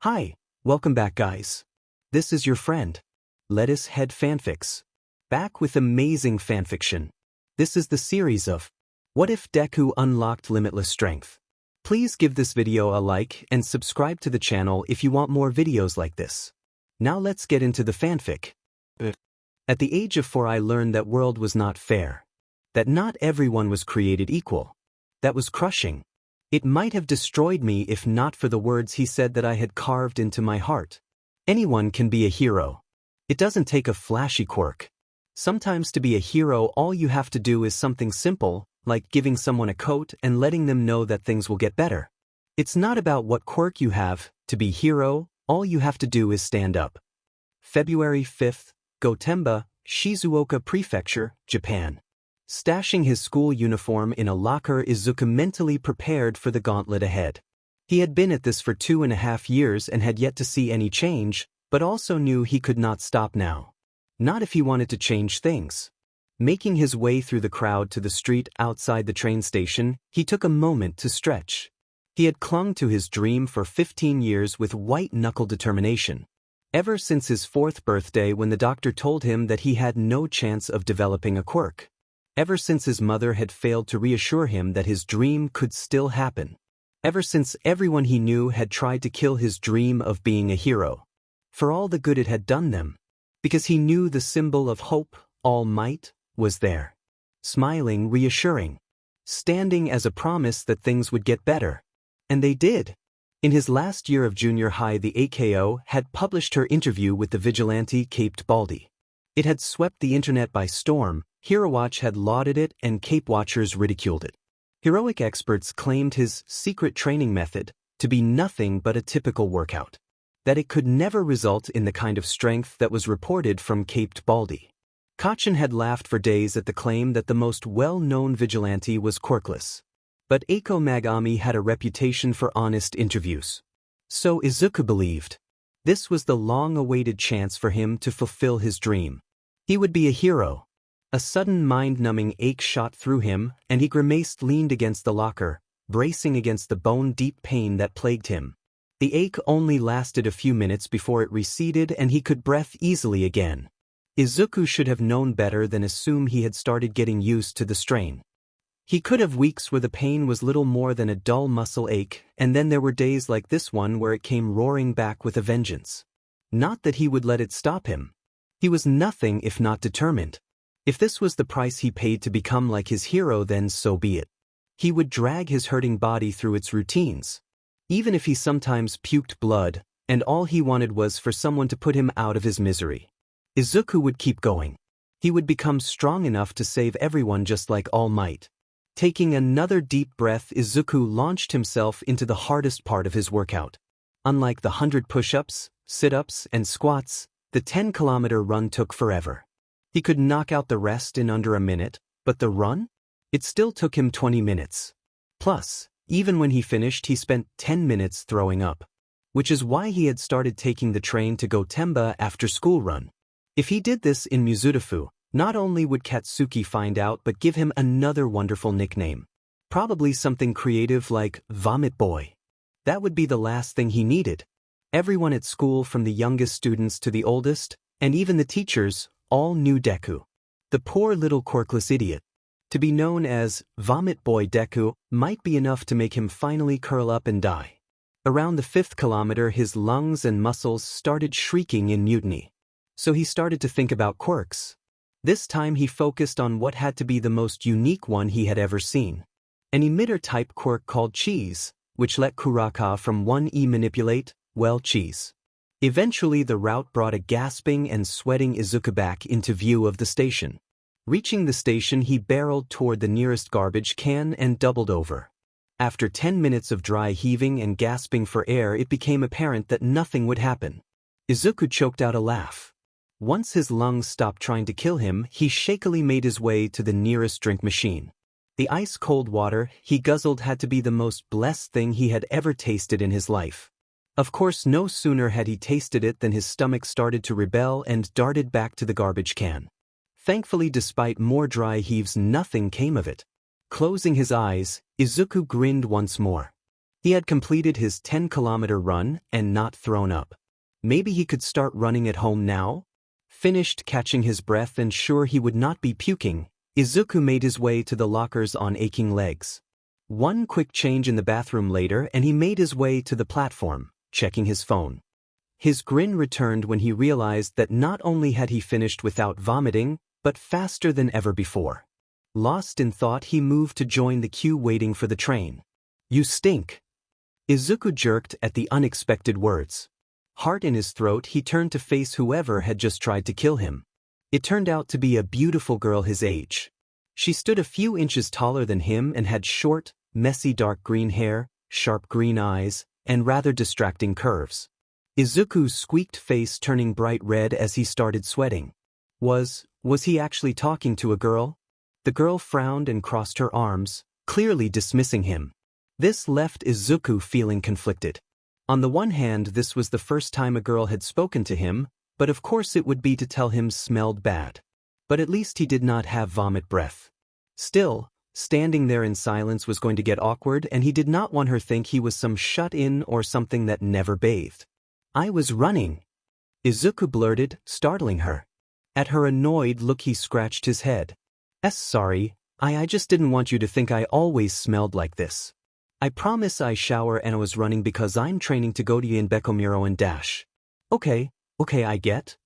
Hi, welcome back guys. This is your friend, Lettuce Head Fanfics. Back with amazing fanfiction. This is the series of What If Deku Unlocked Limitless Strength. Please give this video a like and subscribe to the channel if you want more videos like this. Now let's get into the fanfic. At the age of 4 I learned that world was not fair. That not everyone was created equal. That was crushing. It might have destroyed me if not for the words he said that I had carved into my heart. Anyone can be a hero. It doesn't take a flashy quirk. Sometimes to be a hero all you have to do is something simple, like giving someone a coat and letting them know that things will get better. It's not about what quirk you have. To be hero, all you have to do is stand up. February 5th, Gotemba, Shizuoka Prefecture, Japan. Stashing his school uniform in a locker, Izuku mentally prepared for the gauntlet ahead. He had been at this for 2.5 years and had yet to see any change, but also knew he could not stop now. Not if he wanted to change things. Making his way through the crowd to the street outside the train station, he took a moment to stretch. He had clung to his dream for 15 years with white-knuckle determination. Ever since his 4th birthday when the doctor told him that he had no chance of developing a quirk. Ever since his mother had failed to reassure him that his dream could still happen. Ever since everyone he knew had tried to kill his dream of being a hero. For all the good it had done them. Because he knew the symbol of hope, all might, was there. Smiling, reassuring. Standing as a promise that things would get better. And they did. In his last year of junior high, the AKO had published her interview with the vigilante Caped Baldy. It had swept the internet by storm. HeroWatch had lauded it and Cape Watchers ridiculed it. Heroic experts claimed his secret training method to be nothing but a typical workout. That it could never result in the kind of strength that was reported from Caped Baldy. Kachin had laughed for days at the claim that the most well-known vigilante was Quirkless. But Eiko Magami had a reputation for honest interviews. So Izuku believed. This was the long-awaited chance for him to fulfill his dream. He would be a hero. A sudden mind-numbing ache shot through him, and he grimaced, leaned against the locker, bracing against the bone-deep pain that plagued him. The ache only lasted a few minutes before it receded and he could breathe easily again. Izuku should have known better than assume he had started getting used to the strain. He could have weeks where the pain was little more than a dull muscle ache, and then there were days like this one where it came roaring back with a vengeance. Not that he would let it stop him. He was nothing if not determined. If this was the price he paid to become like his hero, then so be it. He would drag his hurting body through its routines. Even if he sometimes puked blood, and all he wanted was for someone to put him out of his misery. Izuku would keep going. He would become strong enough to save everyone just like All Might. Taking another deep breath, Izuku launched himself into the hardest part of his workout. Unlike the 100 push-ups, sit-ups, and squats, the 10-kilometer run took forever. He could knock out the rest in under a minute, but the run? It still took him 20 minutes. Plus, even when he finished he spent 10 minutes throwing up. Which is why he had started taking the train to Gotemba after school run. If he did this in Mizudafu, not only would Katsuki find out but give him another wonderful nickname. Probably something creative like Vomit Boy. That would be the last thing he needed. Everyone at school, from the youngest students to the oldest, and even the teachers, all knew Deku. The poor little quirkless idiot. To be known as Vomit Boy Deku might be enough to make him finally curl up and die. Around the 5th kilometer his lungs and muscles started shrieking in mutiny. So he started to think about quirks. This time he focused on what had to be the most unique one he had ever seen. An emitter-type quirk called Cheese, which let Kuraka from 1E manipulate, well, cheese. Eventually the route brought a gasping and sweating Izuku back into view of the station. Reaching the station he barreled toward the nearest garbage can and doubled over. After 10 minutes of dry heaving and gasping for air it became apparent that nothing would happen. Izuku choked out a laugh. Once his lungs stopped trying to kill him, he shakily made his way to the nearest drink machine. The ice-cold water he guzzled had to be the most blessed thing he had ever tasted in his life. Of course, no sooner had he tasted it than his stomach started to rebel and darted back to the garbage can. Thankfully, despite more dry heaves, nothing came of it. Closing his eyes, Izuku grinned once more. He had completed his 10-kilometer run and not thrown up. Maybe he could start running at home now? Finished catching his breath and sure he would not be puking, Izuku made his way to the lockers on aching legs. One quick change in the bathroom later and he made his way to the platform, checking his phone. His grin returned when he realized that not only had he finished without vomiting, but faster than ever before. Lost in thought, he moved to join the queue waiting for the train. "You stink." Izuku jerked at the unexpected words. Heart in his throat, he turned to face whoever had just tried to kill him. It turned out to be a beautiful girl his age. She stood a few inches taller than him and had short, messy dark green hair, sharp green eyes, and rather distracting curves. Izuku's squeaked face turning bright red as he started sweating. Was he actually talking to a girl? The girl frowned and crossed her arms, clearly dismissing him. This left Izuku feeling conflicted. On the one hand, this was the first time a girl had spoken to him, but of course it would be to tell him smelled bad. But at least he did not have vomit breath. Still, standing there in silence was going to get awkward and he did not want her to think he was some shut-in or something that never bathed. "I was running," Izuku blurted, startling her. At her annoyed look he scratched his head. Sorry, I just didn't want you to think I always smelled like this. I promise I shower and I was running because I'm training to go to in Bekomiro and dash." Okay, I get,"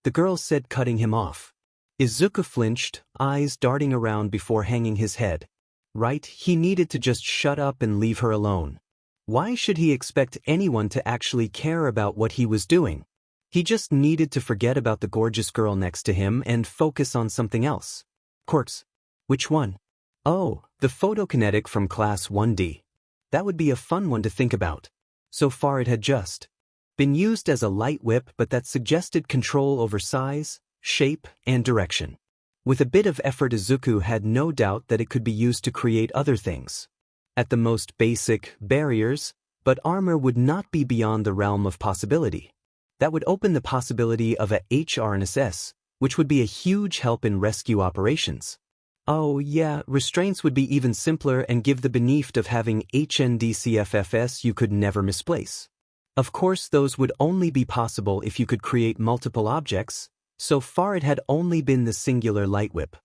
the girl said, cutting him off. Izuku flinched, eyes darting around before hanging his head. Right, he needed to just shut up and leave her alone. Why should he expect anyone to actually care about what he was doing? He just needed to forget about the gorgeous girl next to him and focus on something else. Quirks. Which one? Oh, the photokinetic from Class 1D. That would be a fun one to think about. So far it had just been used as a light whip, but that suggested control over size, shape, and direction. With a bit of effort, Izuku had no doubt that it could be used to create other things. At the most basic, barriers, but armor would not be beyond the realm of possibility. That would open the possibility of a HRNSS, which would be a huge help in rescue operations. Oh yeah, restraints would be even simpler and give the benefit of having HNDCFFS you could never misplace. Of course those would only be possible if you could create multiple objects. So far it had only been the singular light whip.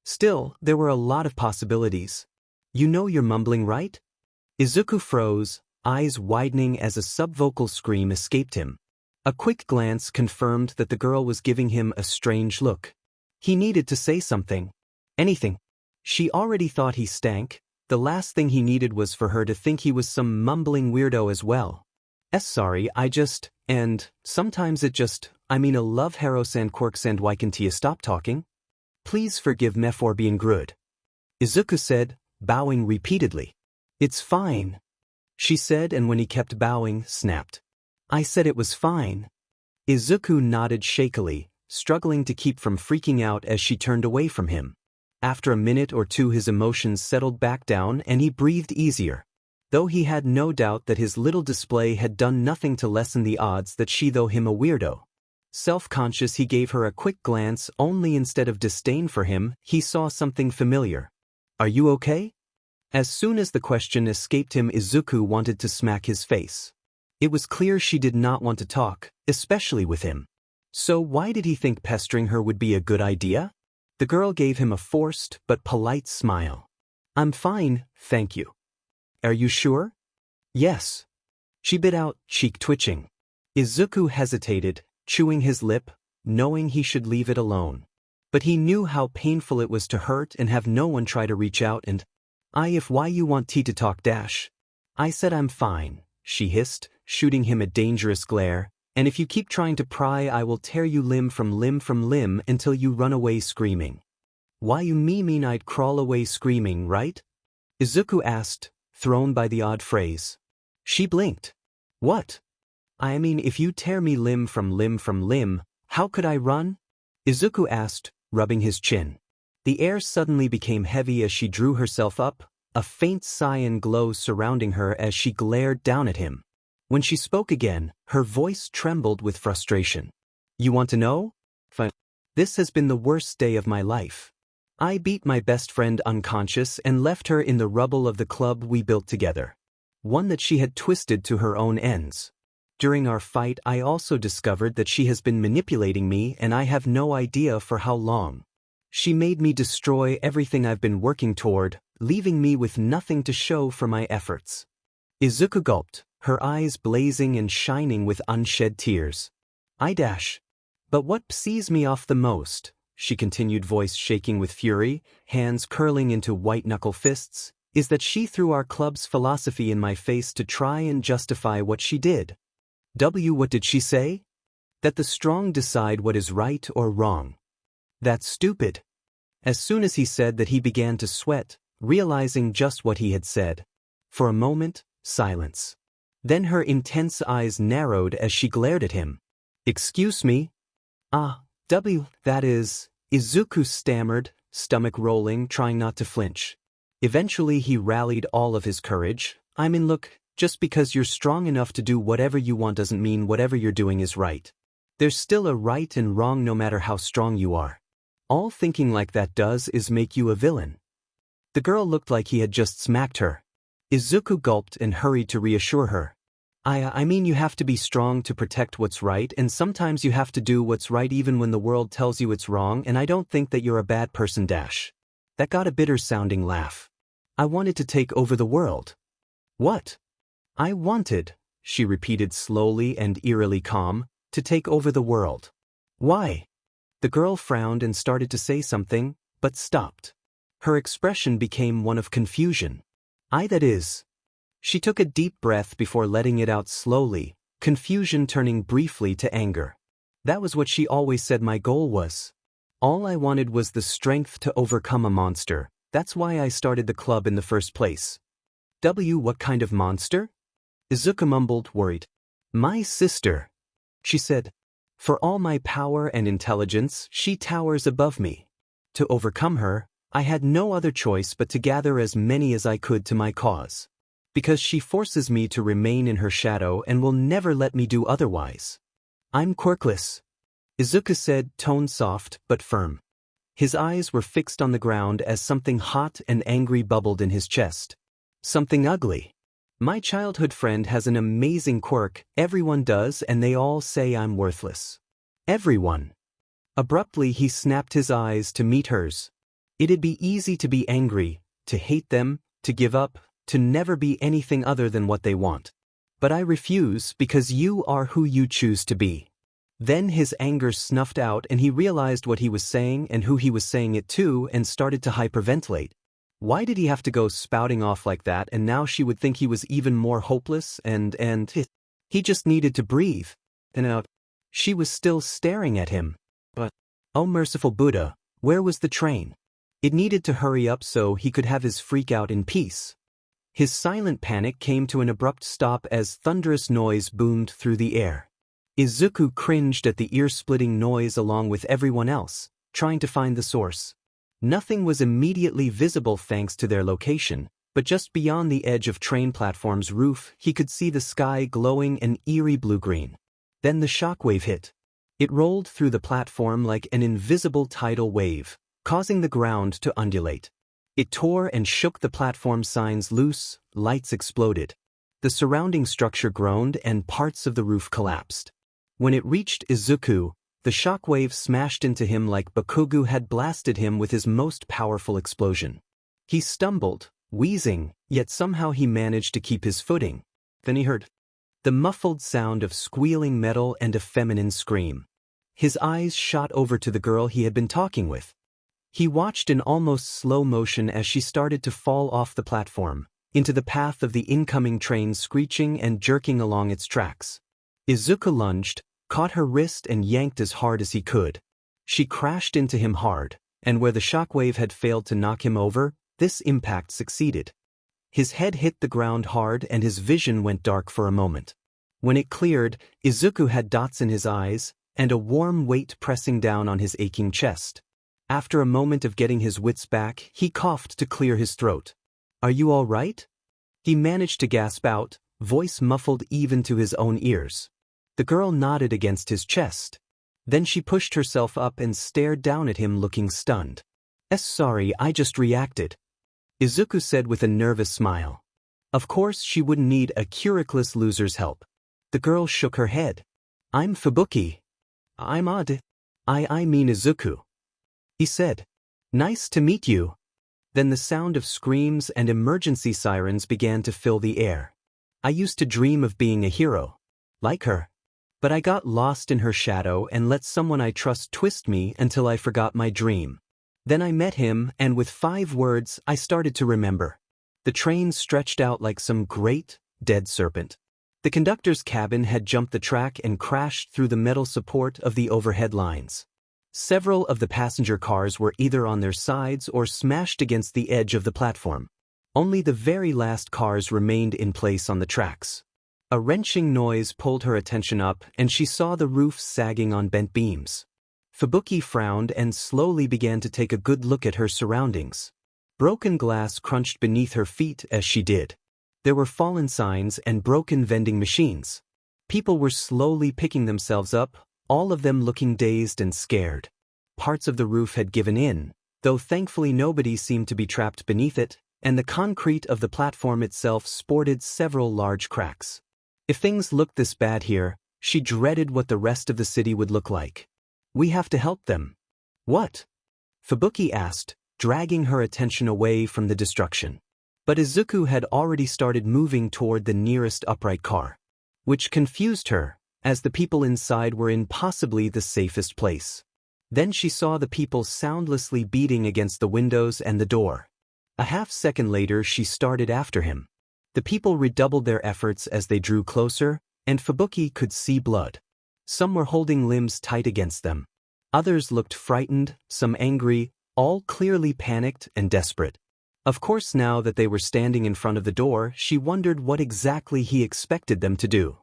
Still, there were a lot of possibilities. "You know you're mumbling, right?" Izuku froze, eyes widening as a subvocal scream escaped him. A quick glance confirmed that the girl was giving him a strange look. He needed to say something. Anything. She already thought he stank. The last thing he needed was for her to think he was some mumbling weirdo as well. Sorry, and sometimes it just, I love Heros and Quirks and why can't you stop talking? Please forgive me for being rude, Izuku said, bowing repeatedly. "It's fine," she said, and when he kept bowing, snapped. "I said it was fine." Izuku nodded shakily, struggling to keep from freaking out as she turned away from him. After a minute or two his emotions settled back down and he breathed easier. Though he had no doubt that his little display had done nothing to lessen the odds that she thought him a weirdo. Self-conscious, he gave her a quick glance, only instead of disdain for him, he saw something familiar. "Are you okay?" As soon as the question escaped him, Izuku wanted to smack his face. It was clear she did not want to talk, especially with him. So why did he think pestering her would be a good idea? The girl gave him a forced but polite smile. "I'm fine, thank you." "Are you sure?" "Yes." She bit out, cheek twitching. Izuku hesitated, chewing his lip, knowing he should leave it alone. But he knew how painful it was to hurt and have no one try to reach out and, "If why you want tea to talk dash." "I said I'm fine," she hissed, shooting him a dangerous glare, "and if you keep trying to pry I will tear you limb from limb until you run away screaming." "Why you mean I'd crawl away screaming, right?" Izuku asked, thrown by the odd phrase. She blinked. "What?" If you tear me limb from limb, how could I run?" Izuku asked, rubbing his chin. The air suddenly became heavy as she drew herself up, a faint cyan glow surrounding her as she glared down at him. When she spoke again, her voice trembled with frustration. "You want to know? Fine. This has been the worst day of my life. I beat my best friend unconscious and left her in the rubble of the club we built together. one that she had twisted to her own ends. During our fight, I also discovered that she has been manipulating me, and I have no idea for how long. She made me destroy everything I've been working toward, leaving me with nothing to show for my efforts. Izuku gulped, her eyes blazing and shining with unshed tears. But what pisses me off the most, she continued, voice shaking with fury, hands curling into white-knuckle fists, is that she threw our club's philosophy in my face to try and justify what she did. What did she say? That the strong decide what is right or wrong. That's stupid. As soon as he said that, he began to sweat, realizing just what he had said. For a moment, silence. Then her intense eyes narrowed as she glared at him. Excuse me? That is, Izuku stammered, stomach rolling, trying not to flinch. Eventually he rallied all of his courage. Look, just because you're strong enough to do whatever you want doesn't mean whatever you're doing is right. There's still a right and wrong no matter how strong you are. All thinking like that does is make you a villain. The girl looked like he had just smacked her. Izuku gulped and hurried to reassure her. You have to be strong to protect what's right, and sometimes you have to do what's right even when the world tells you it's wrong, and I don't think that you're a bad person. That got a bitter-sounding laugh. I wanted to take over the world. What? I wanted, she repeated slowly and eerily calm, to take over the world. Why? The girl frowned and started to say something, but stopped. Her expression became one of confusion. That is. She took a deep breath before letting it out slowly, confusion turning briefly to anger. That was what she always said my goal was. All I wanted was the strength to overcome a monster. That's why I started the club in the first place. What kind of monster? Izuku mumbled, worried. My sister, she said. For all my power and intelligence, she towers above me. To overcome her, I had no other choice but to gather as many as I could to my cause. Because she forces me to remain in her shadow and will never let me do otherwise. I'm Quirkless, Izuku said, tone soft but firm. His eyes were fixed on the ground as something hot and angry bubbled in his chest. Something ugly. My childhood friend has an amazing quirk, everyone does, and they all say I'm worthless. Everyone. Abruptly he snapped his eyes to meet hers. It'd be easy to be angry, to hate them, to give up, to never be anything other than what they want. But I refuse because you are who you choose to be. Then his anger snuffed out and he realized what he was saying and who he was saying it to and started to hyperventilate. Why did he have to go spouting off like that, and now she would think he was even more hopeless and he just needed to breathe. She was still staring at him. But, oh merciful Buddha, where was the train? It needed to hurry up so he could have his freak out in peace. His silent panic came to an abrupt stop as thunderous noise boomed through the air. Izuku cringed at the ear-splitting noise along with everyone else, trying to find the source. Nothing was immediately visible thanks to their location, but just beyond the edge of train platform's roof he could see the sky glowing an eerie blue-green. Then the shockwave hit. It rolled through the platform like an invisible tidal wave, causing the ground to undulate. It tore and shook the platform signs loose, lights exploded. The surrounding structure groaned and parts of the roof collapsed. When it reached Izuku, the shockwave smashed into him like Bakugo had blasted him with his most powerful explosion. He stumbled, wheezing, yet somehow he managed to keep his footing. Then he heard the muffled sound of squealing metal and a feminine scream. His eyes shot over to the girl he had been talking with. He watched in almost slow motion as she started to fall off the platform, into the path of the incoming train, screeching and jerking along its tracks. Izuku lunged, caught her wrist and yanked as hard as he could. She crashed into him hard, and where the shockwave had failed to knock him over, this impact succeeded. His head hit the ground hard and his vision went dark for a moment. When it cleared, Izuku had dots in his eyes, and a warm weight pressing down on his aching chest. After a moment of getting his wits back, he coughed to clear his throat. Are you all right? He managed to gasp out, voice muffled even to his own ears. The girl nodded against his chest. Then she pushed herself up and stared down at him looking stunned. Sorry, I just reacted, Izuku said with a nervous smile. Of course she wouldn't need a Quirkless loser's help. The girl shook her head. I'm Fubuki. I'm odd. I mean Izuku. He said. Nice to meet you. Then the sound of screams and emergency sirens began to fill the air. I used to dream of being a hero. Like her. But I got lost in her shadow and let someone I trust twist me until I forgot my dream. Then I met him, and with 5 words I started to remember. The train stretched out like some great, dead serpent. The conductor's cabin had jumped the track and crashed through the metal support of the overhead lines. Several of the passenger cars were either on their sides or smashed against the edge of the platform. Only the very last cars remained in place on the tracks. A wrenching noise pulled her attention up, and she saw the roof sagging on bent beams. Fubuki frowned and slowly began to take a good look at her surroundings. Broken glass crunched beneath her feet as she did. There were fallen signs and broken vending machines. People were slowly picking themselves up, all of them looking dazed and scared. Parts of the roof had given in, though thankfully nobody seemed to be trapped beneath it, and the concrete of the platform itself sported several large cracks. If things looked this bad here, she dreaded what the rest of the city would look like. We have to help them. What? Fubuki asked, dragging her attention away from the destruction. But Izuku had already started moving toward the nearest upright car, which confused her, as the people inside were in possibly the safest place. Then she saw the people soundlessly beating against the windows and the door. A half-second later she started after him. The people redoubled their efforts as they drew closer, and Fubuki could see blood. Some were holding limbs tight against them. Others looked frightened, some angry, all clearly panicked and desperate. Of course, now that they were standing in front of the door, she wondered what exactly he expected them to do.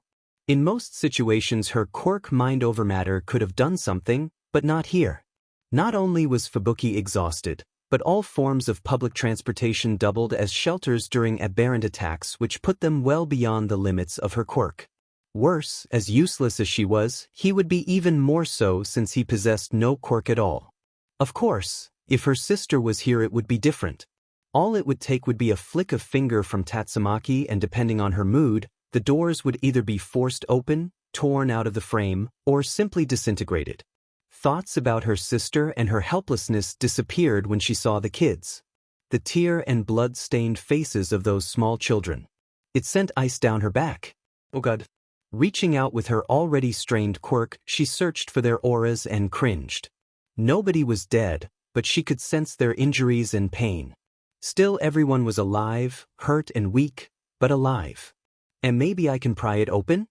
In most situations her quirk mind over matter could have done something, but not here. Not only was Fubuki exhausted, but all forms of public transportation doubled as shelters during aberrant attacks, which put them well beyond the limits of her quirk. Worse, as useless as she was, he would be even more so since he possessed no quirk at all. Of course, if her sister was here it would be different. All it would take would be a flick of finger from Tatsumaki, and depending on her mood, the doors would either be forced open, torn out of the frame, or simply disintegrated. Thoughts about her sister and her helplessness disappeared when she saw the kids. The tear and blood-stained faces of those small children. It sent ice down her back. Oh God. Reaching out with her already strained quirk, she searched for their auras and cringed. Nobody was dead, but she could sense their injuries and pain. Still, everyone was alive, hurt and weak, but alive. And maybe I can pry it open?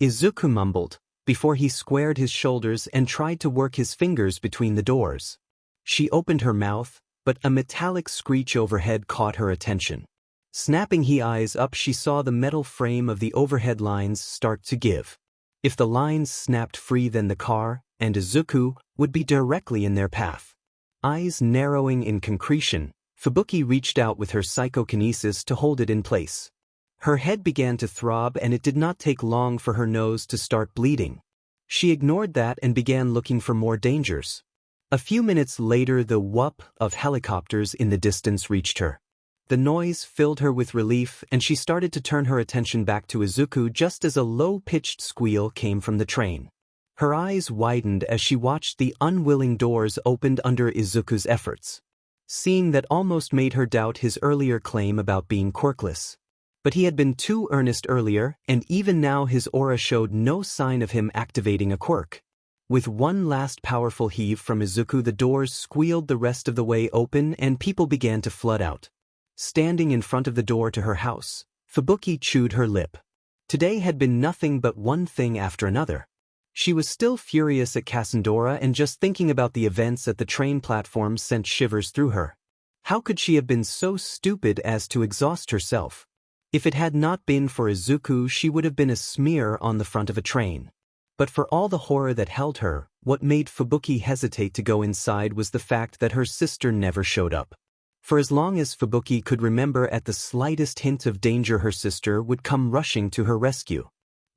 Izuku mumbled, before he squared his shoulders and tried to work his fingers between the doors. She opened her mouth, but a metallic screech overhead caught her attention. Snapping her eyes up, she saw the metal frame of the overhead lines start to give. If the lines snapped free, then the car, and Izuku, would be directly in their path. Eyes narrowing in concretion, Fubuki reached out with her psychokinesis to hold it in place. Her head began to throb, and it did not take long for her nose to start bleeding. She ignored that and began looking for more dangers. A few minutes later, the whoop of helicopters in the distance reached her. The noise filled her with relief, and she started to turn her attention back to Izuku just as a low-pitched squeal came from the train. Her eyes widened as she watched the unwilling doors opened under Izuku's efforts. Seeing that almost made her doubt his earlier claim about being quirkless. But he had been too earnest earlier, and even now his aura showed no sign of him activating a quirk. With one last powerful heave from Izuku, the doors squealed the rest of the way open and people began to flood out. Standing in front of the door to her house, Fubuki chewed her lip. Today had been nothing but one thing after another. She was still furious at Cassandra, and just thinking about the events at the train platform sent shivers through her. How could she have been so stupid as to exhaust herself? If it had not been for Izuku, she would have been a smear on the front of a train. But for all the horror that held her, what made Fubuki hesitate to go inside was the fact that her sister never showed up. For as long as Fubuki could remember, at the slightest hint of danger her sister would come rushing to her rescue.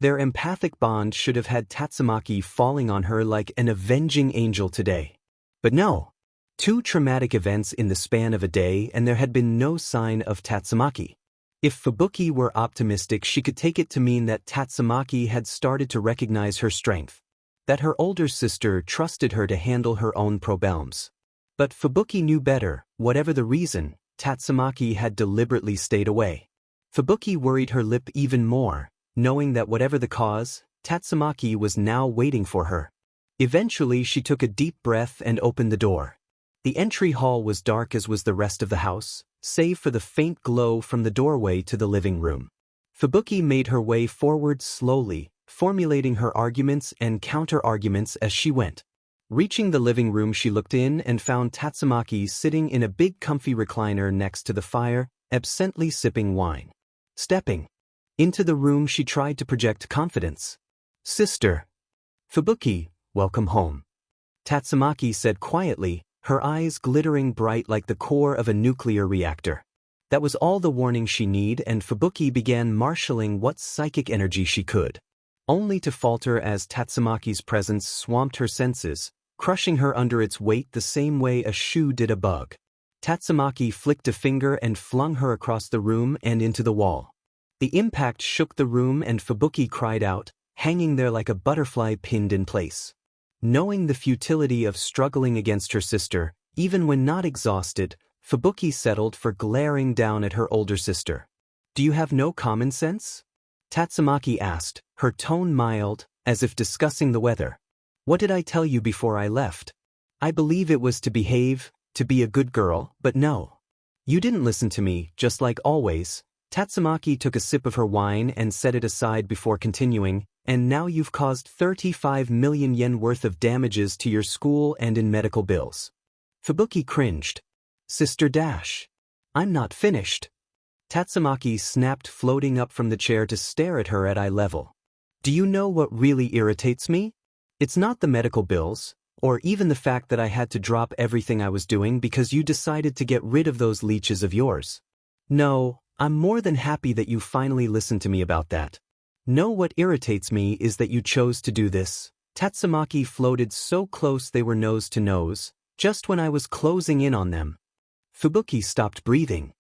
Their empathic bond should have had Tatsumaki falling on her like an avenging angel today. But no. 2 traumatic events in the span of a day, and there had been no sign of Tatsumaki. If Fubuki were optimistic, she could take it to mean that Tatsumaki had started to recognize her strength, that her older sister trusted her to handle her own problems. But Fubuki knew better. Whatever the reason, Tatsumaki had deliberately stayed away. Fubuki worried her lip even more, knowing that whatever the cause, Tatsumaki was now waiting for her. Eventually she took a deep breath and opened the door. The entry hall was dark as was the rest of the house, save for the faint glow from the doorway to the living room. Fubuki made her way forward slowly, formulating her arguments and counter-arguments as she went. Reaching the living room, she looked in and found Tatsumaki sitting in a big comfy recliner next to the fire, absently sipping wine. Stepping into the room, she tried to project confidence. "Sister." "Fubuki, welcome home," Tatsumaki said quietly, her eyes glittering bright like the core of a nuclear reactor. That was all the warning she needed, and Fubuki began marshalling what psychic energy she could, only to falter as Tatsumaki's presence swamped her senses, crushing her under its weight the same way a shoe did a bug. Tatsumaki flicked a finger and flung her across the room and into the wall. The impact shook the room and Fubuki cried out, hanging there like a butterfly pinned in place. Knowing the futility of struggling against her sister, even when not exhausted, Fubuki settled for glaring down at her older sister. "Do you have no common sense?" Tatsumaki asked, her tone mild, as if discussing the weather. "What did I tell you before I left? I believe it was to behave, to be a good girl, but no. You didn't listen to me, just like always." Tatsumaki took a sip of her wine and set it aside before continuing, "And now you've caused 35 million yen worth of damages to your school and in medical bills." Fubuki cringed. "Sister Dash. I'm not finished." Tatsumaki snapped, floating up from the chair to stare at her at eye level. "Do you know what really irritates me? It's not the medical bills, or even the fact that I had to drop everything I was doing because you decided to get rid of those leeches of yours. No, I'm more than happy that you finally listened to me about that. No, what irritates me is that you chose to do this." Tatsumaki floated so close they were nose to nose, just when I was closing in on them. Fubuki stopped breathing.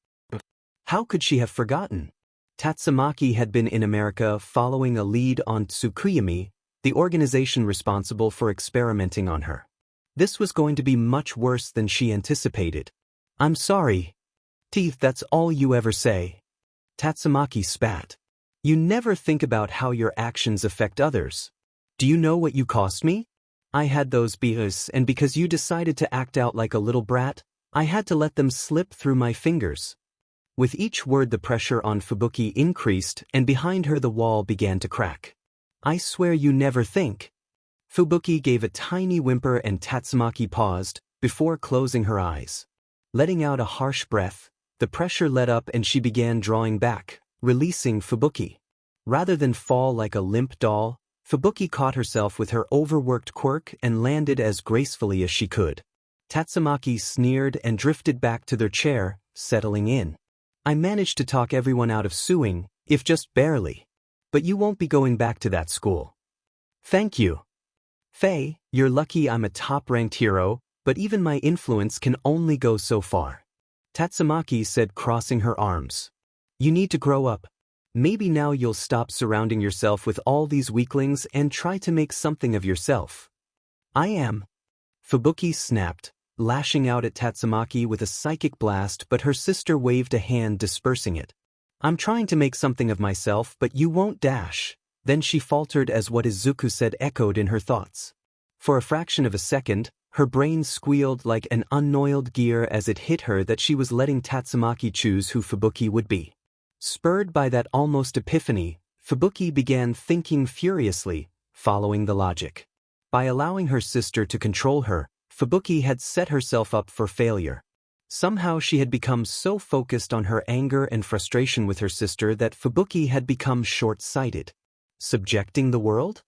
How could she have forgotten? Tatsumaki had been in America following a lead on Tsukuyami, the organization responsible for experimenting on her. This was going to be much worse than she anticipated. "I'm sorry. Teeth, that's all you ever say." Tatsumaki spat. "You never think about how your actions affect others. Do you know what you cost me? I had those BS, and because you decided to act out like a little brat, I had to let them slip through my fingers." With each word the pressure on Fubuki increased, and behind her the wall began to crack. "I swear you never think." Fubuki gave a tiny whimper and Tatsumaki paused, before closing her eyes. Letting out a harsh breath, the pressure let up and she began drawing back, releasing Fubuki. Rather than fall like a limp doll, Fubuki caught herself with her overworked quirk and landed as gracefully as she could. Tatsumaki sneered and drifted back to their chair, settling in. "I managed to talk everyone out of suing, if just barely. But you won't be going back to that school." "Thank you. Faye, you're lucky I'm a top-ranked hero, but even my influence can only go so far," Tatsumaki said, crossing her arms. "You need to grow up. Maybe now you'll stop surrounding yourself with all these weaklings and try to make something of yourself." "I am." Fubuki snapped, lashing out at Tatsumaki with a psychic blast, but her sister waved a hand dispersing it. "I'm trying to make something of myself, but you won't dash." Then she faltered as what Izuku said echoed in her thoughts. For a fraction of a second, her brain squealed like an unoiled gear as it hit her that she was letting Tatsumaki choose who Fubuki would be. Spurred by that almost epiphany, Fubuki began thinking furiously, following the logic. By allowing her sister to control her, Fubuki had set herself up for failure. Somehow she had become so focused on her anger and frustration with her sister that Fubuki had become short-sighted. Subjecting the world?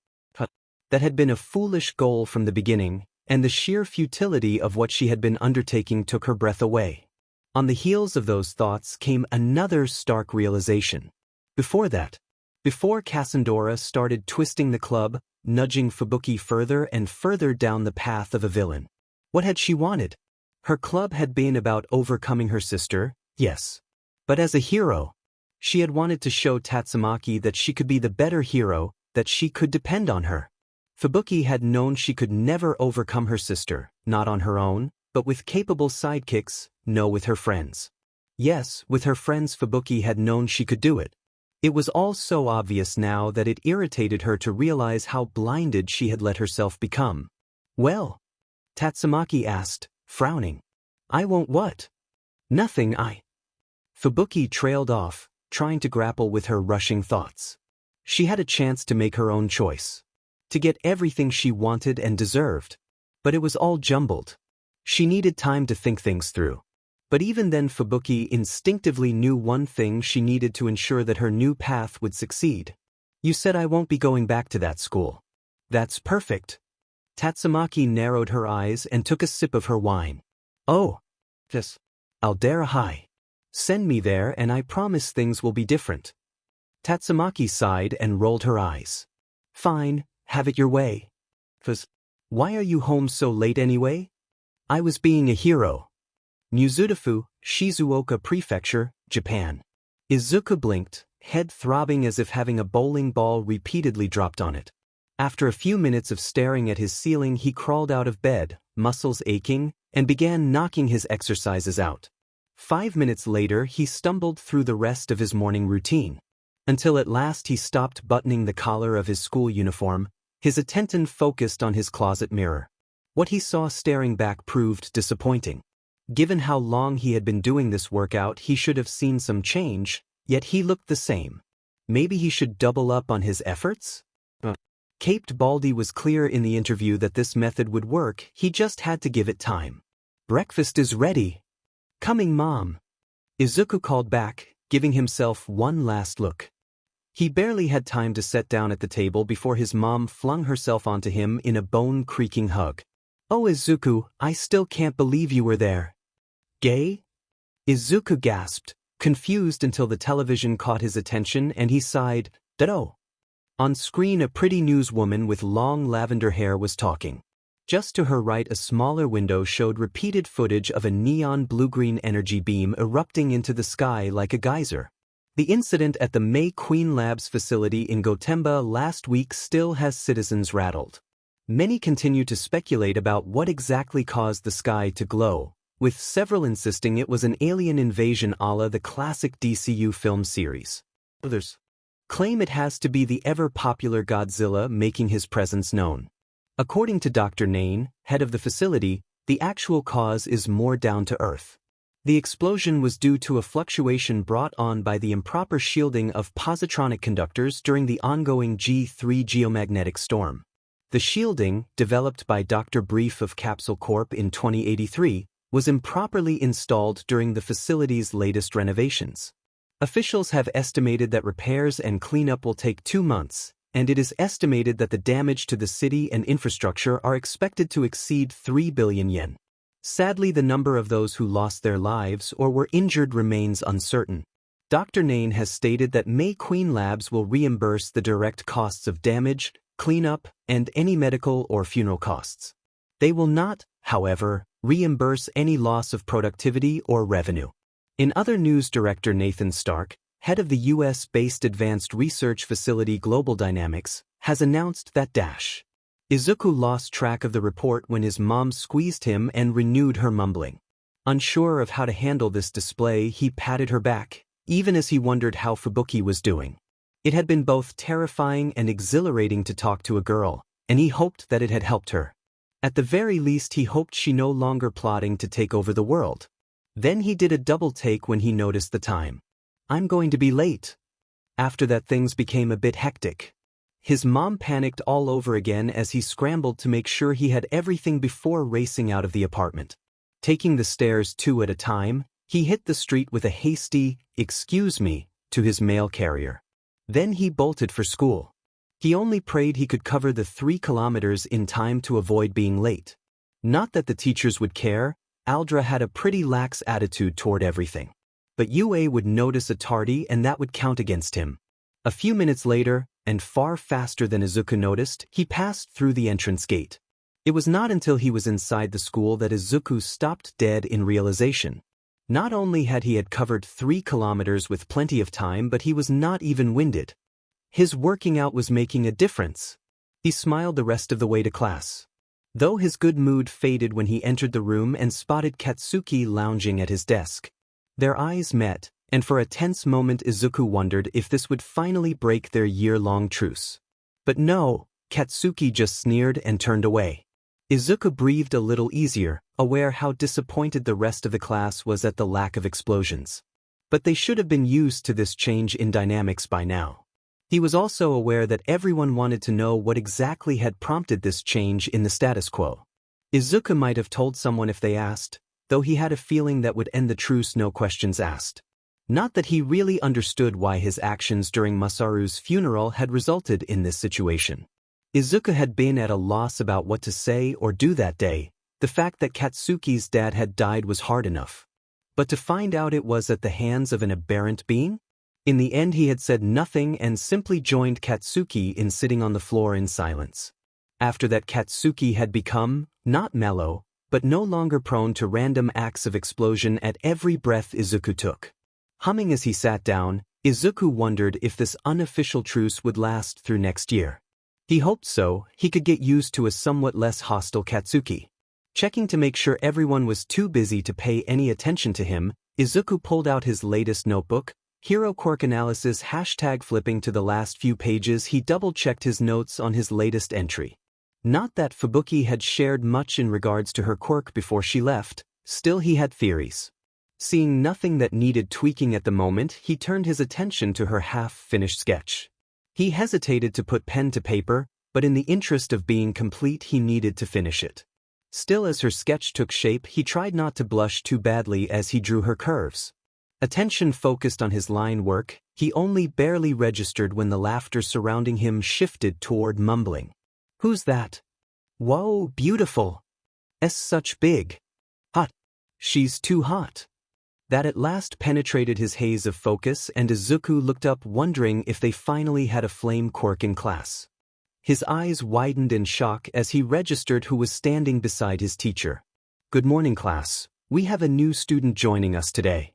That had been a foolish goal from the beginning, and the sheer futility of what she had been undertaking took her breath away. On the heels of those thoughts came another stark realization. Before Cassandra started twisting the club, nudging Fubuki further and further down the path of a villain. What had she wanted? Her club had been about overcoming her sister, yes. But as a hero, She had wanted to show Tatsumaki that she could be the better hero, that she could depend on her. Fubuki had known she could never overcome her sister, not on her own, but with capable sidekicks, no with her friends. Yes, with her friends Fubuki had known she could do it. It was all so obvious now that it irritated her to realize how blinded she had let herself become. Well? Tatsumaki asked, frowning. I won't what? Nothing, Fubuki trailed off, trying to grapple with her rushing thoughts. She had a chance to make her own choice. To get everything she wanted and deserved. But it was all jumbled. She needed time to think things through. But even then Fubuki instinctively knew one thing she needed to ensure that her new path would succeed. You said I won't be going back to that school. That's perfect. Tatsumaki narrowed her eyes and took a sip of her wine. Oh. Yes. Aldera. Send me there and I promise things will be different. Tatsumaki sighed and rolled her eyes. Fine, have it your way. Why are you home so late anyway? I was being a hero. Mizudafu, Shizuoka Prefecture, Japan. Izuku blinked, head throbbing as if having a bowling ball repeatedly dropped on it. After a few minutes of staring at his ceiling he crawled out of bed, muscles aching, and began knocking his exercises out. 5 minutes later he stumbled through the rest of his morning routine. Until at last he stopped buttoning the collar of his school uniform, his attention focused on his closet mirror. What he saw staring back proved disappointing. Given how long he had been doing this workout he should have seen some change, yet he looked the same. Maybe he should double up on his efforts? Caped Baldy was clear in the interview that this method would work, he just had to give it time. Breakfast is ready. Coming, Mom. Izuku called back, giving himself one last look. He barely had time to sit down at the table before his mom flung herself onto him in a bone-creaking hug. Oh Izuku, I still can't believe you were there. Gay? Izuku gasped, confused until the television caught his attention and he sighed, "Oh." On screen a pretty newswoman with long lavender hair was talking. Just to her right a smaller window showed repeated footage of a neon blue-green energy beam erupting into the sky like a geyser. The incident at the May Queen Labs facility in Gotemba last week still has citizens rattled. Many continue to speculate about what exactly caused the sky to glow, with several insisting it was an alien invasion a la the classic DCU film series. Others claim it has to be the ever-popular Godzilla making his presence known. According to Dr. Nain, head of the facility, the actual cause is more down to earth. The explosion was due to a fluctuation brought on by the improper shielding of positronic conductors during the ongoing G3 geomagnetic storm. The shielding, developed by Dr. Brief of Capsule Corp in 2083, was improperly installed during the facility's latest renovations. Officials have estimated that repairs and cleanup will take 2 months, and it is estimated that the damage to the city and infrastructure are expected to exceed 3 billion yen. Sadly, the number of those who lost their lives or were injured remains uncertain. Dr. Nain has stated that May Queen Labs will reimburse the direct costs of damage, cleanup, and any medical or funeral costs. They will not, however, reimburse any loss of productivity or revenue. In other news, Director Nathan Stark, head of the US-based advanced research facility Global Dynamics, has announced that Izuku lost track of the report when his mom squeezed him and renewed her mumbling. Unsure of how to handle this display, he patted her back, even as he wondered how Fubuki was doing. It had been both terrifying and exhilarating to talk to a girl, and he hoped that it had helped her. At the very least, he hoped she no longer plotting to take over the world. Then he did a double take when he noticed the time. I'm going to be late. After that, things became a bit hectic. His mom panicked all over again as he scrambled to make sure he had everything before racing out of the apartment. Taking the stairs 2 at a time, he hit the street with a hasty, "Excuse me," to his mail carrier. Then he bolted for school. He only prayed he could cover the 3 kilometers in time to avoid being late. Not that the teachers would care, Aldra had a pretty lax attitude toward everything. But UA would notice a tardy and that would count against him. A few minutes later, and far faster than Izuku noticed, he passed through the entrance gate. It was not until he was inside the school that Izuku stopped dead in realization. Not only had he covered 3 kilometers with plenty of time, but he was not even winded. His working out was making a difference. He smiled the rest of the way to class. Though his good mood faded when he entered the room and spotted Katsuki lounging at his desk. Their eyes met, and for a tense moment Izuku wondered if this would finally break their year-long truce. But no, Katsuki just sneered and turned away. Izuku breathed a little easier, aware how disappointed the rest of the class was at the lack of explosions. But they should have been used to this change in dynamics by now. He was also aware that everyone wanted to know what exactly had prompted this change in the status quo. Izuku might have told someone if they asked, though he had a feeling that would end the truce no questions asked. Not that he really understood why his actions during Masaru's funeral had resulted in this situation. Izuku had been at a loss about what to say or do that day. The fact that Katsuki's dad had died was hard enough. But to find out it was at the hands of an aberrant being? In the end he had said nothing and simply joined Katsuki in sitting on the floor in silence. After that Katsuki had become, not mellow, but no longer prone to random acts of explosion at every breath Izuku took. Humming as he sat down, Izuku wondered if this unofficial truce would last through next year. He hoped so. He could get used to a somewhat less hostile Katsuki. Checking to make sure everyone was too busy to pay any attention to him, Izuku pulled out his latest notebook. Hero quirk analysis #flipping to the last few pages he double-checked his notes on his latest entry. Not that Fubuki had shared much in regards to her quirk before she left, still he had theories. Seeing nothing that needed tweaking at the moment, he turned his attention to her half-finished sketch. He hesitated to put pen to paper, but in the interest of being complete he needed to finish it. Still, as her sketch took shape, he tried not to blush too badly as he drew her curves. Attention focused on his line work, he only barely registered when the laughter surrounding him shifted toward mumbling. "Who's that? Whoa, beautiful. Such big. Hot. She's too hot." That at last penetrated his haze of focus, and Izuku looked up wondering if they finally had a flame quirk in class. His eyes widened in shock as he registered who was standing beside his teacher. "Good morning, class. We have a new student joining us today."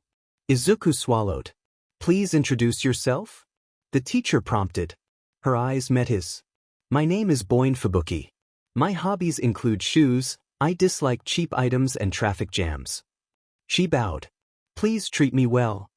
Izuku swallowed. "Please introduce yourself?" the teacher prompted. Her eyes met his. "My name is Fubuki. My hobbies include shoes. I dislike cheap items and traffic jams." She bowed. "Please treat me well.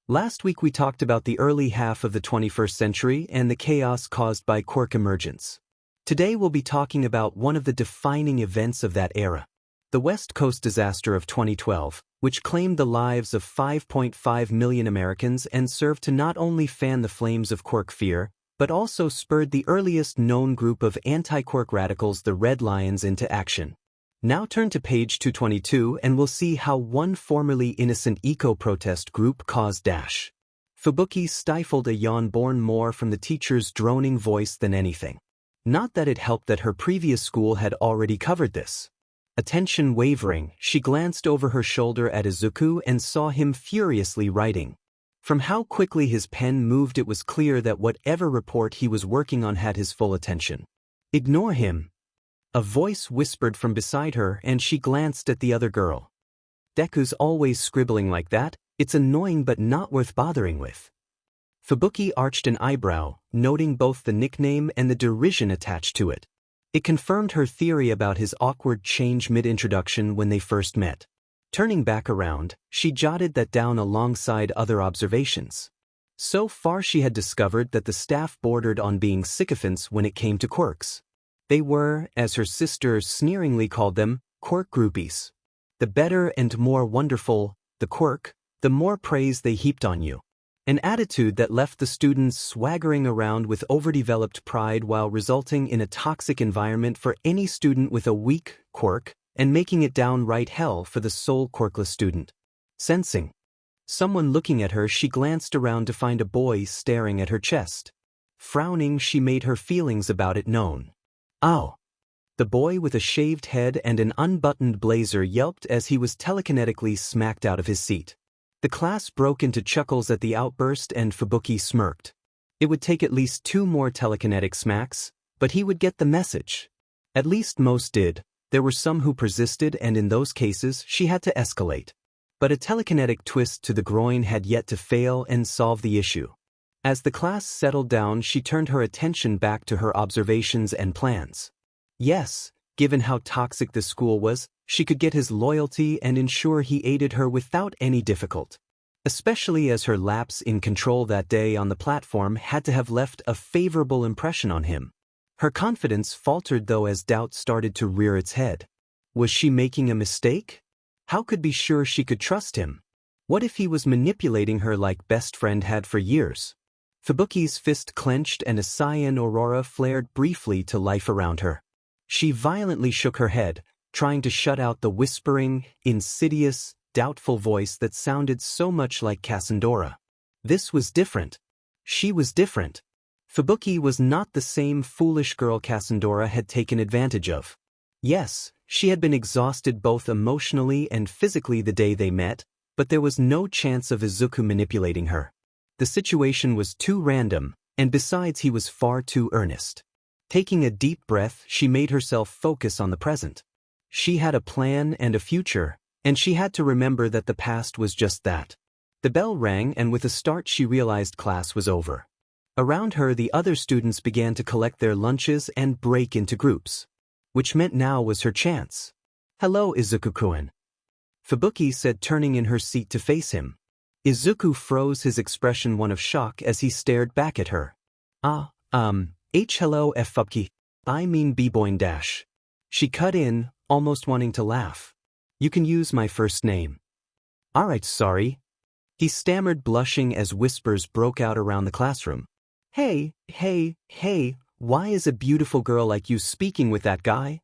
Last week we talked about the early half of the 21st century and the chaos caused by quirk emergence. Today we'll be talking about one of the defining events of that era. The West Coast disaster of 2012, which claimed the lives of 5.5 million Americans and served to not only fan the flames of quirk fear, but also spurred the earliest known group of anti-quirk radicals, the Red Lions, into action. Now turn to page 222 and we'll see how one formerly innocent eco-protest group caused dash. Fubuki stifled a yawn born more from the teacher's droning voice than anything. Not that it helped that her previous school had already covered this. Attention wavering, she glanced over her shoulder at Izuku and saw him furiously writing. From how quickly his pen moved it was clear that whatever report he was working on had his full attention. "Ignore him." A voice whispered from beside her and she glanced at the other girl. "Deku's always scribbling like that. It's annoying but not worth bothering with." Fubuki arched an eyebrow, noting both the nickname and the derision attached to it. It confirmed her theory about his awkward change mid-introduction when they first met. Turning back around, she jotted that down alongside other observations. So far she had discovered that the staff bordered on being sycophants when it came to quirks. They were, as her sister sneeringly called them, quirk groupies. The better and more wonderful the quirk, the more praise they heaped on you. An attitude that left the students swaggering around with overdeveloped pride while resulting in a toxic environment for any student with a weak quirk and making it downright hell for the sole quirkless student. Sensing someone looking at her, she glanced around to find a boy staring at her chest. Frowning, she made her feelings about it known. "Ow!" The boy with a shaved head and an unbuttoned blazer yelped as he was telekinetically smacked out of his seat. The class broke into chuckles at the outburst and Fubuki smirked. It would take at least 2 more telekinetic smacks, but he would get the message. At least most did. There were some who persisted, and in those cases she had to escalate. But a telekinetic twist to the groin had yet to fail and solve the issue. As the class settled down, she turned her attention back to her observations and plans. Yes, given how toxic the school was, she could get his loyalty and ensure he aided her without any difficulty. Especially as her lapse in control that day on the platform had to have left a favorable impression on him. Her confidence faltered though as doubt started to rear its head. Was she making a mistake? How could be sure she could trust him? What if he was manipulating her like best friend had for years? Fubuki's fist clenched and a cyan aurora flared briefly to life around her. She violently shook her head, trying to shut out the whispering, insidious, doubtful voice that sounded so much like Cassandra. This was different. She was different. Fubuki was not the same foolish girl Cassandra had taken advantage of. Yes, she had been exhausted both emotionally and physically the day they met, but there was no chance of Izuku manipulating her. The situation was too random, and besides he was far too earnest. Taking a deep breath, she made herself focus on the present. She had a plan and a future, and she had to remember that the past was just that. The bell rang and with a start she realized class was over. Around her the other students began to collect their lunches and break into groups. Which meant now was her chance. "Hello, Izuku-kun," Fubuki said, turning in her seat to face him. Izuku froze, his expression one of shock as he stared back at her. Hello Fubuki. I mean B-boy dash. She cut in, almost wanting to laugh. "You can use my first name." "Alright, sorry." He stammered, blushing as whispers broke out around the classroom. Hey, why is a beautiful girl like you speaking with that guy?"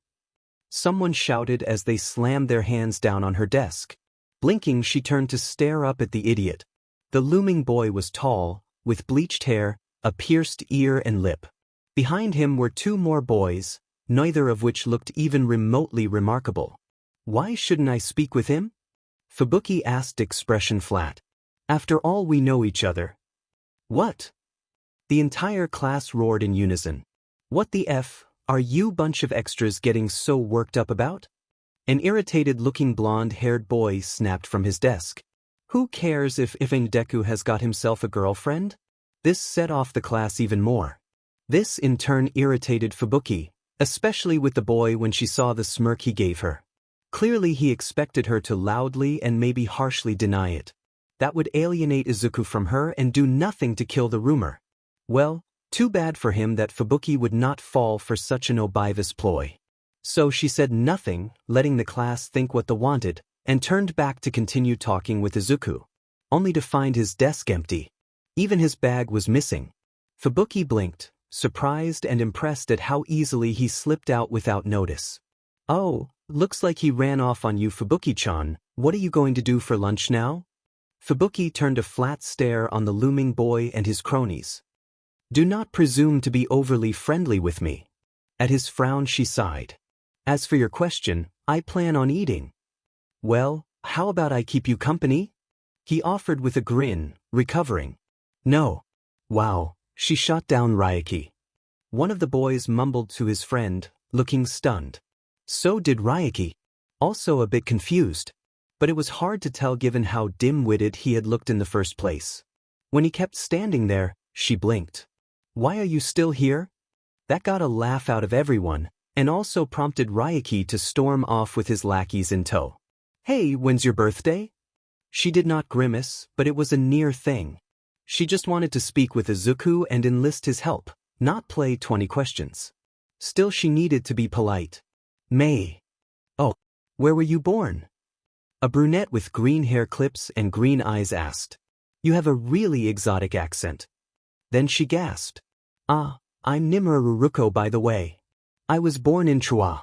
Someone shouted as they slammed their hands down on her desk. Blinking, she turned to stare up at the idiot. The looming boy was tall, with bleached hair, a pierced ear and lip. Behind him were two more boys, neither of which looked even remotely remarkable. "Why shouldn't I speak with him?" Fubuki asked, expression flat. "After all, we know each other." "What?" The entire class roared in unison. "What the F are you bunch of extras getting so worked up about?" An irritated-looking blonde-haired boy snapped from his desk. "Who cares if Deku has got himself a girlfriend?" This set off the class even more. This in turn irritated Fubuki, especially with the boy when she saw the smirk he gave her. Clearly he expected her to loudly and maybe harshly deny it. That would alienate Izuku from her and do nothing to kill the rumor. Well, too bad for him that Fubuki would not fall for such an obvious ploy. So she said nothing, letting the class think what they wanted, and turned back to continue talking with Izuku, only to find his desk empty. Even his bag was missing. Fubuki blinked, surprised and impressed at how easily he slipped out without notice. "Oh, looks like he ran off on you, Fubuki-chan. What are you going to do for lunch now?" Fubuki turned a flat stare on the looming boy and his cronies. "Do not presume to be overly friendly with me." At his frown she sighed. "As for your question, I plan on eating." "Well, how about I keep you company?" he offered with a grin, recovering. "No." "Wow," she shot down Ryuki. One of the boys mumbled to his friend, looking stunned. So did Ryuki, also a bit confused. But it was hard to tell given how dim-witted he had looked in the first place. When he kept standing there, she blinked. "Why are you still here?" That got a laugh out of everyone, and also prompted Ryuki to storm off with his lackeys in tow. "Hey, when's your birthday?" She did not grimace, but it was a near thing. She just wanted to speak with Izuku and enlist his help, not play 20 questions. Still she needed to be polite. "May." "Oh, where were you born?" A brunette with green hair clips and green eyes asked. "You have a really exotic accent." Then she gasped. I'm Nimura, by the way. I was born in Troyes."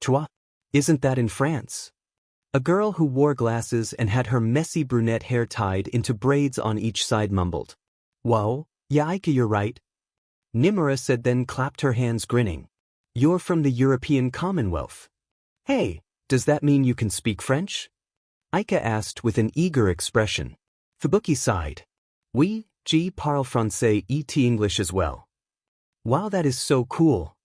"Troyes? Isn't that in France?" A girl who wore glasses and had her messy brunette hair tied into braids on each side mumbled. "Whoa, yeah, you're right." Nimura said, then clapped her hands, grinning. "You're from the European Commonwealth." "Hey, does that mean you can speak French?" Aika asked with an eager expression. Fubuki sighed. "Oui, je parle français et English as well." "Wow, that is so cool."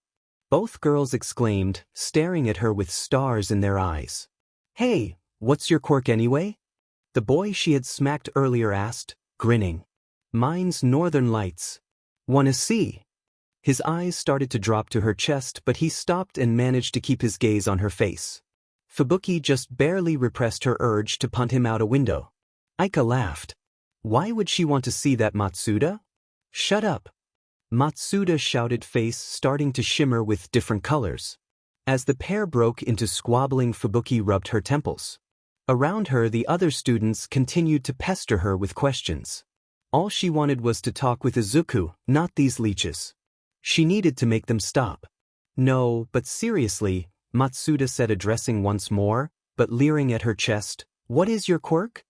Both girls exclaimed, staring at her with stars in their eyes. "Hey, what's your quirk anyway?" The boy she had smacked earlier asked, grinning. Mine's Northern Lights. Wanna see? His eyes started to drop to her chest, but he stopped and managed to keep his gaze on her face. Fubuki just barely repressed her urge to punt him out a window. Aika laughed. Why would she want to see that, Matsuda? Shut up. Matsuda shouted, face starting to shimmer with different colors. As the pair broke into squabbling, Fubuki rubbed her temples. Around her, the other students continued to pester her with questions. All she wanted was to talk with Izuku, not these leeches. She needed to make them stop. No, but seriously, Matsuda said, addressing once more, but leering at her chest, what is your quirk?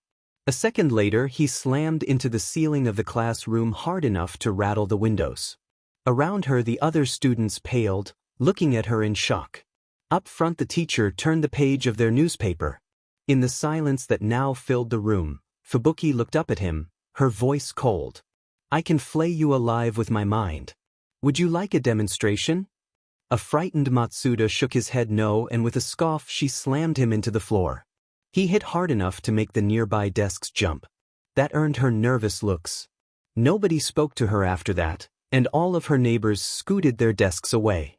A second later, he slammed into the ceiling of the classroom hard enough to rattle the windows. Around her, the other students paled, looking at her in shock. Up front, the teacher turned the page of their newspaper. In the silence that now filled the room, Fubuki looked up at him, her voice cold. I can flay you alive with my mind. Would you like a demonstration? A frightened Matsuda shook his head no, and with a scoff she slammed him into the floor. He hit hard enough to make the nearby desks jump. That earned her nervous looks. Nobody spoke to her after that, and all of her neighbors scooted their desks away.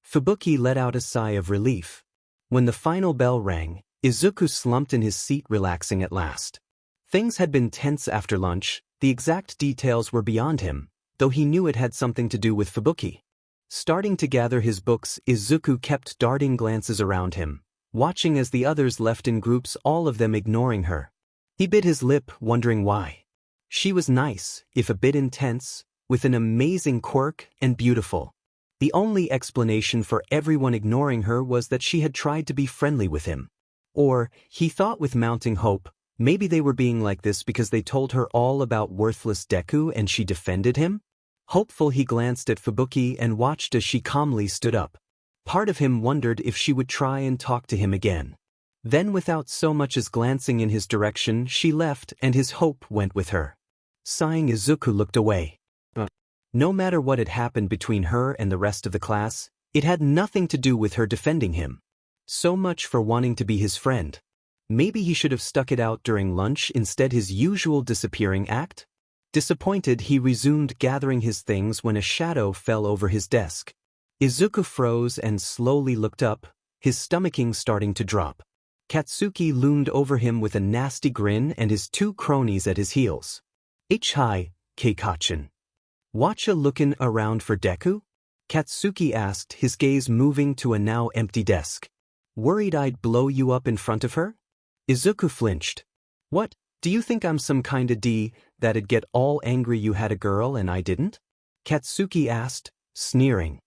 Fubuki let out a sigh of relief. When the final bell rang, Izuku slumped in his seat, relaxing at last. Things had been tense after lunch, the exact details were beyond him, though he knew it had something to do with Fubuki. Starting to gather his books, Izuku kept darting glances around him, watching as the others left in groups, all of them ignoring her. He bit his lip, wondering why. She was nice, if a bit intense, with an amazing quirk, and beautiful. The only explanation for everyone ignoring her was that she had tried to be friendly with him. Or, he thought with mounting hope, maybe they were being like this because they told her all about worthless Deku and she defended him? Hopeful, he glanced at Fubuki and watched as she calmly stood up. Part of him wondered if she would try and talk to him again. Then, without so much as glancing in his direction, she left and his hope went with her. Sighing, Izuku looked away. No matter what had happened between her and the rest of the class, it had nothing to do with her defending him. So much for wanting to be his friend. Maybe he should have stuck it out during lunch instead his usual disappearing act? Disappointed, he resumed gathering his things when a shadow fell over his desk. Izuku froze and slowly looked up, his stomaching starting to drop. Katsuki loomed over him with a nasty grin and his two cronies at his heels. Hi, Keikachin. Watcha lookin' around for Deku? Katsuki asked, his gaze moving to a now empty desk. Worried I'd blow you up in front of her? Izuku flinched. What, do you think I'm some kinda D that'd get all angry you had a girl and I didn't? Katsuki asked, sneering.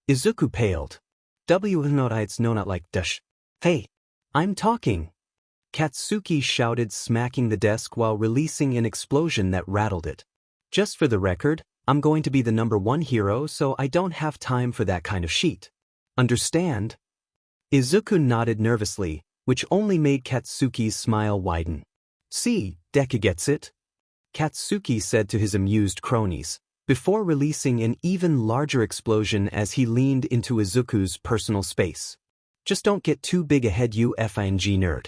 Izuku paled. It's no not like dush. Hey, I'm talking. Katsuki shouted, smacking the desk while releasing an explosion that rattled it. Just for the record, I'm going to be the #1 hero, so I don't have time for that kind of shit. Understand? Izuku nodded nervously, which only made Katsuki's smile widen. See, Deku gets it? Katsuki said to his amused cronies, before releasing an even larger explosion as he leaned into Izuku's personal space. Just don't get too big ahead, you FING nerd.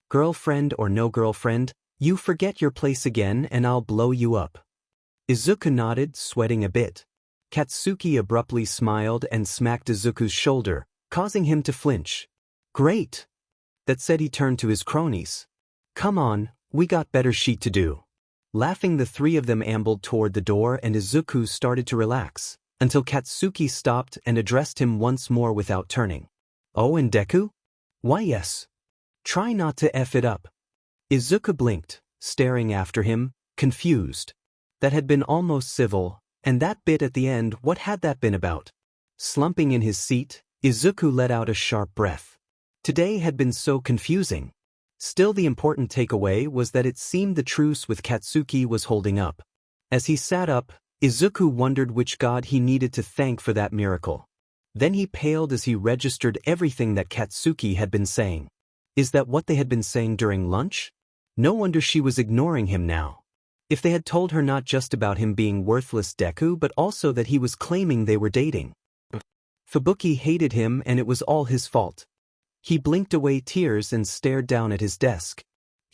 Girlfriend or no girlfriend, you forget your place again and I'll blow you up. Izuku nodded, sweating a bit. Katsuki abruptly smiled and smacked Izuku's shoulder, causing him to flinch. Great. That said, he turned to his cronies. Come on, we got better shit to do. Laughing, the three of them ambled toward the door and Izuku started to relax, until Katsuki stopped and addressed him once more without turning. Oh, and Deku? Why yes. Try not to F it up. Izuku blinked, staring after him, confused. That had been almost civil, and that bit at the end, what had that been about? Slumping in his seat, Izuku let out a sharp breath. Today had been so confusing. Still, the important takeaway was that it seemed the truce with Katsuki was holding up. As he sat up, Izuku wondered which god he needed to thank for that miracle. Then he paled as he registered everything that Katsuki had been saying. Is that what they had been saying during lunch? No wonder she was ignoring him now. If they had told her not just about him being worthless Deku but also that he was claiming they were dating. Fubuki hated him and it was all his fault. He blinked away tears and stared down at his desk.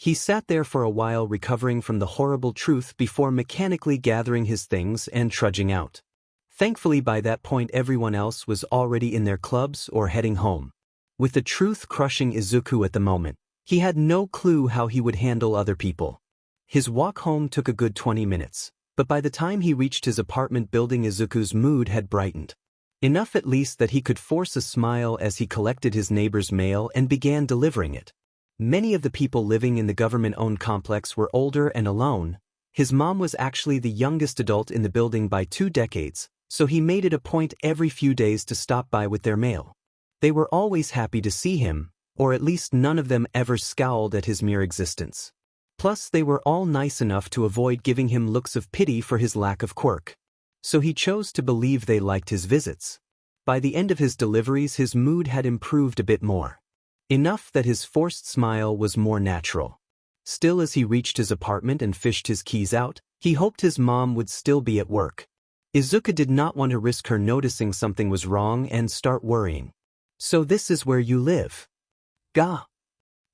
He sat there for a while recovering from the horrible truth before mechanically gathering his things and trudging out. Thankfully by that point everyone else was already in their clubs or heading home. With the truth crushing Izuku at the moment, he had no clue how he would handle other people. His walk home took a good 20 minutes, but by the time he reached his apartment building Izuku's mood had brightened. Enough at least that he could force a smile as he collected his neighbor's mail and began delivering it. Many of the people living in the government-owned complex were older and alone. His mom was actually the youngest adult in the building by 2 decades, so he made it a point every few days to stop by with their mail. They were always happy to see him, or at least none of them ever scowled at his mere existence. Plus they were all nice enough to avoid giving him looks of pity for his lack of quirk. So he chose to believe they liked his visits. By the end of his deliveries his mood had improved a bit more. Enough that his forced smile was more natural. Still, as he reached his apartment and fished his keys out, he hoped his mom would still be at work. Izuku did not want to risk her noticing something was wrong and start worrying. "So this is where you live?" "Gah!"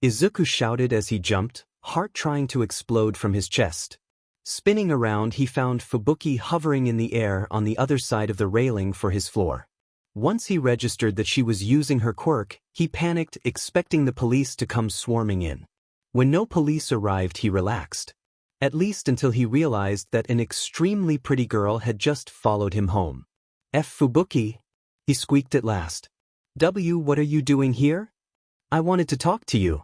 Izuku shouted as he jumped, heart trying to explode from his chest. Spinning around he found Fubuki hovering in the air on the other side of the railing for his floor. Once he registered that she was using her quirk, he panicked, expecting the police to come swarming in. When no police arrived he relaxed. At least until he realized that an extremely pretty girl had just followed him home. "Fubuki," he squeaked at last. What are you doing here?" "I wanted to talk to you,"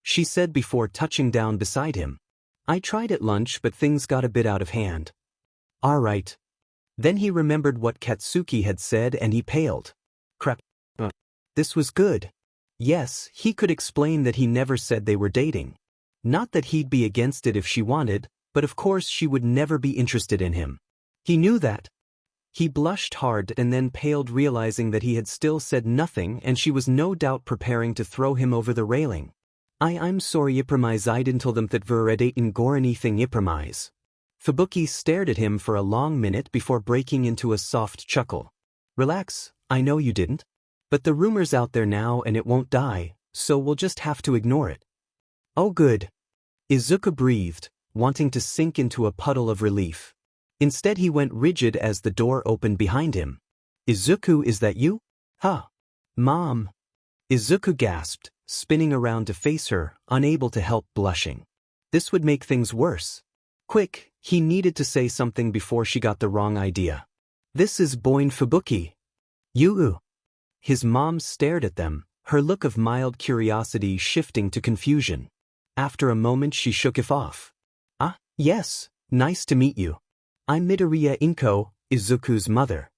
she said before touching down beside him. "I tried at lunch but things got a bit out of hand." "All right." Then he remembered what Katsuki had said and he paled. Crap. This was good. Yes, he could explain that he never said they were dating. Not that he'd be against it if she wanted, but of course she would never be interested in him. He knew that. He blushed hard and then paled, realizing that he had still said nothing and she was no doubt preparing to throw him over the railing. I'm sorry Ipramise, I didn't tell them that we're dating or anything Ipramise." Fubuki stared at him for a long minute before breaking into a soft chuckle. "Relax, I know you didn't. But the rumor's out there now and it won't die, so we'll just have to ignore it." "Oh good." Izuku breathed, wanting to sink into a puddle of relief. Instead he went rigid as the door opened behind him. "Izuku, is that you?" "Huh. Mom." Izuku gasped, spinning around to face her, unable to help blushing. This would make things worse. Quick, he needed to say something before she got the wrong idea. "This is Boin Fubuki." "You?" His mom stared at them, her look of mild curiosity shifting to confusion. After a moment she shook it off. "Ah, yes, nice to meet you. I'm Midoriya Izuku, Izuku's mother."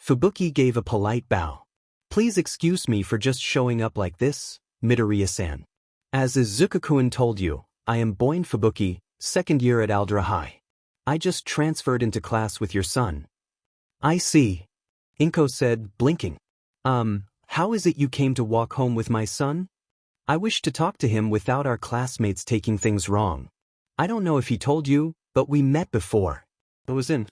Fubuki gave a polite bow. "Please excuse me for just showing up like this, Midoriya-san. As Izuku-kun told you, I am Boin Fubuki, second year at Aldra High. I just transferred into class with your son." "I see," Inko said, blinking. How is it you came to walk home with my son? I wish to talk to him without our classmates taking things wrong. I don't know if he told you, but we met before. It was in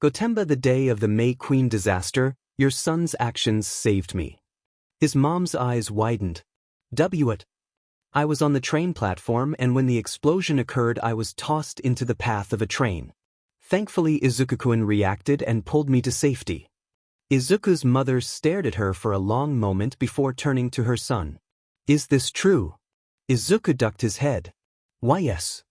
Gotemba the day of the May Queen disaster. Your son's actions saved me." His mom's eyes widened. "What?" "I was on the train platform and when the explosion occurred I was tossed into the path of a train. Thankfully Izuku-kun reacted and pulled me to safety." Izuku's mother stared at her for a long moment before turning to her son. "Is this true?" Izuku ducked his head. "Why yes."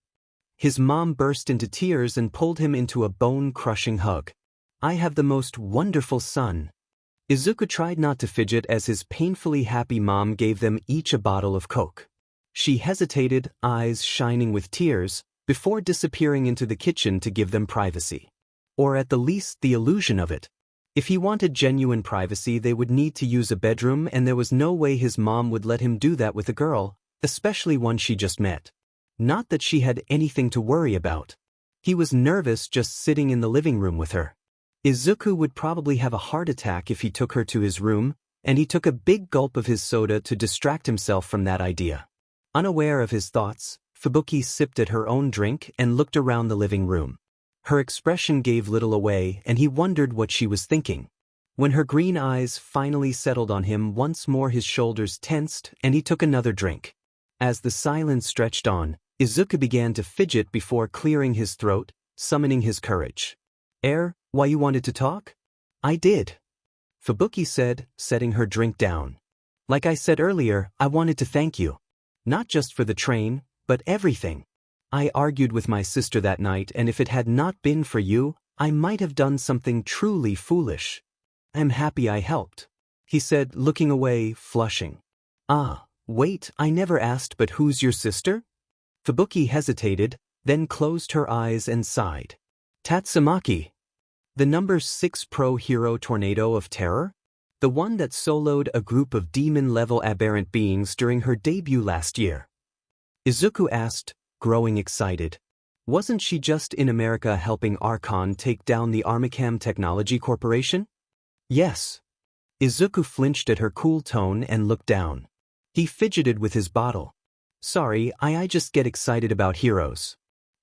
His mom burst into tears and pulled him into a bone-crushing hug. "I have the most wonderful son." Izuku tried not to fidget as his painfully happy mom gave them each a bottle of Coke. She hesitated, eyes shining with tears, before disappearing into the kitchen to give them privacy. Or at the least the illusion of it. If he wanted genuine privacy they would need to use a bedroom and there was no way his mom would let him do that with a girl, especially one she just met. Not that she had anything to worry about. He was nervous just sitting in the living room with her. Izuku would probably have a heart attack if he took her to his room, and he took a big gulp of his soda to distract himself from that idea. Unaware of his thoughts, Fubuki sipped at her own drink and looked around the living room. Her expression gave little away and he wondered what she was thinking. When her green eyes finally settled on him once more his shoulders tensed and he took another drink. As the silence stretched on, Izuku began to fidget before clearing his throat, summoning his courage. Why you wanted to talk? I did. Fubuki said, setting her drink down. Like I said earlier, I wanted to thank you. Not just for the train, but everything. I argued with my sister that night, and if it had not been for you, I might have done something truly foolish. I'm happy I helped, he said, looking away, flushing. Ah, wait, I never asked, but who's your sister? Fubuki hesitated, then closed her eyes and sighed. Tatsumaki. The number 6 pro hero Tornado of Terror? The one that soloed a group of demon-level aberrant beings during her debut last year. Izuku asked, growing excited. Wasn't she just in America helping Archon take down the Armicam Technology Corporation? Yes. Izuku flinched at her cool tone and looked down. He fidgeted with his bottle. Sorry, I just get excited about heroes.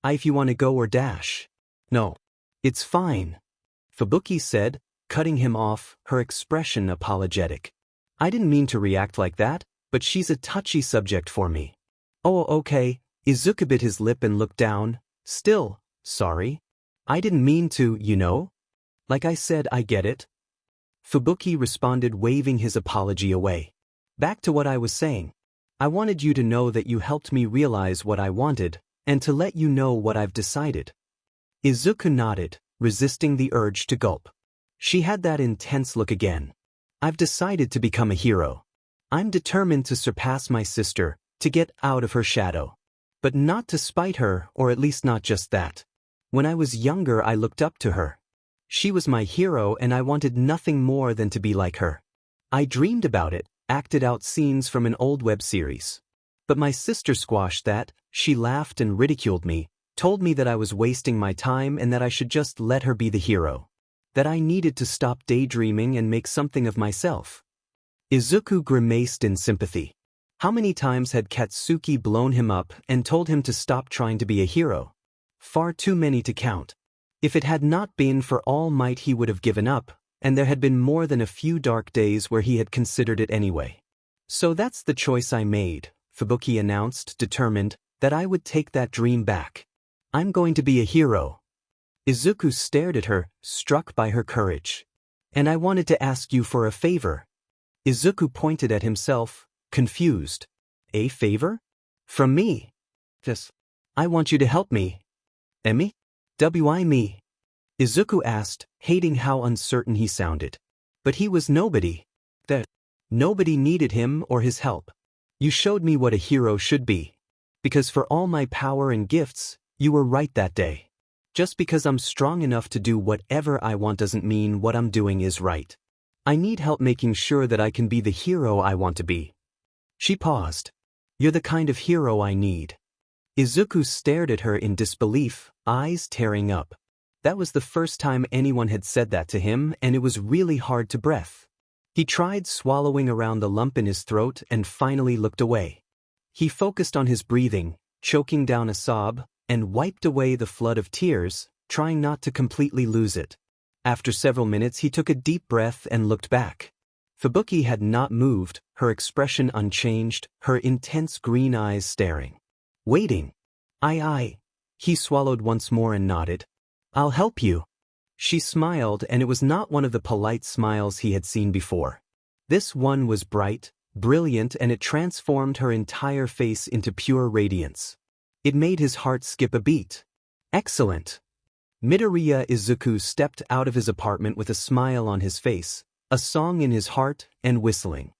If you want to go or dash. No. It's fine. Fubuki said, cutting him off, her expression apologetic. I didn't mean to react like that, but she's a touchy subject for me. Oh, okay. Izuku bit his lip and looked down. Still, sorry. I didn't mean to, you know. Like I said, I get it. Fubuki responded, waving his apology away. Back to what I was saying. I wanted you to know that you helped me realize what I wanted, and to let you know what I've decided. Izuku nodded, resisting the urge to gulp. She had that intense look again. I've decided to become a hero. I'm determined to surpass my sister, to get out of her shadow. But not to spite her, or at least not just that. When I was younger, I looked up to her. She was my hero, and I wanted nothing more than to be like her. I dreamed about it, acted out scenes from an old web series. But my sister squashed that. She laughed and ridiculed me, told me that I was wasting my time and that I should just let her be the hero. That I needed to stop daydreaming and make something of myself. Izuku grimaced in sympathy. How many times had Katsuki blown him up and told him to stop trying to be a hero? Far too many to count. If it had not been for All Might, he would have given up, and there had been more than a few dark days where he had considered it anyway. So that's the choice I made, Fubuki announced, determined that I would take that dream back. I'm going to be a hero. Izuku stared at her, struck by her courage. And I wanted to ask you for a favor. Izuku pointed at himself, confused. A favor? From me? Yes. I want you to help me. Me? Me? Izuku asked, hating how uncertain he sounded. But he was nobody. Nobody needed him or his help. You showed me what a hero should be. Because for all my power and gifts, you were right that day. Just because I'm strong enough to do whatever I want doesn't mean what I'm doing is right. I need help making sure that I can be the hero I want to be. She paused. You're the kind of hero I need. Izuku stared at her in disbelief, eyes tearing up. That was the first time anyone had said that to him, and it was really hard to breathe. He tried swallowing around the lump in his throat and finally looked away. He focused on his breathing, choking down a sob, and wiped away the flood of tears, trying not to completely lose it. After several minutes, he took a deep breath and looked back. Fubuki had not moved, her expression unchanged, her intense green eyes staring. Waiting. Aye. He swallowed once more and nodded. I'll help you. She smiled, and it was not one of the polite smiles he had seen before. This one was bright, brilliant, and it transformed her entire face into pure radiance. It made his heart skip a beat. Excellent. Midoriya Izuku stepped out of his apartment with a smile on his face, a song in his heart, and whistling.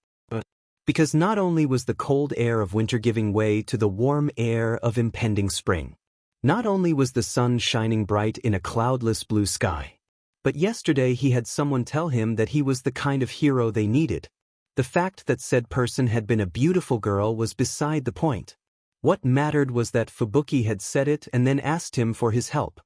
Because not only was the cold air of winter giving way to the warm air of impending spring, not only was the sun shining bright in a cloudless blue sky, but yesterday he had someone tell him that he was the kind of hero they needed. The fact that said person had been a beautiful girl was beside the point. What mattered was that Fubuki had said it and then asked him for his help.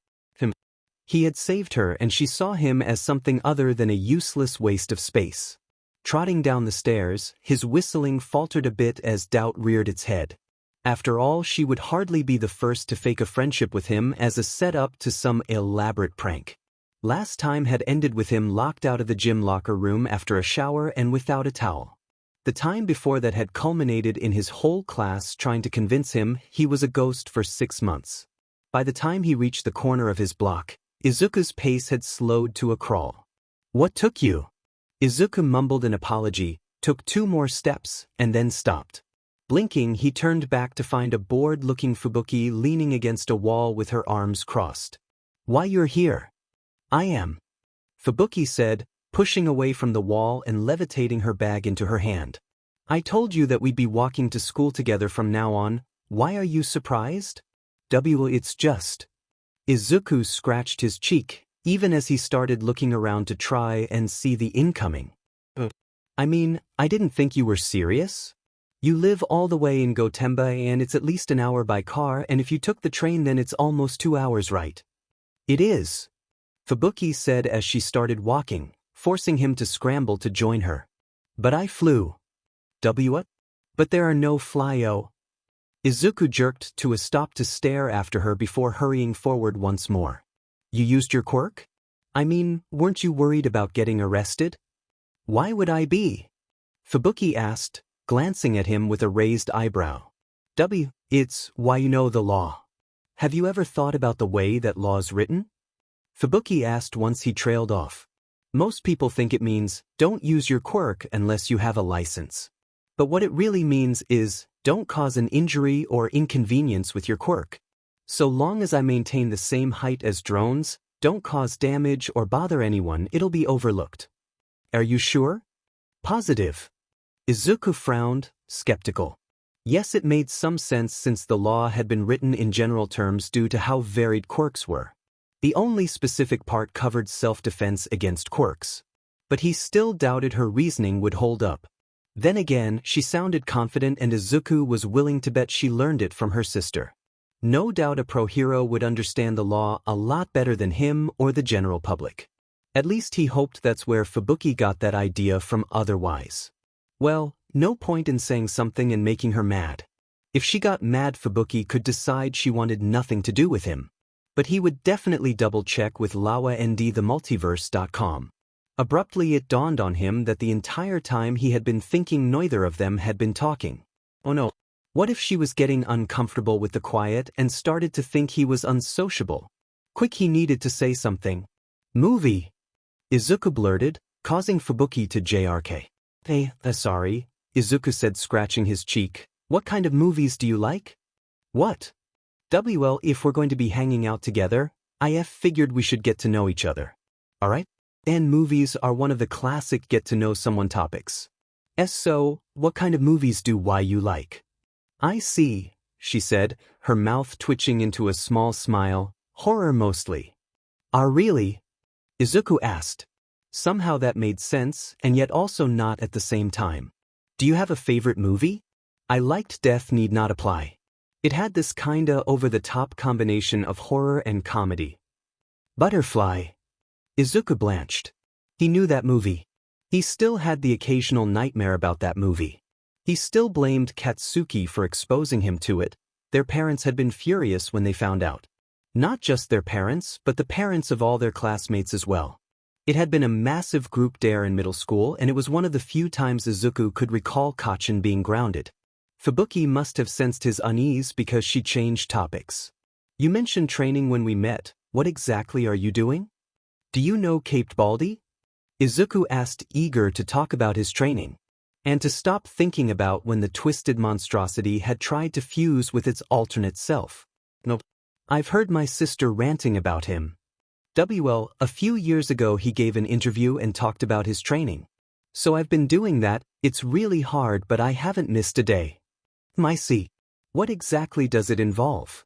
He had saved her, and she saw him as something other than a useless waste of space. Trotting down the stairs, his whistling faltered a bit as doubt reared its head. After all, she would hardly be the first to fake a friendship with him as a setup to some elaborate prank. Last time had ended with him locked out of the gym locker room after a shower and without a towel. The time before that had culminated in his whole class trying to convince him he was a ghost for 6 months. By the time he reached the corner of his block, Izuku's pace had slowed to a crawl. "What took you?" Izuku mumbled an apology, took 2 more steps, and then stopped. Blinking, he turned back to find a bored-looking Fubuki leaning against a wall with her arms crossed. "Why you're here?" "I am," Fubuki said, pushing away from the wall and levitating her bag into her hand. "I told you that we'd be walking to school together from now on. Why are you surprised?" It's just. Izuku scratched his cheek, even as he started looking around to try and see the incoming. I mean, I didn't think you were serious. You live all the way in Gotemba and it's at least an hour by car, and if you took the train then it's almost 2 hours, right?" "It is," Fubuki said as she started walking, forcing him to scramble to join her. "But I flew." "What? But there are no fly-o." Izuku jerked to a stop to stare after her before hurrying forward once more. "You used your quirk? I mean, weren't you worried about getting arrested?" "Why would I be?" Fubuki asked, glancing at him with a raised eyebrow. It's why you know the law. Have you ever thought about the way that law's written?" Fubuki asked once he trailed off. "Most people think it means, don't use your quirk unless you have a license. But what it really means is, don't cause an injury or inconvenience with your quirk. So long as I maintain the same height as drones, don't cause damage or bother anyone, it'll be overlooked." "Are you sure?" "Positive." Izuku frowned, skeptical. Yes, it made some sense since the law had been written in general terms due to how varied quirks were. The only specific part covered self-defense against quirks. But he still doubted her reasoning would hold up. Then again, she sounded confident and Izuku was willing to bet she learned it from her sister. No doubt a pro-hero would understand the law a lot better than him or the general public. At least he hoped that's where Fubuki got that idea from otherwise. Well, no point in saying something and making her mad. If she got mad, Fubuki could decide she wanted nothing to do with him. But he would definitely double-check with LawaNDTheMultiverse.com. Abruptly it dawned on him that the entire time he had been thinking neither of them had been talking. Oh no. What if she was getting uncomfortable with the quiet and started to think he was unsociable? Quick, he needed to say something. "Movie," Izuku blurted, causing Fubuki to JRK. Sorry," Izuku said, scratching his cheek. "What kind of movies do you like?" "What?" "Well, if we're going to be hanging out together, I figured we should get to know each other. Alright? And movies are one of the classic get-to-know-someone topics. So, what kind of movies do you like?" "I see," she said, her mouth twitching into a small smile. "Horror mostly." "Are really?" Izuku asked. Somehow that made sense, and yet also not at the same time. "Do you have a favorite movie?" "I liked Death Need Not Apply. It had this kinda over-the-top combination of horror and comedy." "Butterfly." Izuku blanched. He knew that movie. He still had the occasional nightmare about that movie. He still blamed Katsuki for exposing him to it. Their parents had been furious when they found out. Not just their parents, but the parents of all their classmates as well. It had been a massive group dare in middle school, and it was one of the few times Izuku could recall Kachin being grounded. Fubuki must have sensed his unease because she changed topics. "You mentioned training when we met. What exactly are you doing?" "Do you know Caped Baldy?" Izuku asked, eager to talk about his training. And to stop thinking about when the twisted monstrosity had tried to fuse with its alternate self. "No. I've heard my sister ranting about him." "Well, a few years ago he gave an interview and talked about his training. So I've been doing that. It's really hard, but I haven't missed a day." "I see. What exactly does it involve?"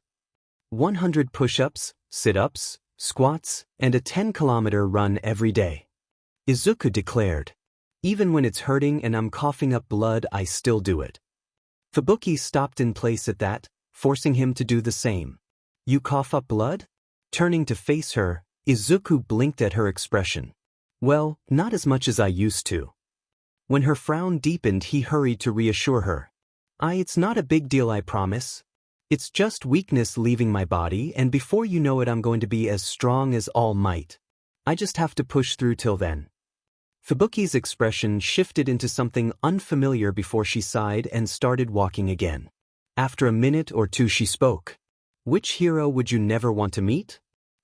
100 push-ups, sit-ups, squats, and a 10-kilometer run every day," Izuku declared. "Even when it's hurting and I'm coughing up blood, I still do it." Fubuki stopped in place at that, forcing him to do the same. "You cough up blood?" Turning to face her, Izuku blinked at her expression. "Well, not as much as I used to." When her frown deepened, he hurried to reassure her. It's not a big deal, I promise. It's just weakness leaving my body, and before you know it I'm going to be as strong as All Might. I just have to push through till then." Fubuki's expression shifted into something unfamiliar before she sighed and started walking again. After a minute or two she spoke. Which hero would you never want to meet?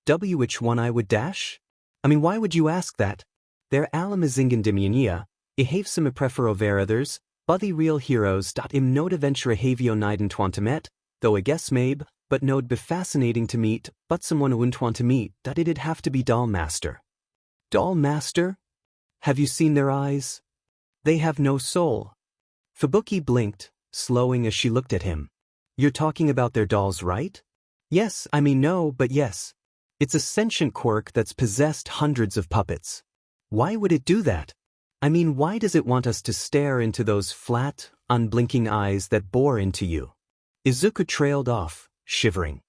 Which one I would dash? Why would you ask that? There alamazingen dimania, I have some prefero ver others, buddy real heroes. Im node venture havio niden twantamet, though I guess maybe, but node be fascinating to meet, but someone wouldn't want to meet, that it'd have to be Doll Master. Doll Master? Have you seen their eyes? They have no soul. Fubuki blinked, slowing as she looked at him. You're talking about their dolls, right? Yes, no, but yes. It's a sentient quirk that's possessed hundreds of puppets. Why would it do that? Why does it want us to stare into those flat, unblinking eyes that bore into you? Izuku trailed off, shivering.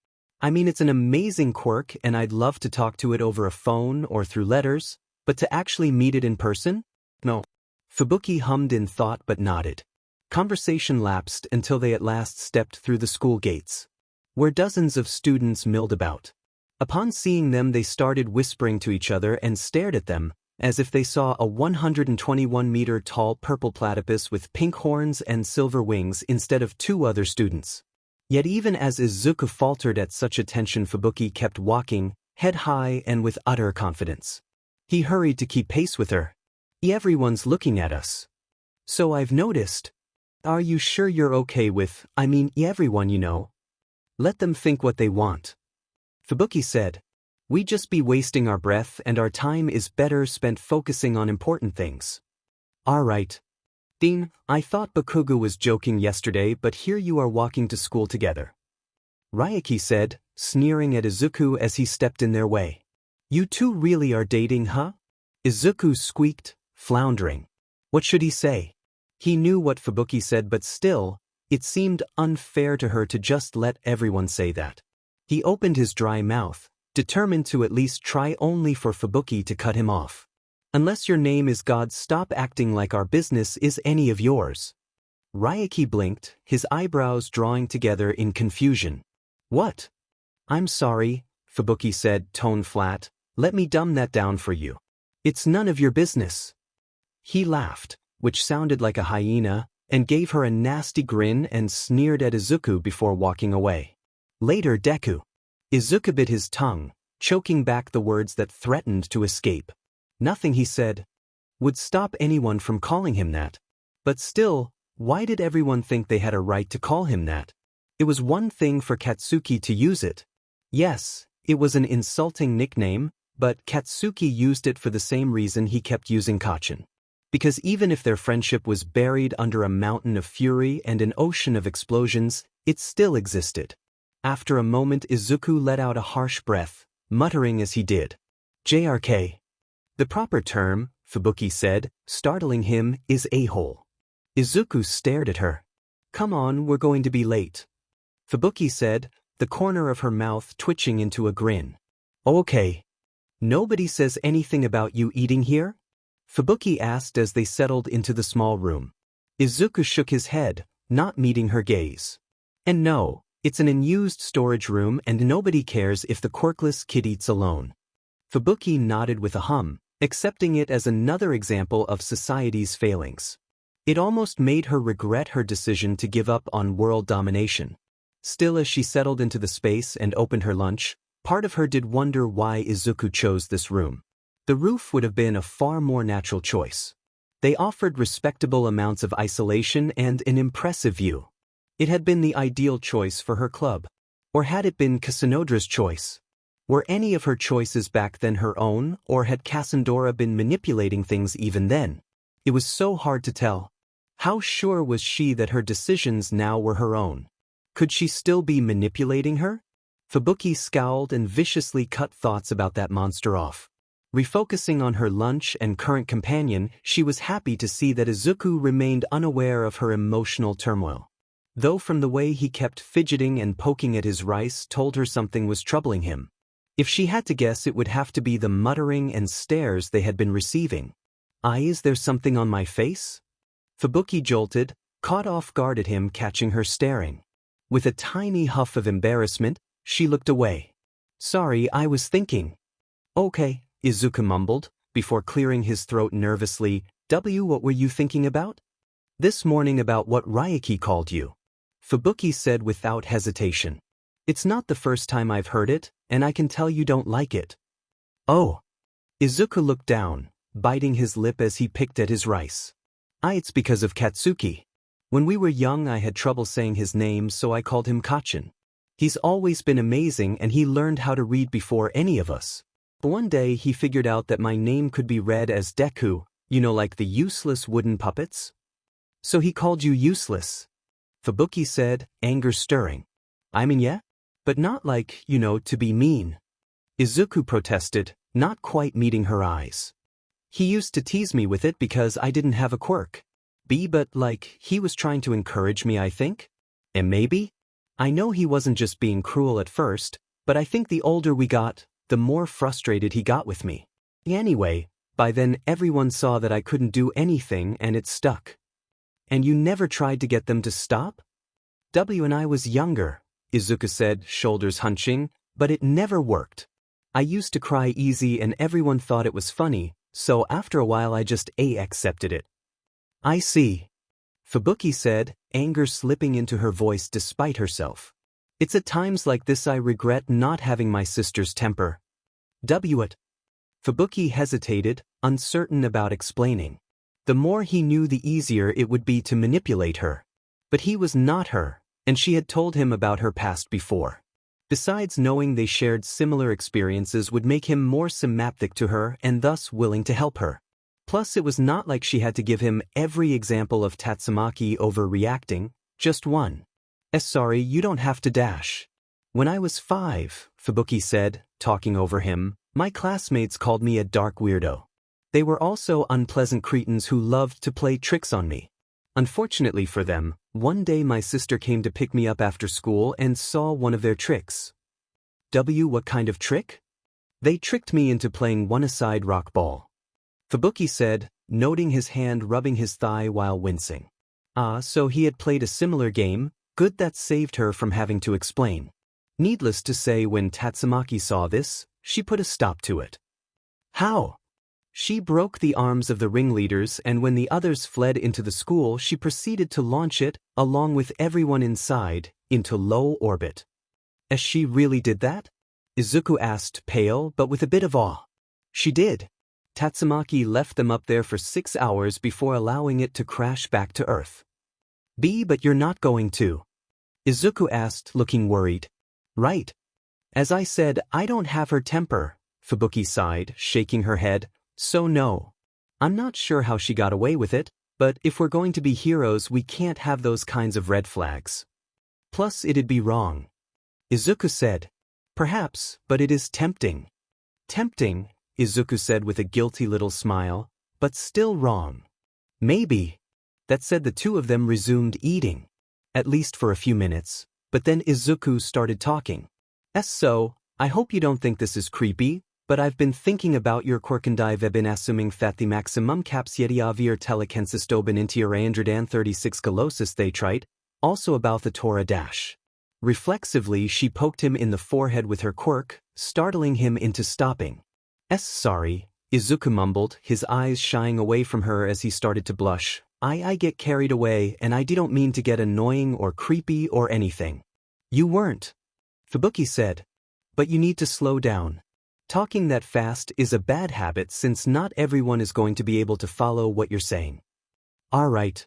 It's an amazing quirk and I'd love to talk to it over a phone or through letters, but to actually meet it in person? No. Fubuki hummed in thought but nodded. Conversation lapsed until they at last stepped through the school gates, where dozens of students milled about. Upon seeing them they started whispering to each other and stared at them, as if they saw a 121-meter-tall purple platypus with pink horns and silver wings instead of two other students. Yet even as Izuku faltered at such attention, Fubuki kept walking, head high and with utter confidence. He hurried to keep pace with her. Everyone's looking at us. So I've noticed. Are you sure you're okay with, everyone you know? Let them think what they want. Fubuki said. We just be wasting our breath and our time is better spent focusing on important things. Alright. Dean, I thought Bakugo was joking yesterday, but here you are walking to school together. Ryuki said, sneering at Izuku as he stepped in their way. You two really are dating, huh? Izuku squeaked, floundering. What should he say? He knew what Fubuki said, but still, it seemed unfair to her to just let everyone say that. He opened his dry mouth, determined to at least try, only for Fubuki to cut him off. Unless your name is God, stop acting like our business is any of yours. Ryuki blinked, his eyebrows drawing together in confusion. What? I'm sorry, Fubuki said, tone flat. Let me dumb that down for you. It's none of your business. He laughed, which sounded like a hyena, and gave her a nasty grin and sneered at Izuku before walking away. Later, Deku. Izuku bit his tongue, choking back the words that threatened to escape. Nothing, he said, would stop anyone from calling him that. But still, why did everyone think they had a right to call him that? It was one thing for Katsuki to use it. Yes, it was an insulting nickname, but Katsuki used it for the same reason he kept using Kachin. Because even if their friendship was buried under a mountain of fury and an ocean of explosions, it still existed. After a moment, Izuku let out a harsh breath, muttering as he did. JRK. The proper term, Fubuki said, startling him, is a-hole. Izuku stared at her. Come on, we're going to be late. Fubuki said, the corner of her mouth twitching into a grin. Okay. Nobody says anything about you eating here? Fubuki asked as they settled into the small room. Izuku shook his head, not meeting her gaze. And no, it's an unused storage room and nobody cares if the quirkless kid eats alone. Fubuki nodded with a hum, accepting it as another example of society's failings. It almost made her regret her decision to give up on world domination. Still, as she settled into the space and opened her lunch, part of her did wonder why Izuku chose this room. The roof would have been a far more natural choice. They offered respectable amounts of isolation and an impressive view. It had been the ideal choice for her club. Or had it been Cassandra's choice? Were any of her choices back then her own, or had Cassandra been manipulating things even then? It was so hard to tell. How sure was she that her decisions now were her own? Could she still be manipulating her? Fubuki scowled and viciously cut thoughts about that monster off. Refocusing on her lunch and current companion, she was happy to see that Izuku remained unaware of her emotional turmoil. Though from the way he kept fidgeting and poking at his rice told her something was troubling him. If she had to guess, it would have to be the muttering and stares they had been receiving. Is there something on my face? Fubuki jolted, caught off guard at him catching her staring. With a tiny huff of embarrassment, she looked away. Sorry, I was thinking. Okay, Izuku mumbled, before clearing his throat nervously. What were you thinking about? This morning about what Ryuki called you. Fubuki said without hesitation. It's not the first time I've heard it, and I can tell you don't like it. Oh. Izuku looked down, biting his lip as he picked at his rice. It's because of Katsuki. When we were young I had trouble saying his name, so I called him Kachin. He's always been amazing and he learned how to read before any of us. But one day he figured out that my name could be read as Deku, like the useless wooden puppets. So he called you useless. Fubuki said, anger stirring. I mean yeah? But not like, to be mean. Izuku protested, not quite meeting her eyes. He used to tease me with it because I didn't have a quirk. But he was trying to encourage me, I think? And maybe? I know he wasn't just being cruel at first, but I think the older we got, the more frustrated he got with me. Anyway, by then everyone saw that I couldn't do anything and it stuck. And you never tried to get them to stop? When I was younger, Izuku said, shoulders hunching, but it never worked. I used to cry easy and everyone thought it was funny, so after a while I just accepted it. I see. Fubuki said, anger slipping into her voice despite herself. It's at times like this I regret not having my sister's temper. What? Fubuki hesitated, uncertain about explaining. The more he knew the easier it would be to manipulate her. But he was not her, and she had told him about her past before. Besides, knowing they shared similar experiences would make him more sympathetic to her and thus willing to help her. Plus it was not like she had to give him every example of Tatsumaki overreacting, just one. Sorry, you don't have to dash. When I was 5, Fubuki said, talking over him, my classmates called me a dark weirdo. They were also unpleasant cretins who loved to play tricks on me. Unfortunately for them, one day my sister came to pick me up after school and saw one of their tricks. What kind of trick? They tricked me into playing one-a-side rock ball. Fubuki said, noting his hand rubbing his thigh while wincing. So he had played a similar game, good that saved her from having to explain. Needless to say, when Tatsumaki saw this, she put a stop to it. How? She broke the arms of the ringleaders and when the others fled into the school she proceeded to launch it, along with everyone inside, into low orbit. As she really did that? Izuku asked, pale but with a bit of awe. She did. Tatsumaki left them up there for 6 hours before allowing it to crash back to Earth. But you're not going to? Izuku asked, looking worried. Right. As I said, I don't have her temper, Fubuki sighed, shaking her head, so no. I'm not sure how she got away with it, but if we're going to be heroes we can't have those kinds of red flags. Plus it'd be wrong. Izuku said. Perhaps, but it is tempting. Tempting, Izuku said with a guilty little smile, but still wrong. Maybe. That said, the two of them resumed eating. At least for a few minutes, but then Izuku started talking. So, I hope you don't think this is creepy, but I've been thinking about your quirk and I've been assuming that the maximum capsietiavir telekensistoben intiarandradan 36 galosis they trite, also about the Torah dash. Reflexively she poked him in the forehead with her quirk, startling him into stopping. Sorry, Izuku mumbled, his eyes shying away from her as he started to blush. I get carried away and I didn't mean to get annoying or creepy or anything. You weren't. Fubuki said. But you need to slow down. Talking that fast is a bad habit since not everyone is going to be able to follow what you're saying. Alright.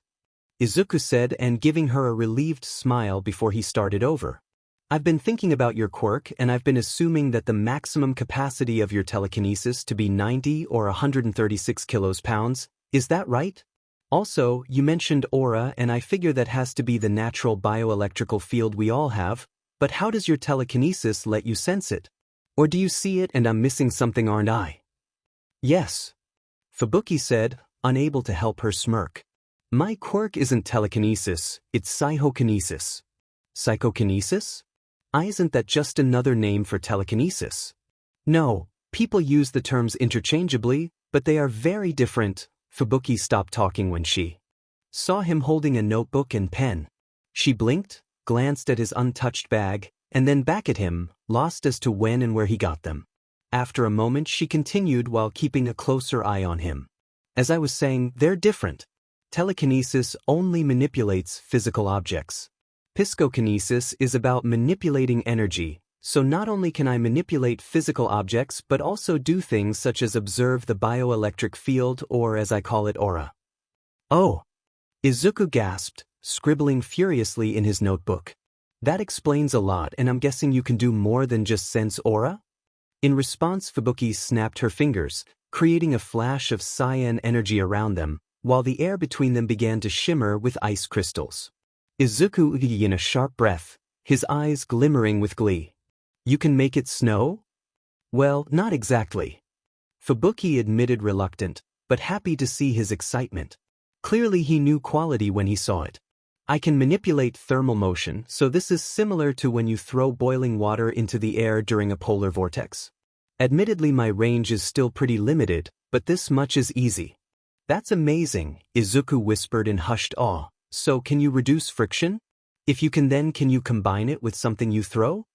Izuku said and giving her a relieved smile before he started over. I've been thinking about your quirk and I've been assuming that the maximum capacity of your telekinesis to be 90 or 136 kilograms, is that right? Also, you mentioned aura and I figure that has to be the natural bioelectrical field we all have, but how does your telekinesis let you sense it? Or do you see it and I'm missing something, aren't I? Yes. Fubuki said, unable to help her smirk. My quirk isn't telekinesis, it's psychokinesis. Psychokinesis? Isn't that just another name for telekinesis? No, people use the terms interchangeably, but they are very different. Fubuki stopped talking when she saw him holding a notebook and pen. She blinked, glanced at his untouched bag, and then back at him, lost as to when and where he got them. After a moment she continued while keeping a closer eye on him. As I was saying, they're different. Telekinesis only manipulates physical objects. Psychokinesis is about manipulating energy, so not only can I manipulate physical objects but also do things such as observe the bioelectric field or, as I call it, aura. Oh! Izuku gasped, scribbling furiously in his notebook. That explains a lot, and I'm guessing you can do more than just sense aura? In response, Fubuki snapped her fingers, creating a flash of cyan energy around them, while the air between them began to shimmer with ice crystals. Izuku uttered in a sharp breath, his eyes glimmering with glee. You can make it snow? Well, not exactly. Fubuki admitted, reluctant, but happy to see his excitement. Clearly he knew quality when he saw it. I can manipulate thermal motion, so this is similar to when you throw boiling water into the air during a polar vortex. Admittedly my range is still pretty limited, but this much is easy. That's amazing, Izuku whispered in hushed awe. So can you reduce friction? If you can, then can you combine it with something you throw?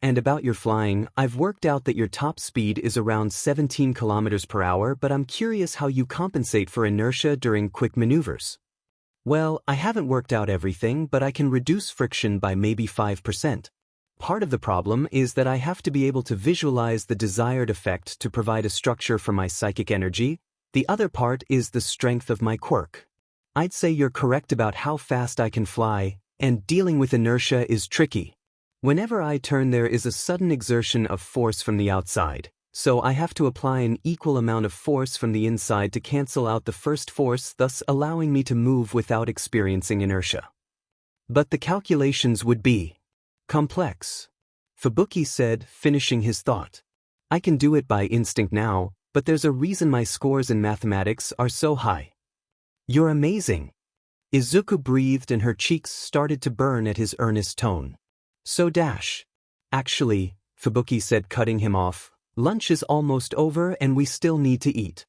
And about your flying, I've worked out that your top speed is around 17 kilometers per hour, but I'm curious how you compensate for inertia during quick maneuvers. Well, I haven't worked out everything, but I can reduce friction by maybe 5%. Part of the problem is that I have to be able to visualize the desired effect to provide a structure for my psychic energy. The other part is the strength of my quirk. I'd say you're correct about how fast I can fly, and dealing with inertia is tricky. Whenever I turn there is a sudden exertion of force from the outside, so I have to apply an equal amount of force from the inside to cancel out the first force, thus allowing me to move without experiencing inertia. But the calculations would be complex, Fubuki said, finishing his thought. I can do it by instinct now, but there's a reason my scores in mathematics are so high. You're amazing. Izuku breathed and her cheeks started to burn at his earnest tone. So Actually, Fubuki said, cutting him off, lunch is almost over and we still need to eat.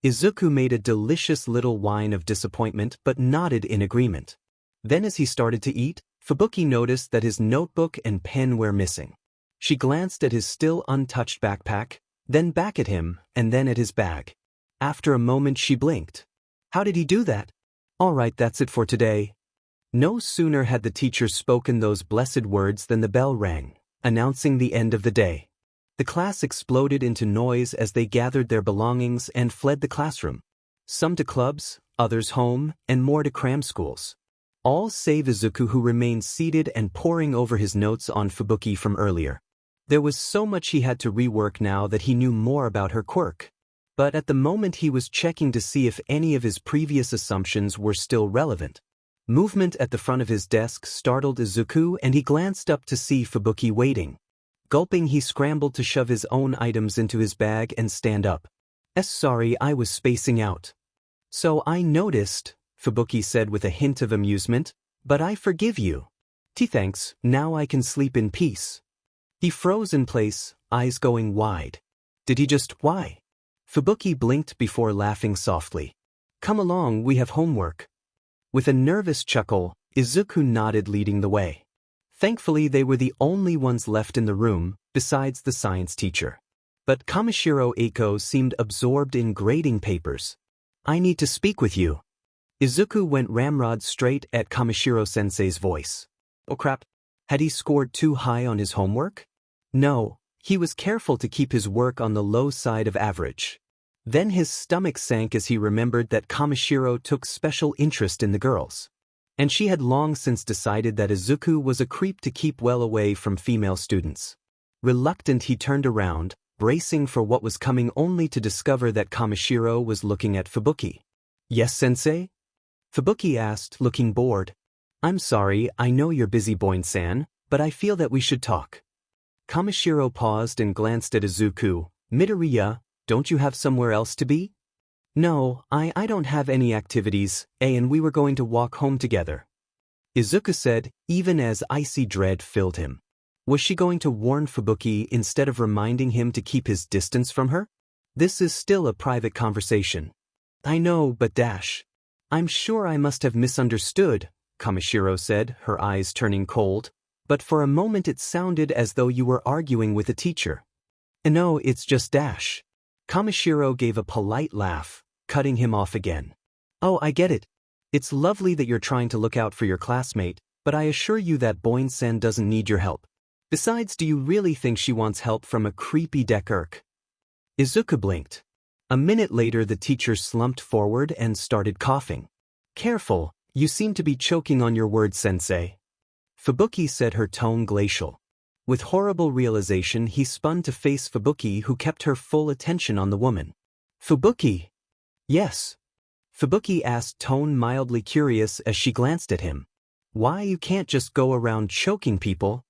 Izuku made a delicious little whine of disappointment but nodded in agreement. Then as he started to eat, Fubuki noticed that his notebook and pen were missing. She glanced at his still untouched backpack, then back at him, and then at his bag. After a moment she blinked. How did he do that? All right, that's it for today. No sooner had the teacher spoken those blessed words than the bell rang, announcing the end of the day. The class exploded into noise as they gathered their belongings and fled the classroom. Some to clubs, others home, and more to cram schools. All save Izuku, who remained seated and poring over his notes on Fubuki from earlier. There was so much he had to rework now that he knew more about her quirk. But at the moment he was checking to see if any of his previous assumptions were still relevant. Movement at the front of his desk startled Izuku and he glanced up to see Fubuki waiting. Gulping, he scrambled to shove his own items into his bag and stand up. Sorry, I was spacing out. So I noticed, Fubuki said with a hint of amusement, but I forgive you. Thanks, now I can sleep in peace. He froze in place, eyes going wide. Did he just why? Fubuki blinked before laughing softly. Come along, we have homework. With a nervous chuckle, Izuku nodded, leading the way. Thankfully they were the only ones left in the room, besides the science teacher. But Kamishiro Eiko seemed absorbed in grading papers. I need to speak with you. Izuku went ramrod straight at Kamishiro-sensei's voice. Oh crap, had he scored too high on his homework? No, he was careful to keep his work on the low side of average. Then his stomach sank as he remembered that Kamishiro took special interest in the girls. And she had long since decided that Izuku was a creep to keep well away from female students. Reluctant, he turned around, bracing for what was coming, only to discover that Kamishiro was looking at Fubuki. Yes, sensei? Fubuki asked, looking bored. I'm sorry, I know you're busy, Boin-san, but I feel that we should talk. Kamishiro paused and glanced at Izuku. Midoriya, don't you have somewhere else to be? No, I don't have any activities, and we were going to walk home together. Izuku said, even as icy dread filled him. Was she going to warn Fubuki instead of reminding him to keep his distance from her? This is still a private conversation. I know, but I'm sure I must have misunderstood, Kamishiro said, her eyes turning cold. But for a moment it sounded as though you were arguing with a teacher. No, it's just Dash. Kamishiro gave a polite laugh, cutting him off again. Oh, I get it. It's lovely that you're trying to look out for your classmate, but I assure you that Boin-sen doesn't need your help. Besides, do you really think she wants help from a creepy Deku? Izuku blinked. A minute later the teacher slumped forward and started coughing. Careful, you seem to be choking on your words, sensei. Fubuki said, her tone glacial. With horrible realization he spun to face Fubuki, who kept her full attention on the woman. Fubuki? Yes. Fubuki asked, tone mildly curious as she glanced at him. Why, you can't just go around choking people.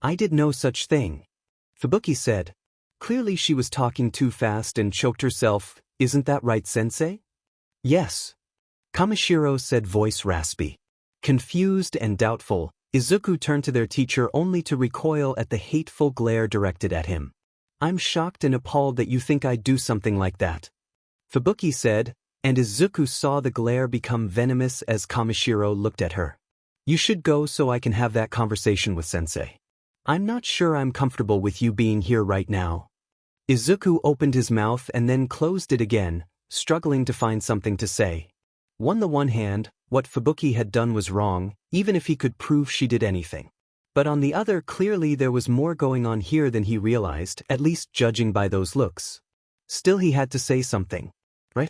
I did no such thing. Fubuki said. Clearly she was talking too fast and choked herself, isn't that right, sensei? Yes. Kamishiro said, voice raspy. Confused and doubtful, Izuku turned to their teacher only to recoil at the hateful glare directed at him. I'm shocked and appalled that you think I'd do something like that. Fubuki said, and Izuku saw the glare become venomous as Kamishiro looked at her. You should go so I can have that conversation with sensei. I'm not sure I'm comfortable with you being here right now. Izuku opened his mouth and then closed it again, struggling to find something to say. On the one hand, what Fubuki had done was wrong, even if he could prove she did anything. But on the other, clearly there was more going on here than he realized, at least judging by those looks. Still, he had to say something. Right?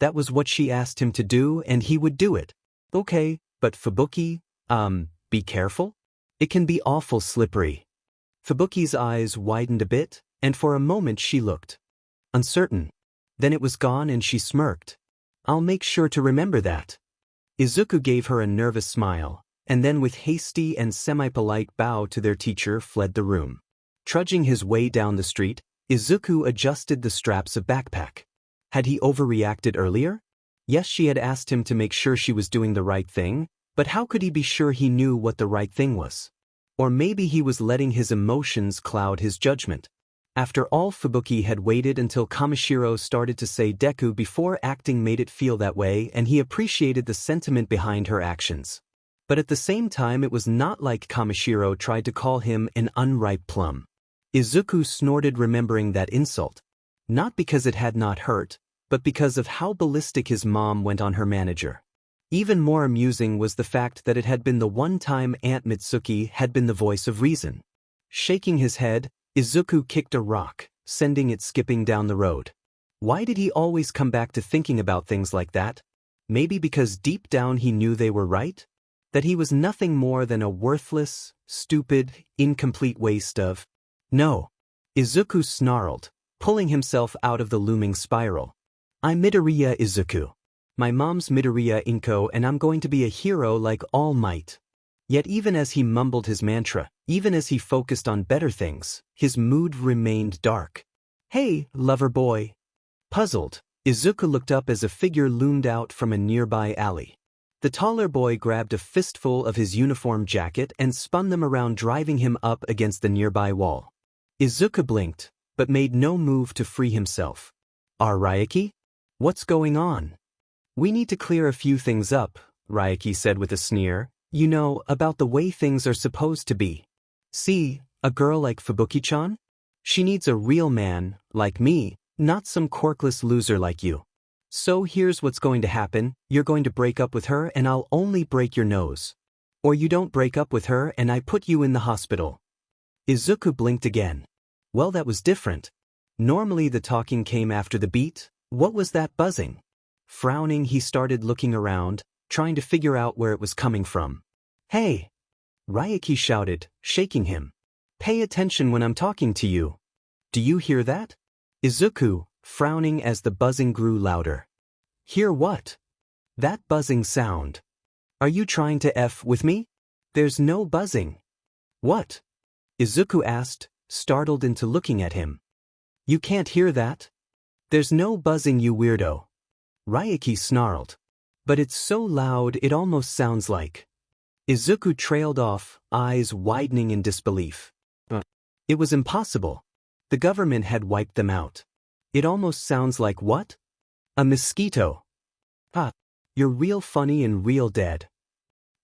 That was what she asked him to do, and he would do it. Okay, but Fubuki, be careful? It can be awful slippery. Fubuki's eyes widened a bit, and for a moment she looked uncertain. Then it was gone and she smirked. I'll make sure to remember that. Izuku gave her a nervous smile, and then with hasty and semi-polite bow to their teacher fled the room. Trudging his way down the street, Izuku adjusted the straps of backpack. Had he overreacted earlier? Yes, she had asked him to make sure she was doing the right thing, but how could he be sure he knew what the right thing was? Or maybe he was letting his emotions cloud his judgment. After all, Fubuki had waited until Kamishiro started to say Deku before acting made it feel that way, and he appreciated the sentiment behind her actions. But at the same time, it was not like Kamishiro tried to call him an unripe plum. Izuku snorted, remembering that insult. Not because it had not hurt, but because of how ballistic his mom went on her manager. Even more amusing was the fact that it had been the one time Aunt Mitsuki had been the voice of reason. Shaking his head, Izuku kicked a rock, sending it skipping down the road. Why did he always come back to thinking about things like that? Maybe because deep down he knew they were right? That he was nothing more than a worthless, stupid, incomplete waste of... No. Izuku snarled, pulling himself out of the looming spiral. I'm Midoriya Izuku. My mom's Midoriya Inko, and I'm going to be a hero like All Might. Yet even as he mumbled his mantra, even as he focused on better things, his mood remained dark. Hey, lover boy. Puzzled, Izuku looked up as a figure loomed out from a nearby alley. The taller boy grabbed a fistful of his uniform jacket and spun them around, driving him up against the nearby wall. Izuku blinked, but made no move to free himself. Ryuki? What's going on? We need to clear a few things up, Ryuki said with a sneer. You know, about the way things are supposed to be. See, a girl like Fubuki-chan? She needs a real man, like me, not some quirkless loser like you. So here's what's going to happen, you're going to break up with her and I'll only break your nose. Or you don't break up with her and I put you in the hospital. Izuku blinked again. Well, that was different. Normally the talking came after the beat. What was that buzzing? Frowning, he started looking around, trying to figure out where it was coming from. Hey! Ryuki shouted, shaking him. Pay attention when I'm talking to you. Do you hear that? Izuku, frowning as the buzzing grew louder. Hear what? That buzzing sound. Are you trying to F with me? There's no buzzing. What? Izuku asked, startled into looking at him. You can't hear that? There's no buzzing, you weirdo. Ryuki snarled. But it's so loud it almost sounds like... Izuku trailed off, eyes widening in disbelief. It was impossible. The government had wiped them out. It almost sounds like what? A mosquito. You're real funny and real dead.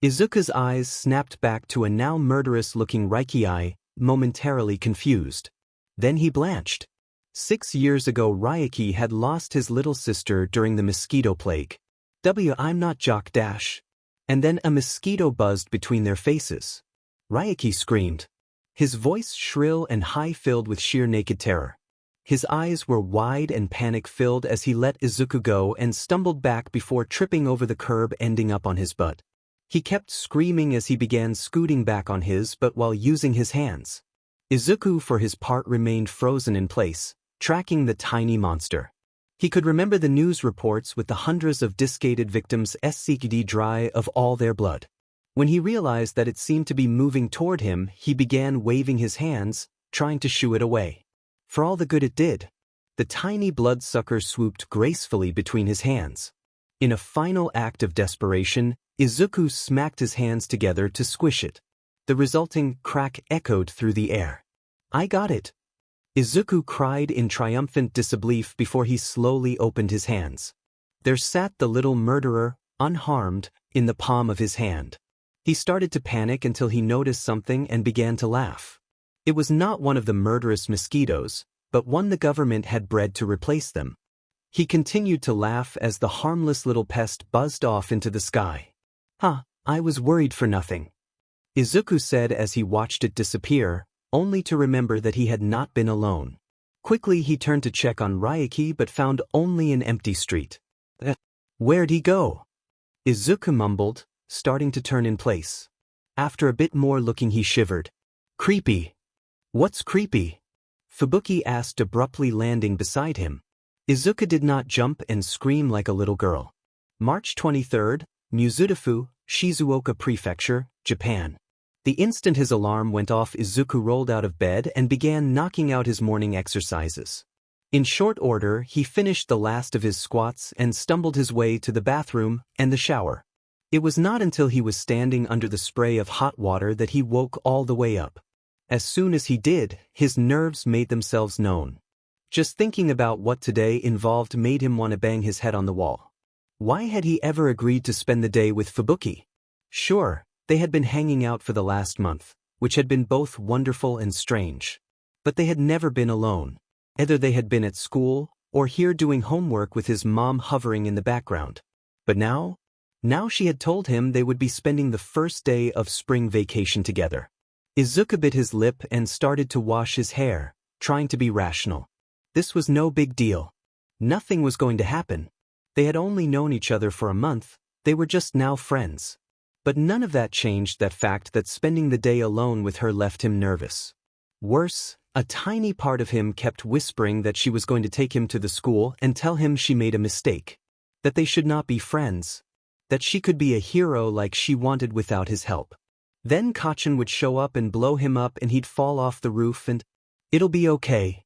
Izuku's eyes snapped back to a now murderous-looking Ryuki, momentarily confused. Then he blanched. 6 years ago Ryuki had lost his little sister during the mosquito plague. I'm not Jock Dash. And then a mosquito buzzed between their faces. Ryuki screamed. His voice shrill and high, filled with sheer naked terror. His eyes were wide and panic-filled as he let Izuku go and stumbled back before tripping over the curb, ending up on his butt. He kept screaming as he began scooting back on his butt while using his hands. Izuku for his part remained frozen in place, tracking the tiny monster. He could remember the news reports with the hundreds of discarded victims sucked dry of all their blood. When he realized that it seemed to be moving toward him, he began waving his hands, trying to shoo it away. For all the good it did. The tiny bloodsucker swooped gracefully between his hands. In a final act of desperation, Izuku smacked his hands together to squish it. The resulting crack echoed through the air. "I got it!" Izuku cried in triumphant disbelief before he slowly opened his hands. There sat the little murderer, unharmed, in the palm of his hand. He started to panic until he noticed something and began to laugh. It was not one of the murderous mosquitoes, but one the government had bred to replace them. He continued to laugh as the harmless little pest buzzed off into the sky. I was worried for nothing," Izuku said as he watched it disappear, only to remember that he had not been alone. Quickly he turned to check on Ryuki but found only an empty street. Where'd he go?" Izuku mumbled, starting to turn in place. After a bit more looking he shivered. "Creepy." "What's creepy?" Fubuki asked, abruptly landing beside him. Izuku did not jump and scream like a little girl. March 23rd, Mizudafu, Shizuoka Prefecture, Japan. The instant his alarm went off, Izuku rolled out of bed and began knocking out his morning exercises. In short order, he finished the last of his squats and stumbled his way to the bathroom and the shower. It was not until he was standing under the spray of hot water that he woke all the way up. As soon as he did, his nerves made themselves known. Just thinking about what today involved made him want to bang his head on the wall. Why had he ever agreed to spend the day with Fubuki? Sure, they had been hanging out for the last month, which had been both wonderful and strange. But they had never been alone. Either they had been at school, or here doing homework with his mom hovering in the background. But now she had told him they would be spending the first day of spring vacation together. Izuku bit his lip and started to wash his hair, trying to be rational. This was no big deal. Nothing was going to happen. They had only known each other for a month, they were just now friends. But none of that changed that fact that spending the day alone with her left him nervous. Worse, a tiny part of him kept whispering that she was going to take him to the school and tell him she made a mistake. That they should not be friends. That she could be a hero like she wanted without his help. Then Kachin would show up and blow him up and he'd fall off the roof and, "It'll be okay,"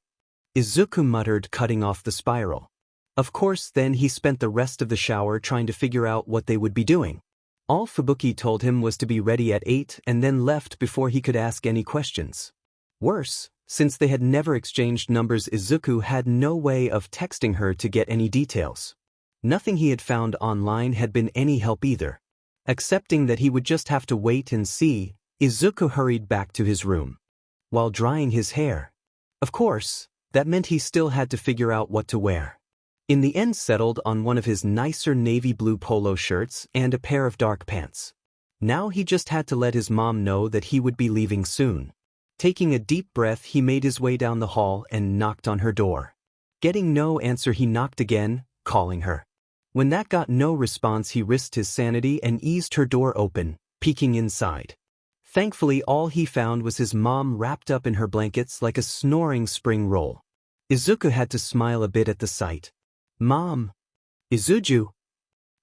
Izuku muttered, cutting off the spiral. Of course, then he spent the rest of the shower trying to figure out what they would be doing. All Fubuki told him was to be ready at 8 and then left before he could ask any questions. Worse, since they had never exchanged numbers, Izuku had no way of texting her to get any details. Nothing he had found online had been any help either. Accepting that he would just have to wait and see, Izuku hurried back to his room. While drying his hair. Of course, that meant he still had to figure out what to wear. In the end settled on one of his nicer navy blue polo shirts and a pair of dark pants. Now he just had to let his mom know that he would be leaving soon. Taking a deep breath, he made his way down the hall and knocked on her door. Getting no answer, he knocked again, calling her. When that got no response, he risked his sanity and eased her door open, peeking inside. Thankfully, all he found was his mom wrapped up in her blankets like a snoring spring roll. Izuku had to smile a bit at the sight. "Mom." "Izuju?"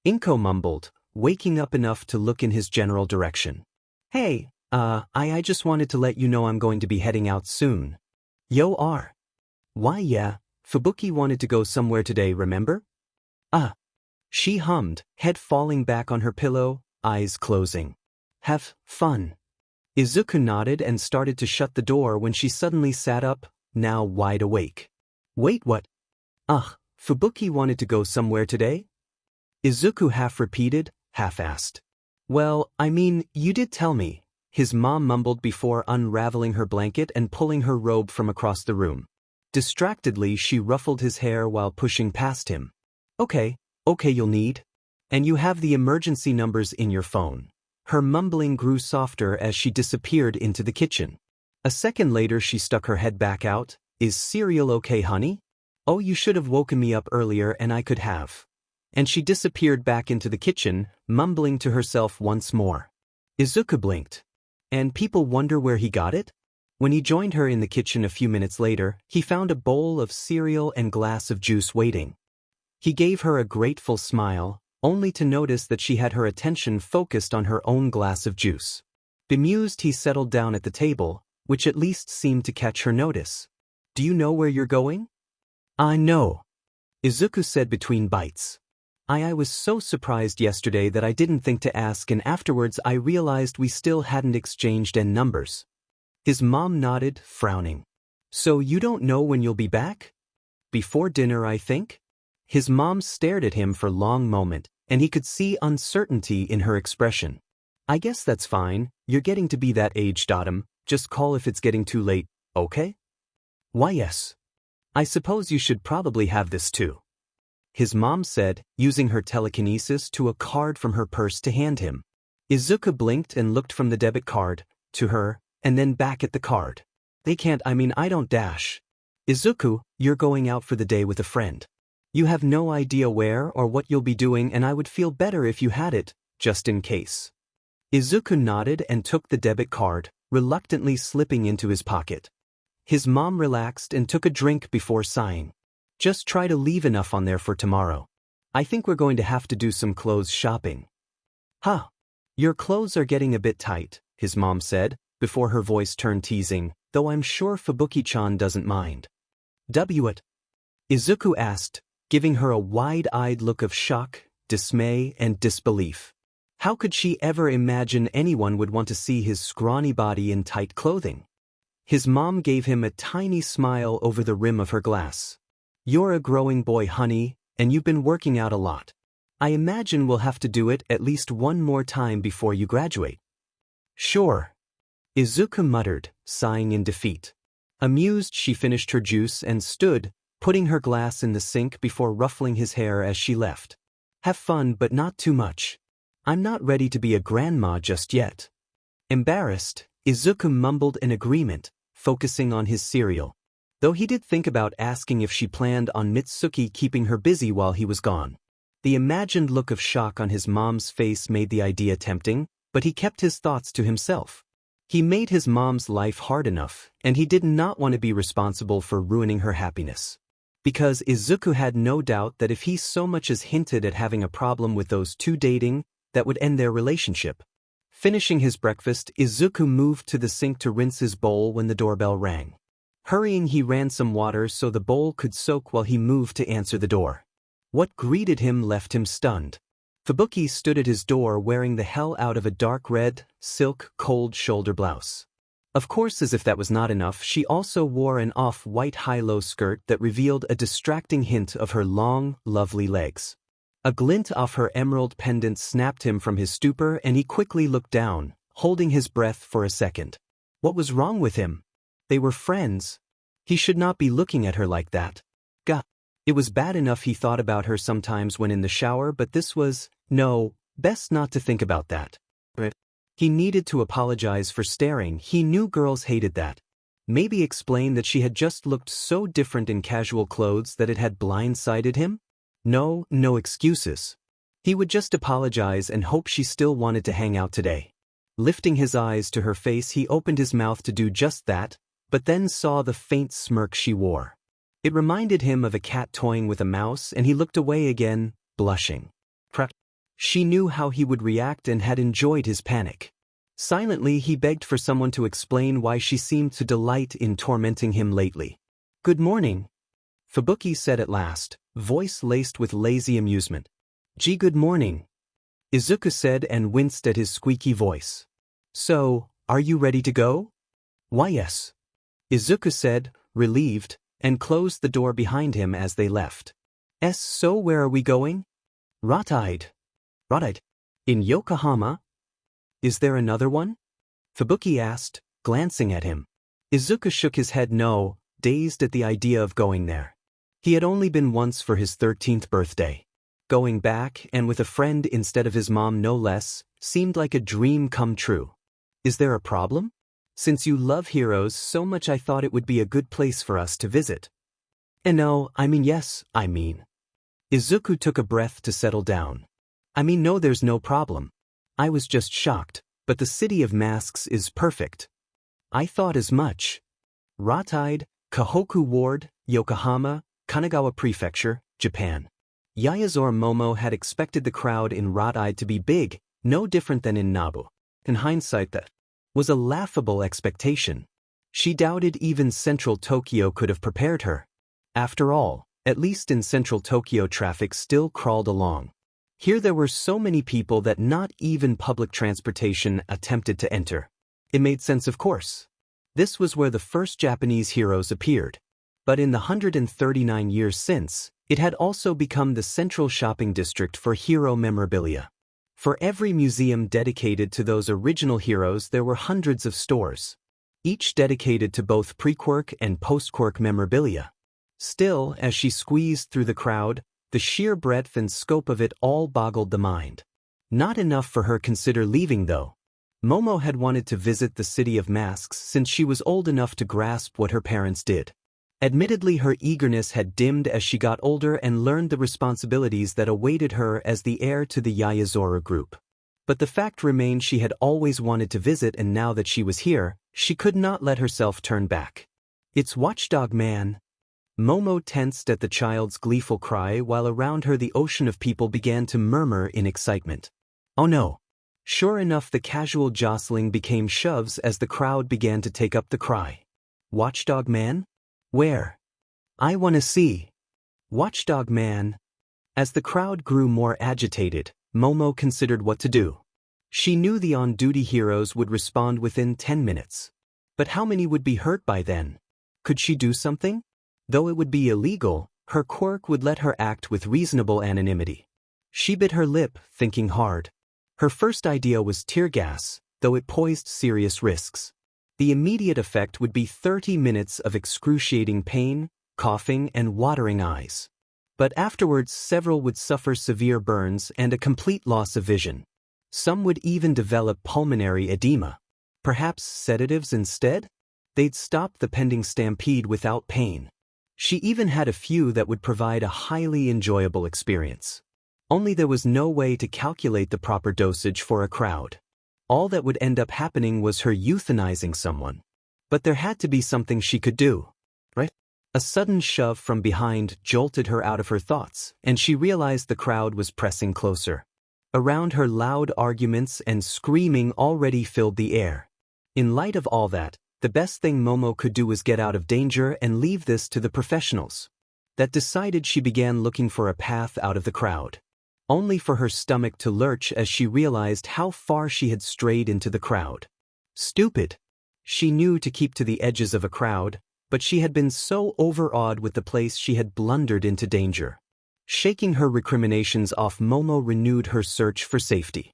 Inko mumbled, waking up enough to look in his general direction. "Hey, I just wanted to let you know I'm going to be heading out soon." "Yo are?" "Why yeah, Fubuki wanted to go somewhere today, remember?" She hummed, head falling back on her pillow, eyes closing. "Have fun." Izuku nodded and started to shut the door when she suddenly sat up, now wide awake. "Wait, what? Fubuki wanted to go somewhere today?" Izuku half repeated, half asked. "Well, I mean, you did tell me, his mom mumbled before unraveling her blanket and pulling her robe from across the room. Distractedly, she ruffled his hair while pushing past him. Okay, you'll need. And you have the emergency numbers in your phone. Her mumbling grew softer as she disappeared into the kitchen. A second later she stuck her head back out. Is cereal okay, honey? Oh, you should have woken me up earlier and I could have. And she disappeared back into the kitchen, mumbling to herself once more. Izuku blinked. And people wonder where he got it? When he joined her in the kitchen a few minutes later, he found a bowl of cereal and glass of juice waiting. He gave her a grateful smile, only to notice that she had her attention focused on her own glass of juice. Bemused, he settled down at the table, which at least seemed to catch her notice. Do you know where you're going? I know, Izuku said between bites. I was so surprised yesterday that I didn't think to ask, and afterwards I realized we still hadn't exchanged any numbers. His mom nodded, frowning. So you don't know when you'll be back? Before dinner, I think? His mom stared at him for a long moment, and he could see uncertainty in her expression. I guess that's fine, you're getting to be that age, Datum. Just call if it's getting too late, okay? Why yes. I suppose you should probably have this too. His mom said, using her telekinesis to a card from her purse to hand him. Izuku blinked and looked from the debit card, to her, and then back at the card. They can't, I don't dash. Izuku, you're going out for the day with a friend. You have no idea where or what you'll be doing, and I would feel better if you had it, just in case. Izuku nodded and took the debit card, reluctantly slipping into his pocket. His mom relaxed and took a drink before sighing. Just try to leave enough on there for tomorrow. I think we're going to have to do some clothes shopping. Huh. Your clothes are getting a bit tight, his mom said, before her voice turned teasing, though I'm sure Fubuki-chan doesn't mind. What? Izuku asked, giving her a wide-eyed look of shock, dismay, and disbelief. How could she ever imagine anyone would want to see his scrawny body in tight clothing? His mom gave him a tiny smile over the rim of her glass. You're a growing boy, honey, and you've been working out a lot. I imagine we'll have to do it at least one more time before you graduate. Sure. Izuku muttered, sighing in defeat. Amused, she finished her juice and stood, putting her glass in the sink before ruffling his hair as she left. Have fun, but not too much. I'm not ready to be a grandma just yet. Embarrassed, Izuku mumbled an agreement, focusing on his cereal. Though he did think about asking if she planned on Mitsuki keeping her busy while he was gone. The imagined look of shock on his mom's face made the idea tempting, but he kept his thoughts to himself. He made his mom's life hard enough, and he did not want to be responsible for ruining her happiness. Because Izuku had no doubt that if he so much as hinted at having a problem with those two dating, that would end their relationship. Finishing his breakfast, Izuku moved to the sink to rinse his bowl when the doorbell rang. Hurrying, he ran some water so the bowl could soak while he moved to answer the door. What greeted him left him stunned. Fubuki stood at his door wearing the hell out of a dark red, silk, cold shoulder blouse. Of course, as if that was not enough, she also wore an off-white high-low skirt that revealed a distracting hint of her long, lovely legs. A glint off her emerald pendant snapped him from his stupor, and he quickly looked down, holding his breath for a second. What was wrong with him? They were friends. He should not be looking at her like that. Gah. It was bad enough he thought about her sometimes when in the shower, but this was, no, best not to think about that. He needed to apologize for staring. He knew girls hated that. Maybe explain that she had just looked so different in casual clothes that it had blindsided him? No excuses. He would just apologize and hope she still wanted to hang out today. Lifting his eyes to her face, he opened his mouth to do just that, but then saw the faint smirk she wore. It reminded him of a cat toying with a mouse, and he looked away again, blushing. She knew how he would react and had enjoyed his panic. Silently, he begged for someone to explain why she seemed to delight in tormenting him lately. Good morning, Fubuki said at last, voice laced with lazy amusement. Gee, good morning, Izuku said and winced at his squeaky voice. So, are you ready to go? Why yes, Izuku said, relieved, and closed the door behind him as they left. So where are we going? Ride. In Yokohama? Is there another one? Fubuki asked, glancing at him. Izuku shook his head no, dazed at the idea of going there. He had only been once for his 13th birthday. Going back, and with a friend instead of his mom no less, seemed like a dream come true. Is there a problem? Since you love heroes so much I thought it would be a good place for us to visit. No, yes. Izuku took a breath to settle down. No, there's no problem. I was just shocked, but the city of masks is perfect. I thought as much. Rotide, Kahoku Ward, Yokohama, Kanagawa Prefecture, Japan. Yayazor Momo had expected the crowd in Rotide to be big, no different than in Nabu. In hindsight, that was a laughable expectation. She doubted even Central Tokyo could have prepared her. After all, at least in Central Tokyo traffic still crawled along. Here there were so many people that not even public transportation attempted to enter. It made sense, of course. This was where the first Japanese heroes appeared. But in the 139 years since, it had also become the central shopping district for hero memorabilia. For every museum dedicated to those original heroes there were hundreds of stores, each dedicated to both pre-quirk and post-quirk memorabilia. Still, as she squeezed through the crowd, the sheer breadth and scope of it all boggled the mind. Not enough for her consider leaving though. Momo had wanted to visit the city of masks since she was old enough to grasp what her parents did. Admittedly, her eagerness had dimmed as she got older and learned the responsibilities that awaited her as the heir to the Yayazora group. But the fact remained she had always wanted to visit, and now that she was here, she could not let herself turn back. It's Watchdog Man. Momo tensed at the child's gleeful cry while around her the ocean of people began to murmur in excitement. Oh no. Sure enough, the casual jostling became shoves as the crowd began to take up the cry. Watchdog Man? Where? I wanna see. Watchdog Man. As the crowd grew more agitated, Momo considered what to do. She knew the on-duty heroes would respond within 10 minutes. But how many would be hurt by then? Could she do something? Though it would be illegal, her quirk would let her act with reasonable anonymity. She bit her lip, thinking hard. Her first idea was tear gas, though it posed serious risks. The immediate effect would be 30 minutes of excruciating pain, coughing, and watering eyes. But afterwards several would suffer severe burns and a complete loss of vision. Some would even develop pulmonary edema. Perhaps sedatives instead? They'd stop the pending stampede without pain. She even had a few that would provide a highly enjoyable experience. Only there was no way to calculate the proper dosage for a crowd. All that would end up happening was her euthanizing someone. But there had to be something she could do, right? A sudden shove from behind jolted her out of her thoughts, and she realized the crowd was pressing closer. Around her, loud arguments and screaming already filled the air. In light of all that, the best thing Momo could do was get out of danger and leave this to the professionals. That decided, she began looking for a path out of the crowd. Only for her stomach to lurch as she realized how far she had strayed into the crowd. Stupid. She knew to keep to the edges of a crowd, but she had been so overawed with the place she had blundered into danger. Shaking her recriminations off, Momo renewed her search for safety.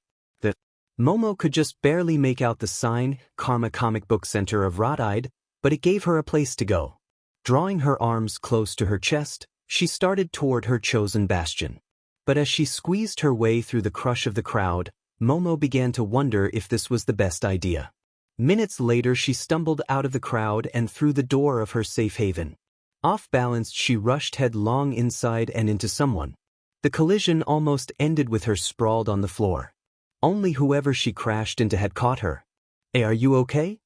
Momo could just barely make out the sign, Karma Comic Book Center of Rotide, but it gave her a place to go. Drawing her arms close to her chest, she started toward her chosen bastion. But as she squeezed her way through the crush of the crowd, Momo began to wonder if this was the best idea. Minutes later she stumbled out of the crowd and through the door of her safe haven. Off-balanced, she rushed headlong inside and into someone. The collision almost ended with her sprawled on the floor. Only whoever she crashed into had caught her. "Hey, are you okay?"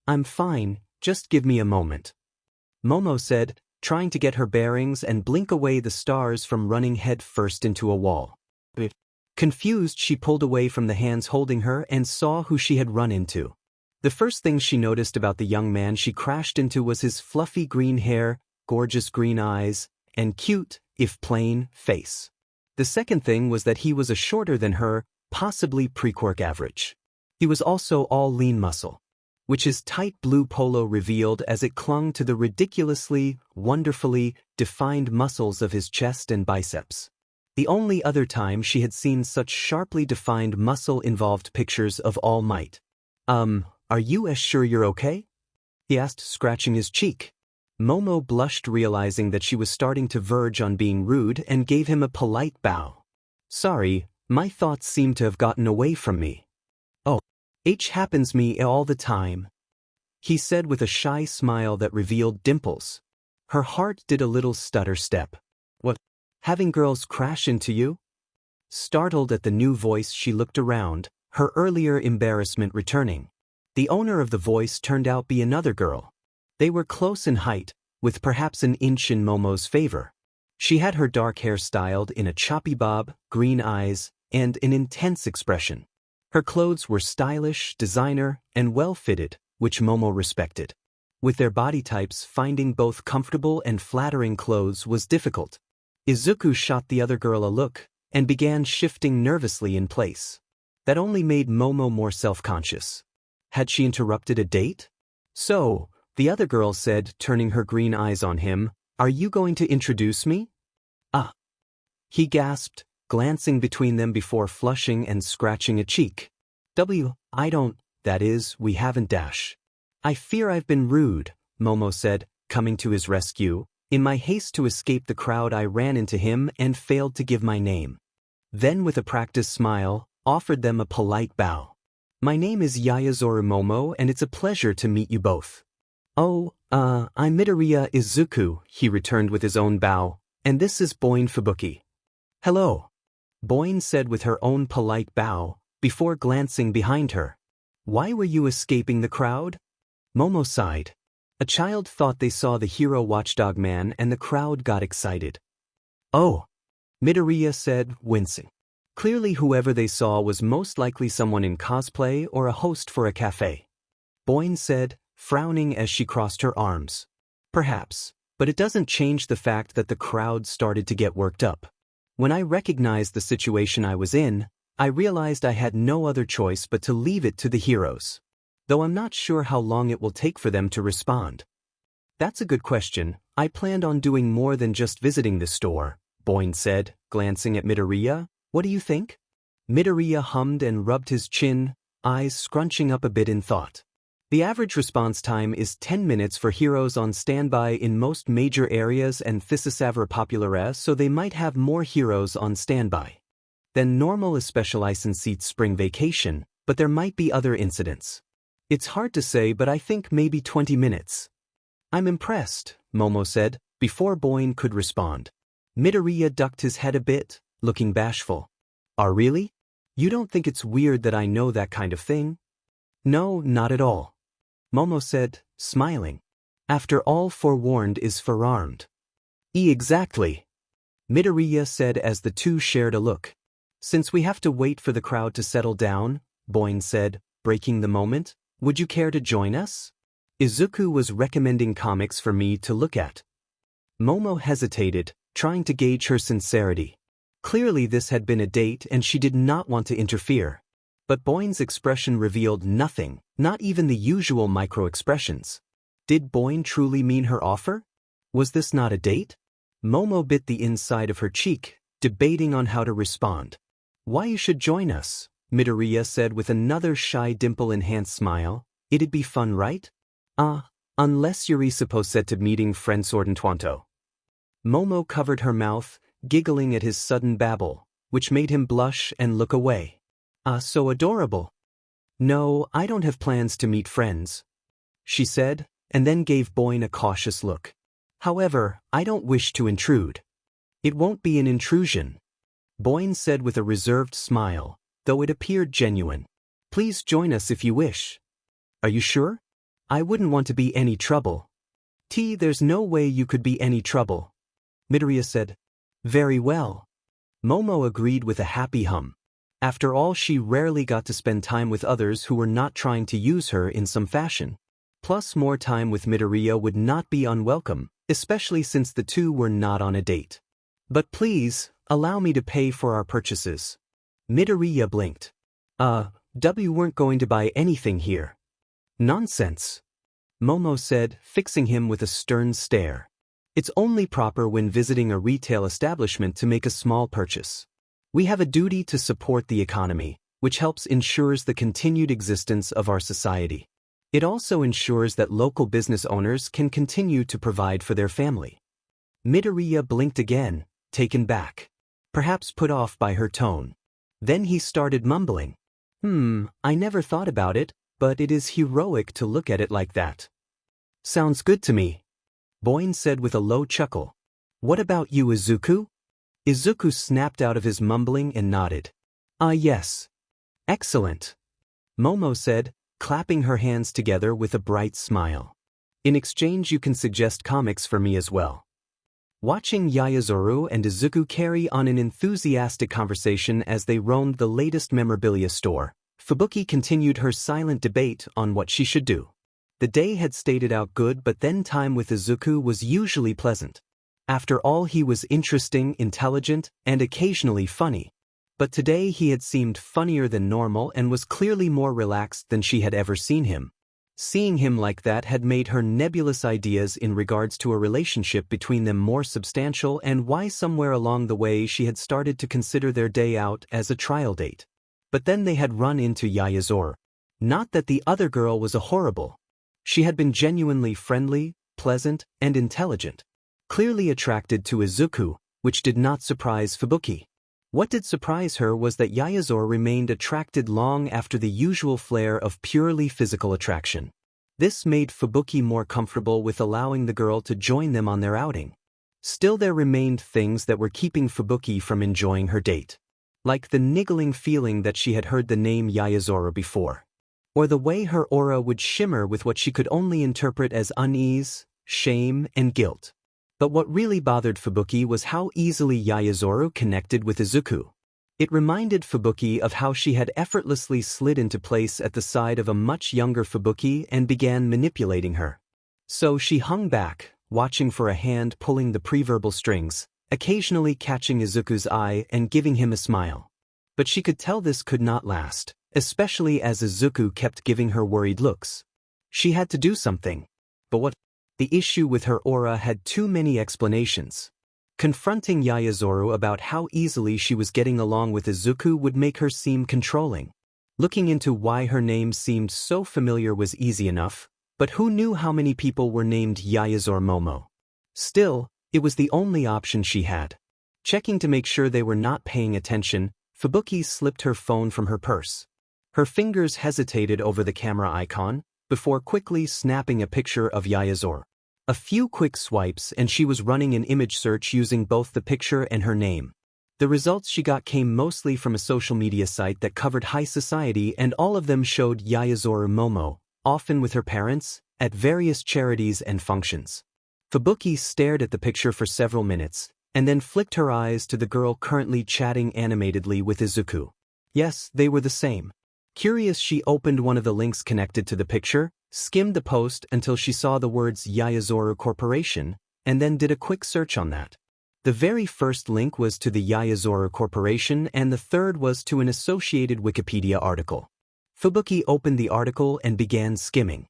"I'm fine, just give me a moment," Momo said, trying to get her bearings and blink away the stars from running head first into a wall. Confused, she pulled away from the hands holding her and saw who she had run into. The first thing she noticed about the young man she crashed into was his fluffy green hair, gorgeous green eyes, and cute, if plain, face. The second thing was that he was a shorter than her, possibly pre-quirk average. He was also all lean muscle, which his tight blue polo revealed as it clung to the ridiculously, wonderfully defined muscles of his chest and biceps. The only other time she had seen such sharply defined muscle involved pictures of All Might. Are Are you sure you're okay? He asked, scratching his cheek. Momo blushed, realizing that she was starting to verge on being rude, and gave him a polite bow. Sorry, my thoughts seem to have gotten away from me. Oh, happens me all the time, he said with a shy smile that revealed dimples. Her heart did a little stutter step. What? Having girls crash into you? Startled at the new voice, she looked around, her earlier embarrassment returning. The owner of the voice turned out be another girl. They were close in height, with perhaps an inch in Momo's favor. She had her dark hair styled in a choppy bob, green eyes, and an intense expression. Her clothes were stylish, designer, and well-fitted, which Momo respected. With their body types, finding both comfortable and flattering clothes was difficult. Izuku shot the other girl a look, and began shifting nervously in place. That only made Momo more self-conscious. Had she interrupted a date? So, the other girl said, turning her green eyes on him, "Are you going to introduce me?" He gasped, glancing between them before flushing and scratching a cheek. I don't, that is, we haven't dash. I fear I've been rude, Momo said, coming to his rescue. In my haste to escape the crowd, I ran into him and failed to give my name. Then with a practiced smile, offered them a polite bow. My name is Yayazoru Momo, and it's a pleasure to meet you both. I'm Midoriya Izuku, he returned with his own bow, and this is Boin Fubuki. Hello, Boin said with her own polite bow, before glancing behind her. Why were you escaping the crowd? Momo sighed. A child thought they saw the hero watchdog man and the crowd got excited. Oh, Midoriya said, wincing. Clearly whoever they saw was most likely someone in cosplay or a host for a cafe. Boin said, frowning as she crossed her arms. Perhaps, but it doesn't change the fact that the crowd started to get worked up. When I recognized the situation I was in, I realized I had no other choice but to leave it to the heroes. Though I'm not sure how long it will take for them to respond. That's a good question. I planned on doing more than just visiting the store, Boin said, glancing at Midoriya. What do you think? Midoriya hummed and rubbed his chin, eyes scrunching up a bit in thought. The average response time is 10 minutes for heroes on standby in most major areas and Fisisavra populares, so they might have more heroes on standby than normal, especially since it's spring vacation, but there might be other incidents. It's hard to say, but I think maybe 20 minutes. I'm impressed, Momo said, before Boin could respond. Midoriya ducked his head a bit, looking bashful. Really? You don't think it's weird that I know that kind of thing? No, not at all. Momo said, smiling. After all, forewarned is forearmed. Exactly. Midoriya said as the two shared a look. Since we have to wait for the crowd to settle down, Boin said, breaking the moment, would you care to join us? Izuku was recommending comics for me to look at. Momo hesitated, trying to gauge her sincerity. Clearly this had been a date and she did not want to interfere. But Boin's expression revealed nothing, not even the usual micro-expressions. Did Boin truly mean her offer? Was this not a date? Momo bit the inside of her cheek, debating on how to respond. Why you should join us, Midoriya said with another shy dimple-enhanced smile. It'd be fun, right? Unless you're supposed to meeting friends Sordentuanto. Momo covered her mouth, giggling at his sudden babble, which made him blush and look away. So adorable. No, I don't have plans to meet friends, she said, and then gave Boin a cautious look. However, I don't wish to intrude. It won't be an intrusion, Boin said with a reserved smile, though it appeared genuine. Please join us if you wish. Are you sure? I wouldn't want to be any trouble. There's no way you could be any trouble, Midoriya said. Very well. Momo agreed with a happy hum. After all, she rarely got to spend time with others who were not trying to use her in some fashion. Plus, more time with Midoriya would not be unwelcome, especially since the two were not on a date. But please, allow me to pay for our purchases. Midoriya blinked. We weren't going to buy anything here. Nonsense, Momo said, fixing him with a stern stare. It's only proper when visiting a retail establishment to make a small purchase. We have a duty to support the economy, which helps ensures the continued existence of our society. It also ensures that local business owners can continue to provide for their family. Midoriya blinked again, taken back, perhaps put off by her tone. Then he started mumbling. I never thought about it, but it is heroic to look at it like that. Sounds good to me, Boyne said with a low chuckle. What about you, Izuku? Izuku snapped out of his mumbling and nodded. Yes. Excellent, Momo said, clapping her hands together with a bright smile. In exchange you can suggest comics for me as well. Watching Yaoyorozu and Izuku carry on an enthusiastic conversation as they roamed the latest memorabilia store, Fubuki continued her silent debate on what she should do. The day had started out good, but then time with Izuku was usually pleasant. After all, he was interesting, intelligent, and occasionally funny. But today he had seemed funnier than normal and was clearly more relaxed than she had ever seen him. Seeing him like that had made her nebulous ideas in regards to a relationship between them more substantial, and why somewhere along the way she had started to consider their day out as a trial date. But then they had run into Yaoyorozu. Not that the other girl was a horrible. She had been genuinely friendly, pleasant, and intelligent. Clearly attracted to Izuku, which did not surprise Fubuki. What did surprise her was that Yaoyorozu remained attracted long after the usual flare of purely physical attraction. This made Fubuki more comfortable with allowing the girl to join them on their outing. Still, there remained things that were keeping Fubuki from enjoying her date. Like the niggling feeling that she had heard the name Yaoyorozu before. Or the way her aura would shimmer with what she could only interpret as unease, shame, and guilt. But what really bothered Fubuki was how easily Yaoyorozu connected with Izuku. It reminded Fubuki of how she had effortlessly slid into place at the side of a much younger Fubuki and began manipulating her. So she hung back, watching for a hand pulling the preverbal strings, occasionally catching Izuku's eye and giving him a smile. But she could tell this could not last, especially as Izuku kept giving her worried looks. She had to do something. But what? The issue with her aura had too many explanations. Confronting Yaoyorozu about how easily she was getting along with Izuku would make her seem controlling. Looking into why her name seemed so familiar was easy enough, but who knew how many people were named Yaoyorozu Momo? Still, it was the only option she had. Checking to make sure they were not paying attention, Fubuki slipped her phone from her purse. Her fingers hesitated over the camera icon, before quickly snapping a picture of Yaoyorozu. A few quick swipes and she was running an image search using both the picture and her name. The results she got came mostly from a social media site that covered high society, and all of them showed Yaoyorozu Momo, often with her parents, at various charities and functions. Fubuki stared at the picture for several minutes, and then flicked her eyes to the girl currently chatting animatedly with Izuku. Yes, they were the same. Curious, she opened one of the links connected to the picture, skimmed the post until she saw the words Yaoyorozu Corporation, and then did a quick search on that. The very first link was to the Yaoyorozu Corporation, and the third was to an associated Wikipedia article. Fubuki opened the article and began skimming.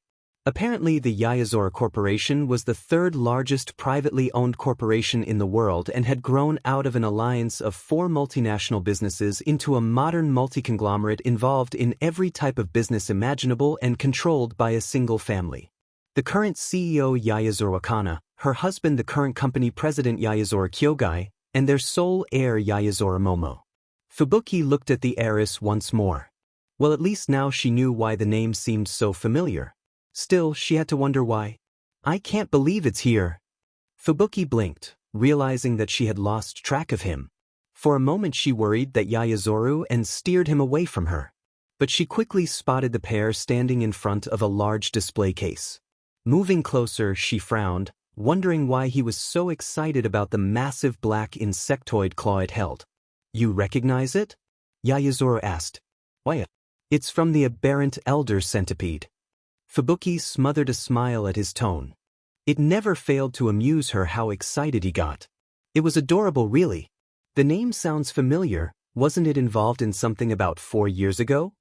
Apparently, the Yaoyorozu Corporation was the third largest privately owned corporation in the world and had grown out of an alliance of 4 multinational businesses into a modern multi-conglomerate involved in every type of business imaginable and controlled by a single family. The current CEO Yaoyorozu Akana, her husband the current company president Yaoyorozu Kyogai, and their sole heir Yaoyorozu Momo. Fubuki looked at the heiress once more. Well, at least now she knew why the name seemed so familiar. Still, she had to wonder why. I can't believe it's here. Fubuki blinked, realizing that she had lost track of him. For a moment she worried that Yaoyorozu and steered him away from her. But she quickly spotted the pair standing in front of a large display case. Moving closer, she frowned, wondering why he was so excited about the massive black insectoid claw it held. You recognize it? Yaoyorozu asked. Why? It's from the aberrant elder centipede. Fubuki smothered a smile at his tone. It never failed to amuse her how excited he got. It was adorable, really. The name sounds familiar. Wasn't it involved in something about 4 years ago?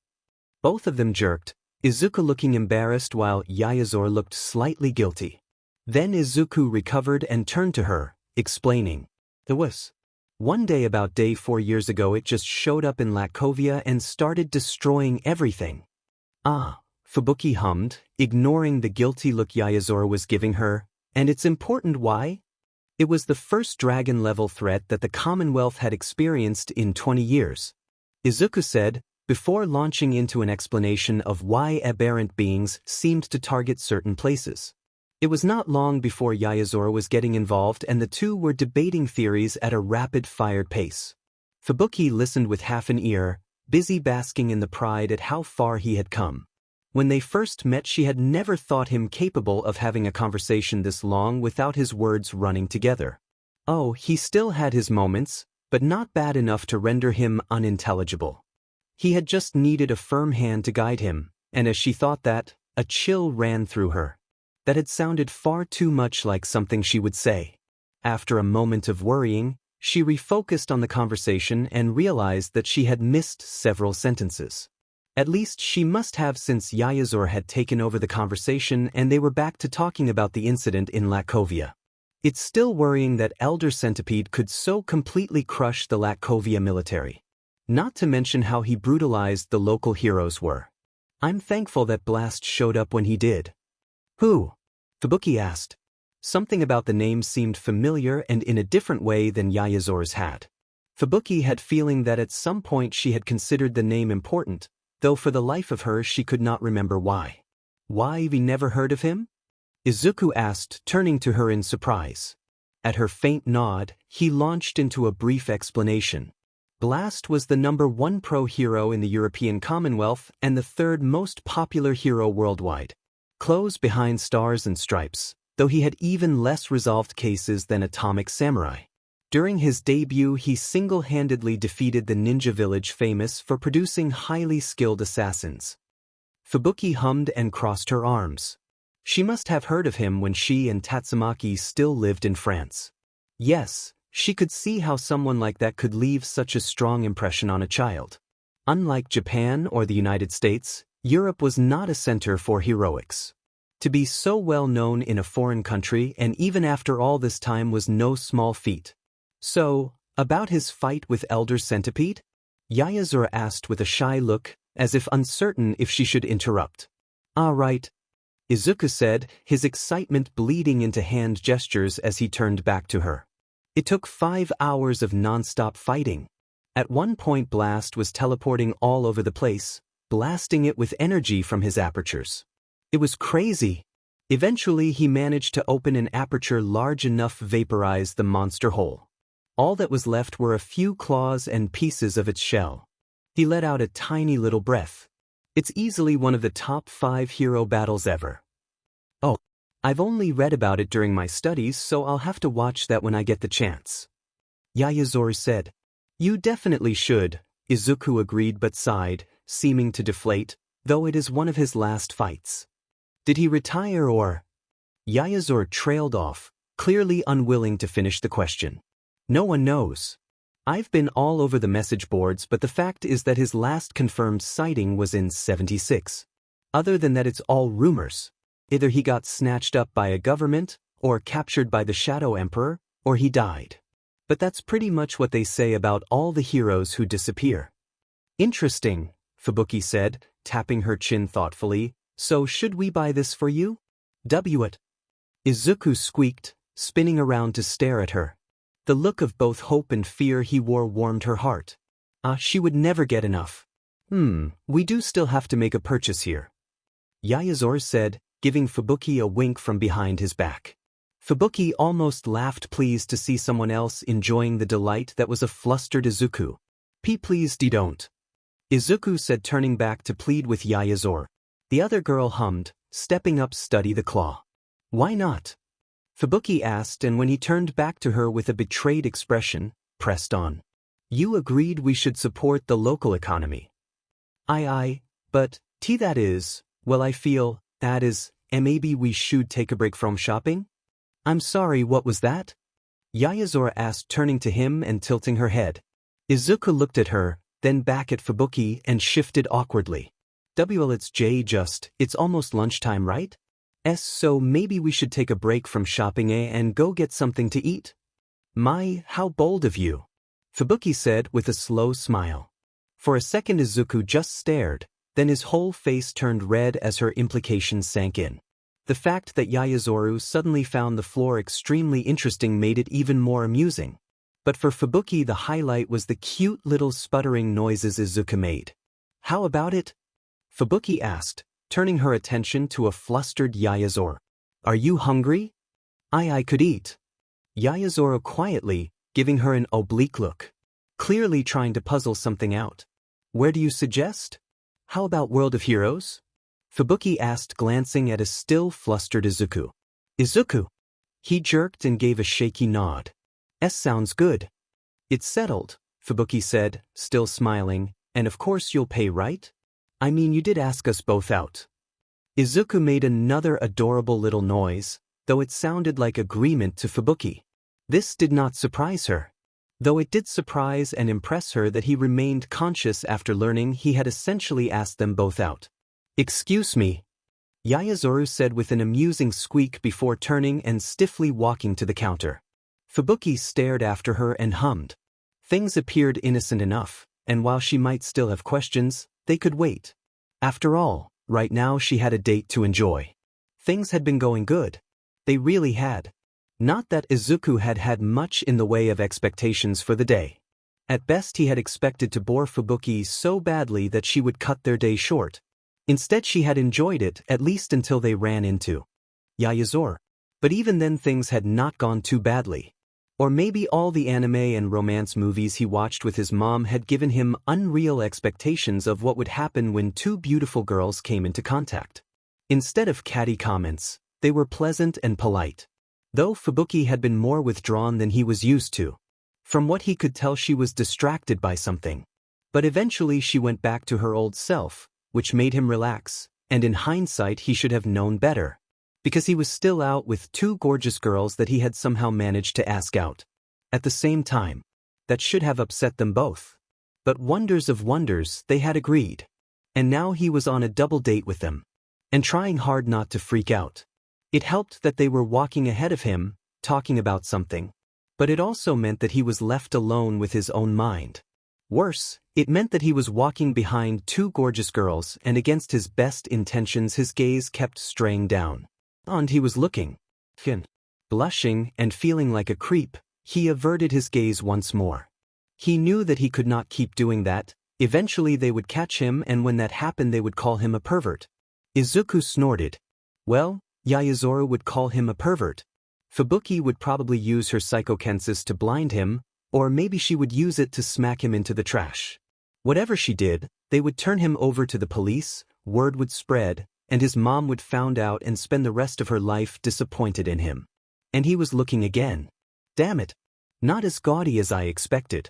Both of them jerked, Izuku looking embarrassed while Yaoyorozu looked slightly guilty. Then Izuku recovered and turned to her, explaining. There was one day about 4 years ago it just showed up in Latvia and started destroying everything. Ah. Fubuki hummed, ignoring the guilty look Yayazora was giving her, and it's important why? It was the first dragon-level threat that the Commonwealth had experienced in 20 years. Izuku said, before launching into an explanation of why aberrant beings seemed to target certain places. It was not long before Yayazora was getting involved and the two were debating theories at a rapid-fired pace. Fubuki listened with half an ear, busy basking in the pride at how far he had come. When they first met, she had never thought him capable of having a conversation this long without his words running together. Oh, he still had his moments, but not bad enough to render him unintelligible. He had just needed a firm hand to guide him, and as she thought that, a chill ran through her. That had sounded far too much like something she would say. After a moment of worrying, she refocused on the conversation and realized that she had missed several sentences. At least she must have, since Yayazora had taken over the conversation and they were back to talking about the incident in Latkovia. It's still worrying that Elder Centipede could so completely crush the Latkovia military. Not to mention how he brutalized the local heroes were. I'm thankful that Blast showed up when he did. Who? Fubuki asked. Something about the name seemed familiar and in a different way than Yayazora's had. Fubuki had feeling that at some point she had considered the name important, though for the life of her she could not remember why. Why we never heard of him? Izuku asked, turning to her in surprise. At her faint nod, he launched into a brief explanation. Blast was the #1 pro hero in the European Commonwealth and the third most popular hero worldwide. Close behind stars and stripes, though he had even less resolved cases than Atomic Samurai. During his debut, he single-handedly defeated the ninja village famous for producing highly skilled assassins. Fubuki hummed and crossed her arms. She must have heard of him when she and Tatsumaki still lived in France. Yes, she could see how someone like that could leave such a strong impression on a child. Unlike Japan or the United States, Europe was not a center for heroics. To be so well known in a foreign country and even after all this time was no small feat. So, about his fight with Elder Centipede? Yayazora asked with a shy look, as if uncertain if she should interrupt. Right. Izuku said, his excitement bleeding into hand gestures as he turned back to her. It took 5 hours of non-stop fighting. At one point Blast was teleporting all over the place, blasting it with energy from his apertures. It was crazy. Eventually he managed to open an aperture large enough to vaporize the monster whole. All that was left were a few claws and pieces of its shell. He let out a tiny little breath. It's easily one of the top 5 hero battles ever. Oh, I've only read about it during my studies, so I'll have to watch that when I get the chance. Yayazora said. You definitely should, Izuku agreed but sighed, seeming to deflate, though it is one of his last fights. Did he retire or? Yayazora trailed off, clearly unwilling to finish the question. No one knows. I've been all over the message boards, but the fact is that his last confirmed sighting was in '76. Other than that, it's all rumors. Either he got snatched up by a government, or captured by the Shadow Emperor, or he died. But that's pretty much what they say about all the heroes who disappear. Interesting, Fubuki said, tapping her chin thoughtfully. So should we buy this for you? It. Izuku squeaked, spinning around to stare at her. The look of both hope and fear he wore warmed her heart. She would never get enough. We do still have to make a purchase here. Yayazora said, giving Fubuki a wink from behind his back. Fubuki almost laughed, pleased to see someone else enjoying the delight that was a flustered Izuku. Please don't. Izuku said, turning back to plead with Yayazora. The other girl hummed, stepping up, study the claw. Why not? Fubuki asked, and when he turned back to her with a betrayed expression, pressed on. You agreed we should support the local economy. But, that is, well, I feel, that is, and maybe we should take a break from shopping? I'm sorry, what was that? Yayazora asked, turning to him and tilting her head. Izuku looked at her, then back at Fubuki and shifted awkwardly. It's almost lunchtime, right? So maybe we should take a break from shopping and go get something to eat? My, how bold of you, Fubuki said with a slow smile. For a second Izuku just stared, Then his whole face turned red as her implications sank in. The fact that Yayazoru suddenly found the floor extremely interesting made it even more amusing. But for Fubuki, the highlight was the cute little sputtering noises Izuku made. "How about it?" Fubuki asked, turning her attention to a flustered Yayazoru. "Are you hungry?" I could eat." Yayazoru quietly, giving her an oblique look. Clearly trying to puzzle something out. "Where do you suggest?" "How about World of Heroes?" Fubuki asked, glancing at a still flustered Izuku. "Izuku?" He jerked and gave a shaky nod. Sounds good." "It's settled," Fubuki said, still smiling, "and of course you'll pay, right? I mean, you did ask us both out." Izuku made another adorable little noise, though it sounded like agreement to Fubuki. This did not surprise her. Though it did surprise and impress her that he remained conscious after learning he had essentially asked them both out. "Excuse me," Yayazoru said with an amusing squeak before turning and stiffly walking to the counter. Fubuki stared after her and hummed. Things appeared innocent enough, and while she might still have questions, they could wait. After all, right now she had a date to enjoy. Things had been going good. They really had. Not that Izuku had had much in the way of expectations for the day. At best he had expected to bore Fubuki so badly that she would cut their day short. Instead she had enjoyed it, at least until they ran into Yayazoru. But even then things had not gone too badly. Or maybe all the anime and romance movies he watched with his mom had given him unreal expectations of what would happen when two beautiful girls came into contact. Instead of catty comments, they were pleasant and polite. Though Fubuki had been more withdrawn than he was used to. From what he could tell she was distracted by something. But eventually she went back to her old self, which made him relax, and in hindsight he should have known better. Because he was still out with two gorgeous girls that he had somehow managed to ask out. At the same time. That should have upset them both. But wonders of wonders, they had agreed. And now he was on a double date with them. And trying hard not to freak out. It helped that they were walking ahead of him, talking about something. But it also meant that he was left alone with his own mind. Worse, it meant that he was walking behind two gorgeous girls and against his best intentions his gaze kept straying down. And he was looking. Blushing and feeling like a creep, he averted his gaze once more. He knew that he could not keep doing that. Eventually they would catch him, and when that happened they would call him a pervert. Izuku snorted. Well, Yayazoru would call him a pervert. Fubuki would probably use her psychokinesis to blind him, or maybe she would use it to smack him into the trash. Whatever she did, they would turn him over to the police, word would spread, and his mom would find out and spend the rest of her life disappointed in him. And he was looking again. Damn it. Not as gaudy as I expected.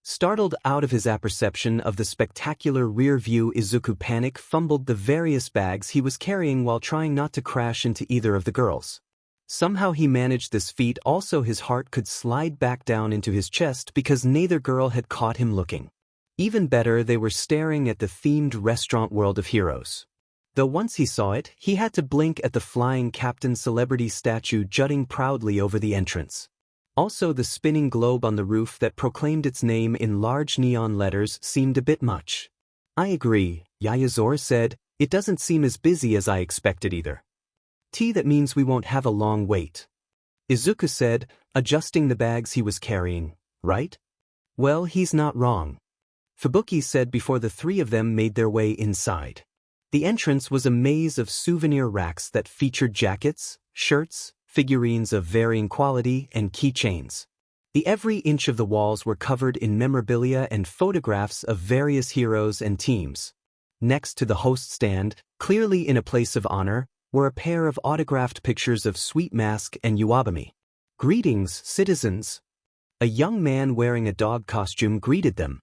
Startled out of his apperception of the spectacular rear view, Izuku panic fumbled the various bags he was carrying while trying not to crash into either of the girls. Somehow he managed this feat. Also his heart could slide back down into his chest because neither girl had caught him looking. Even better, they were staring at the themed restaurant World of Heroes. Though once he saw it, he had to blink at the flying Captain Celebrity statue jutting proudly over the entrance. Also the spinning globe on the roof that proclaimed its name in large neon letters seemed a bit much. I agree, Yayazoru said, it doesn't seem as busy as I expected either. That means we won't have a long wait. Izuku said, adjusting the bags he was carrying, right? Well, he's not wrong. Fubuki said before the three of them made their way inside. The entrance was a maze of souvenir racks that featured jackets, shirts, figurines of varying quality, and keychains. Every inch of the walls were covered in memorabilia and photographs of various heroes and teams. Next to the host stand, clearly in a place of honor, were a pair of autographed pictures of Sweet Mask and Uwabami. Greetings, citizens. A young man wearing a dog costume greeted them.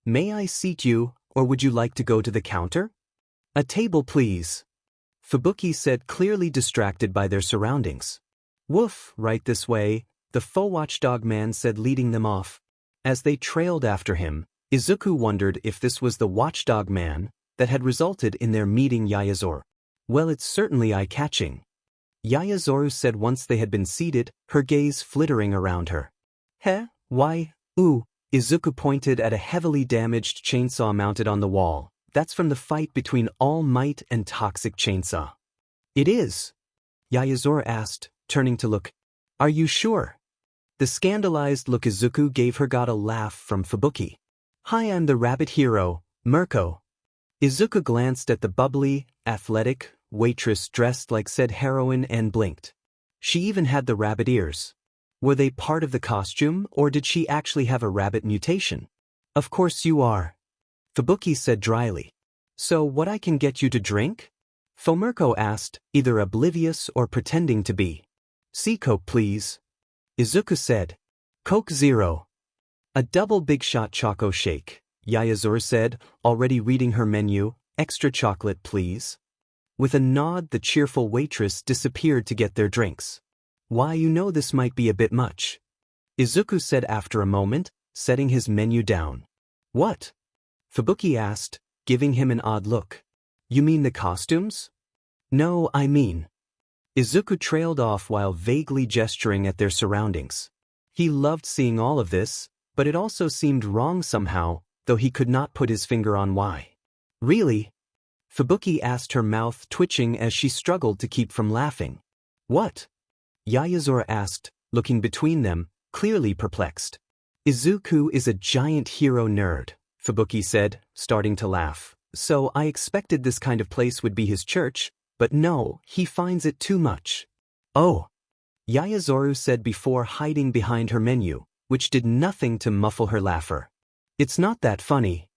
May I seat you, or would you like to go to the counter? A table, please. Fubuki said, clearly distracted by their surroundings. Woof, right this way, the faux watchdog man said, leading them off. As they trailed after him, Izuku wondered if this was the watchdog man that had resulted in their meeting Yayazoru. Well, it's certainly eye-catching. Yayazoru said once they had been seated, her gaze flittering around her. Why, ooh, Izuku pointed at a heavily damaged chainsaw mounted on the wall, That's from the fight between All Might and Toxic Chainsaw. It is? Yayazora asked, turning to look. Are you sure? The scandalized look Izuku gave her got a laugh from Fubuki. Hi, I'm the rabbit hero, Mirko. Izuku glanced at the bubbly, athletic waitress dressed like said heroine and blinked. She even had the rabbit ears. Were they part of the costume, or did she actually have a rabbit mutation? Of course you are. Fubuki said dryly. So what I can get you to drink? Mirko asked, either oblivious or pretending to be. Sea Coke please. Izuku said. Coke Zero. A double big shot Choco Shake, Yayazora said, already reading her menu, extra chocolate please. With a nod the cheerful waitress disappeared to get their drinks. Why, you know this might be a bit much. Izuku said after a moment, setting his menu down. What? Fubuki asked, giving him an odd look. You mean the costumes? No, I mean. Izuku trailed off while vaguely gesturing at their surroundings. He loved seeing all of this, but it also seemed wrong somehow, though he could not put his finger on why. Really? Fubuki asked, her mouth twitching as she struggled to keep from laughing. What? Yayazora asked, looking between them, clearly perplexed. Izuku is a giant hero nerd, Fubuki said, starting to laugh. So I expected this kind of place would be his church, but no, he finds it too much. Oh. Yayazora said before hiding behind her menu, which did nothing to muffle her laughter. It's not that funny.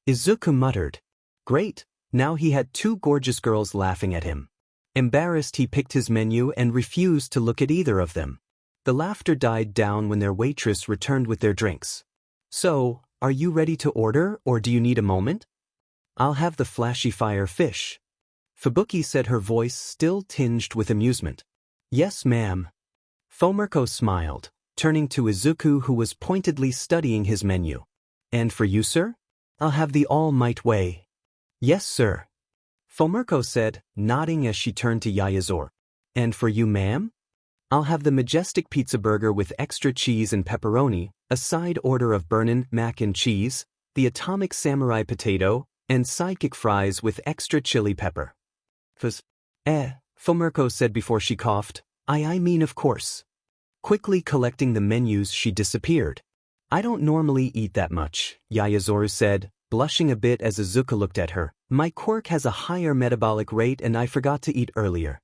Izuku muttered. Great, now he had two gorgeous girls laughing at him. Embarrassed, he picked his menu and refused to look at either of them. The laughter died down when their waitress returned with their drinks. So, are you ready to order, or do you need a moment? I'll have the flashy fire fish. Fubuki said, her voice still tinged with amusement. Yes, ma'am. Mirko smiled, turning to Izuku, who was pointedly studying his menu. And for you, sir? I'll have the All Might way. Yes, sir. Mirko said, nodding as she turned to Yayazora. And for you, ma'am? I'll have the majestic pizza burger with extra cheese and pepperoni, a side order of burnin' mac and cheese, the atomic samurai potato, and sidekick fries with extra chili pepper. Mirko said before she coughed. I mean of course. Quickly collecting the menus, she disappeared. I don't normally eat that much, Yayazora said, blushing a bit as Izuku looked at her. My quirk has a higher metabolic rate and I forgot to eat earlier.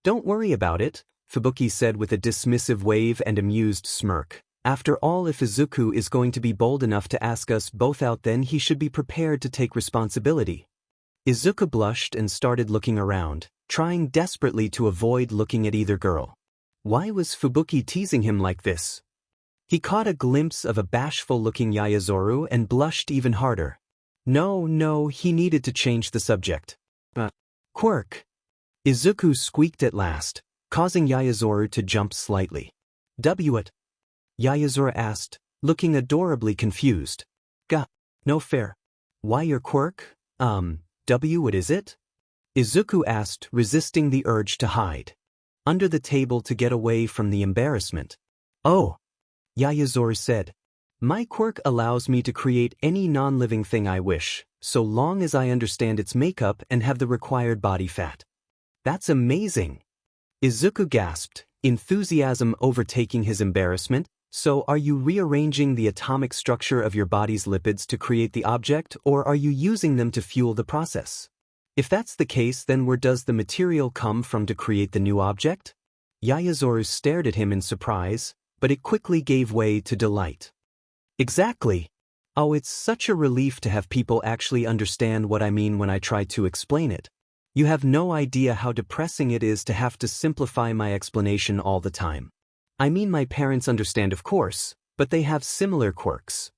Don't worry about it, Fubuki said with a dismissive wave and amused smirk. After all, if Izuku is going to be bold enough to ask us both out, then he should be prepared to take responsibility. Izuku blushed and started looking around, trying desperately to avoid looking at either girl. Why was Fubuki teasing him like this? He caught a glimpse of a bashful-looking Yayazora and blushed even harder. No, he needed to change the subject. Quirk. Izuku squeaked at last, causing Yayazora to jump slightly. What? Yayazora asked, looking adorably confused. No fair. Why your quirk? What is it? Izuku asked, resisting the urge to hide under the table to get away from the embarrassment. Oh, Yayazora said. My quirk allows me to create any non-living thing I wish, so long as I understand its makeup and have the required body fat. That's amazing. Izuku gasped, enthusiasm overtaking his embarrassment. So are you rearranging the atomic structure of your body's lipids to create the object, or are you using them to fuel the process? If that's the case, then where does the material come from to create the new object? Yayazora stared at him in surprise, but it quickly gave way to delight. Exactly. Oh, it's such a relief to have people actually understand what I mean when I try to explain it. You have no idea how depressing it is to have to simplify my explanation all the time. I mean, my parents understand, of course, but they have similar quirks.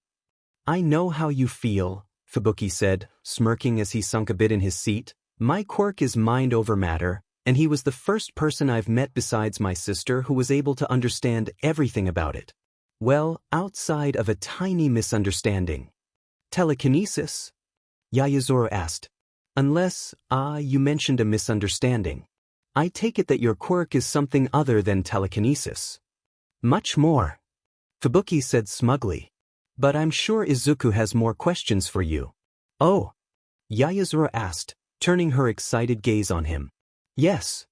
I know how you feel, Fubuki said, smirking as he sunk a bit in his seat. My quirk is mind over matter, and he was the first person I've met besides my sister who was able to understand everything about it. Well, outside of a tiny misunderstanding. Telekinesis? Yayazora asked. Unless, you mentioned a misunderstanding. I take it that your quirk is something other than telekinesis. Much more. Fubuki said smugly. But I'm sure Izuku has more questions for you. Oh. Yayazura asked, turning her excited gaze on him. Yes.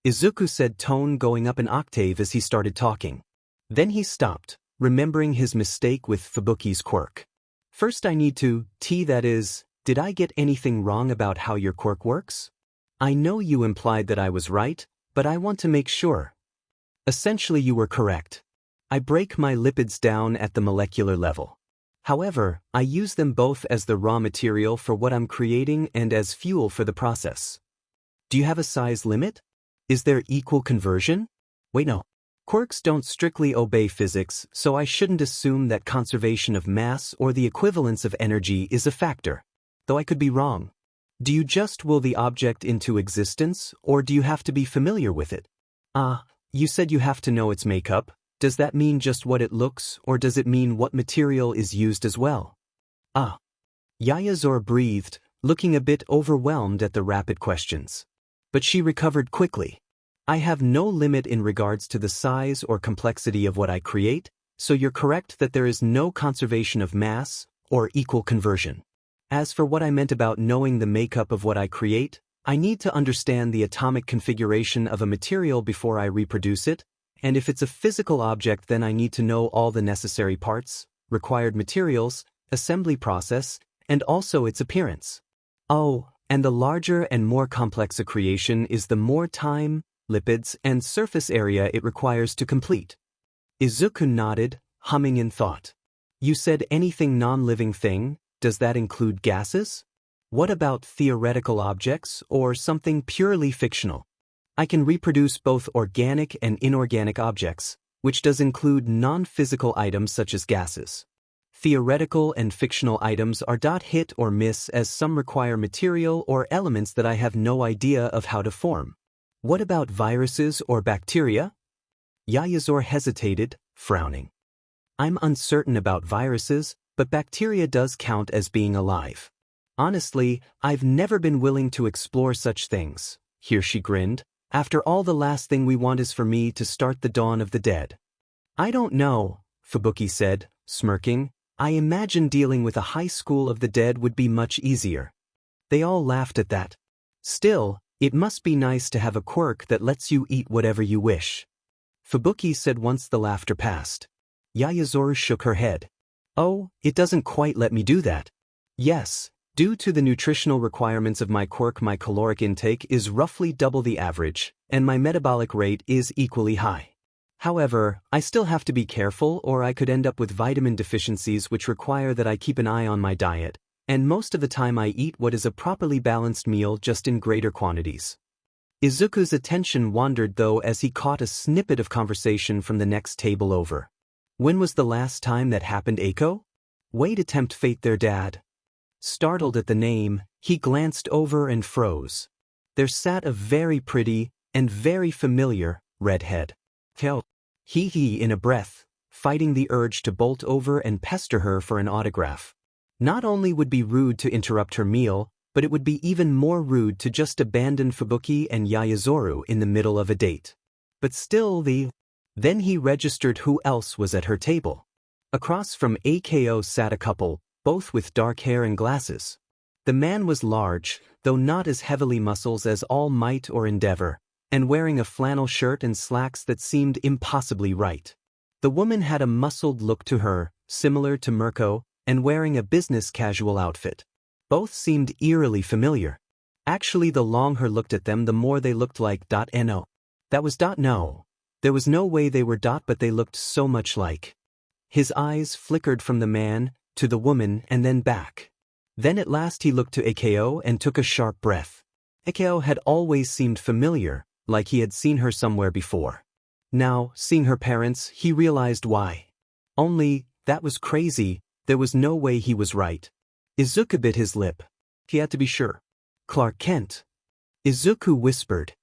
Izuku said, tone going up an octave as he started talking. Then he stopped, remembering his mistake with Fubuki's quirk. First I need to, that is, did I get anything wrong about how your quirk works? I know you implied that I was right, but I want to make sure. Essentially you were correct. I break my lipids down at the molecular level. However, I use them both as the raw material for what I'm creating and as fuel for the process. Do you have a size limit? Is there equal conversion? Wait, no. Quirks don't strictly obey physics, so I shouldn't assume that conservation of mass or the equivalence of energy is a factor. Though I could be wrong. Do you just will the object into existence, or do you have to be familiar with it? You said you have to know its makeup. Does that mean just what it looks, or does it mean what material is used as well? Yayazura breathed, looking a bit overwhelmed at the rapid questions. But she recovered quickly. I have no limit in regards to the size or complexity of what I create, so you're correct that there is no conservation of mass or equal conversion. As for what I meant about knowing the makeup of what I create, I need to understand the atomic configuration of a material before I reproduce it, and if it's a physical object then I need to know all the necessary parts, required materials, assembly process, and also its appearance. Oh, and the larger and more complex a creation is the more time, lipids, and surface area it requires to complete. Izuku nodded, humming in thought. You said anything non-living thing, does that include gases? What about theoretical objects or something purely fictional? I can reproduce both organic and inorganic objects, which does include non-physical items such as gases. Theoretical and fictional items are hit or miss as some require material or elements that I have no idea of how to form. What about viruses or bacteria? Yayazura hesitated, frowning. I'm uncertain about viruses, but bacteria does count as being alive. Honestly, I've never been willing to explore such things. Here she grinned. After all, the last thing we want is for me to start the dawn of the dead. I don't know, Fubuki said, smirking. I imagine dealing with a high school of the dead would be much easier. They all laughed at that. Still, it must be nice to have a quirk that lets you eat whatever you wish. Fubuki said once the laughter passed. Yayazura shook her head. Oh, it doesn't quite let me do that. Yes, due to the nutritional requirements of my quirk, my caloric intake is roughly double the average, and my metabolic rate is equally high. However, I still have to be careful or I could end up with vitamin deficiencies which require that I keep an eye on my diet, and most of the time I eat what is a properly balanced meal just in greater quantities. Izuku's attention wandered though as he caught a snippet of conversation from the next table over. When was the last time that happened, Eiko? Way to tempt fate there, Dad. Startled at the name, he glanced over and froze. There sat a very pretty and very familiar redhead. He in a breath, fighting the urge to bolt over and pester her for an autograph. Not only would be rude to interrupt her meal, but it would be even more rude to just abandon Fubuki and Yayazura in the middle of a date. But still Then he registered who else was at her table. Across from Ako sat a couple, both with dark hair and glasses. The man was large, though not as heavily muscles as All Might or Endeavor, and wearing a flannel shirt and slacks that seemed impossibly right. The woman had a muscled look to her, similar to Mirko, and wearing a business casual outfit. Both seemed eerily familiar. Actually, the longer looked at them, the more they looked like No. That was No. There was no way they were but they looked so much like. His eyes flickered from the man to the woman and then back. Then at last he looked to Ako and took a sharp breath. Ako had always seemed familiar, like he had seen her somewhere before. Now, seeing her parents, he realized why. Only, that was crazy, there was no way he was right. Izuku bit his lip. He had to be sure. Clark Kent. Izuku whispered.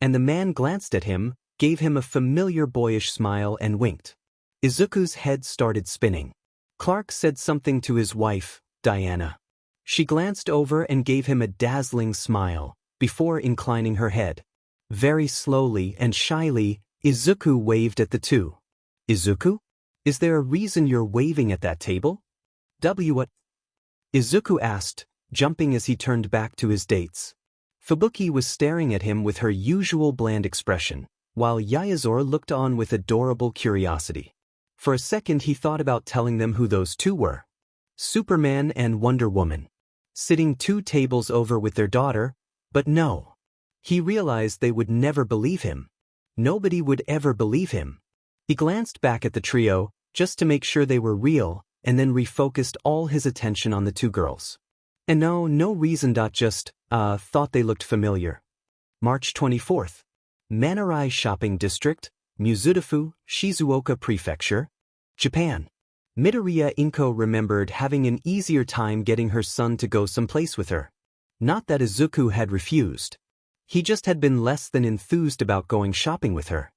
And the man glanced at him, gave him a familiar boyish smile and winked. Izuku's head started spinning. Clark said something to his wife, Diana. She glanced over and gave him a dazzling smile, before inclining her head. Very slowly and shyly, Izuku waved at the two. Izuku? Is there a reason you're waving at that table? What? Izuku asked, jumping as he turned back to his dates. Fubuki was staring at him with her usual bland expression, while Yayazora looked on with adorable curiosity. For a second he thought about telling them who those two were. Superman and Wonder Woman. Sitting 2 tables over with their daughter, but no. He realized they would never believe him. Nobody would ever believe him. He glanced back at the trio, just to make sure they were real, and then refocused all his attention on the 2 girls. And no reason. Just, thought they looked familiar. March 24th. Manarai Shopping District, Mizudafu, Shizuoka Prefecture, Japan. Midoriya Izuku remembered having an easier time getting her son to go someplace with her. Not that Izuku had refused. He just had been less than enthused about going shopping with her.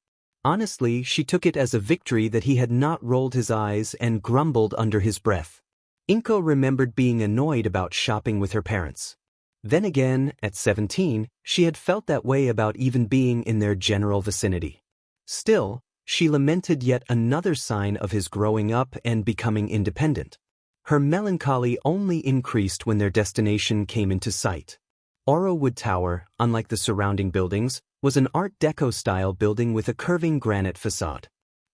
Honestly, she took it as a victory that he had not rolled his eyes and grumbled under his breath. Izuku remembered being annoyed about shopping with her parents. Then again, at 17, she had felt that way about even being in their general vicinity. Still, she lamented yet another sign of his growing up and becoming independent. Her melancholy only increased when their destination came into sight. Oro Wood Tower, unlike the surrounding buildings, was an Art Deco-style building with a curving granite facade.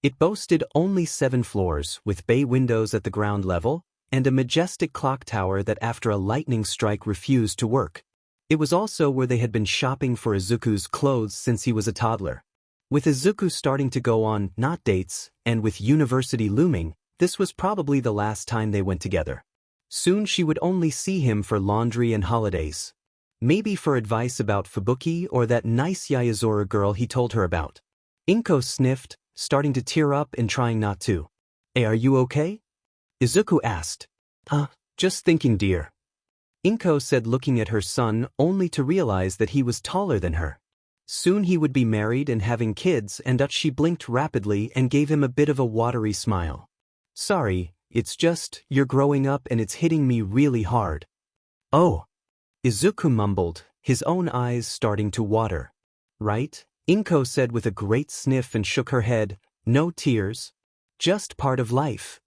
It boasted only 7 floors, with bay windows at the ground level, and a majestic clock tower that after a lightning strike refused to work. It was also where they had been shopping for Izuku's clothes since he was a toddler. With Izuku starting to go on not dates, and with university looming, this was probably the last time they went together. Soon she would only see him for laundry and holidays. Maybe for advice about Fubuki or that nice Yayazora girl he told her about. Izuku sniffed, starting to tear up and trying not to. "Hey, are you okay?" Izuku asked. Just thinking, dear." Izuku said, looking at her son only to realize that he was taller than her. Soon he would be married and having kids, and she blinked rapidly and gave him a bit of a watery smile. "Sorry, it's just, you're growing up and it's hitting me really hard." "Oh," Izuku mumbled, his own eyes starting to water. "Right?" Izuku said with a great sniff and shook her head. "No tears. Just part of life."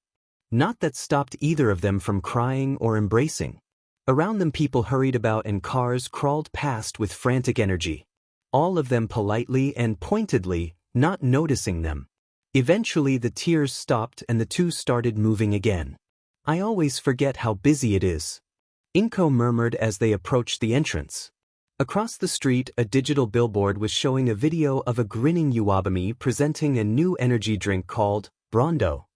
Not that stopped either of them from crying or embracing. Around them people hurried about and cars crawled past with frantic energy. All of them politely and pointedly, not noticing them. Eventually the tears stopped and the 2 started moving again. "I always forget how busy it is," Izuku murmured as they approached the entrance. Across the street, a digital billboard was showing a video of a grinning Uwabami presenting a new energy drink called Brondo.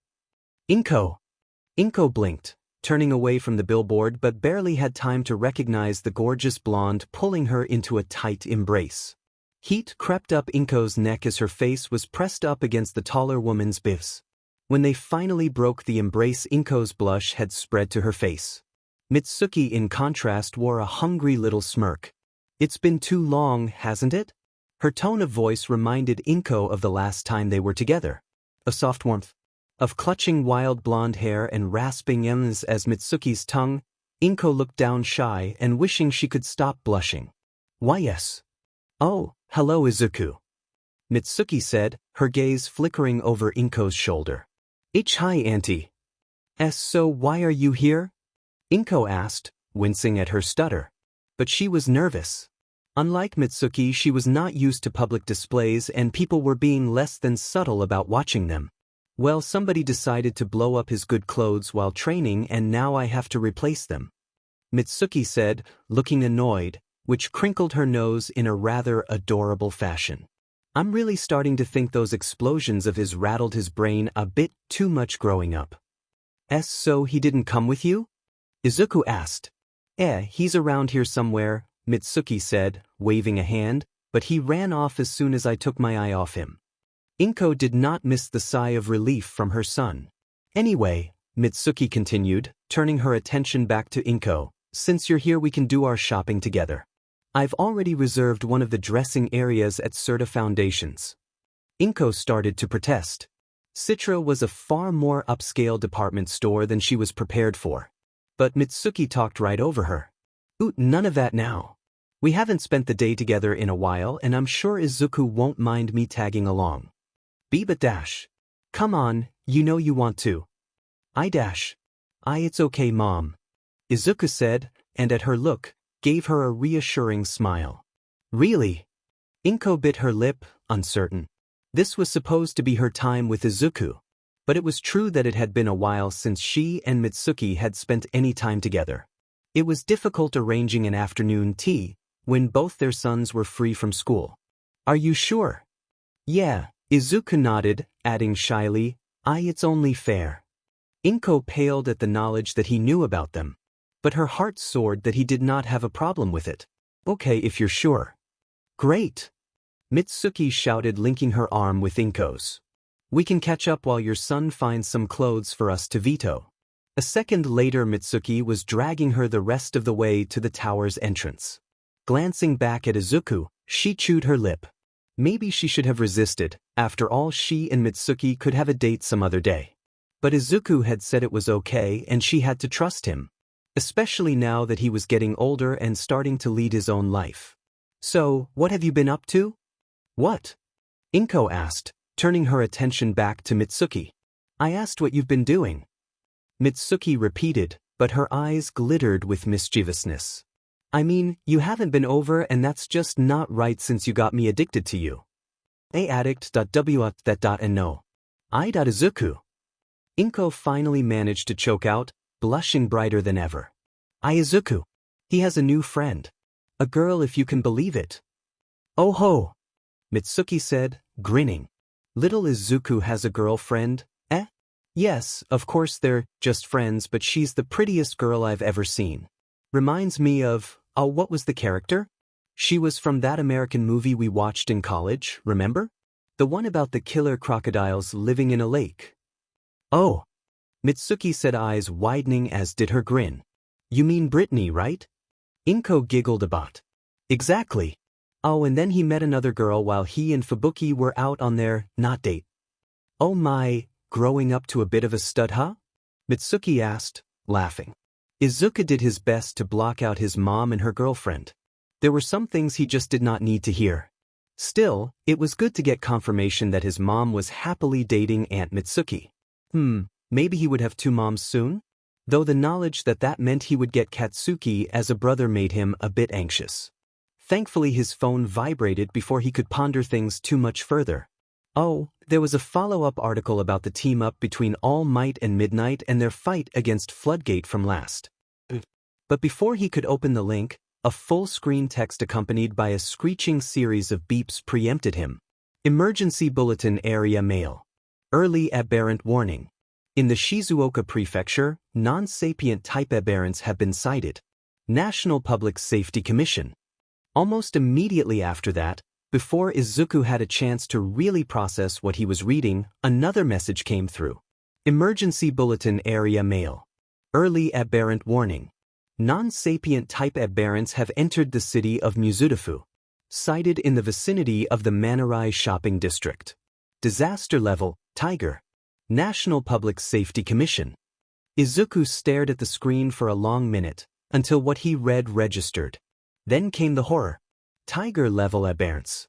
Izuku blinked, turning away from the billboard, but barely had time to recognize the gorgeous blonde pulling her into a tight embrace. Heat crept up Izuku's neck as her face was pressed up against the taller woman's biffs. When they finally broke the embrace, Izuku's blush had spread to her face. Mitsuki, in contrast, wore a hungry little smirk. "It's been too long, hasn't it?" Her tone of voice reminded Izuku of the last time they were together. A soft warmth of clutching wild blonde hair and rasping M's as Mitsuki's tongue. Izuku looked down shy and wishing she could stop blushing. "Why yes." "Oh, hello Izuku," Mitsuki said, her gaze flickering over Izuku's shoulder. Hi auntie." So why are you here?" Izuku asked, wincing at her stutter. But she was nervous. Unlike Mitsuki, she was not used to public displays and people were being less than subtle about watching them. "Well, somebody decided to blow up his good clothes while training and now I have to replace them," Mitsuki said, looking annoyed, which crinkled her nose in a rather adorable fashion. "I'm really starting to think those explosions of his rattled his brain a bit too much growing up." So he didn't come with you?" Izuku asked. He's around here somewhere," Mitsuki said, waving a hand, "but he ran off as soon as I took my eye off him." Izuku did not miss the sigh of relief from her son. "Anyway," Mitsuki continued, turning her attention back to Izuku, "since you're here we can do our shopping together. I've already reserved one of the dressing areas at Serta Foundations." Izuku started to protest. Citra was a far more upscale department store than she was prepared for. But Mitsuki talked right over her. None of that now. We haven't spent the day together in a while and I'm sure Izuku won't mind me tagging along." Biba "Come on, you know you want to." It's okay mom," Izuku said, and at her look, gave her a reassuring smile. Really? Inko bit her lip, uncertain. This was supposed to be her time with Izuku. But it was true that it had been a while since she and Mitsuki had spent any time together. It was difficult arranging an afternoon tea when both their sons were free from school. Are you sure? Yeah, Izuku nodded, adding shyly, it's only fair. Inko paled at the knowledge that he knew about them. But her heart soared that he did not have a problem with it. Okay, if you're sure. Great! Mitsuki shouted, linking her arm with Inko's. We can catch up while your son finds some clothes for us to veto. A second later, Mitsuki was dragging her the rest of the way to the tower's entrance. Glancing back at Izuku, she chewed her lip. Maybe she should have resisted. After all, she and Mitsuki could have a date some other day. But Izuku had said it was okay and she had to trust him. Especially now that he was getting older and starting to lead his own life. So, what have you been up to? What? Inko asked, turning her attention back to Mitsuki. I asked what you've been doing. Mitsuki repeated, but her eyes glittered with mischievousness. I mean, you haven't been over and that's just not right since you got me addicted to you. Addict.w.that.no. I.Izuku. Inko finally managed to choke out, blushing brighter than ever. Izuku. He has a new friend. A girl, if you can believe it. Oh ho! Mitsuki said, grinning. Little Izuku has a girlfriend, eh? Yes, of course they're just friends, but she's the prettiest girl I've ever seen. Reminds me of, what was the character? She was from that American movie we watched in college, remember? The one about the killer crocodiles living in a lake. Oh. Mitsuki said, eyes widening, as did her grin. You mean Brittany, right? Inko giggled about. Exactly. Oh, and then he met another girl while he and Fubuki were out on their not date. Oh my, growing up to a bit of a stud, huh? Mitsuki asked, laughing. Izuku did his best to block out his mom and her girlfriend. There were some things he just did not need to hear. Still, it was good to get confirmation that his mom was happily dating Aunt Mitsuki. Maybe he would have two moms soon? Though the knowledge that that meant he would get Katsuki as a brother made him a bit anxious. Thankfully his phone vibrated before he could ponder things too much further. Oh, there was a follow-up article about the team-up between All Might and Midnight and their fight against Floodgate from last. But before he could open the link, a full-screen text accompanied by a screeching series of beeps preempted him. Emergency Bulletin Area Mail. Early Aberrant Warning. In the Shizuoka Prefecture, non-sapient type aberrants have been cited. National Public Safety Commission. Almost immediately after that, before Izuku had a chance to really process what he was reading, another message came through. Emergency Bulletin Area Mail. Early Aberrant Warning. Non-sapient type aberrants have entered the city of Mizudafu. Sighted in the vicinity of the Manurai Shopping District. Disaster Level, Tiger. National Public Safety Commission. Izuku stared at the screen for a long minute, until what he read registered. Then came the horror. Tiger level aberrants.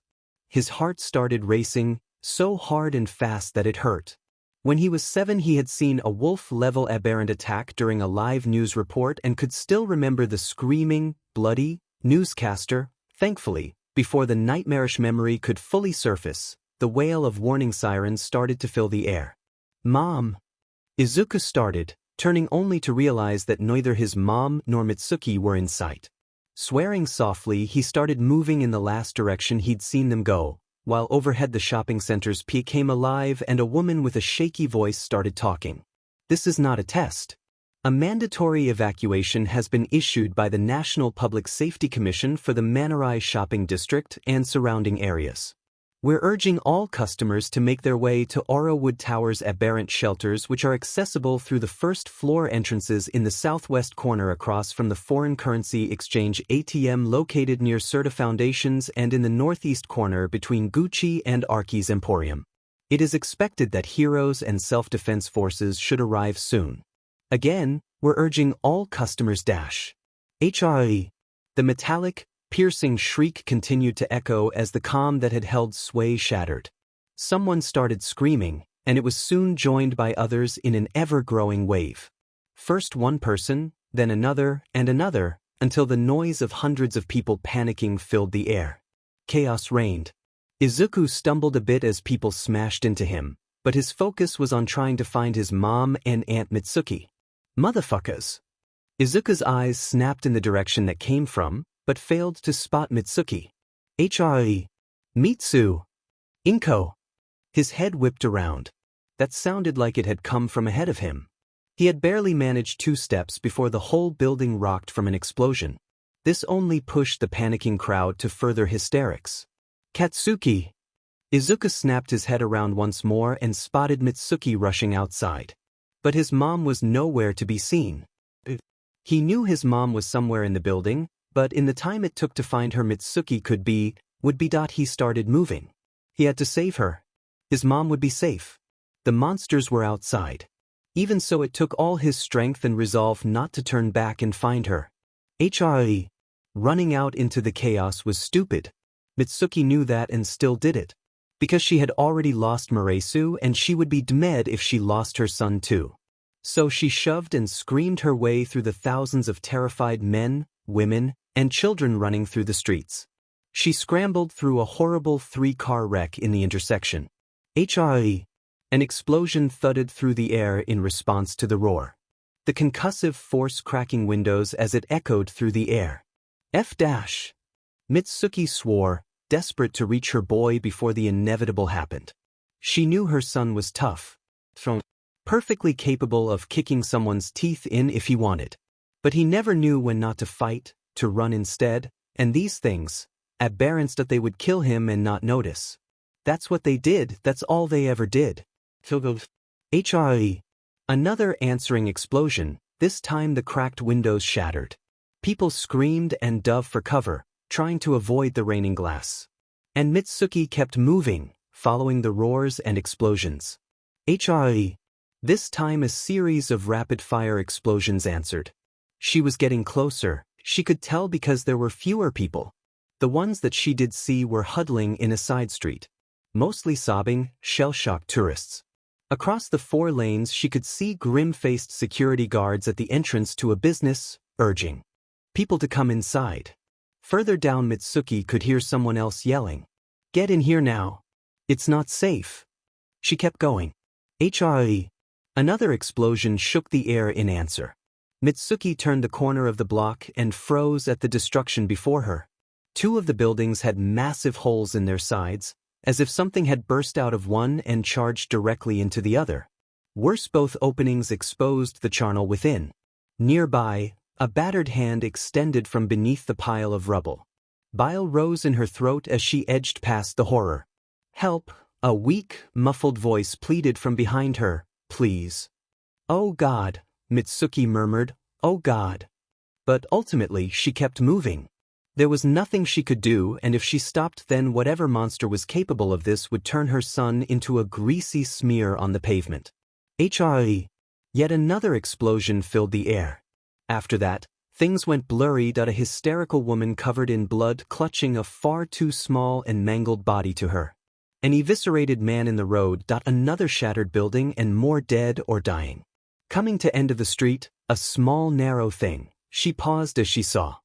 His heart started racing, so hard and fast that it hurt. When he was 7, he had seen a wolf-level aberrant attack during a live news report and could still remember the screaming, bloody newscaster. Thankfully, before the nightmarish memory could fully surface, the wail of warning sirens started to fill the air. Mom! Izuku started, turning only to realize that neither his mom nor Mitsuki were in sight. Swearing softly, he started moving in the last direction he'd seen them go, while overhead the shopping center's peak came alive and a woman with a shaky voice started talking. This is not a test. A mandatory evacuation has been issued by the National Public Safety Commission for the Manurai Shopping District and surrounding areas. We're urging all customers to make their way to Aurawood Tower's aberrant shelters, which are accessible through the first-floor entrances in the southwest corner across from the foreign currency exchange ATM located near Serta Foundations and in the northeast corner between Gucci and Arki's Emporium. It is expected that heroes and self-defense forces should arrive soon. Again, we're urging all customers HRE. The metallic, piercing shriek continued to echo as the calm that had held sway shattered. Someone started screaming, and it was soon joined by others in an ever-growing wave. First one person, then another, until the noise of hundreds of people panicking filled the air. Chaos reigned. Izuku stumbled a bit as people smashed into him, but his focus was on trying to find his mom and Aunt Mitsuki. Motherfuckers! Izuku's eyes snapped in the direction that came from, but failed to spot Mitsuki. HRE. Mitsu. Inko. His head whipped around. That sounded like it had come from ahead of him. He had barely managed 2 steps before the whole building rocked from an explosion. This only pushed the panicking crowd to further hysterics. Katsuki. Izuku snapped his head around once more and spotted Mitsuki rushing outside. But his mom was nowhere to be seen. He knew his mom was somewhere in the building, but in the time it took to find her, Mitsuki would be. He started moving. He had to save her. His mom would be safe. The monsters were outside. Even so, it took all his strength and resolve not to turn back and find her. HRE. Running out into the chaos was stupid. Mitsuki knew that and still did it. Because she had already lost Maresu and she would be dead if she lost her son too. So she shoved and screamed her way through the thousands of terrified men, women, and children running through the streets. She scrambled through a horrible 3-car wreck in the intersection. HRE. An explosion thudded through the air in response to the roar. The concussive force cracking windows as it echoed through the air. F-. Mitsuki swore, desperate to reach her boy before the inevitable happened. She knew her son was tough. Perfectly capable of kicking someone's teeth in if he wanted. But he never knew when not to fight, to run instead, and these things, aberrant that they would kill him and not notice. That's what they did, that's all they ever did. HRE. Another answering explosion, this time the cracked windows shattered. People screamed and dove for cover, trying to avoid the raining glass. And Mitsuki kept moving, following the roars and explosions. HRE. This time a series of rapid-fire explosions answered. She was getting closer, she could tell because there were fewer people. The ones that she did see were huddling in a side street. Mostly sobbing, shell-shocked tourists. Across the 4 lanes she could see grim-faced security guards at the entrance to a business, urging people to come inside. Further down Mitsuki could hear someone else yelling, "Get in here now. It's not safe." She kept going. HRE. Another explosion shook the air in answer. Mitsuki turned the corner of the block and froze at the destruction before her. 2 of the buildings had massive holes in their sides, as if something had burst out of one and charged directly into the other. Worse, both openings exposed the charnel within. Nearby, a battered hand extended from beneath the pile of rubble. Bile rose in her throat as she edged past the horror. "Help," a weak, muffled voice pleaded from behind her, "please." "Oh God," Mitsuki murmured, "oh God." But ultimately she kept moving. There was nothing she could do, and if she stopped, then whatever monster was capable of this would turn her son into a greasy smear on the pavement. HRE. Yet another explosion filled the air. After that, things went blurry. A hysterical woman covered in blood clutching a far too small and mangled body to her. An eviscerated man in the road. Another shattered building and more dead or dying. Coming to end of the street, a small narrow thing. She paused as she saw.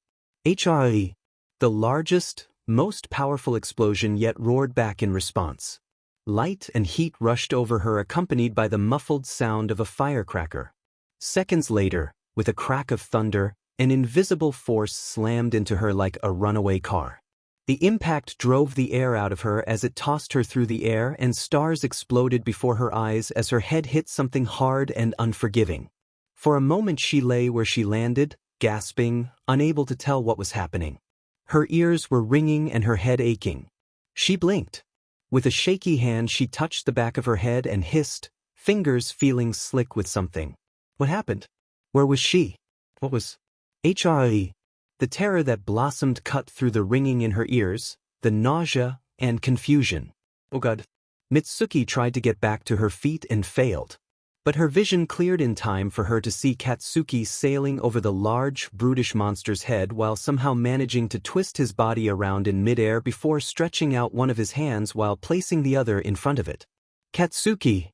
HRE. The largest, most powerful explosion yet roared back in response. Light and heat rushed over her, accompanied by the muffled sound of a firecracker. Seconds later, with a crack of thunder, an invisible force slammed into her like a runaway car. The impact drove the air out of her as it tossed her through the air, and stars exploded before her eyes as her head hit something hard and unforgiving. For a moment she lay where she landed, gasping, unable to tell what was happening. Her ears were ringing and her head aching. She blinked. With a shaky hand she touched the back of her head and hissed, fingers feeling slick with something. What happened? Where was she? What was HRE? The terror that blossomed cut through the ringing in her ears, the nausea and confusion. Oh God. Mitsuki tried to get back to her feet and failed. But her vision cleared in time for her to see Katsuki sailing over the large, brutish monster's head while somehow managing to twist his body around in midair before stretching out one of his hands while placing the other in front of it. Katsuki!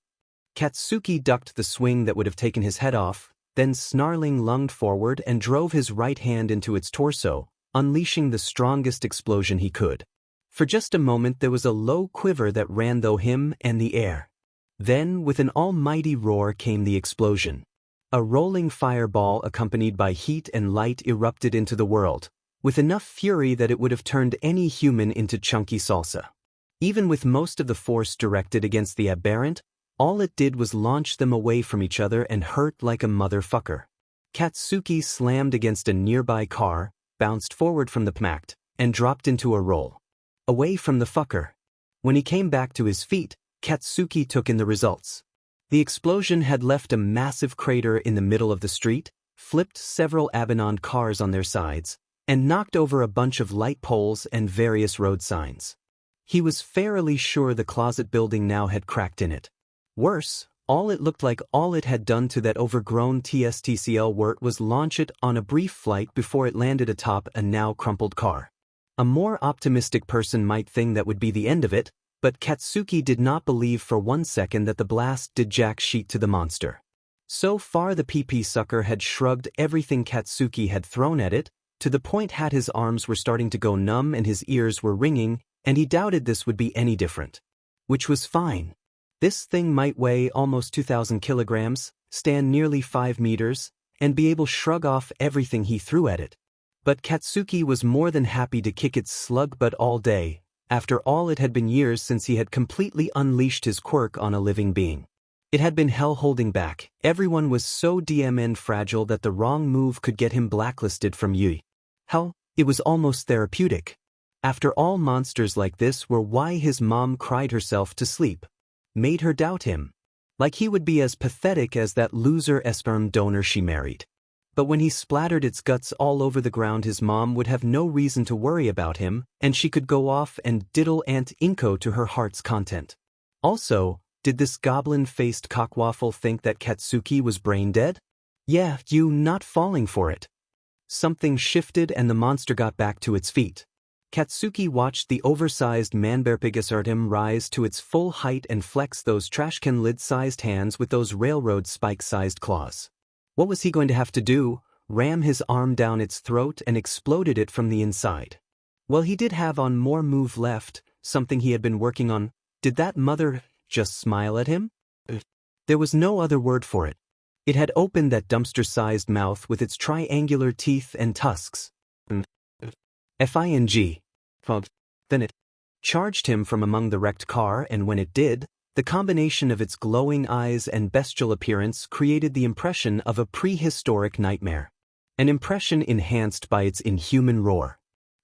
Katsuki ducked the swing that would have taken his head off, then snarling lunged forward and drove his right hand into its torso, unleashing the strongest explosion he could. For just a moment there was a low quiver that ran through him and the air. Then, with an almighty roar came the explosion. A rolling fireball accompanied by heat and light erupted into the world, with enough fury that it would have turned any human into chunky salsa. Even with most of the force directed against the aberrant, all it did was launch them away from each other and hurt like a motherfucker. Katsuki slammed against a nearby car, bounced forward from the pmact, and dropped into a roll. Away from the fucker. When he came back to his feet, Katsuki took in the results. The explosion had left a massive crater in the middle of the street, flipped several abandoned cars on their sides, and knocked over a bunch of light poles and various road signs. He was fairly sure the closet building now had cracked in it. Worse, it looked like all it had done to that overgrown TSTCL wort was launch it on a brief flight before it landed atop a now crumpled car. A more optimistic person might think that would be the end of it, but Katsuki did not believe for 1 second that the blast did jack shit to the monster. So far the PP sucker had shrugged everything Katsuki had thrown at it, to the point his arms were starting to go numb and his ears were ringing, and he doubted this would be any different. Which was fine. This thing might weigh almost 2,000 kilograms, stand nearly 5 meters, and be able to shrug off everything he threw at it. But Katsuki was more than happy to kick its slug butt all day. After all, it had been years since he had completely unleashed his quirk on a living being. It had been hell holding back. Everyone was so DMN fragile that the wrong move could get him blacklisted from Yui. Hell, it was almost therapeutic. After all, monsters like this were why his mom cried herself to sleep. Made her doubt him. Like he would be as pathetic as that loser sperm donor she married. But when he splattered its guts all over the ground, his mom would have no reason to worry about him, and she could go off and diddle Aunt Inko to her heart's content. Also, did this goblin-faced cockwaffle think that Katsuki was brain dead? Yeah, you not falling for it. Something shifted and the monster got back to its feet. Katsuki watched the oversized manbearpig Asserting rise to its full height and flex those trashcan lid-sized hands with those railroad spike-sized claws. What was he going to have to do? Ram his arm down its throat and exploded it from the inside. Well, he did have one more move left, something he had been working on. Did that mother just smile at him? There was no other word for it. It had opened that dumpster-sized mouth with its triangular teeth and tusks. Fing. Then it charged him from among the wrecked car, and when it did, the combination of its glowing eyes and bestial appearance created the impression of a prehistoric nightmare. An impression enhanced by its inhuman roar.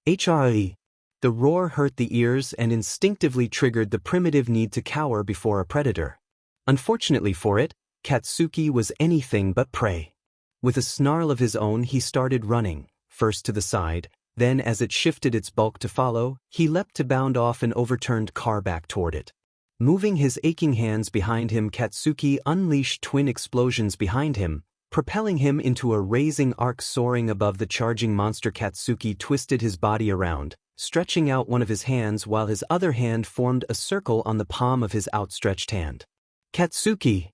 HRE. The roar hurt the ears and instinctively triggered the primitive need to cower before a predator. Unfortunately for it, Katsuki was anything but prey. With a snarl of his own, he started running, first to the side, then as it shifted its bulk to follow, he leapt to bound off an overturned car back toward it. Moving his aching hands behind him, Katsuki unleashed twin explosions behind him, propelling him into a raising arc soaring above the charging monster. Katsuki twisted his body around, stretching out one of his hands while his other hand formed a circle on the palm of his outstretched hand. Katsuki!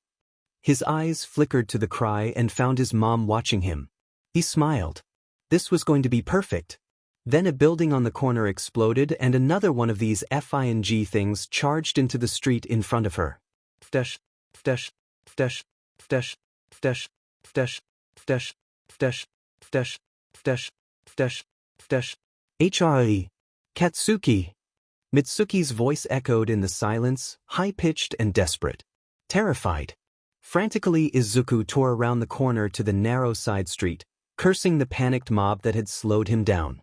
His eyes flickered to the cry and found his mom watching him. He smiled. This was going to be perfect. Then a building on the corner exploded and another one of these FING things charged into the street in front of her. Ftesh, ftesh, ftesh, ftesh, ftesh, ftesh, ftesh, ftesh, ftesh, ftesh, ftesh, ftesh. HRE. Katsuki. Mitsuki's voice echoed in the silence, high-pitched and desperate. Terrified. Frantically, Izuku tore around the corner to the narrow side street, cursing the panicked mob that had slowed him down.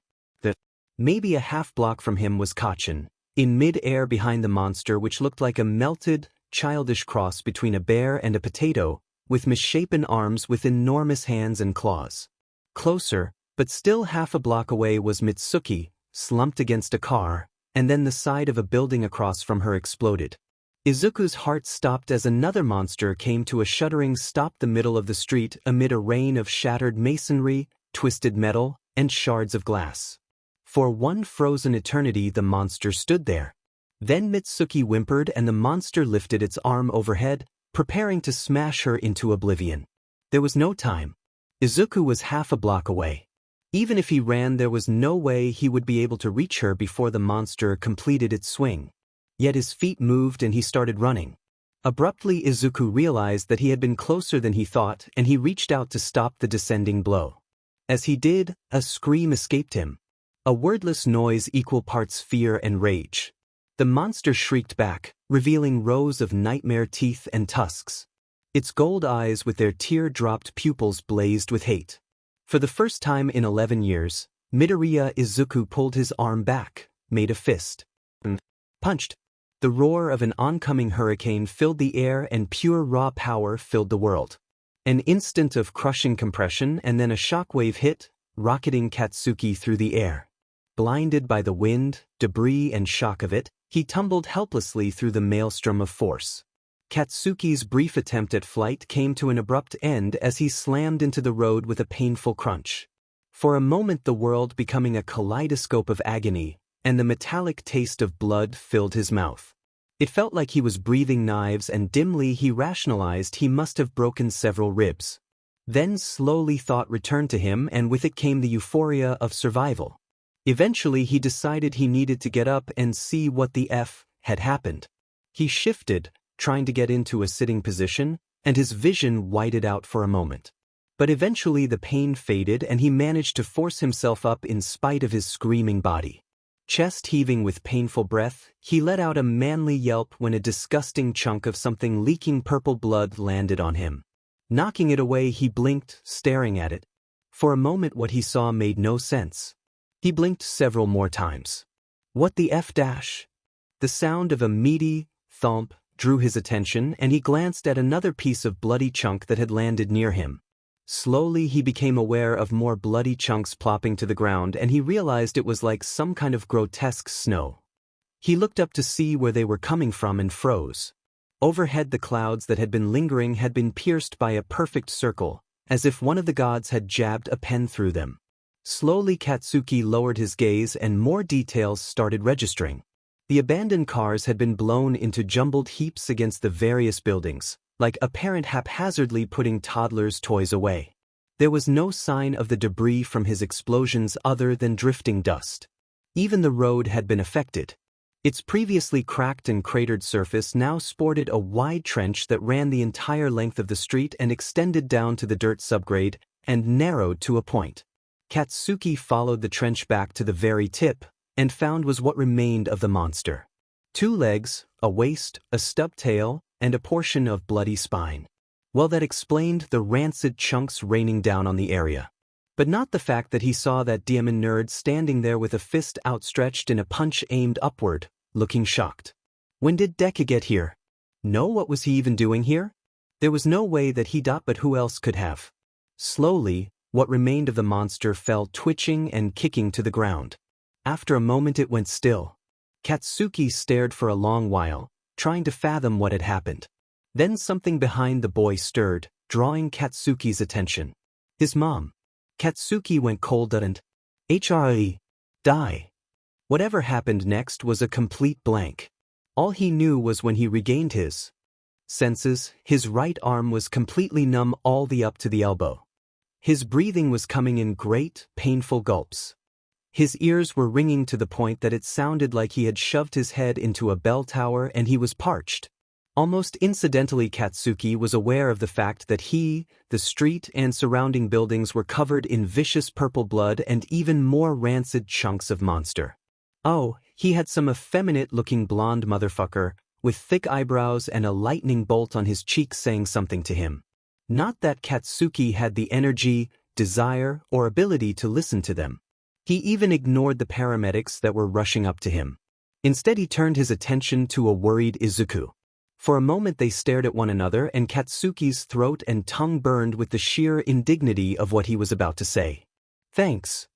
Maybe a half-block from him was Kachin, in mid-air behind the monster, which looked like a melted, childish cross between a bear and a potato, with misshapen arms with enormous hands and claws. Closer, but still half a block away, was Mitsuki, slumped against a car, and then the side of a building across from her exploded. Izuku's heart stopped as another monster came to a shuddering stop the middle of the street amid a rain of shattered masonry, twisted metal, and shards of glass. For one frozen eternity the monster stood there. Then Mitsuki whimpered and the monster lifted its arm overhead, preparing to smash her into oblivion. There was no time. Izuku was half a block away. Even if he ran, there was no way he would be able to reach her before the monster completed its swing. Yet his feet moved and he started running. Abruptly, Izuku realized that he had been closer than he thought, and he reached out to stop the descending blow. As he did, a scream escaped him. A wordless noise equal parts fear and rage. The monster shrieked back, revealing rows of nightmare teeth and tusks. Its gold eyes with their tear-dropped pupils blazed with hate. For the first time in 11 years, Midoriya Izuku pulled his arm back, made a fist, and punched. The roar of an oncoming hurricane filled the air and pure raw power filled the world. An instant of crushing compression and then a shockwave hit, rocketing Katsuki through the air. Blinded by the wind, debris and shock of it, he tumbled helplessly through the maelstrom of force. Katsuki's brief attempt at flight came to an abrupt end as he slammed into the road with a painful crunch. For a moment the world becoming a kaleidoscope of agony, and the metallic taste of blood filled his mouth. It felt like he was breathing knives, and dimly he rationalized he must have broken several ribs. Then slowly thought returned to him, and with it came the euphoria of survival. Eventually he decided he needed to get up and see what the F had happened. He shifted, trying to get into a sitting position, and his vision whited out for a moment. But eventually the pain faded and he managed to force himself up in spite of his screaming body. Chest heaving with painful breath, he let out a manly yelp when a disgusting chunk of something leaking purple blood landed on him. Knocking it away, he blinked, staring at it. For a moment what he saw made no sense. He blinked several more times. What the F dash? The sound of a meaty thump drew his attention, and he glanced at another piece of bloody chunk that had landed near him. Slowly he became aware of more bloody chunks plopping to the ground, and he realized it was like some kind of grotesque snow. He looked up to see where they were coming from and froze. Overhead the clouds that had been lingering had been pierced by a perfect circle, as if one of the gods had jabbed a pen through them. Slowly Katsuki lowered his gaze and more details started registering. The abandoned cars had been blown into jumbled heaps against the various buildings, like a parent haphazardly putting toddlers' toys away. There was no sign of the debris from his explosions other than drifting dust. Even the road had been affected. Its previously cracked and cratered surface now sported a wide trench that ran the entire length of the street and extended down to the dirt subgrade and narrowed to a point. Katsuki followed the trench back to the very tip, and found was what remained of the monster. 2 legs, a waist, a stub tail, and a portion of bloody spine. Well, that explained the rancid chunks raining down on the area. But not the fact that he saw that demon nerd standing there with a fist outstretched in a punch aimed upward, looking shocked. When did Deku get here? No, what was he even doing here? There was no way that he but who else could have? Slowly, what remained of the monster fell twitching and kicking to the ground. After a moment it went still. Katsuki stared for a long while, trying to fathom what had happened. Then something behind the boy stirred, drawing Katsuki's attention. His mom. Katsuki went cold and die. Whatever happened next was a complete blank. All he knew was when he regained his senses, his right arm was completely numb all the up to the elbow. His breathing was coming in great, painful gulps. His ears were ringing to the point that it sounded like he had shoved his head into a bell tower and he was parched. Almost incidentally, Katsuki was aware of the fact that he, the street and surrounding buildings were covered in vicious purple blood and even more rancid chunks of monster. Oh, he had some effeminate-looking blonde motherfucker, with thick eyebrows and a lightning bolt on his cheek saying something to him. Not that Katsuki had the energy, desire, or ability to listen to them. He even ignored the paramedics that were rushing up to him. Instead he turned his attention to a worried Izuku. For a moment they stared at one another and Katsuki's throat and tongue burned with the sheer indignity of what he was about to say. Thanks.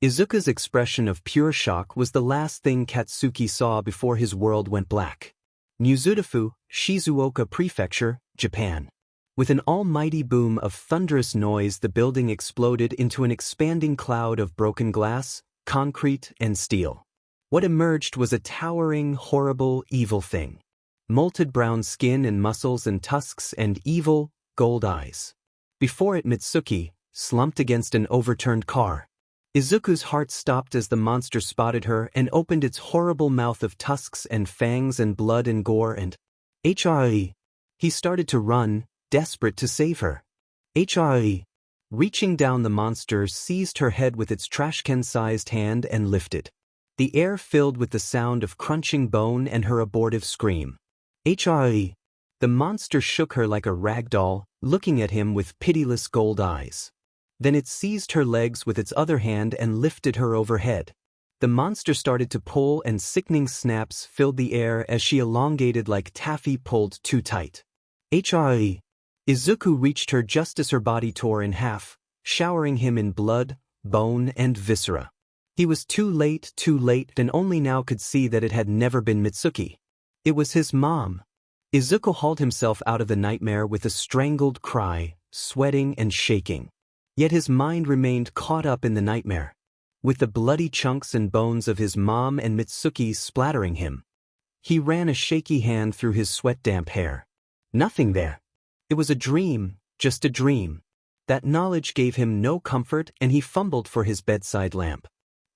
Izuku's expression of pure shock was the last thing Katsuki saw before his world went black. Mizudafu, Shizuoka Prefecture, Japan. With an almighty boom of thunderous noise, the building exploded into an expanding cloud of broken glass, concrete, and steel. What emerged was a towering, horrible, evil thing. Molted brown skin and muscles and tusks and evil, gold eyes. Before it Mitsuki, slumped against an overturned car. Izuku's heart stopped as the monster spotted her and opened its horrible mouth of tusks and fangs and blood and gore and HRE. He started to run, desperate to save her. HRE. Reaching down, the monster seized her head with its trash-can-sized hand and lifted. The air filled with the sound of crunching bone and her abortive scream. HRE. The monster shook her like a rag doll, looking at him with pitiless gold eyes. Then it seized her legs with its other hand and lifted her overhead. The monster started to pull and sickening snaps filled the air as she elongated like taffy pulled too tight. HRE. Izuku reached her just as her body tore in half, showering him in blood, bone, and viscera. He was too late, and only now could see that it had never been Mitsuki. It was his mom. Izuku hauled himself out of the nightmare with a strangled cry, sweating and shaking. Yet his mind remained caught up in the nightmare, with the bloody chunks and bones of his mom and Mitsuki splattering him. He ran a shaky hand through his sweat-damp hair. Nothing there. It was a dream, just a dream. That knowledge gave him no comfort, and he fumbled for his bedside lamp.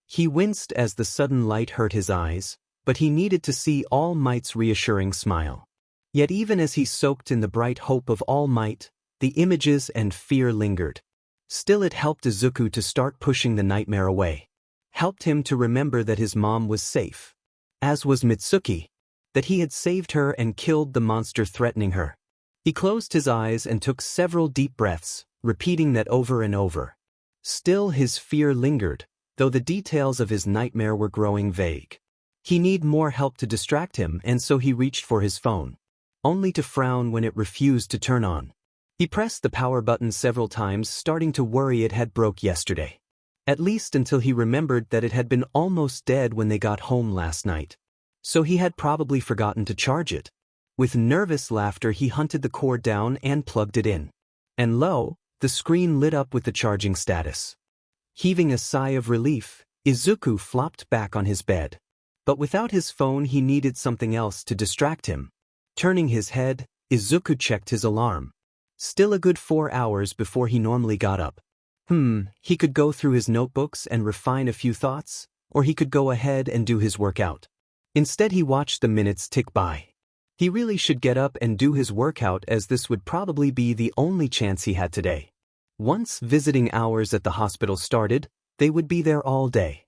He winced as the sudden light hurt his eyes, but he needed to see All Might's reassuring smile. Yet even as he soaked in the bright hope of All Might, the images and fear lingered. Still, it helped Izuku to start pushing the nightmare away. Helped him to remember that his mom was safe. As was Mitsuki. That he had saved her and killed the monster threatening her. He closed his eyes and took several deep breaths, repeating that over and over. Still his fear lingered, though the details of his nightmare were growing vague. He needed more help to distract him, and so he reached for his phone. Only to frown when it refused to turn on. He pressed the power button several times, starting to worry it had broke yesterday. At least until he remembered that it had been almost dead when they got home last night. So he had probably forgotten to charge it. With nervous laughter, he hunted the cord down and plugged it in. And lo, the screen lit up with the charging status. Heaving a sigh of relief, Izuku flopped back on his bed. But without his phone, he needed something else to distract him. Turning his head, Izuku checked his alarm. Still a good 4 hours before he normally got up. He could go through his notebooks and refine a few thoughts, or he could go ahead and do his workout. Instead, he watched the minutes tick by. He really should get up and do his workout, as this would probably be the only chance he had today. Once visiting hours at the hospital started, they would be there all day.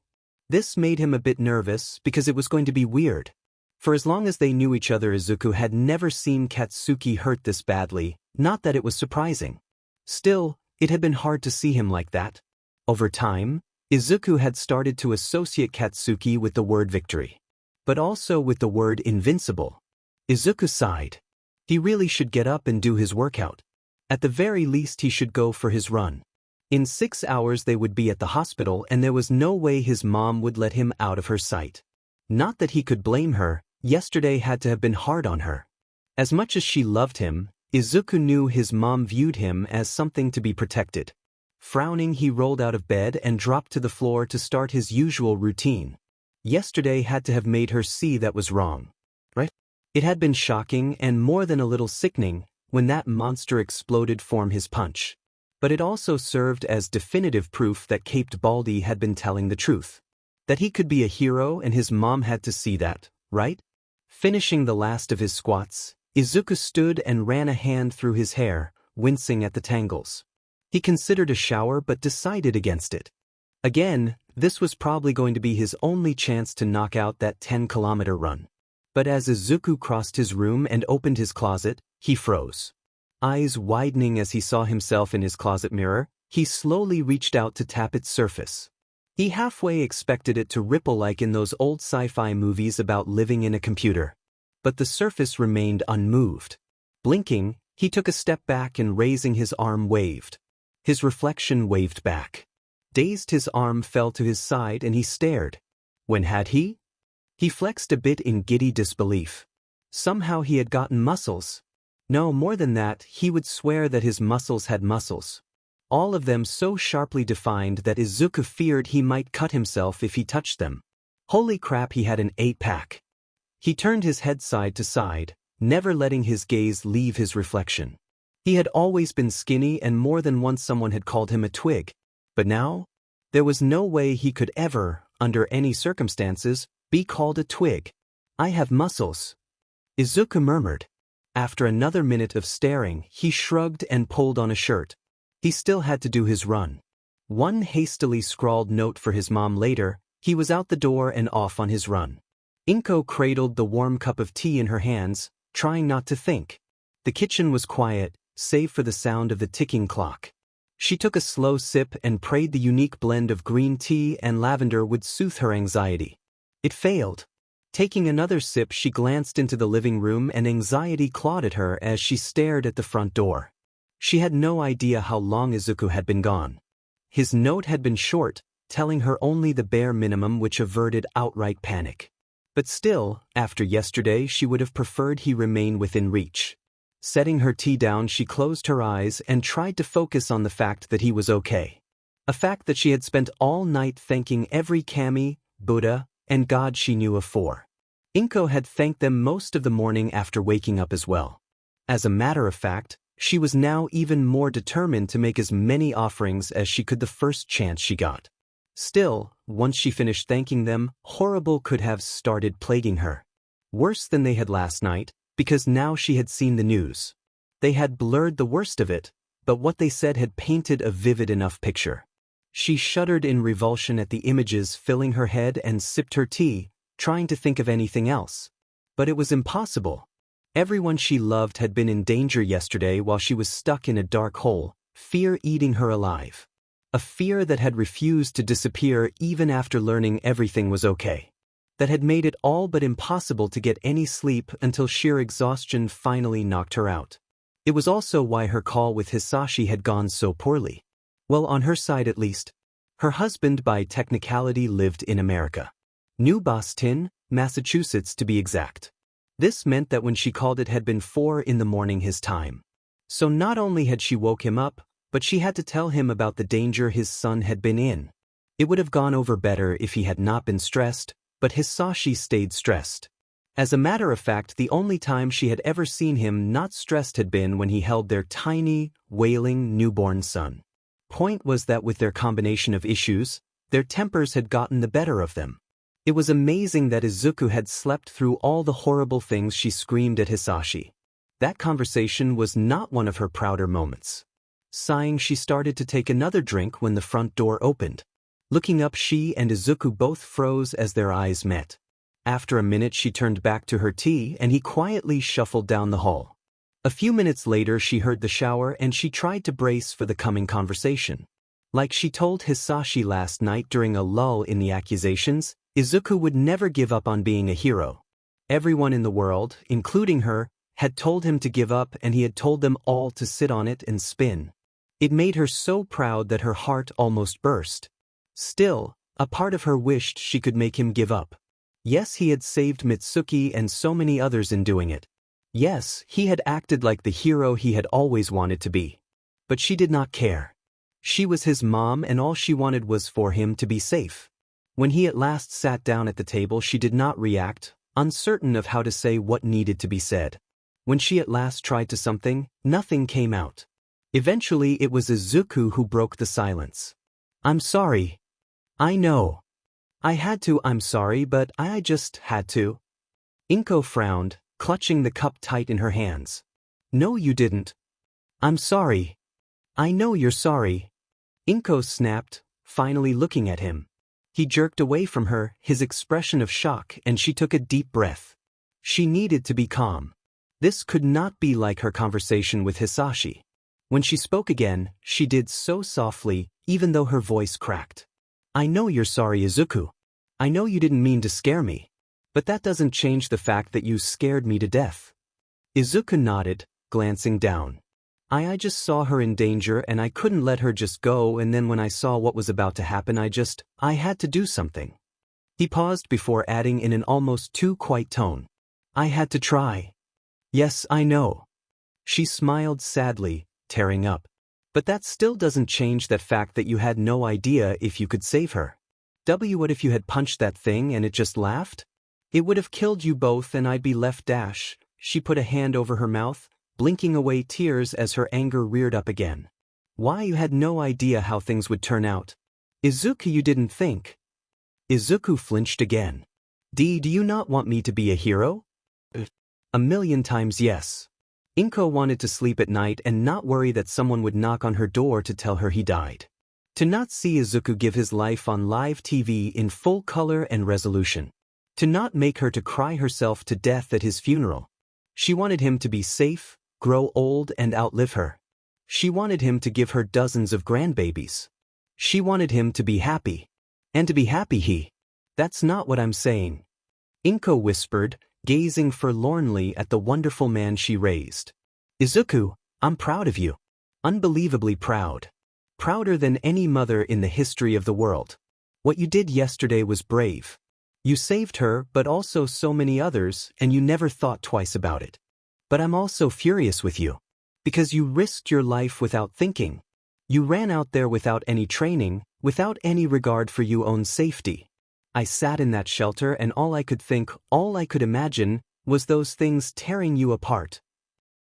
This made him a bit nervous because it was going to be weird. For as long as they knew each other, Izuku had never seen Katsuki hurt this badly, not that it was surprising. Still, it had been hard to see him like that. Over time, Izuku had started to associate Katsuki with the word victory. But also with the word invincible. Izuku sighed. He really should get up and do his workout. At the very least, he should go for his run. In 6 hours they would be at the hospital, and there was no way his mom would let him out of her sight. Not that he could blame her, yesterday had to have been hard on her. As much as she loved him, Izuku knew his mom viewed him as something to be protected. Frowning, he rolled out of bed and dropped to the floor to start his usual routine. Yesterday had to have made her see that was wrong. Right? It had been shocking and more than a little sickening when that monster exploded from his punch. But it also served as definitive proof that Caped Baldy had been telling the truth. That he could be a hero, and his mom had to see that, right? Finishing the last of his squats, Izuku stood and ran a hand through his hair, wincing at the tangles. He considered a shower but decided against it. Again, this was probably going to be his only chance to knock out that 10-kilometer run. But as Izuku crossed his room and opened his closet, he froze. Eyes widening as he saw himself in his closet mirror, he slowly reached out to tap its surface. He halfway expected it to ripple like in those old sci-fi movies about living in a computer. But the surface remained unmoved. Blinking, he took a step back and raising his arm waved. His reflection waved back. Dazed, his arm fell to his side and he stared. When had he? He flexed a bit in giddy disbelief. Somehow he had gotten muscles. No, more than that, he would swear that his muscles had muscles. All of them so sharply defined that Izuku feared he might cut himself if he touched them. Holy crap, he had an 8-pack. He turned his head side to side, never letting his gaze leave his reflection. He had always been skinny and more than once someone had called him a twig. But now? There was no way he could ever, under any circumstances, be called a twig. I have muscles, Izuku murmured. After another minute of staring, he shrugged and pulled on a shirt. He still had to do his run. One hastily scrawled note for his mom later, he was out the door and off on his run. Inko cradled the warm cup of tea in her hands, trying not to think. The kitchen was quiet, save for the sound of the ticking clock. She took a slow sip and prayed the unique blend of green tea and lavender would soothe her anxiety. It failed. Taking another sip, she glanced into the living room and anxiety clawed at her as she stared at the front door. She had no idea how long Izuku had been gone. His note had been short, telling her only the bare minimum which averted outright panic. But still, after yesterday she would have preferred he remain within reach. Setting her tea down, she closed her eyes and tried to focus on the fact that he was okay. A fact that she had spent all night thanking every kami, Buddha, and God she knew of for. Inko had thanked them most of the morning after waking up as well. As a matter of fact, she was now even more determined to make as many offerings as she could the first chance she got. Still, once she finished thanking them, horrible could have started plaguing her. Worse than they had last night, because now she had seen the news. They had blurred the worst of it, but what they said had painted a vivid enough picture. She shuddered in revulsion at the images filling her head and sipped her tea, trying to think of anything else. But it was impossible. Everyone she loved had been in danger yesterday while she was stuck in a dark hole, fear eating her alive. A fear that had refused to disappear even after learning everything was okay. That had made it all but impossible to get any sleep until sheer exhaustion finally knocked her out. It was also why her call with Hisashi had gone so poorly. Well, on her side at least. Her husband by technicality lived in America. New Boston, Massachusetts to be exact. This meant that when she called it had been 4 a.m. his time. So not only had she woke him up, but she had to tell him about the danger his son had been in. It would have gone over better if he had not been stressed, but Hisashi stayed stressed. As a matter of fact, the only time she had ever seen him not stressed had been when he held their tiny, wailing newborn son. Point was that with their combination of issues, their tempers had gotten the better of them. It was amazing that Izuku had slept through all the horrible things she screamed at Hisashi. That conversation was not one of her prouder moments. Sighing, she started to take another drink when the front door opened. Looking up, she and Izuku both froze as their eyes met. After a minute she turned back to her tea and he quietly shuffled down the hall. A few minutes later she heard the shower and she tried to brace for the coming conversation. Like she told Hisashi last night during a lull in the accusations, Izuku would never give up on being a hero. Everyone in the world, including her, had told him to give up and he had told them all to sit on it and spin. It made her so proud that her heart almost burst. Still, a part of her wished she could make him give up. Yes, he had saved Mitsuki and so many others in doing it. Yes, he had acted like the hero he had always wanted to be. But she did not care. She was his mom and all she wanted was for him to be safe. When he at last sat down at the table, she did not react, uncertain of how to say what needed to be said. When she at last tried to something, nothing came out. Eventually it was Izuku who broke the silence. "I'm sorry. I know. I had to, I'm sorry, but I just had to." Inko frowned, clutching the cup tight in her hands. "No, you didn't. I'm sorry. I know you're sorry." Inko snapped, finally looking at him. He jerked away from her, his expression of shock, and she took a deep breath. She needed to be calm. This could not be like her conversation with Hisashi. When she spoke again, she did so softly, even though her voice cracked. "I know you're sorry, Izuku. I know you didn't mean to scare me. But that doesn't change the fact that you scared me to death." Izuku nodded, glancing down. I just saw her in danger and I couldn't let her just go, and then when I saw what was about to happen I had to do something." He paused before adding in an almost too quiet tone. "I had to try." "Yes, I know." She smiled sadly, tearing up. "But that still doesn't change that fact that you had no idea if you could save her. What if you had punched that thing and it just laughed? It would have killed you both and I'd be left dash." She put a hand over her mouth, blinking away tears as her anger reared up again. Why, you had no idea how things would turn out. Izuku, you didn't think. Izuku flinched again. Do you not want me to be a hero? A million times yes. Inko wanted to sleep at night and not worry that someone would knock on her door to tell her he died. To not see Izuku give his life on live TV in full color and resolution. To not make her to cry herself to death at his funeral. She wanted him to be safe, grow old and outlive her. She wanted him to give her dozens of grandbabies. She wanted him to be happy. And to be happy That's not what I'm saying. Inko whispered, gazing forlornly at the wonderful man she raised. Izuku, I'm proud of you. Unbelievably proud. Prouder than any mother in the history of the world. What you did yesterday was brave. You saved her, but also so many others, and you never thought twice about it. But I'm also furious with you. Because you risked your life without thinking. You ran out there without any training, without any regard for your own safety. I sat in that shelter and all I could think, all I could imagine, was those things tearing you apart.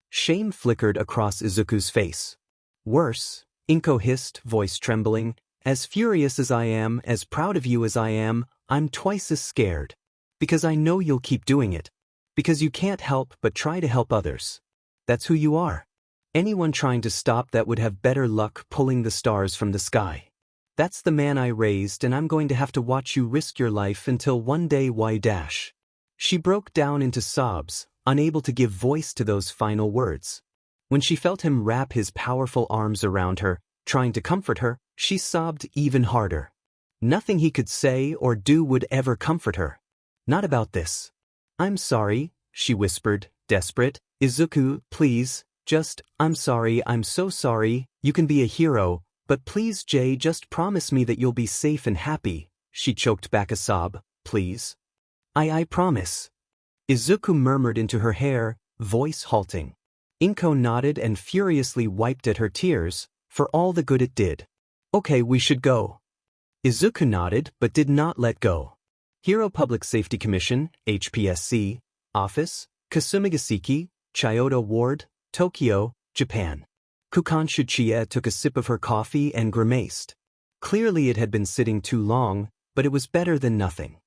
Shame flickered across Izuku's face. Worse, Inko hissed, voice trembling, as furious as I am, as proud of you as I am, I'm twice as scared. Because I know you'll keep doing it. Because you can't help but try to help others. That's who you are. Anyone trying to stop that would have better luck pulling the stars from the sky. That's the man I raised, and I'm going to have to watch you risk your life until one day She broke down into sobs, unable to give voice to those final words. When she felt him wrap his powerful arms around her, trying to comfort her, she sobbed even harder. Nothing he could say or do would ever comfort her. Not about this. I'm sorry, she whispered, desperate. Izuku, please, I'm sorry, I'm so sorry, you can be a hero. But please just promise me that you'll be safe and happy, she choked back a sob, please. I promise. Izuku murmured into her hair, voice halting. Inko nodded and furiously wiped at her tears, for all the good it did. Okay, we should go. Izuku nodded but did not let go. Hero Public Safety Commission, HPSC, Office, Kasumigaseki, Chiyoda Ward, Tokyo, Japan. Kukanshu Chie took a sip of her coffee and grimaced. Clearly it had been sitting too long, but it was better than nothing.